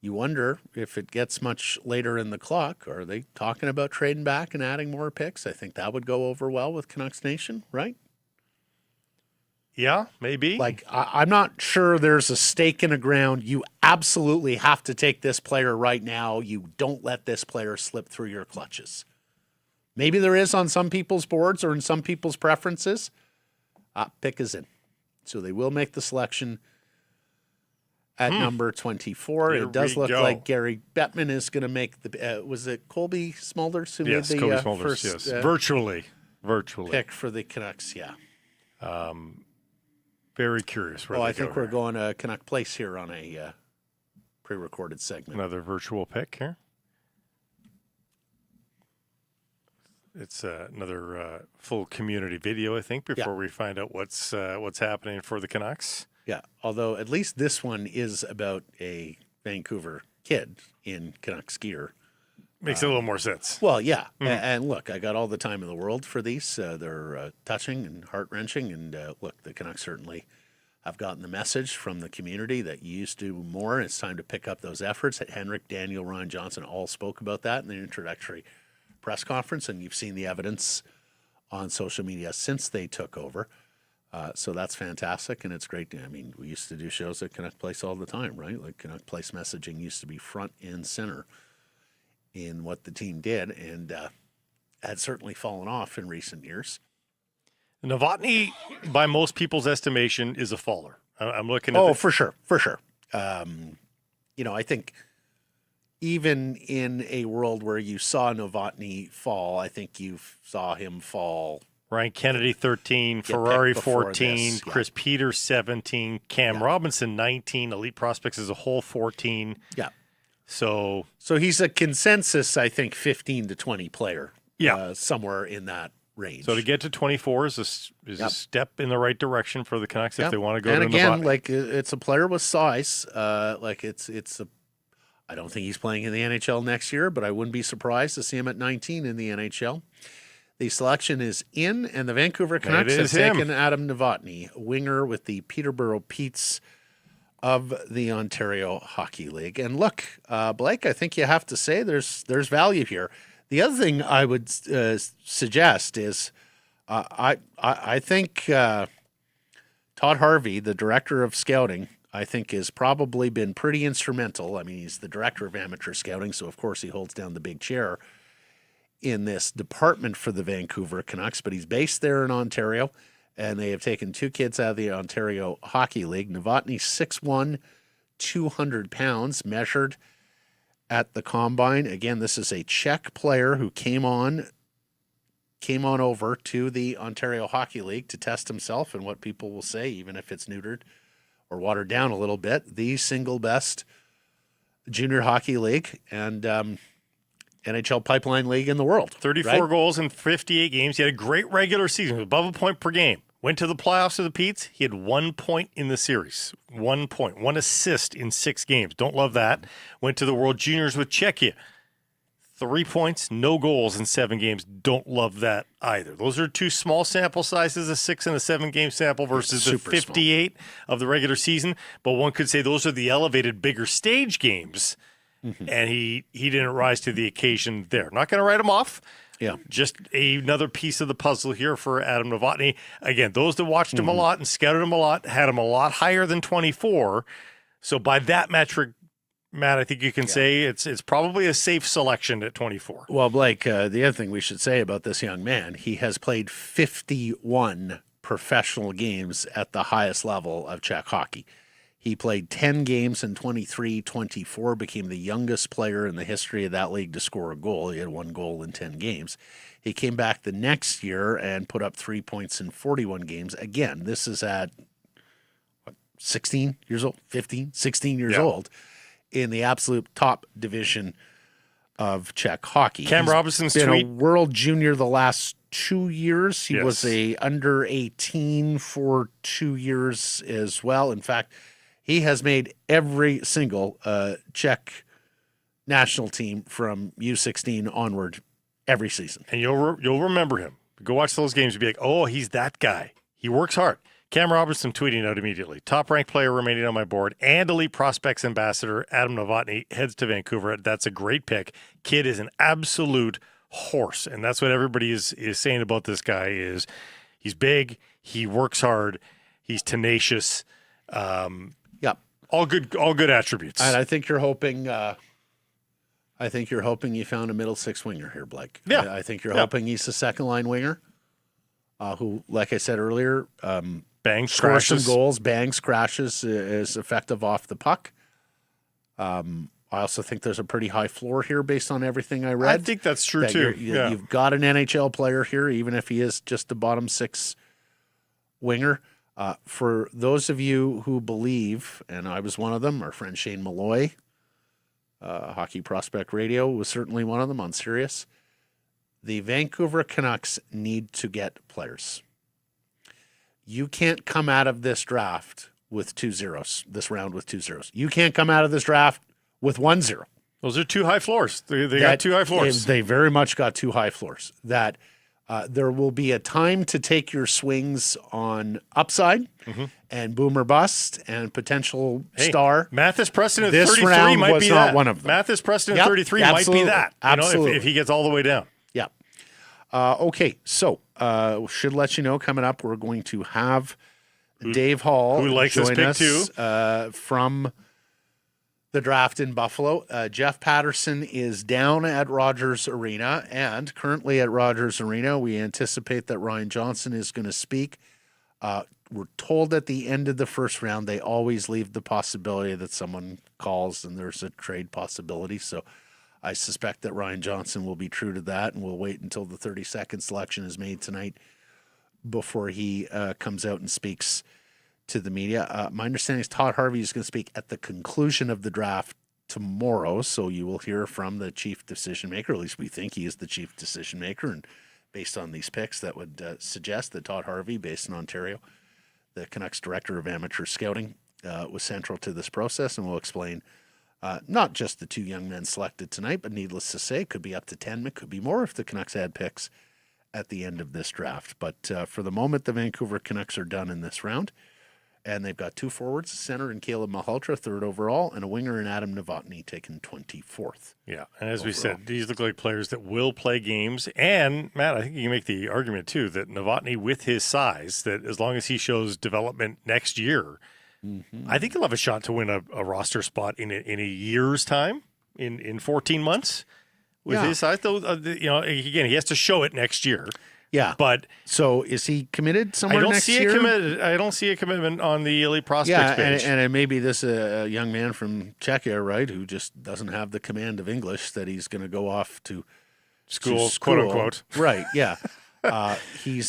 Speaker 1: You wonder if it gets much later in the clock. Are they talking about trading back and adding more picks? I think that would go over well with Canucks Nation, right?
Speaker 2: Yeah, maybe.
Speaker 1: Like, I'm not sure there's a stake in the ground. You absolutely have to take this player right now. You don't let this player slip through your clutches. Maybe there is on some people's boards or in some people's preferences. Pick is in. So they will make the selection at number 24. It does look like Gary Bettman is going to make the was it Colby Smulders who made the
Speaker 2: Colby Smulders,
Speaker 1: first
Speaker 2: virtually
Speaker 1: pick for the Canucks,
Speaker 2: Very curious. Where
Speaker 1: I think we're going to Canuck Place here on a pre-recorded segment.
Speaker 2: Another virtual pick here. It's another full community video, I think, before we find out what's happening for the Canucks.
Speaker 1: Yeah, although at least this one is about a Vancouver kid in Canucks gear.
Speaker 2: Makes a little more sense.
Speaker 1: Well, yeah. And look, I got all the time in the world for these. They're touching and heart-wrenching. And look, the Canucks certainly have gotten the message from the community that you used to do more. It's time to pick up those efforts. Henrik, Daniel, Ryan Johnson all spoke about that in the introductory press conference. And you've seen the evidence on social media since they took over. So that's fantastic, and it's great. I mean, we used to do shows at Canuck Place all the time, right? Like Canuck Place messaging used to be front and center in what the team did, and had certainly fallen off in recent years.
Speaker 2: Novotny, by most people's estimation, is a faller. I'm looking at
Speaker 1: Oh, for sure. I think even in a world where you saw Novotny fall, I think you saw him fall.
Speaker 2: Ryan Kennedy 13,
Speaker 1: Get
Speaker 2: Ferrari
Speaker 1: picked before
Speaker 2: 14,
Speaker 1: this, yeah.
Speaker 2: Chris Peters 17, Cam Robinson 19, Elite Prospects as a whole 14.
Speaker 1: Yeah.
Speaker 2: So
Speaker 1: he's a consensus, I think, 15 to 20 player.
Speaker 2: Yeah.
Speaker 1: Somewhere in that range.
Speaker 2: to get to 24 is a step in the right direction for the Canucks if they want to go to
Speaker 1: And again,
Speaker 2: Novotny.
Speaker 1: like it's a player with size. I don't think he's playing in the NHL next year, but I wouldn't be surprised to see him at 19 in the NHL. The selection is in, and the Vancouver Canucks have taken Adam Noatne, winger with the Peterborough Petes of the Ontario Hockey League. And look, Blake, I think you have to say there's value here. The other thing I would suggest is I think Todd Harvey, the director of scouting, I think has probably been pretty instrumental. I mean, he's the director of amateur scouting, so of course he holds down the big chair in this department for the Vancouver Canucks, but he's based there in Ontario, and they have taken two kids out of the Ontario Hockey League. Novotny, 6'1", 200 pounds, measured at the combine. Again, this is a Czech player who came on over to the Ontario Hockey League to test himself, and what people will say, even if it's neutered or watered down a little bit, the single best junior hockey league and NHL pipeline league in the world.
Speaker 2: 34 goals in 58 games. He had a great regular season, above a point per game. Went to the playoffs of the Petes. He had 1 point in the series. 1 point. 1 assist in 6 games. Don't love that. Went to the World Juniors with Czechia. 3 points, no goals in 7 games. Don't love that either. Those are two small sample sizes, a 6 and a 7 game sample versus the 58 of the regular season. But one could say those are the elevated, bigger stage games. Mm-hmm. And he didn't rise to the occasion there. Not going to write him off.
Speaker 1: Yeah.
Speaker 2: Just another piece of the puzzle here for Adam Noatne. Again, those that watched him a lot and scouted him a lot had him a lot higher than 24. So by that metric, Matt, I think you can say it's probably a safe selection at 24.
Speaker 1: Well, Blake, the other thing we should say about this young man, he has played 51 professional games at the highest level of Czech hockey. He played 10 games in 23-24, became the youngest player in the history of that league to score a goal. He had 1 goal in 10 games. He came back the next year and put up 3 points in 41 games. Again, this is at 16 years old, 15, 16 years old in the absolute top division of Czech hockey.
Speaker 2: Cam Robinson's
Speaker 1: been
Speaker 2: tweet.
Speaker 1: a world junior the last 2 years. He was
Speaker 2: Yes.
Speaker 1: a under 18 for 2 years as well. In fact, he has made every single Czech national team from U16 onward every season.
Speaker 2: And you'll remember him. Go watch those games and be like, oh, he's that guy. He works hard. Cam Robinson tweeting out immediately. Top-ranked player remaining on my board and Elite Prospects ambassador Adam Noatne heads to Vancouver. That's a great pick. Kid is an absolute horse, and that's what everybody is saying about this guy is he's big, he works hard, he's tenacious. All good attributes.
Speaker 1: And I think you're hoping. I think you're hoping you found a middle six winger here, Blake.
Speaker 2: Yeah.
Speaker 1: I think you're hoping he's a second line winger, who, like I said earlier,
Speaker 2: Bangs,
Speaker 1: scores some
Speaker 2: crashes.
Speaker 1: goals, bangs, crashes, is effective off the puck. I also think there's a pretty high floor here based on everything I read.
Speaker 2: I think that's true
Speaker 1: that
Speaker 2: too.
Speaker 1: You've got an NHL player here, even if he is just the bottom six winger. For those of you who believe, and I was one of them, our friend Shane Malloy, Hockey Prospect Radio was certainly one of them on Sirius. The Vancouver Canucks need to get players. You can't come out of this draft with 2 zeros, this round with 2 zeros. You can't come out of this draft with 1 0.
Speaker 2: Those are 2 high floors. They got 2 high floors.
Speaker 1: They very much got 2 high floors. That there will be a time to take your swings on upside and boom or bust and potential star.
Speaker 2: Mathis Preston at
Speaker 1: This
Speaker 2: 33
Speaker 1: round
Speaker 2: might
Speaker 1: was
Speaker 2: be
Speaker 1: not
Speaker 2: that.
Speaker 1: one of them.
Speaker 2: Mathis Preston
Speaker 1: Yep,
Speaker 2: at 33 might be
Speaker 1: absolutely,
Speaker 2: that.
Speaker 1: absolutely.
Speaker 2: If he gets all the way down.
Speaker 1: Yeah. Okay, so should let you know coming up, we're going to have Dave Hall
Speaker 2: who likes this
Speaker 1: join
Speaker 2: pick
Speaker 1: us
Speaker 2: too.
Speaker 1: From the draft in Buffalo. Jeff Patterson is down at Rogers Arena, and currently at Rogers Arena, we anticipate that Ryan Johnson is going to speak. We're told at the end of the first round, they always leave the possibility that someone calls and there's a trade possibility. So I suspect that Ryan Johnson will be true to that, and we'll wait until the 32nd selection is made tonight before he comes out and speaks to the media. My understanding is Todd Harvey is going to speak at the conclusion of the draft tomorrow, so you will hear from the chief decision maker. At least we think he is the chief decision maker, and based on these picks, that would suggest that Todd Harvey, based in Ontario, the Canucks director of amateur scouting, was central to this process, and will explain not just the 2 young men selected tonight, but needless to say, could be up to 10, it could be more if the Canucks add picks at the end of this draft. But for the moment, the Vancouver Canucks are done in this round. And they've got 2 forwards, a center in Caleb Malhotra, 3rd overall, and a winger in Adam Noatne, taken 24th.
Speaker 2: Yeah, and as
Speaker 1: overall.
Speaker 2: we said, these look like players that will play games. And, Matt, I think you can make the argument, too, that Novotny, with his size, that as long as he shows development next year, I think he'll have a shot to win a roster spot in a year's time, in 14 months. With his size, though, again, he has to show it next year.
Speaker 1: Yeah,
Speaker 2: but
Speaker 1: so is he committed somewhere next year?
Speaker 2: I don't see a commitment on the elite prospects page.
Speaker 1: And maybe this a young man from Czechia, right, who just doesn't have the command of English, that he's going to go off to
Speaker 2: school, quote unquote.
Speaker 1: Right? Yeah. He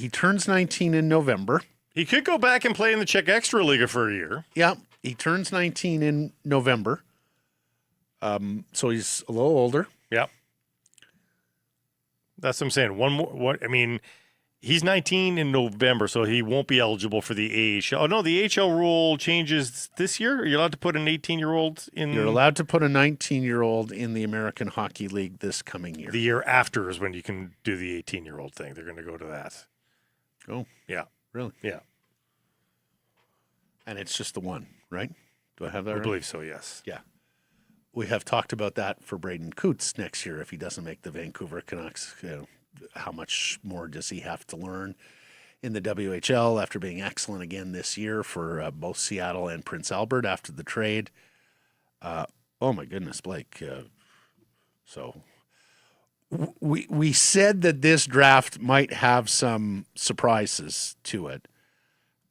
Speaker 1: turns 19 in November.
Speaker 2: He could go back and play in the Czech Extra Liga for a year.
Speaker 1: Yeah, he turns 19 in November. So he's a little older.
Speaker 2: Yeah. That's what I'm saying. One more. He's 19 in November, so he won't be eligible for the AHL. Oh no, the AHL rule changes this year. Are you allowed to put an 18-year-old in?
Speaker 1: You're allowed to put a 19-year-old in the American Hockey League this coming year.
Speaker 2: The year after is when you can do the 18-year-old thing. They're going to go to that.
Speaker 1: Oh,
Speaker 2: yeah,
Speaker 1: really?
Speaker 2: Yeah.
Speaker 1: And it's just the one, right? Do I have that right?
Speaker 2: I believe so. Yes.
Speaker 1: Yeah. We have talked about that for Braden Coots next year if he doesn't make the Vancouver Canucks. How much more does he have to learn in the WHL after being excellent again this year for both Seattle and Prince Albert after the trade? Oh, my goodness, Blake. So we said that this draft might have some surprises to it.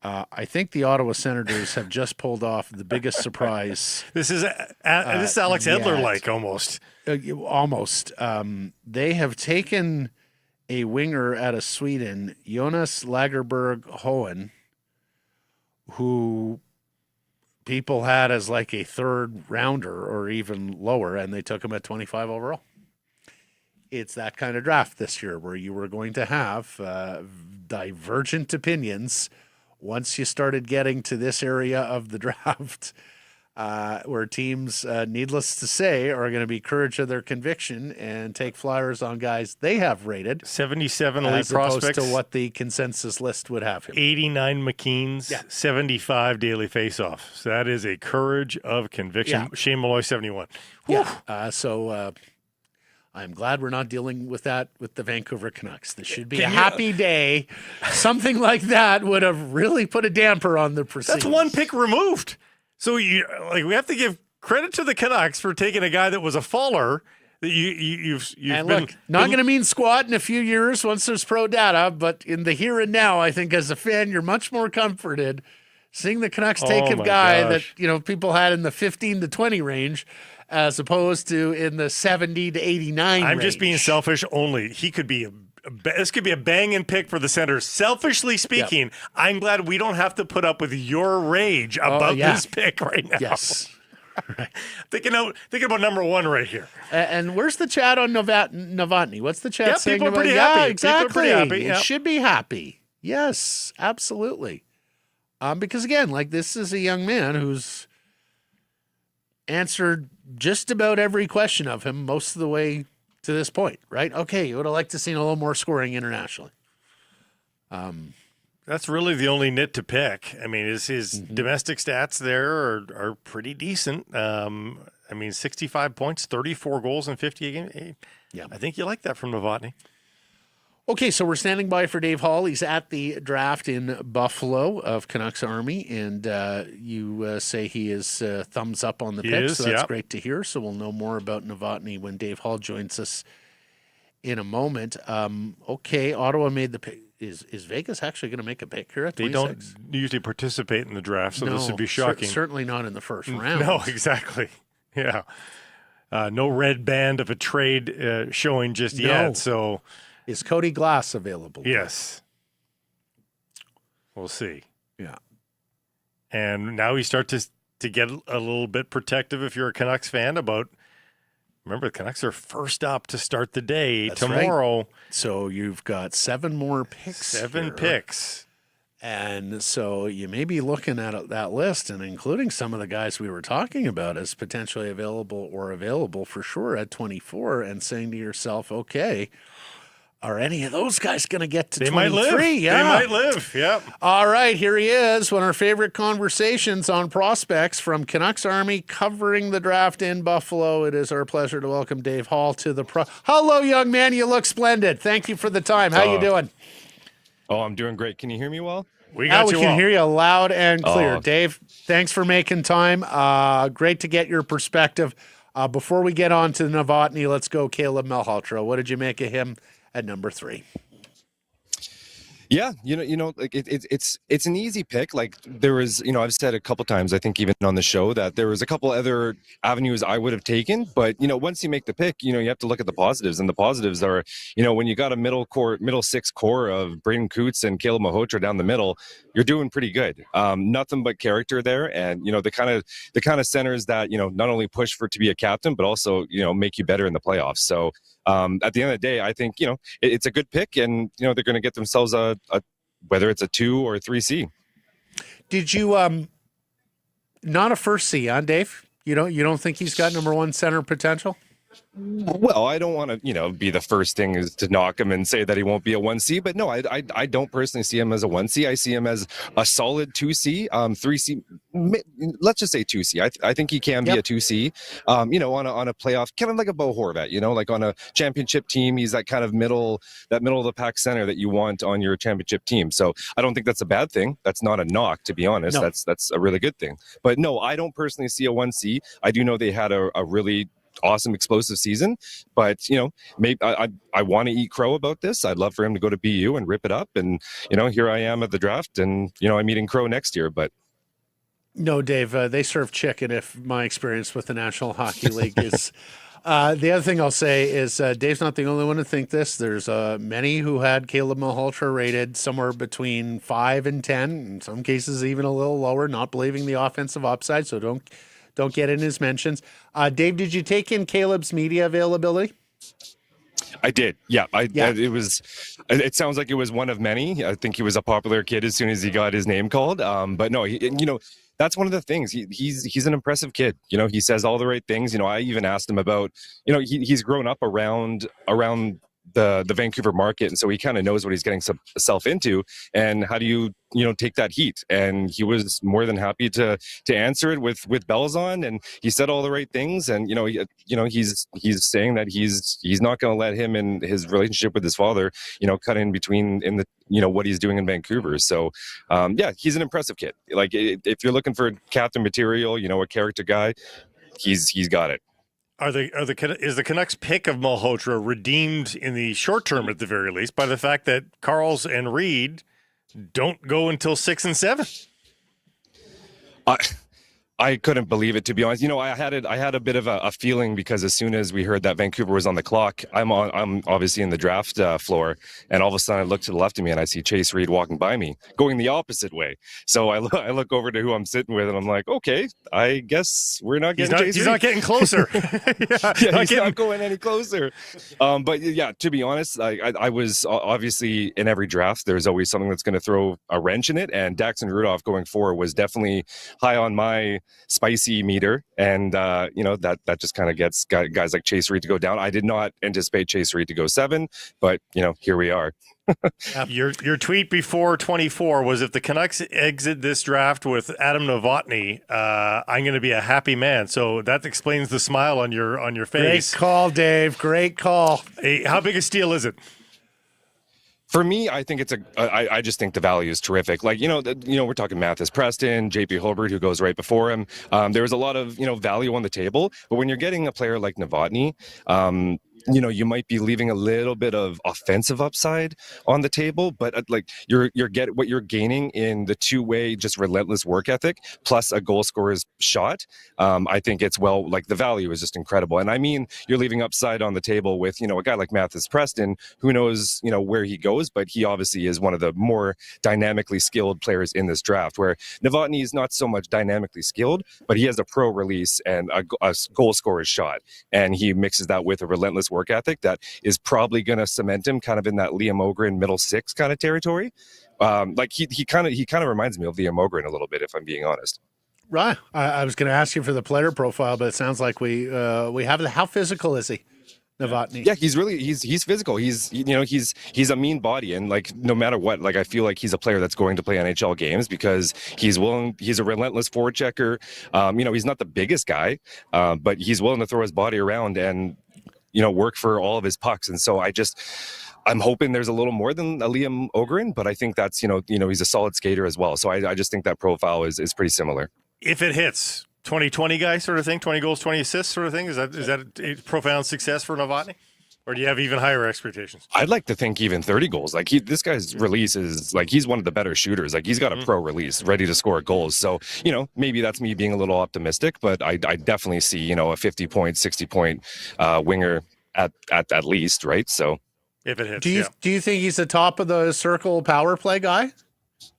Speaker 1: I think the Ottawa Senators have just pulled off the biggest surprise.
Speaker 2: This is Alex Edler-like almost.
Speaker 1: Almost. They have taken a winger out of Sweden, Jonas Lagerberg-Hohen, who people had as like a 3rd rounder or even lower, and they took him at 25 overall. It's that kind of draft this year where you were going to have divergent opinions once you started getting to this area of the draft, where teams, needless to say, are going to be courage of their conviction and take flyers on guys they have rated.
Speaker 2: 77 elite
Speaker 1: as opposed
Speaker 2: prospects.
Speaker 1: to what the consensus list would have him.
Speaker 2: 89 McKeans, 75 daily faceoffs. So that is a courage of conviction.
Speaker 1: Yeah.
Speaker 2: Shane Malloy, 71.
Speaker 1: Yeah. So I'm glad we're not dealing with that with the Vancouver Canucks. This should be a happy day. Something like that would have really put a damper on the proceedings.
Speaker 2: That's 1 pick removed. So we have to give credit to the Canucks for taking a guy that was a faller. That you've
Speaker 1: and
Speaker 2: been,
Speaker 1: look, not going to mean squat in a few years once there's pro data, but in the here and now, I think as a fan, you're much more comforted seeing the Canucks take a guy that people had in the 15 to 20 range, as opposed to in the 70 to 89
Speaker 2: I'm
Speaker 1: range.
Speaker 2: just being selfish only. He could be this could be a banging pick for the Senators. Selfishly speaking, I'm glad we don't have to put up with your rage about this pick right now.
Speaker 1: Yes.
Speaker 2: Right. Thinking about number 1 right here.
Speaker 1: And where's the chat on Novotny? What's the chat saying?
Speaker 2: People are pretty
Speaker 1: about?
Speaker 2: happy.
Speaker 1: Yeah, exactly.
Speaker 2: People are pretty happy.
Speaker 1: It should be happy. Yes, absolutely. Because again, like this is a young man who's answered just about every question of him most of the way to this point, right? Okay, you would have liked to seen a little more scoring internationally.
Speaker 2: That's really the only nit to pick. I mean, his domestic stats there are pretty decent. 65 points, 34 goals in 50 a game.
Speaker 1: Yeah.
Speaker 2: I think you like that from Novotny.
Speaker 1: Okay, so we're standing by for Dave Hall. He's at the draft in Buffalo of Canucks Army, and you say he is thumbs up on the pick, so that's great to hear. So we'll know more about Novotny when Dave Hall joins us in a moment. Okay, Ottawa made the pick. Is Vegas actually going to make a pick here at 26?
Speaker 2: They don't usually participate in the draft, so this would be shocking.
Speaker 1: Certainly not in the first round.
Speaker 2: No, exactly. Yeah. No red band of a trade showing just yet, so...
Speaker 1: Is Cody Glass available?
Speaker 2: Yes. We'll see.
Speaker 1: Yeah.
Speaker 2: And now you start to get a little bit protective if you're a Canucks fan about, remember, the Canucks are first up to start the day tomorrow.
Speaker 1: Right. So you've got 7 more picks.
Speaker 2: 7 picks.
Speaker 1: And so you may be looking at that list and including some of the guys we were talking about as potentially available for sure at 24 and saying to yourself, okay, are any of those guys going to get to 23?
Speaker 2: Might live.
Speaker 1: Yeah.
Speaker 2: They might live. Yep.
Speaker 1: All right, here he is. One of our favorite conversations on prospects from Canucks Army covering the draft in Buffalo. It is our pleasure to welcome Dave Hall to the Hello, young man. You look splendid. Thank you for the time. How you doing?
Speaker 7: Oh, I'm doing great. Can you hear me well?
Speaker 2: We can
Speaker 1: hear you loud and clear.
Speaker 7: Oh.
Speaker 1: Dave, thanks for making time. Great to get your perspective. Before we get on to Novotny, let's go Caleb Malhotra. What did you make of him at number 3?
Speaker 7: Yeah, like it's an easy pick. Like there was, I've said a couple times, I think even on the show, that there was a couple other avenues I would have taken. But once you make the pick, you have to look at the positives, and the positives are, when you got a middle 6 core of Braden Coots and Caleb Malhotra down the middle, you're doing pretty good. Nothing but character there, and the kind of centers that not only push for to be a captain, but also make you better in the playoffs. So. At the end of the day, I think, it's a good pick, and, they're going to get themselves a whether it's a 2 or a 3C.
Speaker 1: Did you, not a first C, huh, Dave? You don't think he's got number 1 center potential?
Speaker 7: Well, I don't want to, be the first thing is to knock him and say that he won't be a 1C, but no, I don't personally see him as a 1C. I see him as a solid 2C, 3C. Let's just say 2C. I think he can be a 2C. On a playoff, kind of like a Bo Horvat. Like on a championship team, he's that kind of middle of the pack center that you want on your championship team. So I don't think that's a bad thing. That's not a knock, to be honest. No. That's a really good thing. But no, I don't personally see a 1C. I do know they had a really awesome explosive season, but maybe I want to eat crow about this. I'd love for him to go to BU and rip it up, and here I am at the draft, and I'm eating crow next year. But
Speaker 1: no, Dave, they serve chicken. If my experience with the National Hockey League is the other thing I'll say is Dave's not the only one to think this. There's many who had Caleb Malhotra rated somewhere between 5 and 10, in some cases even a little lower, not believing the offensive upside. So don't get in his mentions. Dave, did you take in Caleb's media availability?
Speaker 7: I did. Yeah. It sounds like it was one of many. I think he was a popular kid as soon as he got his name called. But no, that's one of the things. He's an impressive kid. He says all the right things. I even asked him about, he's grown up around the Vancouver market, and so he kind of knows what he's getting himself into, and how do you take that heat. And he was more than happy to answer it with bells on, and he said all the right things. And he's saying that he's not going to let him and his relationship with his father cut in between in the what he's doing in Vancouver. So he's an impressive kid. Like if you're looking for captain material, a character guy, he's got it.
Speaker 2: Is the Canucks pick of Malhotra redeemed in the short term at the very least by the fact that Carls and Reed don't go until 6 and 7?
Speaker 7: I couldn't believe it, to be honest. I had a bit of a feeling, because as soon as we heard that Vancouver was on the clock, I'm obviously in the draft floor, and all of a sudden I look to the left of me and I see Chase Reed walking by me, going the opposite way. So I look over to who I'm sitting with, and I'm like, okay, I guess we're not getting Chase Reed.
Speaker 2: He's not getting closer.
Speaker 7: He's not going any closer. But yeah, to be honest, I was obviously in every draft, there's always something that's going to throw a wrench in it, and Daxon Rudolph going forward was definitely high on my spicy meter, and that just kind of gets guys like Chase Reed to go down. I did not anticipate Chase Reed to go 7, but here we are.
Speaker 2: Your tweet before 24 was, if the Canucks exit this draft with Adam Noatne, I'm going to be a happy man. So that explains the smile on your face.
Speaker 1: Great call, Dave. Great call.
Speaker 2: Hey, how big a steal is it?
Speaker 7: For me, I think I just think the value is terrific. Like, we're talking Mathis Preston, JP Holbert, who goes right before him. There was a lot of, value on the table. But when you're getting a player like Novotny, you might be leaving a little bit of offensive upside on the table, but what you're gaining in the two-way, just relentless work ethic, plus a goal scorer's shot. I think the value is just incredible. And I mean, you're leaving upside on the table with, a guy like Mathis Preston, who knows, where he goes, but he obviously is one of the more dynamically skilled players in this draft, where Novotny is not so much dynamically skilled, but he has a pro release and a goal scorer's shot. And he mixes that with a relentless work ethic that is probably going to cement him kind of in that Liam Ogren middle 6 kind of territory. He kind of reminds me of Liam Ogren a little bit, if I'm being honest.
Speaker 1: Right. I was going to ask you for the player profile, but it sounds like we have it. How physical is he, Novotny?
Speaker 7: Yeah, he's physical. He's a mean body, and no matter what, I feel like he's a player that's going to play NHL games because he's willing. He's a relentless forward checker. He's not the biggest guy, but he's willing to throw his body around and work for all of his pucks. And so I'm hoping there's a little more than a Liam Ogren, but I think that's, he's a solid skater as well. So I just think that profile is pretty similar.
Speaker 2: If it hits 20-20 guy sort of thing, 20 goals, 20 assists sort of thing, is that a profound success for Novotny? Or do you have even higher expectations?
Speaker 7: I'd like to think even 30 goals. This guy's release is he's one of the better shooters. He's got a pro release, ready to score goals. So, maybe that's me being a little optimistic, but I definitely see, a 50-point, 60-point winger at least, right? So
Speaker 2: if it hits,
Speaker 1: do you think he's the top of the circle power play guy?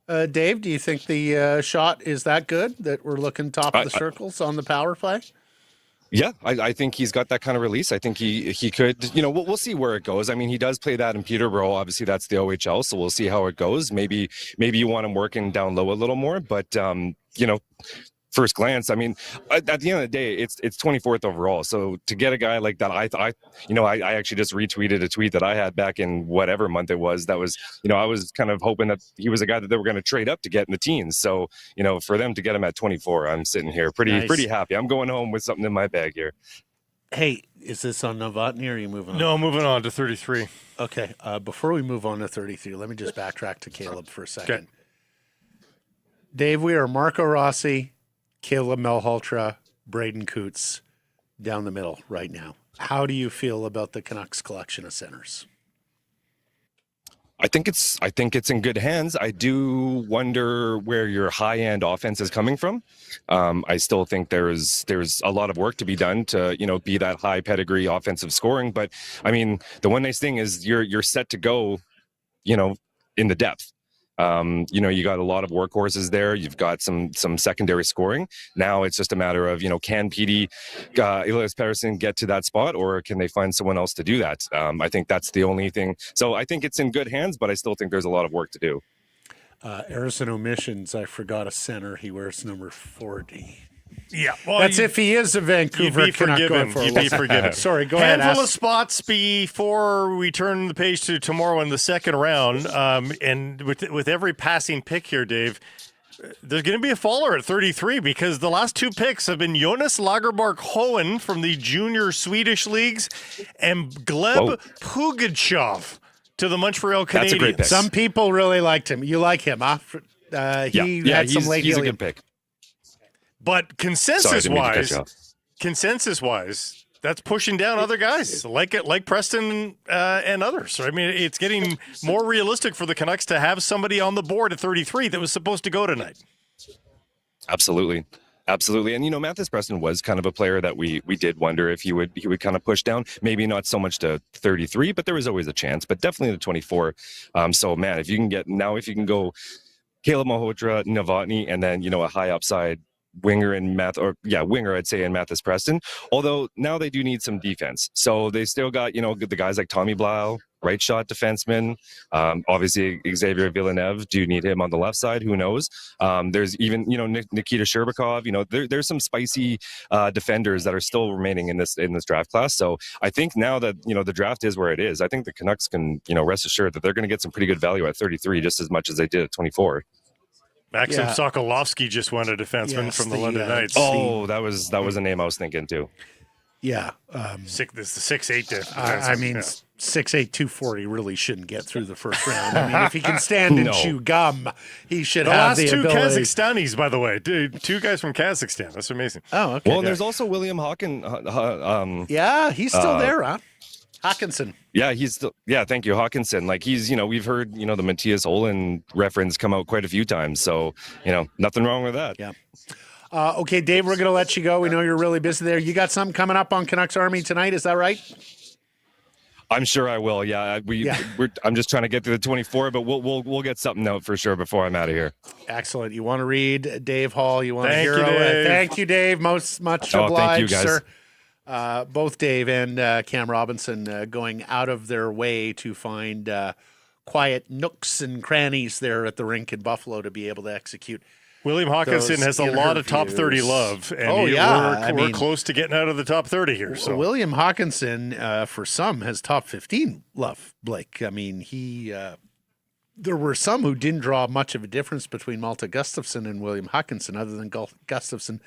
Speaker 1: Dave, do you think the shot is that good that we're looking top of the circles on the power play?
Speaker 7: Yeah, I think he's got that kind of release. I think he could, we'll see where it goes. I mean, he does play that in Peterborough. Obviously, that's the OHL, so we'll see how it goes. Maybe you want him working down low a little more, but, first glance, I mean, at the end of the day, it's 24th overall. So to get a guy like that, I actually just retweeted a tweet that I had back in whatever month it was. That was, I was kind of hoping that he was a guy that they were going to trade up to get in the teens. So, for them to get him at 24, I'm sitting here pretty happy. I'm going home with something in my bag here.
Speaker 1: Hey, is this on Novotny or are you moving on?
Speaker 2: No, moving on to 33.
Speaker 1: Okay. Before we move on to 33, let me just backtrack to Caleb for a second.
Speaker 2: Okay.
Speaker 1: Dave, we are Marco Rossi, Caleb Malhotra, Braden Coots down the middle right now. How do you feel about the Canucks collection of centers?
Speaker 7: I think it's in good hands. I do wonder where your high-end offense is coming from. I still think there's a lot of work to be done to, be that high pedigree offensive scoring. But I mean, the one nice thing is you're set to go, in the depth. You got a lot of workhorses there. You've got some secondary scoring. Now it's just a matter of, can PD, Elias Pettersson get to that spot, or can they find someone else to do that? I think that's the only thing. So I think it's in good hands, but I still think there's a lot of work to do.
Speaker 1: Errors and omissions. I forgot a center. He wears number 40.
Speaker 2: Yeah, well,
Speaker 1: that's if he is a Vancouver Canuck going forward.
Speaker 2: You'd be forgiven.
Speaker 1: Sorry, go ahead.
Speaker 2: Handful of spots before we turn the page to tomorrow in the second round. And with every passing pick here, Dave, there's going to be a faller at 33 because the last two picks have been Jonas Lagermark-Hohen from the junior Swedish leagues and Gleb Pugachev to the Montreal Canadiens.
Speaker 7: That's a great pick.
Speaker 1: Some people really liked him. You like him, huh? He had some late
Speaker 7: he's a good pick.
Speaker 2: But consensus-wise, that's pushing down other guys like Preston and others. So, I mean, it's getting more realistic for the Canucks to have somebody on the board at 33 that was supposed to go tonight.
Speaker 7: Absolutely. Absolutely. And, Mathis Preston was kind of a player that we did wonder if he would kind of push down, maybe not so much to 33, but there was always a chance, but definitely to 24. So man, if you can go Caleb Malhotra, Novotny, and then, a high upside winger winger, I'd say, in Mathis Preston. Although now they do need some defense. So they still got, the guys like Tommy Blau, right shot defenseman. Obviously Xavier Villeneuve. Do you need him on the left side? Who knows? There's even, Nikita Sherbakov. There's some spicy defenders that are still remaining in this draft class. So I think now that, the draft is where it is, I think the Canucks can, rest assured that they're going to get some pretty good value at 33, just as much as they did at 24.
Speaker 2: Maxim Sokolovsky just won a defenseman from the London Knights.
Speaker 7: Oh, that was a name I was thinking too.
Speaker 1: Yeah.
Speaker 2: This is the 6'8" defenseman.
Speaker 1: I mean, 6'8", 240 really shouldn't get through the first round. I mean, if he can stand and chew gum, he should have the ability.
Speaker 2: The last two Kazakhstanis, by the way. Dude, 2 guys from Kazakhstan. That's amazing.
Speaker 1: Oh, okay.
Speaker 7: Well, and there's also William Hawkins.
Speaker 1: Yeah, he's still there, huh? Hawkinson.
Speaker 7: Yeah, he's still. Yeah, thank you, Hawkinson. Like he's, we've heard, the Matthias Olin reference come out quite a few times. So, nothing wrong with that.
Speaker 1: Yeah. Okay, Dave, we're going to let you go. We know you're really busy there. You got something coming up on Canucks Army tonight, is that right?
Speaker 7: I'm sure I will. Yeah, I'm just trying to get to the 24, but we'll get something out for sure before I'm out of here.
Speaker 1: Excellent. You want to read Dave Hall? You want to hear?
Speaker 2: Thank you, Dave.
Speaker 1: Much obliged,
Speaker 7: thank you, guys.
Speaker 1: sir. Both Dave and Cam Robinson going out of their way to find quiet nooks and crannies there at the rink in Buffalo to be able to execute.
Speaker 2: William Hawkinson has a lot of top 30 love, and we're close to getting out of the top 30 here. So
Speaker 1: William Hawkinson, for some, has top 15 love, Blake. I mean, there were some who didn't draw much of a difference between Malte Gustafsson and William Hawkinson, other than Gustafsson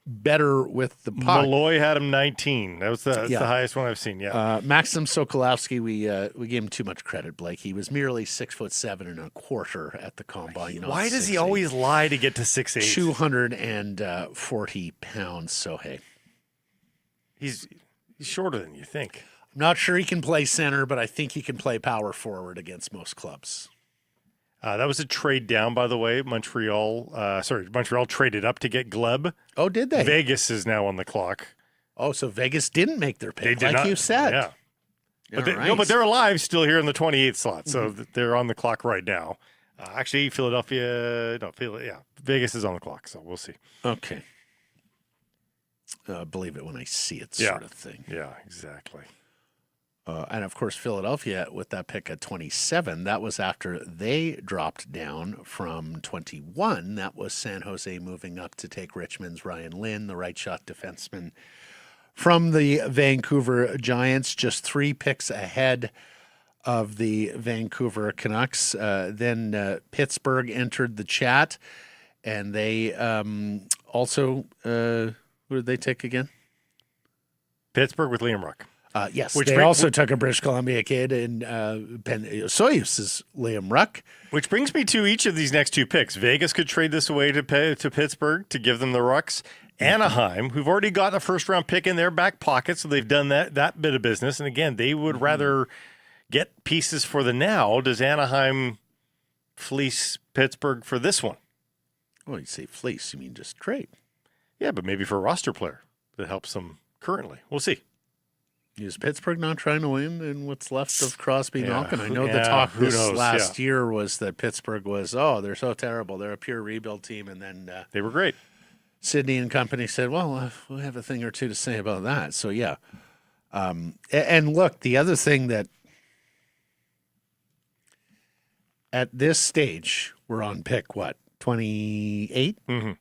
Speaker 1: better with the puck.
Speaker 2: Malloy had him 19. That's the highest one I've seen. Yeah.
Speaker 1: Maxim Sokolovsky, we gave him too much credit, Blake. He was merely 6'7.25" at the combine.
Speaker 2: Why does he always lie to get to 6'8"?
Speaker 1: 240 pounds. So hey,
Speaker 2: he's shorter than you think.
Speaker 1: I'm not sure he can play center, but I think he can play power forward against most clubs.
Speaker 2: That was a trade down, by the way. Montreal traded up to get Gleb.
Speaker 1: Oh, did they?
Speaker 2: Vegas is now on the clock.
Speaker 1: Oh, so Vegas didn't make their pick,
Speaker 2: they did not,
Speaker 1: you said.
Speaker 2: Yeah. But they're alive still here in the 28th slot, so they're on the clock right now. Actually, Vegas is on the clock, so we'll see.
Speaker 1: Okay. Believe it when I see it, sort of thing.
Speaker 2: Yeah, exactly.
Speaker 1: And, of course, Philadelphia with that pick at 27, that was after they dropped down from 21. That was San Jose moving up to take Richmond's Ryan Lynn, the right shot defenseman from the Vancouver Giants, just 3 picks ahead of the Vancouver Canucks. Then Pittsburgh entered the chat, and they also, who did they take again?
Speaker 2: Pittsburgh with Liam Ruck.
Speaker 1: Yes, they also took a British Columbia kid in Soyuz's Liam Ruck.
Speaker 2: Which brings me to each of these next 2 picks. Vegas could trade this away to Pittsburgh to give them the Rucks. Anaheim, who've already got a first-round pick in their back pocket, so they've done that bit of business. And again, they would rather get pieces for the now. Does Anaheim fleece Pittsburgh for this one?
Speaker 1: Well, you say fleece, you mean just trade.
Speaker 2: Yeah, but maybe for a roster player that helps them currently. We'll see.
Speaker 1: Is Pittsburgh not trying to win in what's left of Crosby and Malkin? I know the talk last year was that Pittsburgh was, they're so terrible. They're a pure rebuild team. And then
Speaker 2: they were great.
Speaker 1: Sidney and company said, well, we'll have a thing or two to say about that. So, yeah. And look, the other thing that at this stage, we're on pick, 28?
Speaker 2: Mm-hmm.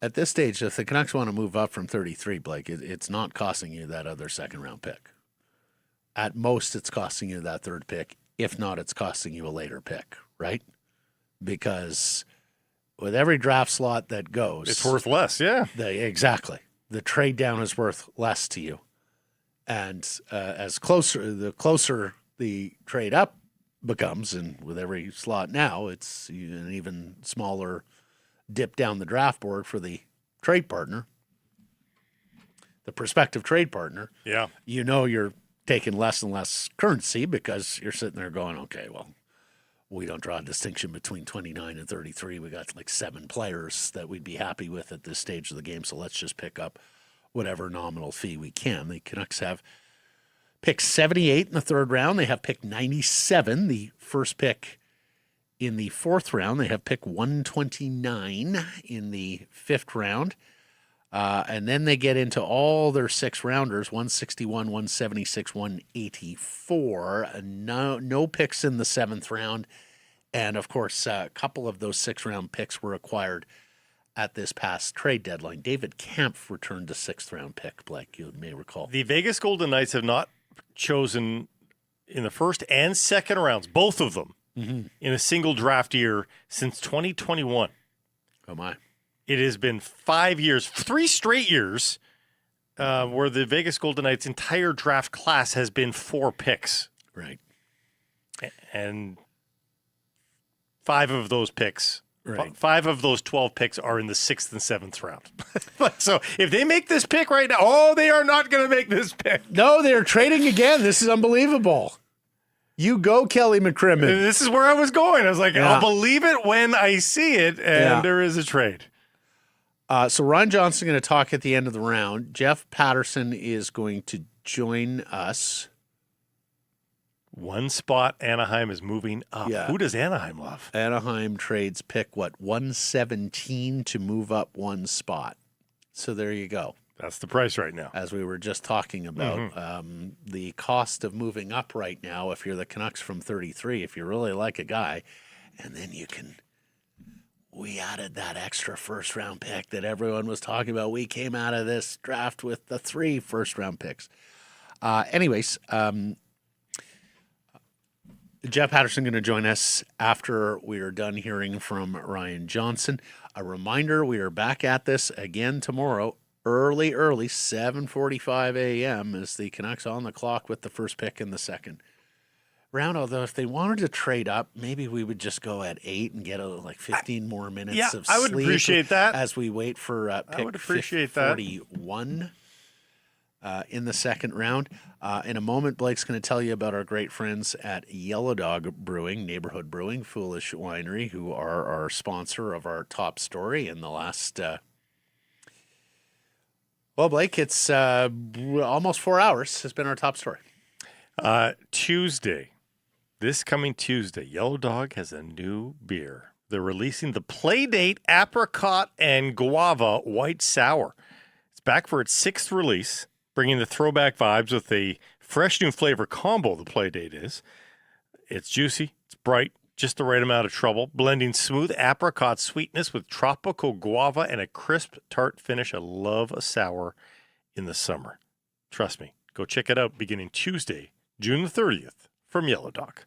Speaker 1: At this stage, if the Canucks want to move up from 33, Blake, it's not costing you that other second-round pick. At most, it's costing you that third pick. If not, it's costing you a later pick, right? Because with every draft slot that goes...
Speaker 2: It's worth less, yeah.
Speaker 1: Exactly. The trade down is worth less to you. And the closer the trade up becomes, and with every slot now, it's an even smaller... dip down the draft board for the trade partner, the prospective trade partner.
Speaker 2: Yeah.
Speaker 1: You're taking less and less currency because you're sitting there going, okay, well, we don't draw a distinction between 29 and 33. We got like 7 players that we'd be happy with at this stage of the game. So let's just pick up whatever nominal fee we can. The Canucks have pick 78 in the 3rd round. They have pick 97, the first pick in the 4th round. They have pick 129 in the 5th round. And then they get into all their 6-rounders, 161, 176, 184. No picks in the 7th round. And, of course, a couple of those 6th-round picks were acquired at this past trade deadline. David Kampf returned a 6th-round pick, Blake, you may recall.
Speaker 2: The Vegas Golden Knights have not chosen in the 1st and 2nd rounds, both of them, in a single draft year since 2021.
Speaker 1: Oh, my.
Speaker 2: It has been 5 years, 3 straight years, where the Vegas Golden Knights' entire draft class has been 4 picks.
Speaker 1: Right.
Speaker 2: And 5 of those picks,
Speaker 1: Right.
Speaker 2: 5 of those 12 picks are in the 6th and 7th round. So if they make this pick right now, they are not going to make this pick.
Speaker 1: No, they're trading again. This is unbelievable. You go, Kelly McCrimmon.
Speaker 2: This is where I was going. I was like,
Speaker 1: Yeah.
Speaker 2: I'll believe it when I see it, and there is a trade.
Speaker 1: So Ryan Johnson is going to talk at the end of the round. Jeff Patterson is going to join us.
Speaker 2: 1 spot, Anaheim is moving up.
Speaker 1: Yeah.
Speaker 2: Who does Anaheim love?
Speaker 1: Anaheim trades pick, 117 to move up 1 spot. So there you go.
Speaker 2: That's the price right now.
Speaker 1: As we were just talking about, the cost of moving up right now, if you're the Canucks from 33, if you really like a guy, and then we added that extra 1st-round pick that everyone was talking about. We came out of this draft with the 3 first-round picks. Jeff Patterson going to join us after we are done hearing from Ryan Johnson. A reminder, we are back at this again tomorrow, early, 7:45 a.m. as the Canucks on the clock with the first pick in the 2nd round. Although if they wanted to trade up, maybe we would just go at 8 and get 15 more minutes of sleep.
Speaker 2: I would appreciate that.
Speaker 1: As we wait for pick
Speaker 2: I would appreciate that.
Speaker 1: 41 in the 2nd round. In a moment, Blake's going to tell you about our great friends at Yellow Dog Brewing, Neighborhood Brewing, Foolish Winery, who are our sponsor of our top story in the last, Blake, it's almost 4 hours has been our top story.
Speaker 2: This coming Tuesday, Yellow Dog has a new beer. They're releasing the Playdate Apricot and Guava White Sour. It's back for its 6th release, bringing the throwback vibes with a fresh new flavor combo, the Playdate is. It's juicy, it's bright, just the right amount of trouble, blending smooth apricot sweetness with tropical guava and a crisp, tart finish. I love a sour in the summer. Trust me, go check it out beginning Tuesday, June the 30th from Yellow Dog.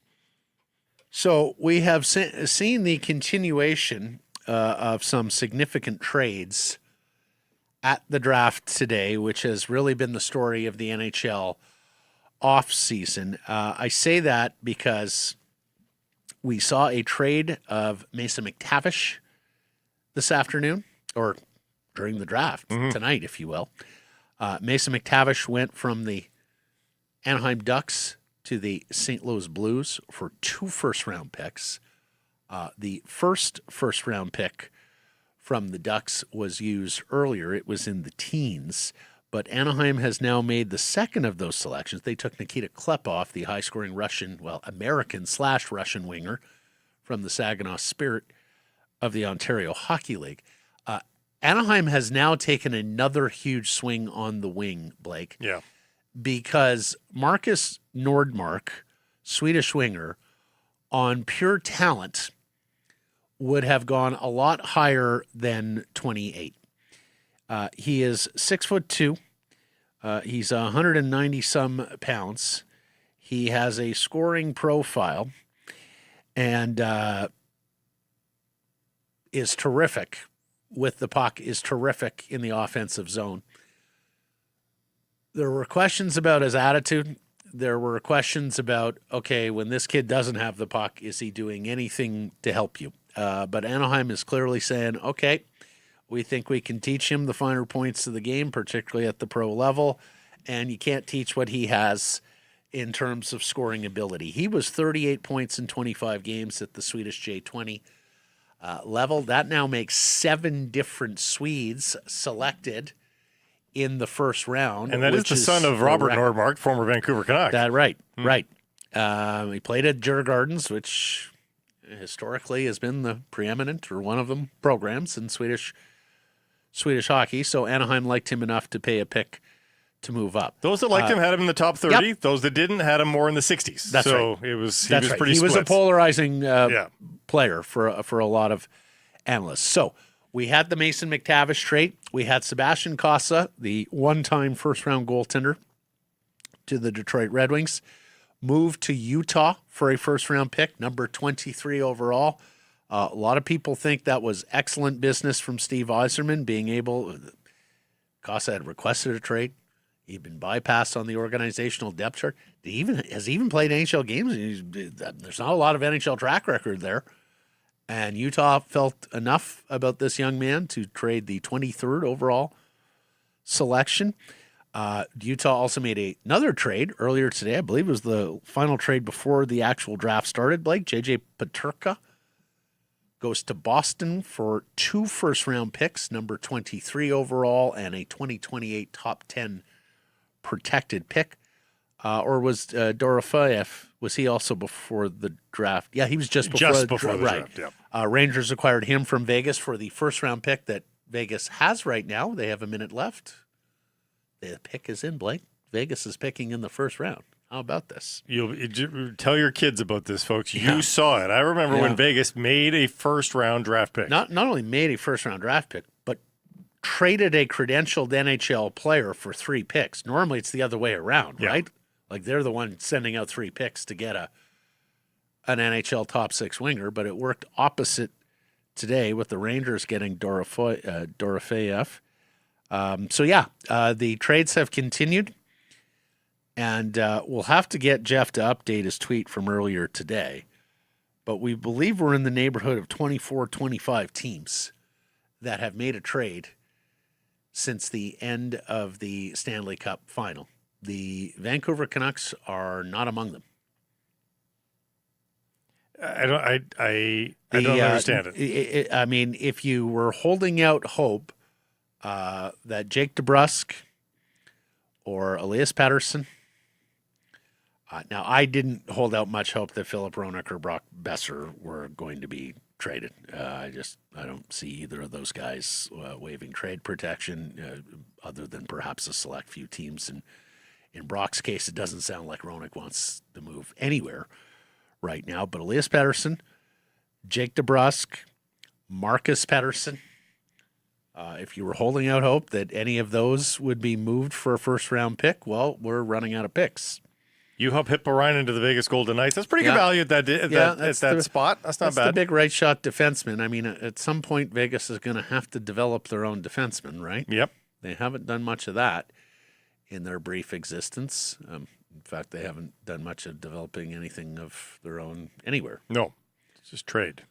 Speaker 1: So we have seen the continuation of some significant trades at the draft today, which has really been the story of the NHL offseason. I say that because we saw a trade of Mason McTavish this afternoon, or during the draft, tonight, if you will. Mason McTavish went from the Anaheim Ducks to the St. Louis Blues for 2 first-round picks. The first-round pick from the Ducks was used earlier. It was in the teens. But Anaheim has now made the 2nd of those selections. They took Nikita Klepov, the high-scoring American/Russian winger from the Saginaw Spirit of the Ontario Hockey League. Anaheim has now taken another huge swing on the wing, Blake.
Speaker 2: Yeah.
Speaker 1: Because Marcus Nordmark, Swedish winger, on pure talent would have gone a lot higher than 28. He is 6'2". He's 190 some pounds. He has a scoring profile and is terrific with the puck, is terrific in the offensive zone. There were questions about his attitude. There were questions about, okay, when this kid doesn't have the puck, is he doing anything to help you? But Anaheim is clearly saying, okay, we think we can teach him the finer points of the game, particularly at the pro level, and you can't teach what he has in terms of scoring ability. He was 38 points in 25 games at the Swedish J20 level. That now makes 7 different Swedes selected in the first round.
Speaker 2: And that is the son of Robert Nordmark, former Vancouver Canuck.
Speaker 1: Right. He played at Djurgårdens, which historically has been the preeminent, or one of them, programs in Swedish hockey. So Anaheim liked him enough to pay a pick to move up.
Speaker 2: Those that liked him had him in the top 30.
Speaker 1: Yep.
Speaker 2: Those that didn't had him more in the 60s.
Speaker 1: That's
Speaker 2: so
Speaker 1: right.
Speaker 2: He was
Speaker 1: right.
Speaker 2: pretty
Speaker 1: He was a
Speaker 2: split.
Speaker 1: polarizing player for a lot of analysts. So we had the Mason McTavish trade. We had Sebastian Cossa, the one-time first-round goaltender to the Detroit Red Wings, moved to Utah for a first-round pick, number 23 overall. A lot of people think that was excellent business from Steve Yzerman, being able. Cossa had requested a trade. He'd been bypassed on the organizational depth chart. Has he even played NHL games? There's not a lot of NHL track record there. And Utah felt enough about this young man to trade the 23rd overall selection. Utah also made another trade earlier today. I believe it was the final trade before the actual draft started, Blake. J.J. Peterka goes to Boston for 2 first-round picks, number 23 overall, and a 2028 top 10 protected pick. Or was Dorofeyev, was he also before the draft? Yeah, he was just before the draft. Yeah. Rangers acquired him from Vegas for the first-round pick that Vegas has right now. They have a minute left. The pick is in, Blake. Vegas is picking in the first round. How about this?
Speaker 2: You tell your kids about this, folks. You saw it. I remember when Vegas made a first-round draft pick.
Speaker 1: Not only made a first-round draft pick, but traded a credentialed NHL player for 3 picks. Normally, it's the other way around, right? Like they're the one sending out 3 picks to get an NHL top 6 winger, but it worked opposite today with the Rangers getting Dorofeyev. The trades have continued. And we'll have to get Jeff to update his tweet from earlier today. But we believe we're in the neighborhood of 24, 25 teams that have made a trade since the end of the Stanley Cup final. The Vancouver Canucks are not among them.
Speaker 2: I don't understand it.
Speaker 1: I mean, if you were holding out hope that Jake DeBrusk or Elias Pettersson. Now, I didn't hold out much hope that Philip Roenick or Brock Besser were going to be traded. I don't see either of those guys waiving trade protection, other than perhaps a select few teams. And in Brock's case, it doesn't sound like Roenick wants to move anywhere right now. But Elias Pettersson, Jake DeBrusk, Marcus Pettersson. If you were holding out hope that any of those would be moved for a first-round pick, well, we're running out of picks.
Speaker 2: You help Ryan into the Vegas Golden Knights. That's pretty good value at that spot. That's not bad.
Speaker 1: The big right-shot defenseman. I mean, at some point, Vegas is going to have to develop their own defenseman, right?
Speaker 2: Yep.
Speaker 1: They haven't done much of that in their brief existence. In fact, they haven't done much of developing anything of their own anywhere.
Speaker 2: No, it's just trade.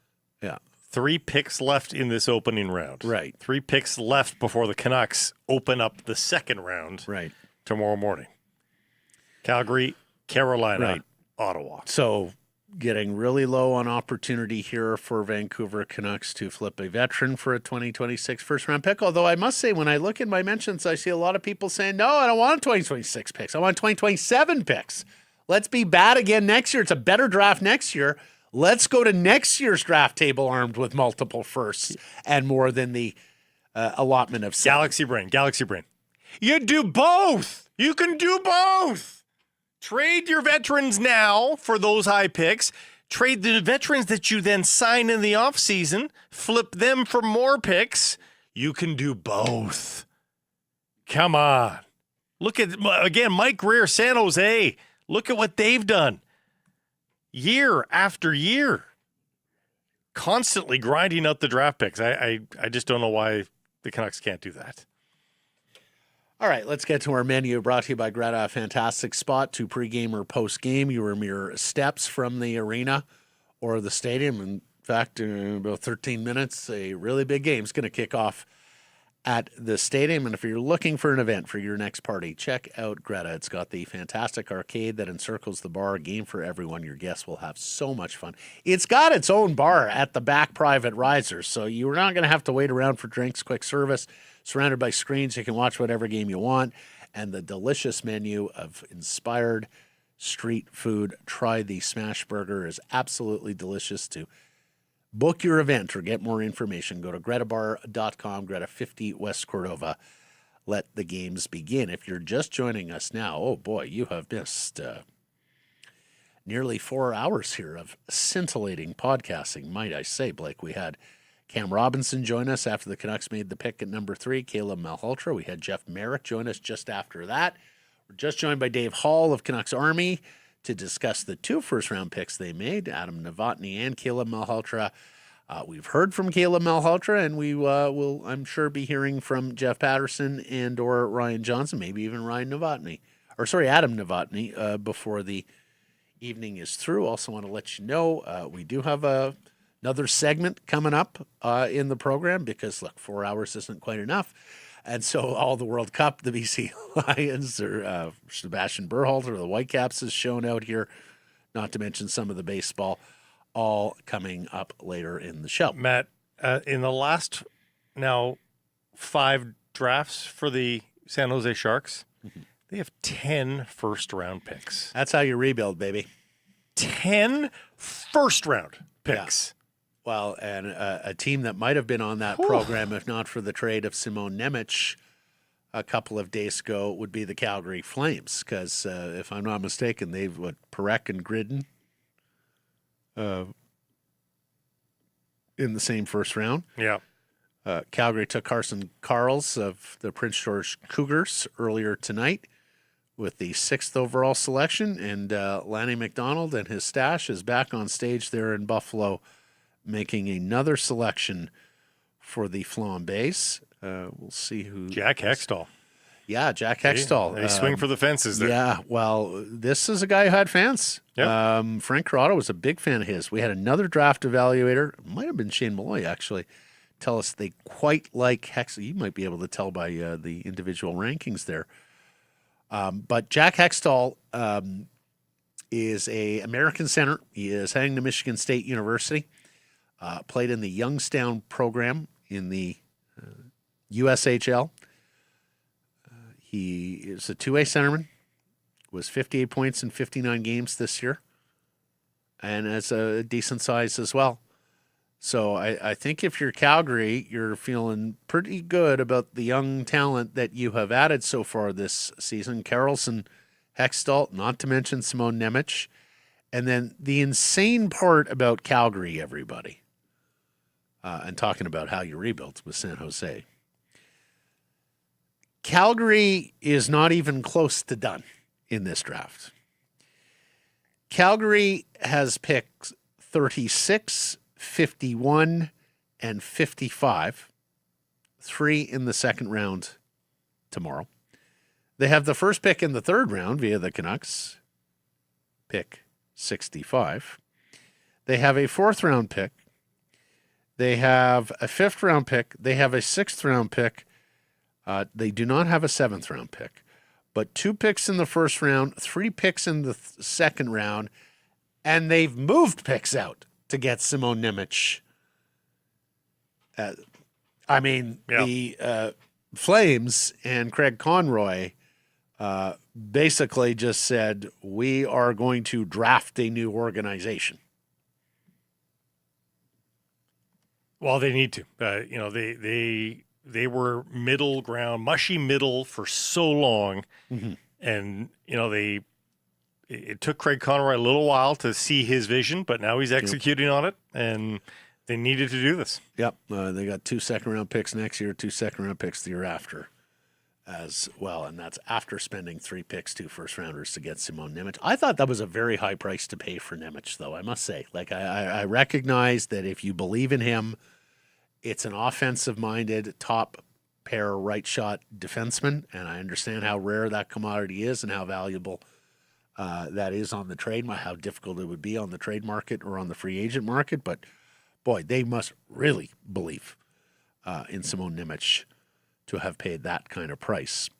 Speaker 1: Yeah.
Speaker 2: 3 picks left in this opening round.
Speaker 1: Right.
Speaker 2: 3 picks left before the Canucks open up the second round tomorrow morning. Calgary, Carolina, Ottawa.
Speaker 1: So getting really low on opportunity here for Vancouver Canucks to flip a veteran for a 2026 first-round pick. Although I must say, when I look in my mentions, I see a lot of people saying, no, I don't want 2026 picks. I want 2027 picks. Let's be bad again next year. It's a better draft next year. Let's go to next year's draft table armed with multiple firsts and more than the allotment of 7.
Speaker 2: Galaxy brain. You do both. You can do both. Trade your veterans now for those high picks. Trade the veterans that you then sign in the offseason. Flip them for more picks. You can do both. Come on. Look at, again, Mike Greer, San Jose. Look at what they've done. Year after year. Constantly grinding out the draft picks. I just don't know why the Canucks can't do that.
Speaker 1: All right, let's get to our menu, brought to you by Greta. A fantastic spot to pregame or postgame. You are mere steps from the arena or the stadium. In fact, in about 13 minutes, a really big game is going to kick off at the stadium. And if you're looking for an event for your next party, check out Greta. It's got the fantastic arcade that encircles the bar, a game for everyone. Your guests will have so much fun. It's got its own bar at the back private risers, so you're not going to have to wait around for drinks, quick service. Surrounded by screens, you can watch whatever game you want. And the delicious menu of inspired street food. Try the smash burger. Is absolutely delicious. To book your event or get more information, go to gretabar.com, Greta 50 West Cordova. Let the games begin. If you're just joining us now, oh boy, you have missed nearly 4 hours here of scintillating podcasting, might I say, Blake. We had Cam Robinson join us after the Canucks made the pick at number 3, Caleb Malhotra. We had Jeff Merrick join us just after that. We're just joined by Dave Hall of Canucks Army to discuss the 2 first-round picks they made, Adam Noatne and Caleb Malhotra. We've heard from Caleb Malhotra, and we will, I'm sure, be hearing from Jeff Patterson and or Ryan Johnson, maybe even Adam Noatne, before the evening is through. Also want to let you know we do have another segment coming up in the program because, look, 4 hours isn't quite enough. And so all the World Cup, the BC Lions, or Sebastian Berhalter, the Whitecaps is shown out here, not to mention some of the baseball, all coming up later in the show.
Speaker 2: Matt, in the last now 5 drafts for the San Jose Sharks, they have 10 first-round picks.
Speaker 1: That's how you rebuild, baby.
Speaker 2: 10 first-round picks.
Speaker 1: Yeah. Well, and a team that might have been on that program, if not for the trade of Simon Nemec a couple of days ago, would be the Calgary Flames. Because if I'm not mistaken, they've Perek and Gridden in the same first round.
Speaker 2: Yeah.
Speaker 1: Calgary took Carson Karls of the Prince George Cougars earlier tonight with the 6th overall selection. And Lanny McDonald and his stash is back on stage there in Buffalo, making another selection for the Flambés. We'll see who.
Speaker 2: Jack Hextall.
Speaker 1: Yeah, Jack Hextall.
Speaker 2: They swing for the fences there.
Speaker 1: Yeah, well, this is a guy who had fans.
Speaker 2: Yep.
Speaker 1: Frank Corrado was a big fan of his. We had another draft evaluator, might have been Shane Malloy actually, tell us they quite like Hextall. You might be able to tell by the individual rankings there. But Jack Hextall is a American center. He is heading to Michigan State University. Played in the Youngstown program in the USHL. He is a two-way centerman, was 58 points in 59 games this year, and has a decent size as well. So I think if you're Calgary, you're feeling pretty good about the young talent that you have added so far this season. Karlsson, Hextall, not to mention Simon Nemec. And then the insane part about Calgary, everybody, and talking about how you rebuilt with San Jose. Calgary is not even close to done in this draft. Calgary has picked 36, 51, and 55, 3 in the second round tomorrow. They have the first pick in the third round via the Canucks, pick 65. They have a 4th round pick. They have a 5th round pick. They have a 6th round pick. They do not have a 7th round pick, but 2 picks in the first round, 3 picks in the second round, and they've moved picks out to get Simon Nemec. The Flames and Craig Conroy basically just said, we are going to draft a new organization.
Speaker 2: Well, they need to. They were middle ground, mushy middle for so long, and it took Craig Conroy a little while to see his vision, but now he's executing on it, and they needed to do this.
Speaker 1: Yep, they got 2 second-round picks next year, 2 second-round picks the year after, as well, and that's after spending 3 picks, 2 first-rounders to get Simon Nemec. I thought that was a very high price to pay for Nemec, though. I must say, I recognize that if you believe in him. It's an offensive-minded, top-pair right-shot defenseman, and I understand how rare that commodity is and how valuable that is on the trade, how difficult it would be on the trade market or on the free agent market. But, boy, they must really believe in Simon Nemec to have paid that kind of price.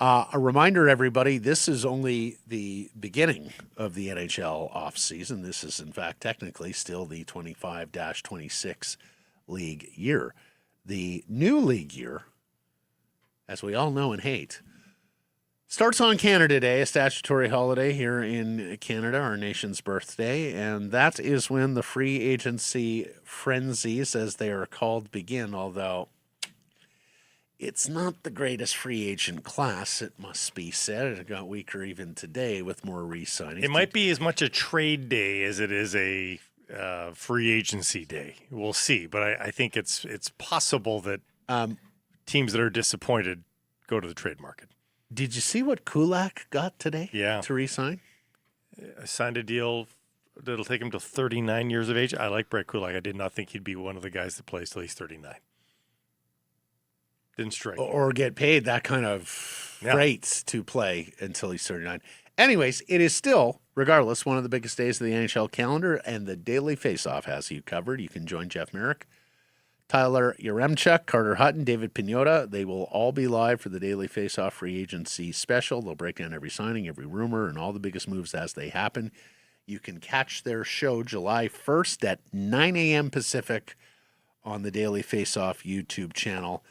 Speaker 1: A reminder, everybody, this is only the beginning of the NHL offseason. This is, in fact, technically still the 25-26 league year. The new league year, as we all know and hate, starts on Canada Day, a statutory holiday here in Canada, our nation's birthday, and that is when the free agency frenzies, as they are called, begin, although it's not the greatest free agent class, it must be said. It got weaker even today with more re-signings.
Speaker 2: It might be as much a trade day as it is a free agency day. We'll see, but I think it's possible that teams that are disappointed go to the trade market.
Speaker 1: Did you see what Kulak got today?
Speaker 2: Yeah.
Speaker 1: To re-sign?
Speaker 2: Signed a deal that'll take him to 39 years of age. I like Brett Kulak. I did not think he'd be one of the guys that plays till he's 39. Didn't strike.
Speaker 1: Or get paid that kind of rate to play until he's 39. Anyways, it is still, regardless, one of the biggest days of the NHL calendar, and the Daily Faceoff has you covered. You can join Jeff Merrick, Tyler Yaremchuk, Carter Hutton, David Pinota. They will all be live for the Daily Faceoff Free Agency Special. They'll break down every signing, every rumor, and all the biggest moves as they happen. You can catch their show July 1st at 9 a.m. Pacific on the Daily Faceoff YouTube channel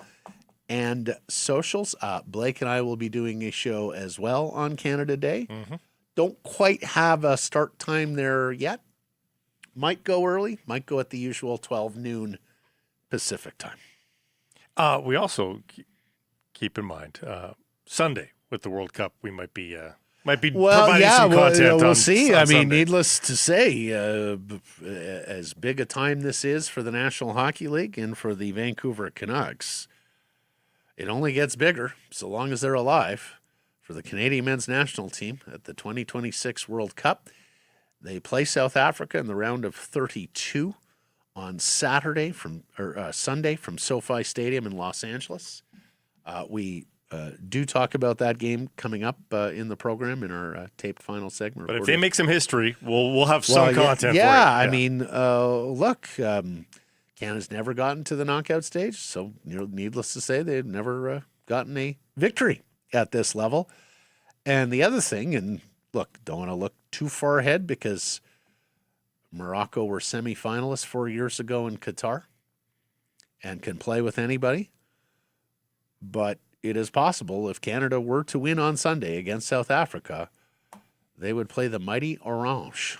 Speaker 1: and socials. Blake and I will be doing a show as well on Canada Day.
Speaker 2: Mm-hmm.
Speaker 1: Don't quite have a start time there yet. Might go early, might go at the usual 12 noon Pacific time.
Speaker 2: We also keep in mind Sunday with the World Cup, we might be providing some content.
Speaker 1: We'll
Speaker 2: on,
Speaker 1: see.
Speaker 2: on
Speaker 1: I mean,
Speaker 2: Sunday.
Speaker 1: needless to say, as big a time this is for the National Hockey League and for the Vancouver Canucks, it only gets bigger so long as they're alive. For the Canadian men's national team at the 2026 World Cup, they play South Africa in the round of 32 on Sunday from SoFi Stadium in Los Angeles. We do talk about that game coming up in the program in our taped final segment.
Speaker 2: But if they make some history, we'll have some content.
Speaker 1: Yeah,
Speaker 2: for you.
Speaker 1: I mean, look, Canada's never gotten to the knockout stage, so needless to say, they've never gotten a victory at this level. And the other thing, and look, don't want to look too far ahead because Morocco were semifinalists 4 years ago in Qatar and can play with anybody. But it is possible if Canada were to win on Sunday against South Africa, they would play the mighty Orange,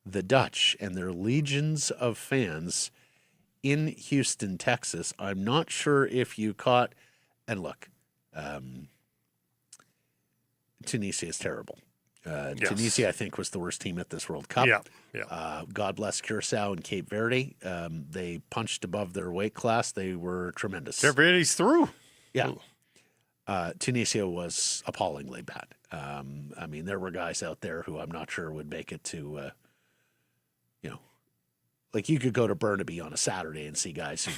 Speaker 1: the Dutch, and their legions of fans in Houston, Texas. I'm not sure if you caught, and look, Tunisia is terrible.
Speaker 2: Yes.
Speaker 1: Tunisia, I think, was the worst team at this World Cup.
Speaker 2: Yeah.
Speaker 1: God bless Curacao and Cape Verde. They punched above their weight class. They were tremendous.
Speaker 2: Cape Verde's through.
Speaker 1: Yeah. Tunisia was appallingly bad. I mean, there were guys out there who I'm not sure would make it to, like you could go to Burnaby on a Saturday and see guys who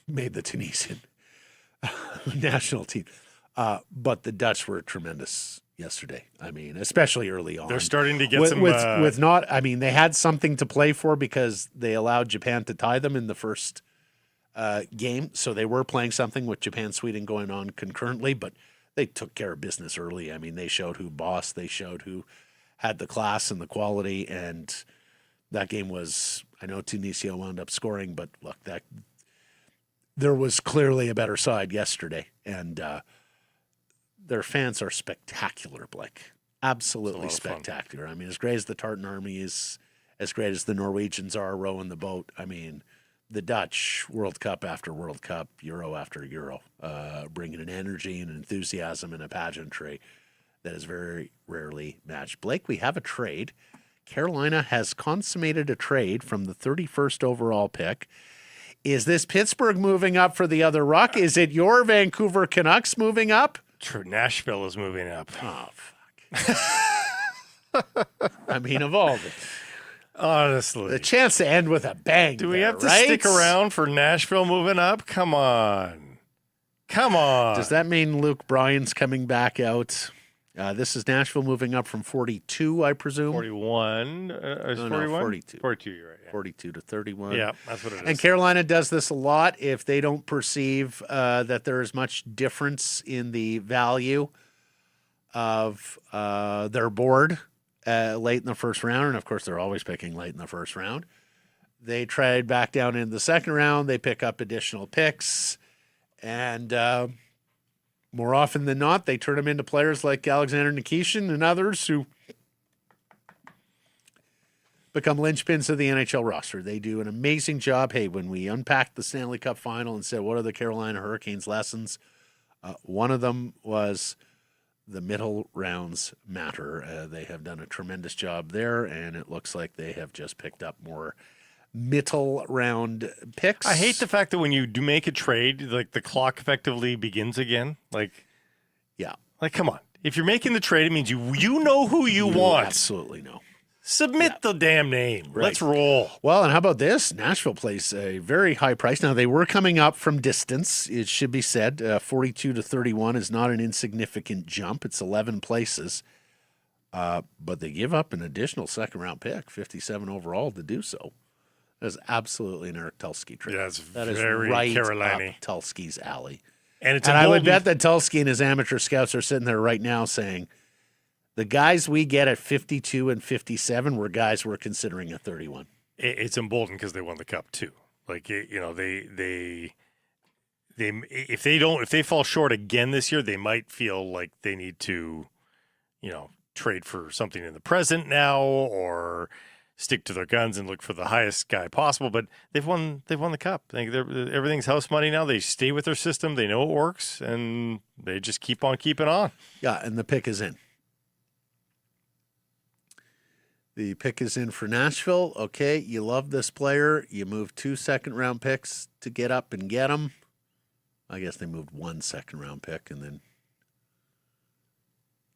Speaker 1: made the Tunisian national team. But the Dutch were tremendous yesterday. I mean, especially early on.
Speaker 2: They're starting to get
Speaker 1: with not. I mean, they had something to play for because they allowed Japan to tie them in the first game, so they were playing something with Japan-Sweden going on concurrently. But they took care of business early. I mean, they showed who bossed. They showed who had the class and the quality. And that game was. I know Tunisia wound up scoring, but look, there was clearly a better side yesterday, and their fans are spectacular, Blake. Absolutely spectacular. I mean, as great as the Tartan Army is, as great as the Norwegians are rowing the boat, I mean, the Dutch, World Cup after World Cup, Euro after Euro, bringing an energy and an enthusiasm and a pageantry that is very rarely matched. Blake, we have a trade. Carolina has consummated a trade from the 31st overall pick. Is this Pittsburgh moving up for the other Ruck? Is it your Vancouver Canucks moving up?
Speaker 2: True, Nashville is moving up.
Speaker 1: Oh, fuck. I mean, of all
Speaker 2: Honestly.
Speaker 1: the chance to end with a bang.
Speaker 2: Do we
Speaker 1: there,
Speaker 2: have to
Speaker 1: right?
Speaker 2: stick around for Nashville moving up? Come on.
Speaker 1: Does that mean Luke Bryan's coming back out? This is Nashville moving up from 42, I presume.
Speaker 2: 41. Is
Speaker 1: No,
Speaker 2: 41?
Speaker 1: 42.
Speaker 2: 42, you're right. Yeah.
Speaker 1: 42 to 31.
Speaker 2: Yeah, that's what it is.
Speaker 1: And Carolina does this a lot if they don't perceive that there is much difference in the value of their board late in the first round. And, of course, they're always picking late in the first round. They trade back down in the second round. They pick up additional picks. And more often than not, they turn them into players like Alexander Nikishin and others who become linchpins of the NHL roster. They do an amazing job. Hey, when we unpacked the Stanley Cup final and said, what are the Carolina Hurricanes' lessons? One of them was the middle rounds matter. They have done a tremendous job there, and it looks like they have just picked up more middle round picks.
Speaker 2: I hate the fact that when you do make a trade, like the clock effectively begins again.
Speaker 1: Yeah.
Speaker 2: Come on. If you're making the trade, it means you know who you want.
Speaker 1: Absolutely know.
Speaker 2: Submit the damn name.
Speaker 1: Right.
Speaker 2: Let's roll.
Speaker 1: Well, and how about this? Nashville plays a very high price. Now, they were coming up from distance. It should be said 42 to 31 is not an insignificant jump. It's 11 places. But they give up an additional second-round pick, 57 overall, to do so. That is absolutely an Eric Tulsky trade.
Speaker 2: Yeah, it's
Speaker 1: that
Speaker 2: very
Speaker 1: is right
Speaker 2: Carolina-y.
Speaker 1: up Tulsky's alley.
Speaker 2: And
Speaker 1: I would bet that Tulsky and his amateur scouts are sitting there right now saying, the guys we get at 52 and 57 were guys we're considering at 31.
Speaker 2: It's emboldened because they won the cup too. They if they fall short again this year, they might feel like they need to, trade for something in the present now or stick to their guns and look for the highest guy possible. But they've won the cup. Everything's house money now. They stay with their system. They know it works, and they just keep on keeping on.
Speaker 1: Yeah, and the pick is in. The pick is in for Nashville. Okay, you love this player. You moved 2 second-round picks to get up and get him. I guess they moved 1 second-round pick and then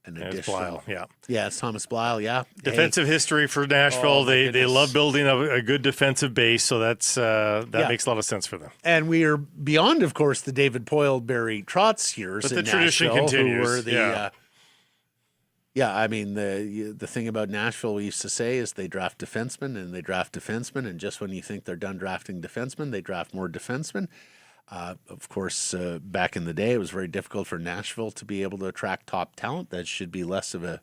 Speaker 1: an additional.
Speaker 2: Yeah.
Speaker 1: Yeah, it's Thomas Blyle, yeah.
Speaker 2: Defensive history for Nashville. They love building a good defensive base, so that makes a lot of sense for them.
Speaker 1: And we are beyond, of course, the David Poyle, Barry Trotz years
Speaker 2: but
Speaker 1: in
Speaker 2: the tradition
Speaker 1: Nashville,
Speaker 2: continues.
Speaker 1: who were the, I mean, the thing about Nashville we used to say is they draft defensemen and they draft defensemen, and just when you think they're done drafting defensemen, they draft more defensemen. Of course, back in the day, it was very difficult for Nashville to be able to attract top talent. That should be less of a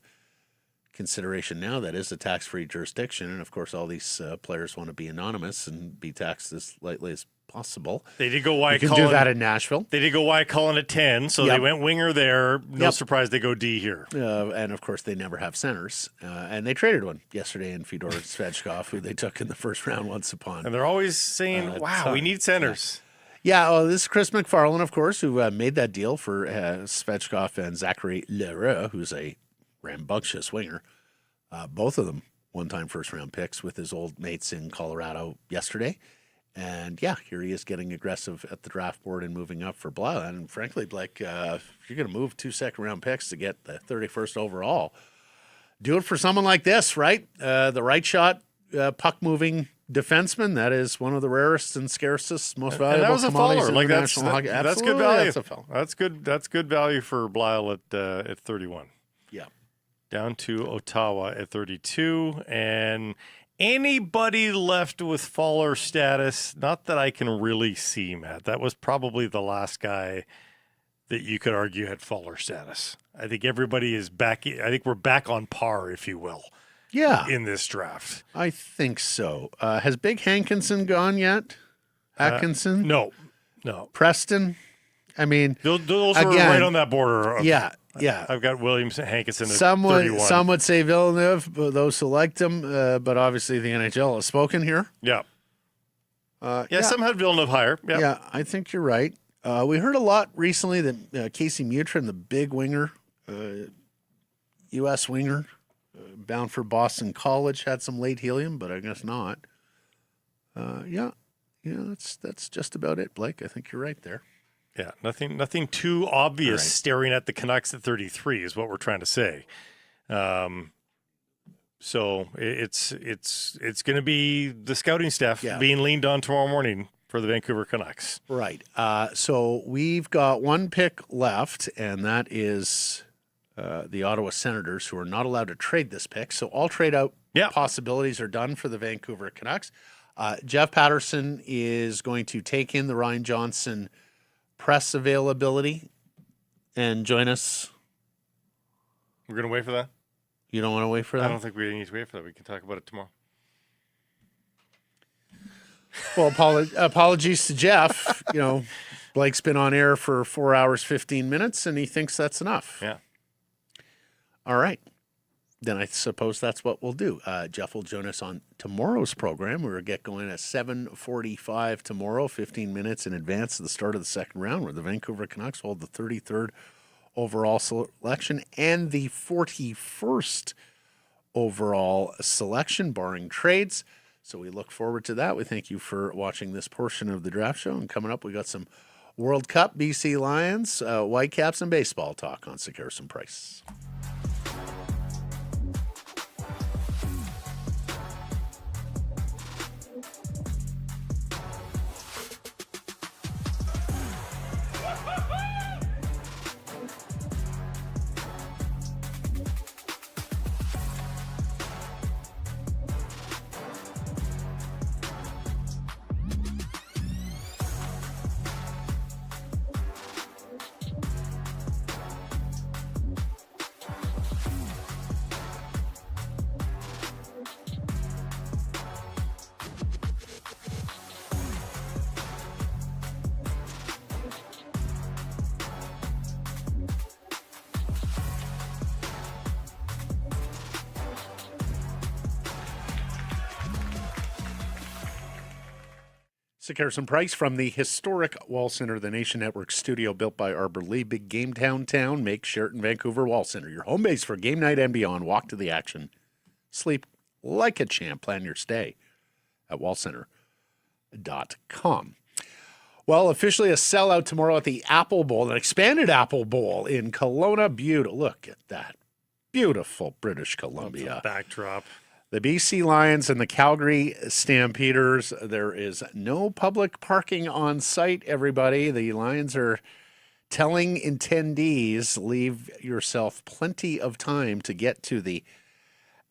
Speaker 1: consideration now. That is a tax-free jurisdiction, and of course, all these players want to be anonymous and be taxed as lightly as possible.
Speaker 2: They did go
Speaker 1: You can do that in Nashville.
Speaker 2: They did go Y Cullen at 10, so they went winger there. No surprise they go D here.
Speaker 1: And, of course, they never have centers. And they traded one yesterday in Fedor Svechkov, who they took in the first round once upon.
Speaker 2: And they're always saying, wow, we need centers.
Speaker 1: Yeah, this is Chris McFarland, of course, who made that deal for Svechkov and Zachary Leroux, who's a rambunctious winger. Both of them one-time first-round picks with his old mates in Colorado yesterday. And, here he is getting aggressive at the draft board and moving up for Blau. And, frankly, if you're going to move 2 second-round picks to get the 31st overall, do it for someone like this, right? The right shot, puck-moving defenseman. That is one of the rarest and scarcest, most valuable.
Speaker 2: And that was a
Speaker 1: commodities
Speaker 2: faller.
Speaker 1: in National Hockey.
Speaker 2: That's good
Speaker 1: Absolutely,
Speaker 2: value.
Speaker 1: That's a faller.
Speaker 2: That's good value for Blyle at 31.
Speaker 1: Yeah.
Speaker 2: Down to Ottawa at 32, and anybody left with faller status? Not that I can really see, Matt. That was probably the last guy that you could argue had faller status. I think everybody is back. I think we're back on par, if you will.
Speaker 1: Yeah.
Speaker 2: In this draft.
Speaker 1: I think so. Has Big Hankinson gone yet? Atkinson?
Speaker 2: No.
Speaker 1: Preston? I mean,
Speaker 2: those were right on that border.
Speaker 1: Yeah.
Speaker 2: I've got Williams and Hankinson at 31.
Speaker 1: Some would say Villeneuve, those who liked him, but obviously the NHL has spoken here.
Speaker 2: Yeah. Some had Villeneuve higher. Yep.
Speaker 1: Yeah, I think you're right. We heard a lot recently that Casey Mutrin, the big winger, U.S. winger, bound for Boston College, had some late helium, but I guess not. That's just about it, Blake. I think you're right there.
Speaker 2: Yeah, nothing too obvious
Speaker 1: Right.
Speaker 2: staring at the Canucks at 33 is what we're trying to say. So it's going to be the scouting staff being leaned on tomorrow morning for the Vancouver Canucks.
Speaker 1: Right. So we've got one pick left, and that is the Ottawa Senators, who are not allowed to trade this pick. So all trade-out possibilities are done for the Vancouver Canucks. Jeff Patterson is going to take in the Ryan Johnson press availability and join us.
Speaker 2: We're going to wait for that?
Speaker 1: You don't want to wait for that?
Speaker 2: I don't think we need to wait for that. We can talk about it tomorrow.
Speaker 1: Well, apologies to Jeff. Blake's been on air for 4 hours, 15 minutes, and he thinks that's enough.
Speaker 2: Yeah.
Speaker 1: All right. Then I suppose that's what we'll do. Jeff will join us on tomorrow's program. We'll get going at 7:45 tomorrow, 15 minutes in advance of the start of the second round, where the Vancouver Canucks hold the 33rd overall selection and the 41st overall selection, barring trades. So we look forward to that. We thank you for watching this portion of the draft show. And coming up, we got some World Cup, BC Lions, Whitecaps, and baseball talk on Sekeres and Price. Sekeres and Price from the historic Wall Center, the Nation Network studio built by Arbor Lee. Big game downtown. Make Sheraton Vancouver Wall Center your home base for game night and beyond. Walk to the action. Sleep like a champ. Plan your stay at wallcenter.com. Well, officially a sellout tomorrow at the Apple Bowl, an expanded Apple Bowl in Kelowna. Look at that. Beautiful British Columbia.
Speaker 2: Backdrop.
Speaker 1: The BC Lions and the Calgary Stampeders. There is no public parking on site, everybody. The Lions are telling attendees, leave yourself plenty of time to get to the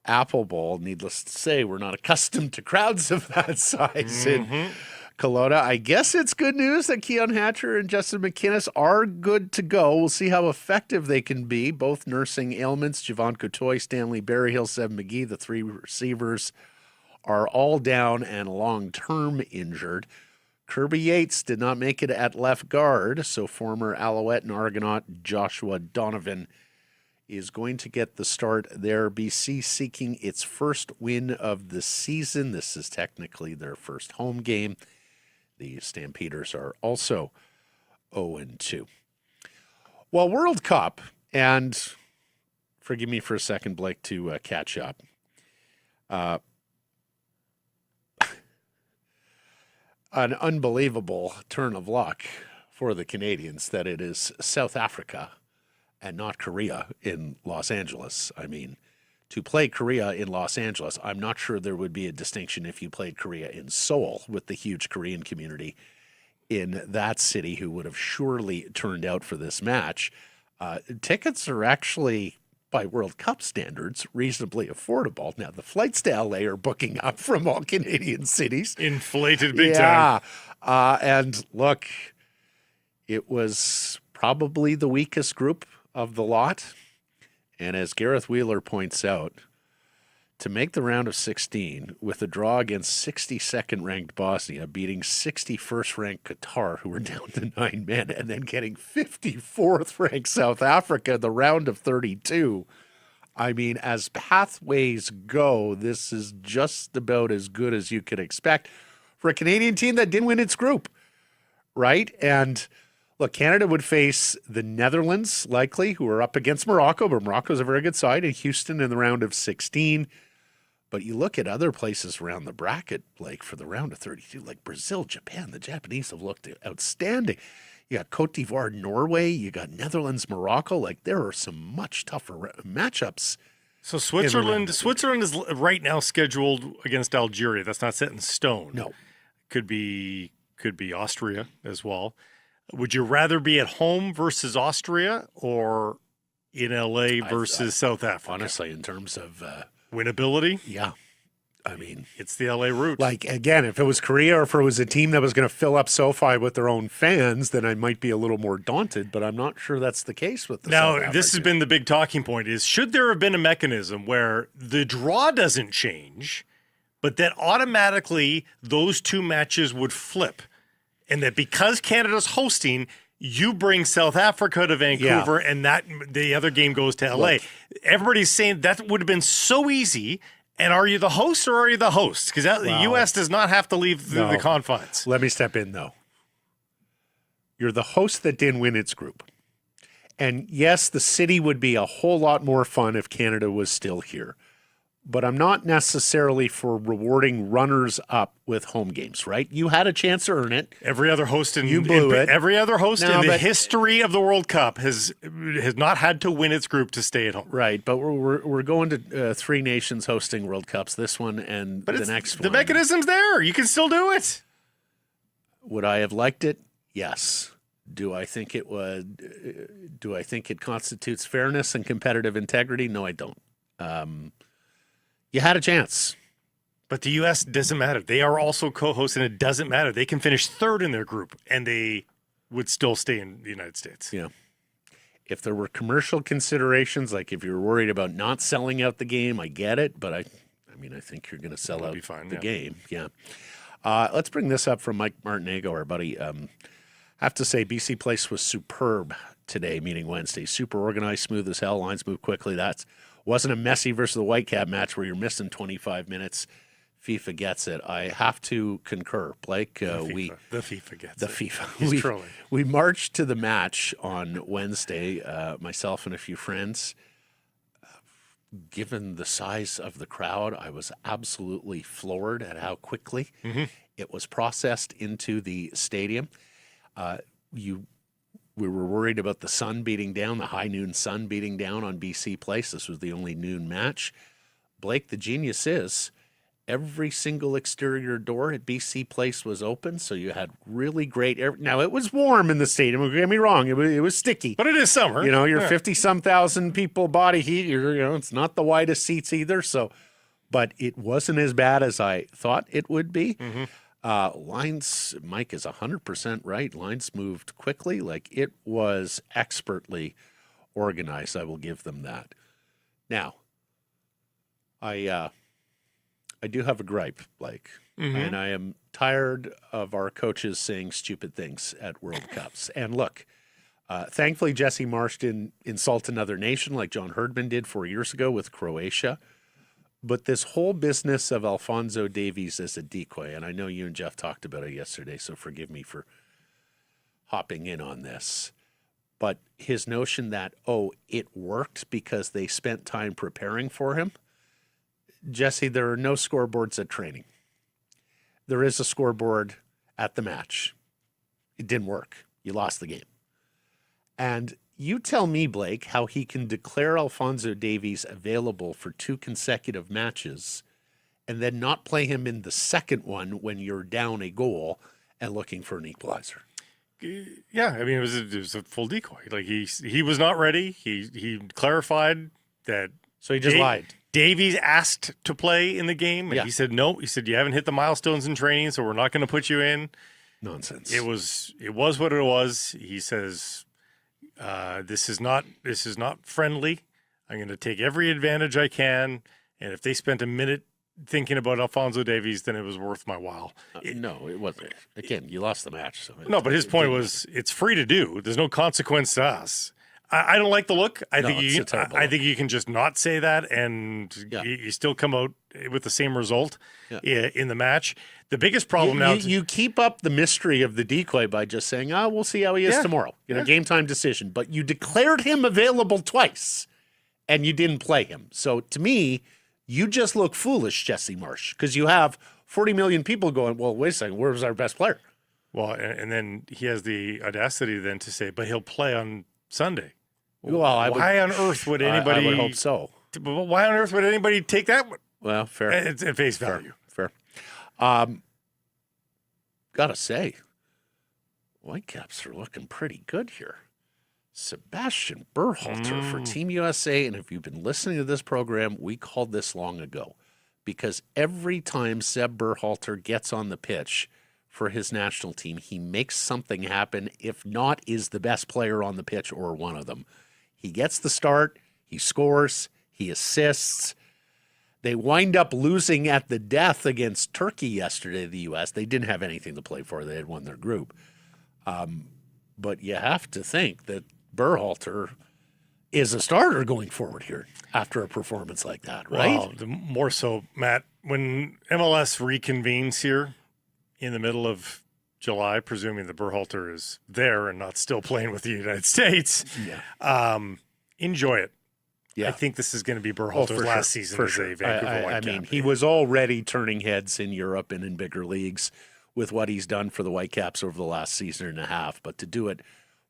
Speaker 1: Apple Bowl. Needless to say, we're not accustomed to crowds of that size in Kelowna. I guess it's good news that Keon Hatcher and Justin McInnes are good to go. We'll see how effective they can be, both nursing ailments. Javon Cotoy, Stanley Berryhill, Seb McGee, the three receivers are all down and long-term injured. Kirby Yates did not make it at left guard, so former Alouette and Argonaut Joshua Donovan is going to get the start there. BC seeking its first win of the season. This is technically their first home game. The Stampeders are also 0-2. Well, World Cup, and forgive me for a second, Blake, to catch up. An unbelievable turn of luck for the Canadians that it is South Africa and not Korea in Los Angeles. I mean, to play Korea in Los Angeles, I'm not sure there would be a distinction if you played Korea in Seoul with the huge Korean community in that city who would have surely turned out for this match. Tickets are actually, by World Cup standards, reasonably affordable. Now, the flights to LA are booking up from all Canadian cities.
Speaker 2: Inflated big time.
Speaker 1: And look, it was probably the weakest group of the lot. And as Gareth Wheeler points out, to make the round of 16 with a draw against 62nd ranked Bosnia, beating 61st ranked Qatar, who were down to 9 men, and then getting 54th ranked South Africa, the round of 32. I mean, as pathways go, this is just about as good as you could expect for a Canadian team that didn't win its group, right? And look, Canada would face the Netherlands, likely, who are up against Morocco, but Morocco's a very good side, and Houston in the round of 16. But you look at other places around the bracket, like for the round of 32, like Brazil, Japan. The Japanese have looked outstanding. You got Cote d'Ivoire, Norway. You got Netherlands, Morocco. Like, there are some much tougher matchups.
Speaker 2: So Switzerland is right now scheduled against Algeria. That's not set in stone.
Speaker 1: No.
Speaker 2: Could be Austria as well. Would you rather be at home versus Austria or in LA versus South Africa.
Speaker 1: Honestly, in terms of
Speaker 2: winnability,
Speaker 1: yeah. I mean,
Speaker 2: it's the LA route.
Speaker 1: Like, again, if it was Korea or if it was a team that was going to fill up SoFi with their own fans, then I might be a little more daunted, but I'm not sure that's the case with the South
Speaker 2: Now, this has been the big talking point is, should there have been a mechanism where the draw doesn't change, but that automatically those two matches would flip, and that because Canada's hosting, you bring South Africa to Vancouver, and that the other game goes to LA. Everybody's saying that would have been so easy. And are you the host or are you the host? Because the U.S. does not have to leave the confines.
Speaker 1: Let me step in, though. You're the host that didn't win its group. And yes, the city would be a whole lot more fun if Canada was still here. But I'm not necessarily for rewarding runners up with home games, right? You had a chance to earn it.
Speaker 2: Every other host in
Speaker 1: it.
Speaker 2: Every other host in the history of the World Cup has not had to win its group to stay at home.
Speaker 1: Right, but we're going to 3 nations hosting World Cups, this one and the next one.
Speaker 2: The mechanism's there. You can still do it.
Speaker 1: Would I have liked it? Yes. Do I think it would? Do I think it constitutes fairness and competitive integrity? No, I don't. You had a chance.
Speaker 2: But the U.S. doesn't matter. They are also co-hosts, and it doesn't matter. They can finish 3rd in their group, and they would still stay in the United States.
Speaker 1: Yeah. If there were commercial considerations, like if you're worried about not selling out the game, I get it. But I think you're going to sell out the game. Yeah. Let's bring this up from Mike Martinago, our buddy. I have to say, BC Place was superb today, meaning Wednesday. Super organized, smooth as hell. Lines move quickly. Wasn't a messy versus the Whitecap match where you're missing 25 minutes. FIFA gets it. I have to concur, Blake.
Speaker 2: The FIFA gets
Speaker 1: it. FIFA. We marched to the match on Wednesday, myself and a few friends. Given the size of the crowd, I was absolutely floored at how quickly it was processed into the stadium. We were worried about the sun beating down, the high noon sun beating down on BC Place. This was the only noon match. Blake, the genius is, every single exterior door at BC Place was open, so you had really great air. Now, it was warm in the stadium. Don't get me wrong. It was sticky.
Speaker 2: But it is summer.
Speaker 1: You're 50-some thousand people body heat. It's not the widest seats either. But it wasn't as bad as I thought it would be. Lines, Mike is 100% right. Lines moved quickly. Like, it was expertly organized. I will give them that. Now, I do have a gripe, Blake, and I am tired of our coaches saying stupid things at World Cups. And look, thankfully, Jesse Marsh didn't insult another nation like John Herdman did 4 years ago with Croatia. But this whole business of Alphonso Davies as a decoy, and I know you and Jeff talked about it yesterday, so forgive me for hopping in on this. But his notion that, it worked because they spent time preparing for him. Jesse, there are no scoreboards at training. There is a scoreboard at the match. It didn't work. You lost the game. And you tell me, Blake, how he can declare Alphonso Davies available for 2 consecutive matches and then not play him in the second one when you're down a goal and looking for an equalizer.
Speaker 2: Yeah, I mean, it was a full decoy. Like, he was not ready. He clarified that.
Speaker 1: So he just lied.
Speaker 2: Davies asked to play in the game, and he said no. He said, you haven't hit the milestones in training, so we're not going to put you in.
Speaker 1: Nonsense.
Speaker 2: It was what it was. He says, this is not friendly. I'm going to take every advantage I can, and if they spent a minute thinking about Alphonso Davies, then it was worth my while.
Speaker 1: No, it wasn't. Again, you lost the match. So
Speaker 2: but his point was, it's free to do. There's no consequence to us. I don't like the look. I think you can just not say that, and you still come out with the same result in the match. The biggest problem
Speaker 1: you keep up the mystery of the decoy by just saying, we'll see how he is tomorrow. Game time decision. But you declared him available twice, and you didn't play him. So to me, you just look foolish, Jesse Marsh, because you have 40 million people going, well, wait a second, where's our best player?
Speaker 2: Well, and then he has the audacity then to say, but he'll play on Sunday.
Speaker 1: Well,
Speaker 2: why on earth would anybody?
Speaker 1: I would hope so.
Speaker 2: Why on earth would anybody take that one?
Speaker 1: Well, fair.
Speaker 2: It's at face value.
Speaker 1: Fair. Gotta say, Whitecaps are looking pretty good here. Sebastian Berhalter for Team USA. And if you've been listening to this program, we called this long ago because every time Seb Berhalter gets on the pitch for his national team, he makes something happen, if not is the best player on the pitch or one of them. He gets the start, he scores, he assists. They wind up losing at the death against Turkey yesterday, the U.S. They didn't have anything to play for. They had won their group. But you have to think that Berhalter is a starter going forward here after a performance like that, right?
Speaker 2: Well, more so, Matt, when MLS reconvenes here in the middle of July, presuming that Berhalter is there and not still playing with the United States, enjoy it.
Speaker 1: Yeah.
Speaker 2: I think this is going to be Berhalter's last season as a Vancouver Whitecap.
Speaker 1: I mean, he was already turning heads in Europe and in bigger leagues with what he's done for the Whitecaps over the last season and a half, but to do it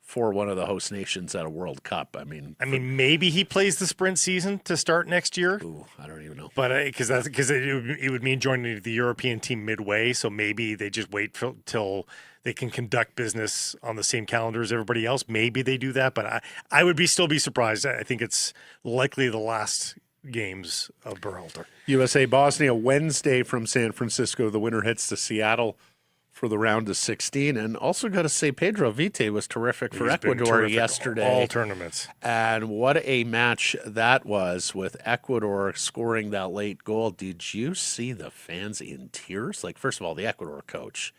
Speaker 1: for one of the host nations at a World Cup, I mean,
Speaker 2: maybe he plays the sprint season to start next year.
Speaker 1: Ooh, I don't even know.
Speaker 2: But because it would mean joining the European team midway, so maybe they just wait till they can conduct business on the same calendar as everybody else. Maybe they do that, but I would still be surprised. I think it's likely the last games of Berhalter.
Speaker 1: USA Bosnia Wednesday from San Francisco. The winner heads to Seattle for the round of 16. And also got to say, Pedro Vite was terrific for Ecuador yesterday.
Speaker 2: All tournaments.
Speaker 1: And what a match that was with Ecuador scoring that late goal. Did you see the fans in tears? Like, first of all, the Ecuador coach,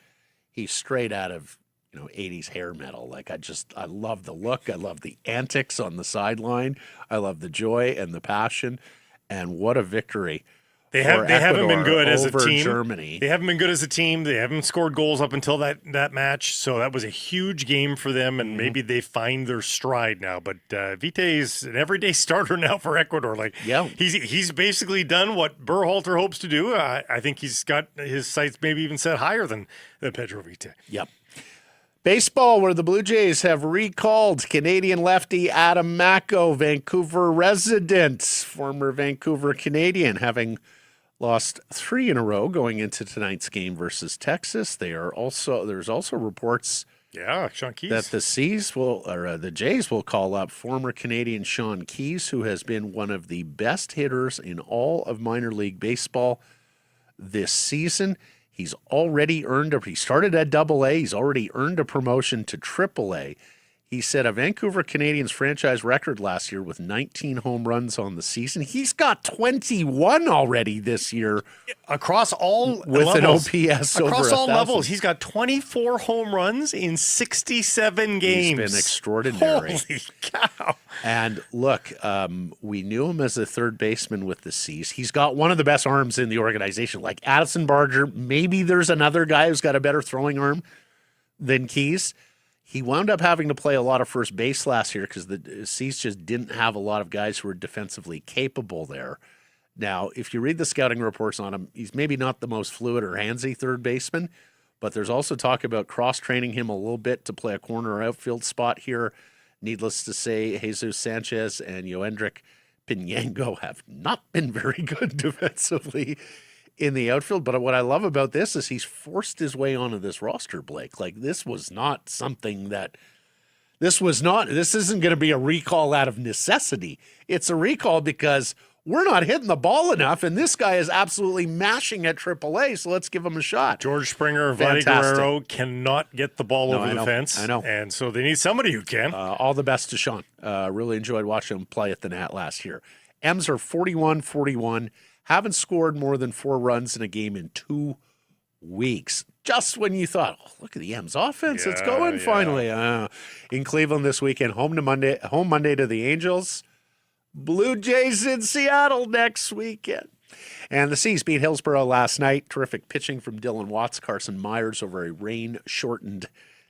Speaker 1: he's straight out of 80s hair metal. Like, I love the look. I love the antics on the sideline. I love the joy and the passion. And what a victory.
Speaker 2: They haven't been good as a team.
Speaker 1: Germany.
Speaker 2: They haven't been good as a team. They haven't scored goals up until that match. So that was a huge game for them, and maybe they find their stride now. But Vite is an everyday starter now for Ecuador. Like, he's basically done what Berhalter hopes to do. I think he's got his sights maybe even set higher than Pedro Vite.
Speaker 1: Yep. Baseball, where the Blue Jays have recalled Canadian lefty Adam Noatne, Vancouver resident, former Vancouver Canadian, having lost 3 in a row going into tonight's game versus Texas. There's also reports
Speaker 2: Sean Keys,
Speaker 1: that the Jays will call up former Canadian Sean Keys, who has been one of the best hitters in all of minor league baseball this season. He's already he started at Double-A. He's already earned a promotion to Triple-A. He set a Vancouver Canadians franchise record last year with 19 home runs on the season. He's got 21 already this year.
Speaker 2: Across all
Speaker 1: with
Speaker 2: levels.
Speaker 1: An OPS over 1,000.
Speaker 2: Across all levels, he's got 24 home runs in 67 games.
Speaker 1: He's been extraordinary.
Speaker 2: Holy cow.
Speaker 1: And look, we knew him as a third baseman with the C's. He's got one of the best arms in the organization. Like Addison Barger, maybe there's another guy who's got a better throwing arm than Keys. He wound up having to play a lot of first base last year because the C's just didn't have a lot of guys who were defensively capable there. Now, if you read the scouting reports on him, he's maybe not the most fluid or handsy third baseman, but there's also talk about cross-training him a little bit to play a corner outfield spot here. Needless to say, Jesus Sanchez and Yoendrick Pinango have not been very good defensively in the outfield. But what I love about this is he's forced his way onto this roster, Blake. Like, this was not something that this isn't going to be a recall out of necessity. It's a recall because we're not hitting the ball enough, and this guy is absolutely mashing at AAA, so let's give him a shot.
Speaker 2: George Springer, Vladdy Guerrero cannot get the ball over the fence.
Speaker 1: I know.
Speaker 2: And so they need somebody who can.
Speaker 1: All the best to Sean. Really enjoyed watching him play at the Nat last year. M's are 41-41. Haven't scored more than 4 runs in a game in 2 weeks. Just when you thought, look at the M's offense, it's going finally. In Cleveland this weekend, home Monday to the Angels. Blue Jays in Seattle next weekend. And the C's beat Hillsborough last night. Terrific pitching from Dylan Watts, Carson Myers over a rain-shortened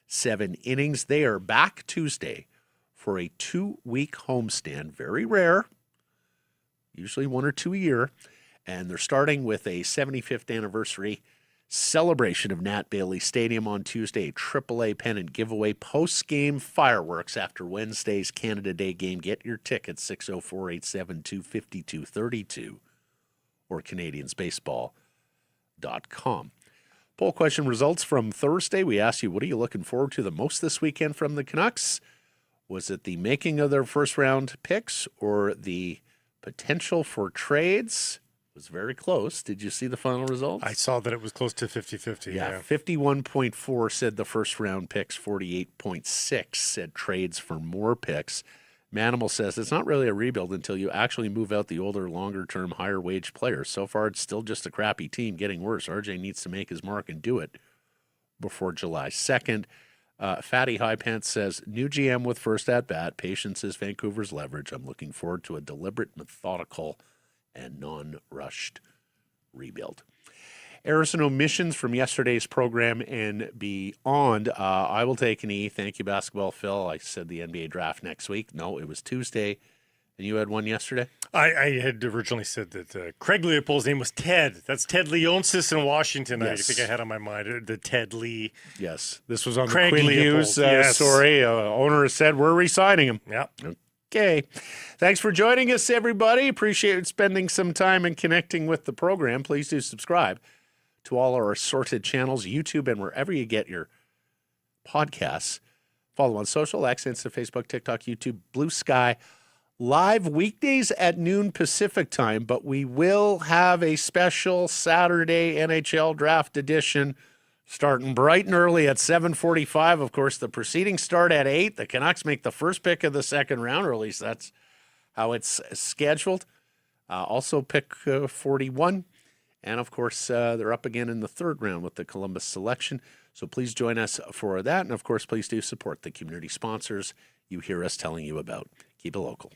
Speaker 1: 7 innings. They are back Tuesday for a 2-week homestand. Very rare. Usually 1 or 2 a year. And they're starting with a 75th anniversary celebration of Nat Bailey Stadium on Tuesday, a AAA pennant giveaway, post-game fireworks after Wednesday's Canada Day game. Get your tickets, 604-872-5232 or CanadiansBaseball.com. Poll question results from Thursday. We asked you, what are you looking forward to the most this weekend from the Canucks? Was it the making of their first round picks or the potential for trades? It was very close. Did you see the final results?
Speaker 2: I saw that it was close to 50-50.
Speaker 1: Yeah, 51.4 said the first round picks, 48.6 said trades for more picks. Manimal says it's not really a rebuild until you actually move out the older, longer-term, higher-wage players. So far, it's still just a crappy team getting worse. RJ needs to make his mark and do it before July 2nd. Fatty High Pants says, new GM with first at-bat. Patience is Vancouver's leverage. I'm looking forward to a deliberate, methodical, and non-rushed rebuild. Errors and omissions from yesterday's program and beyond. I will take an E. Thank you, Basketball Phil. I said the NBA draft next week. No, it was Tuesday. And you had one yesterday?
Speaker 2: I had originally said that Craig Leopold's name was Ted. That's Ted Leonsis in Washington.
Speaker 1: Yes.
Speaker 2: I think I had on my mind the Ted Lee.
Speaker 1: Yes. This was on
Speaker 2: Craig
Speaker 1: the Quinn
Speaker 2: Leopold,
Speaker 1: Hughes
Speaker 2: yes.
Speaker 1: story. Owner said, we're re-signing him.
Speaker 2: Yeah.
Speaker 1: Okay. Thanks for joining us, everybody. Appreciate spending some time and connecting with the program. Please do subscribe to all our assorted channels, YouTube, and wherever you get your podcasts. Follow on social, X, Insta, Facebook, TikTok, YouTube, Blue Sky. Live weekdays at noon Pacific time, but we will have a special Saturday NHL Draft Edition starting bright and early at 7:45. Of course, the proceedings start at 8. The Canucks make the first pick of the second round, or at least that's how it's scheduled. Also pick 41. And, of course, they're up again in the third round with the Columbus selection. So please join us for that. And, of course, please do support the community sponsors you hear us telling you about. Keep it local.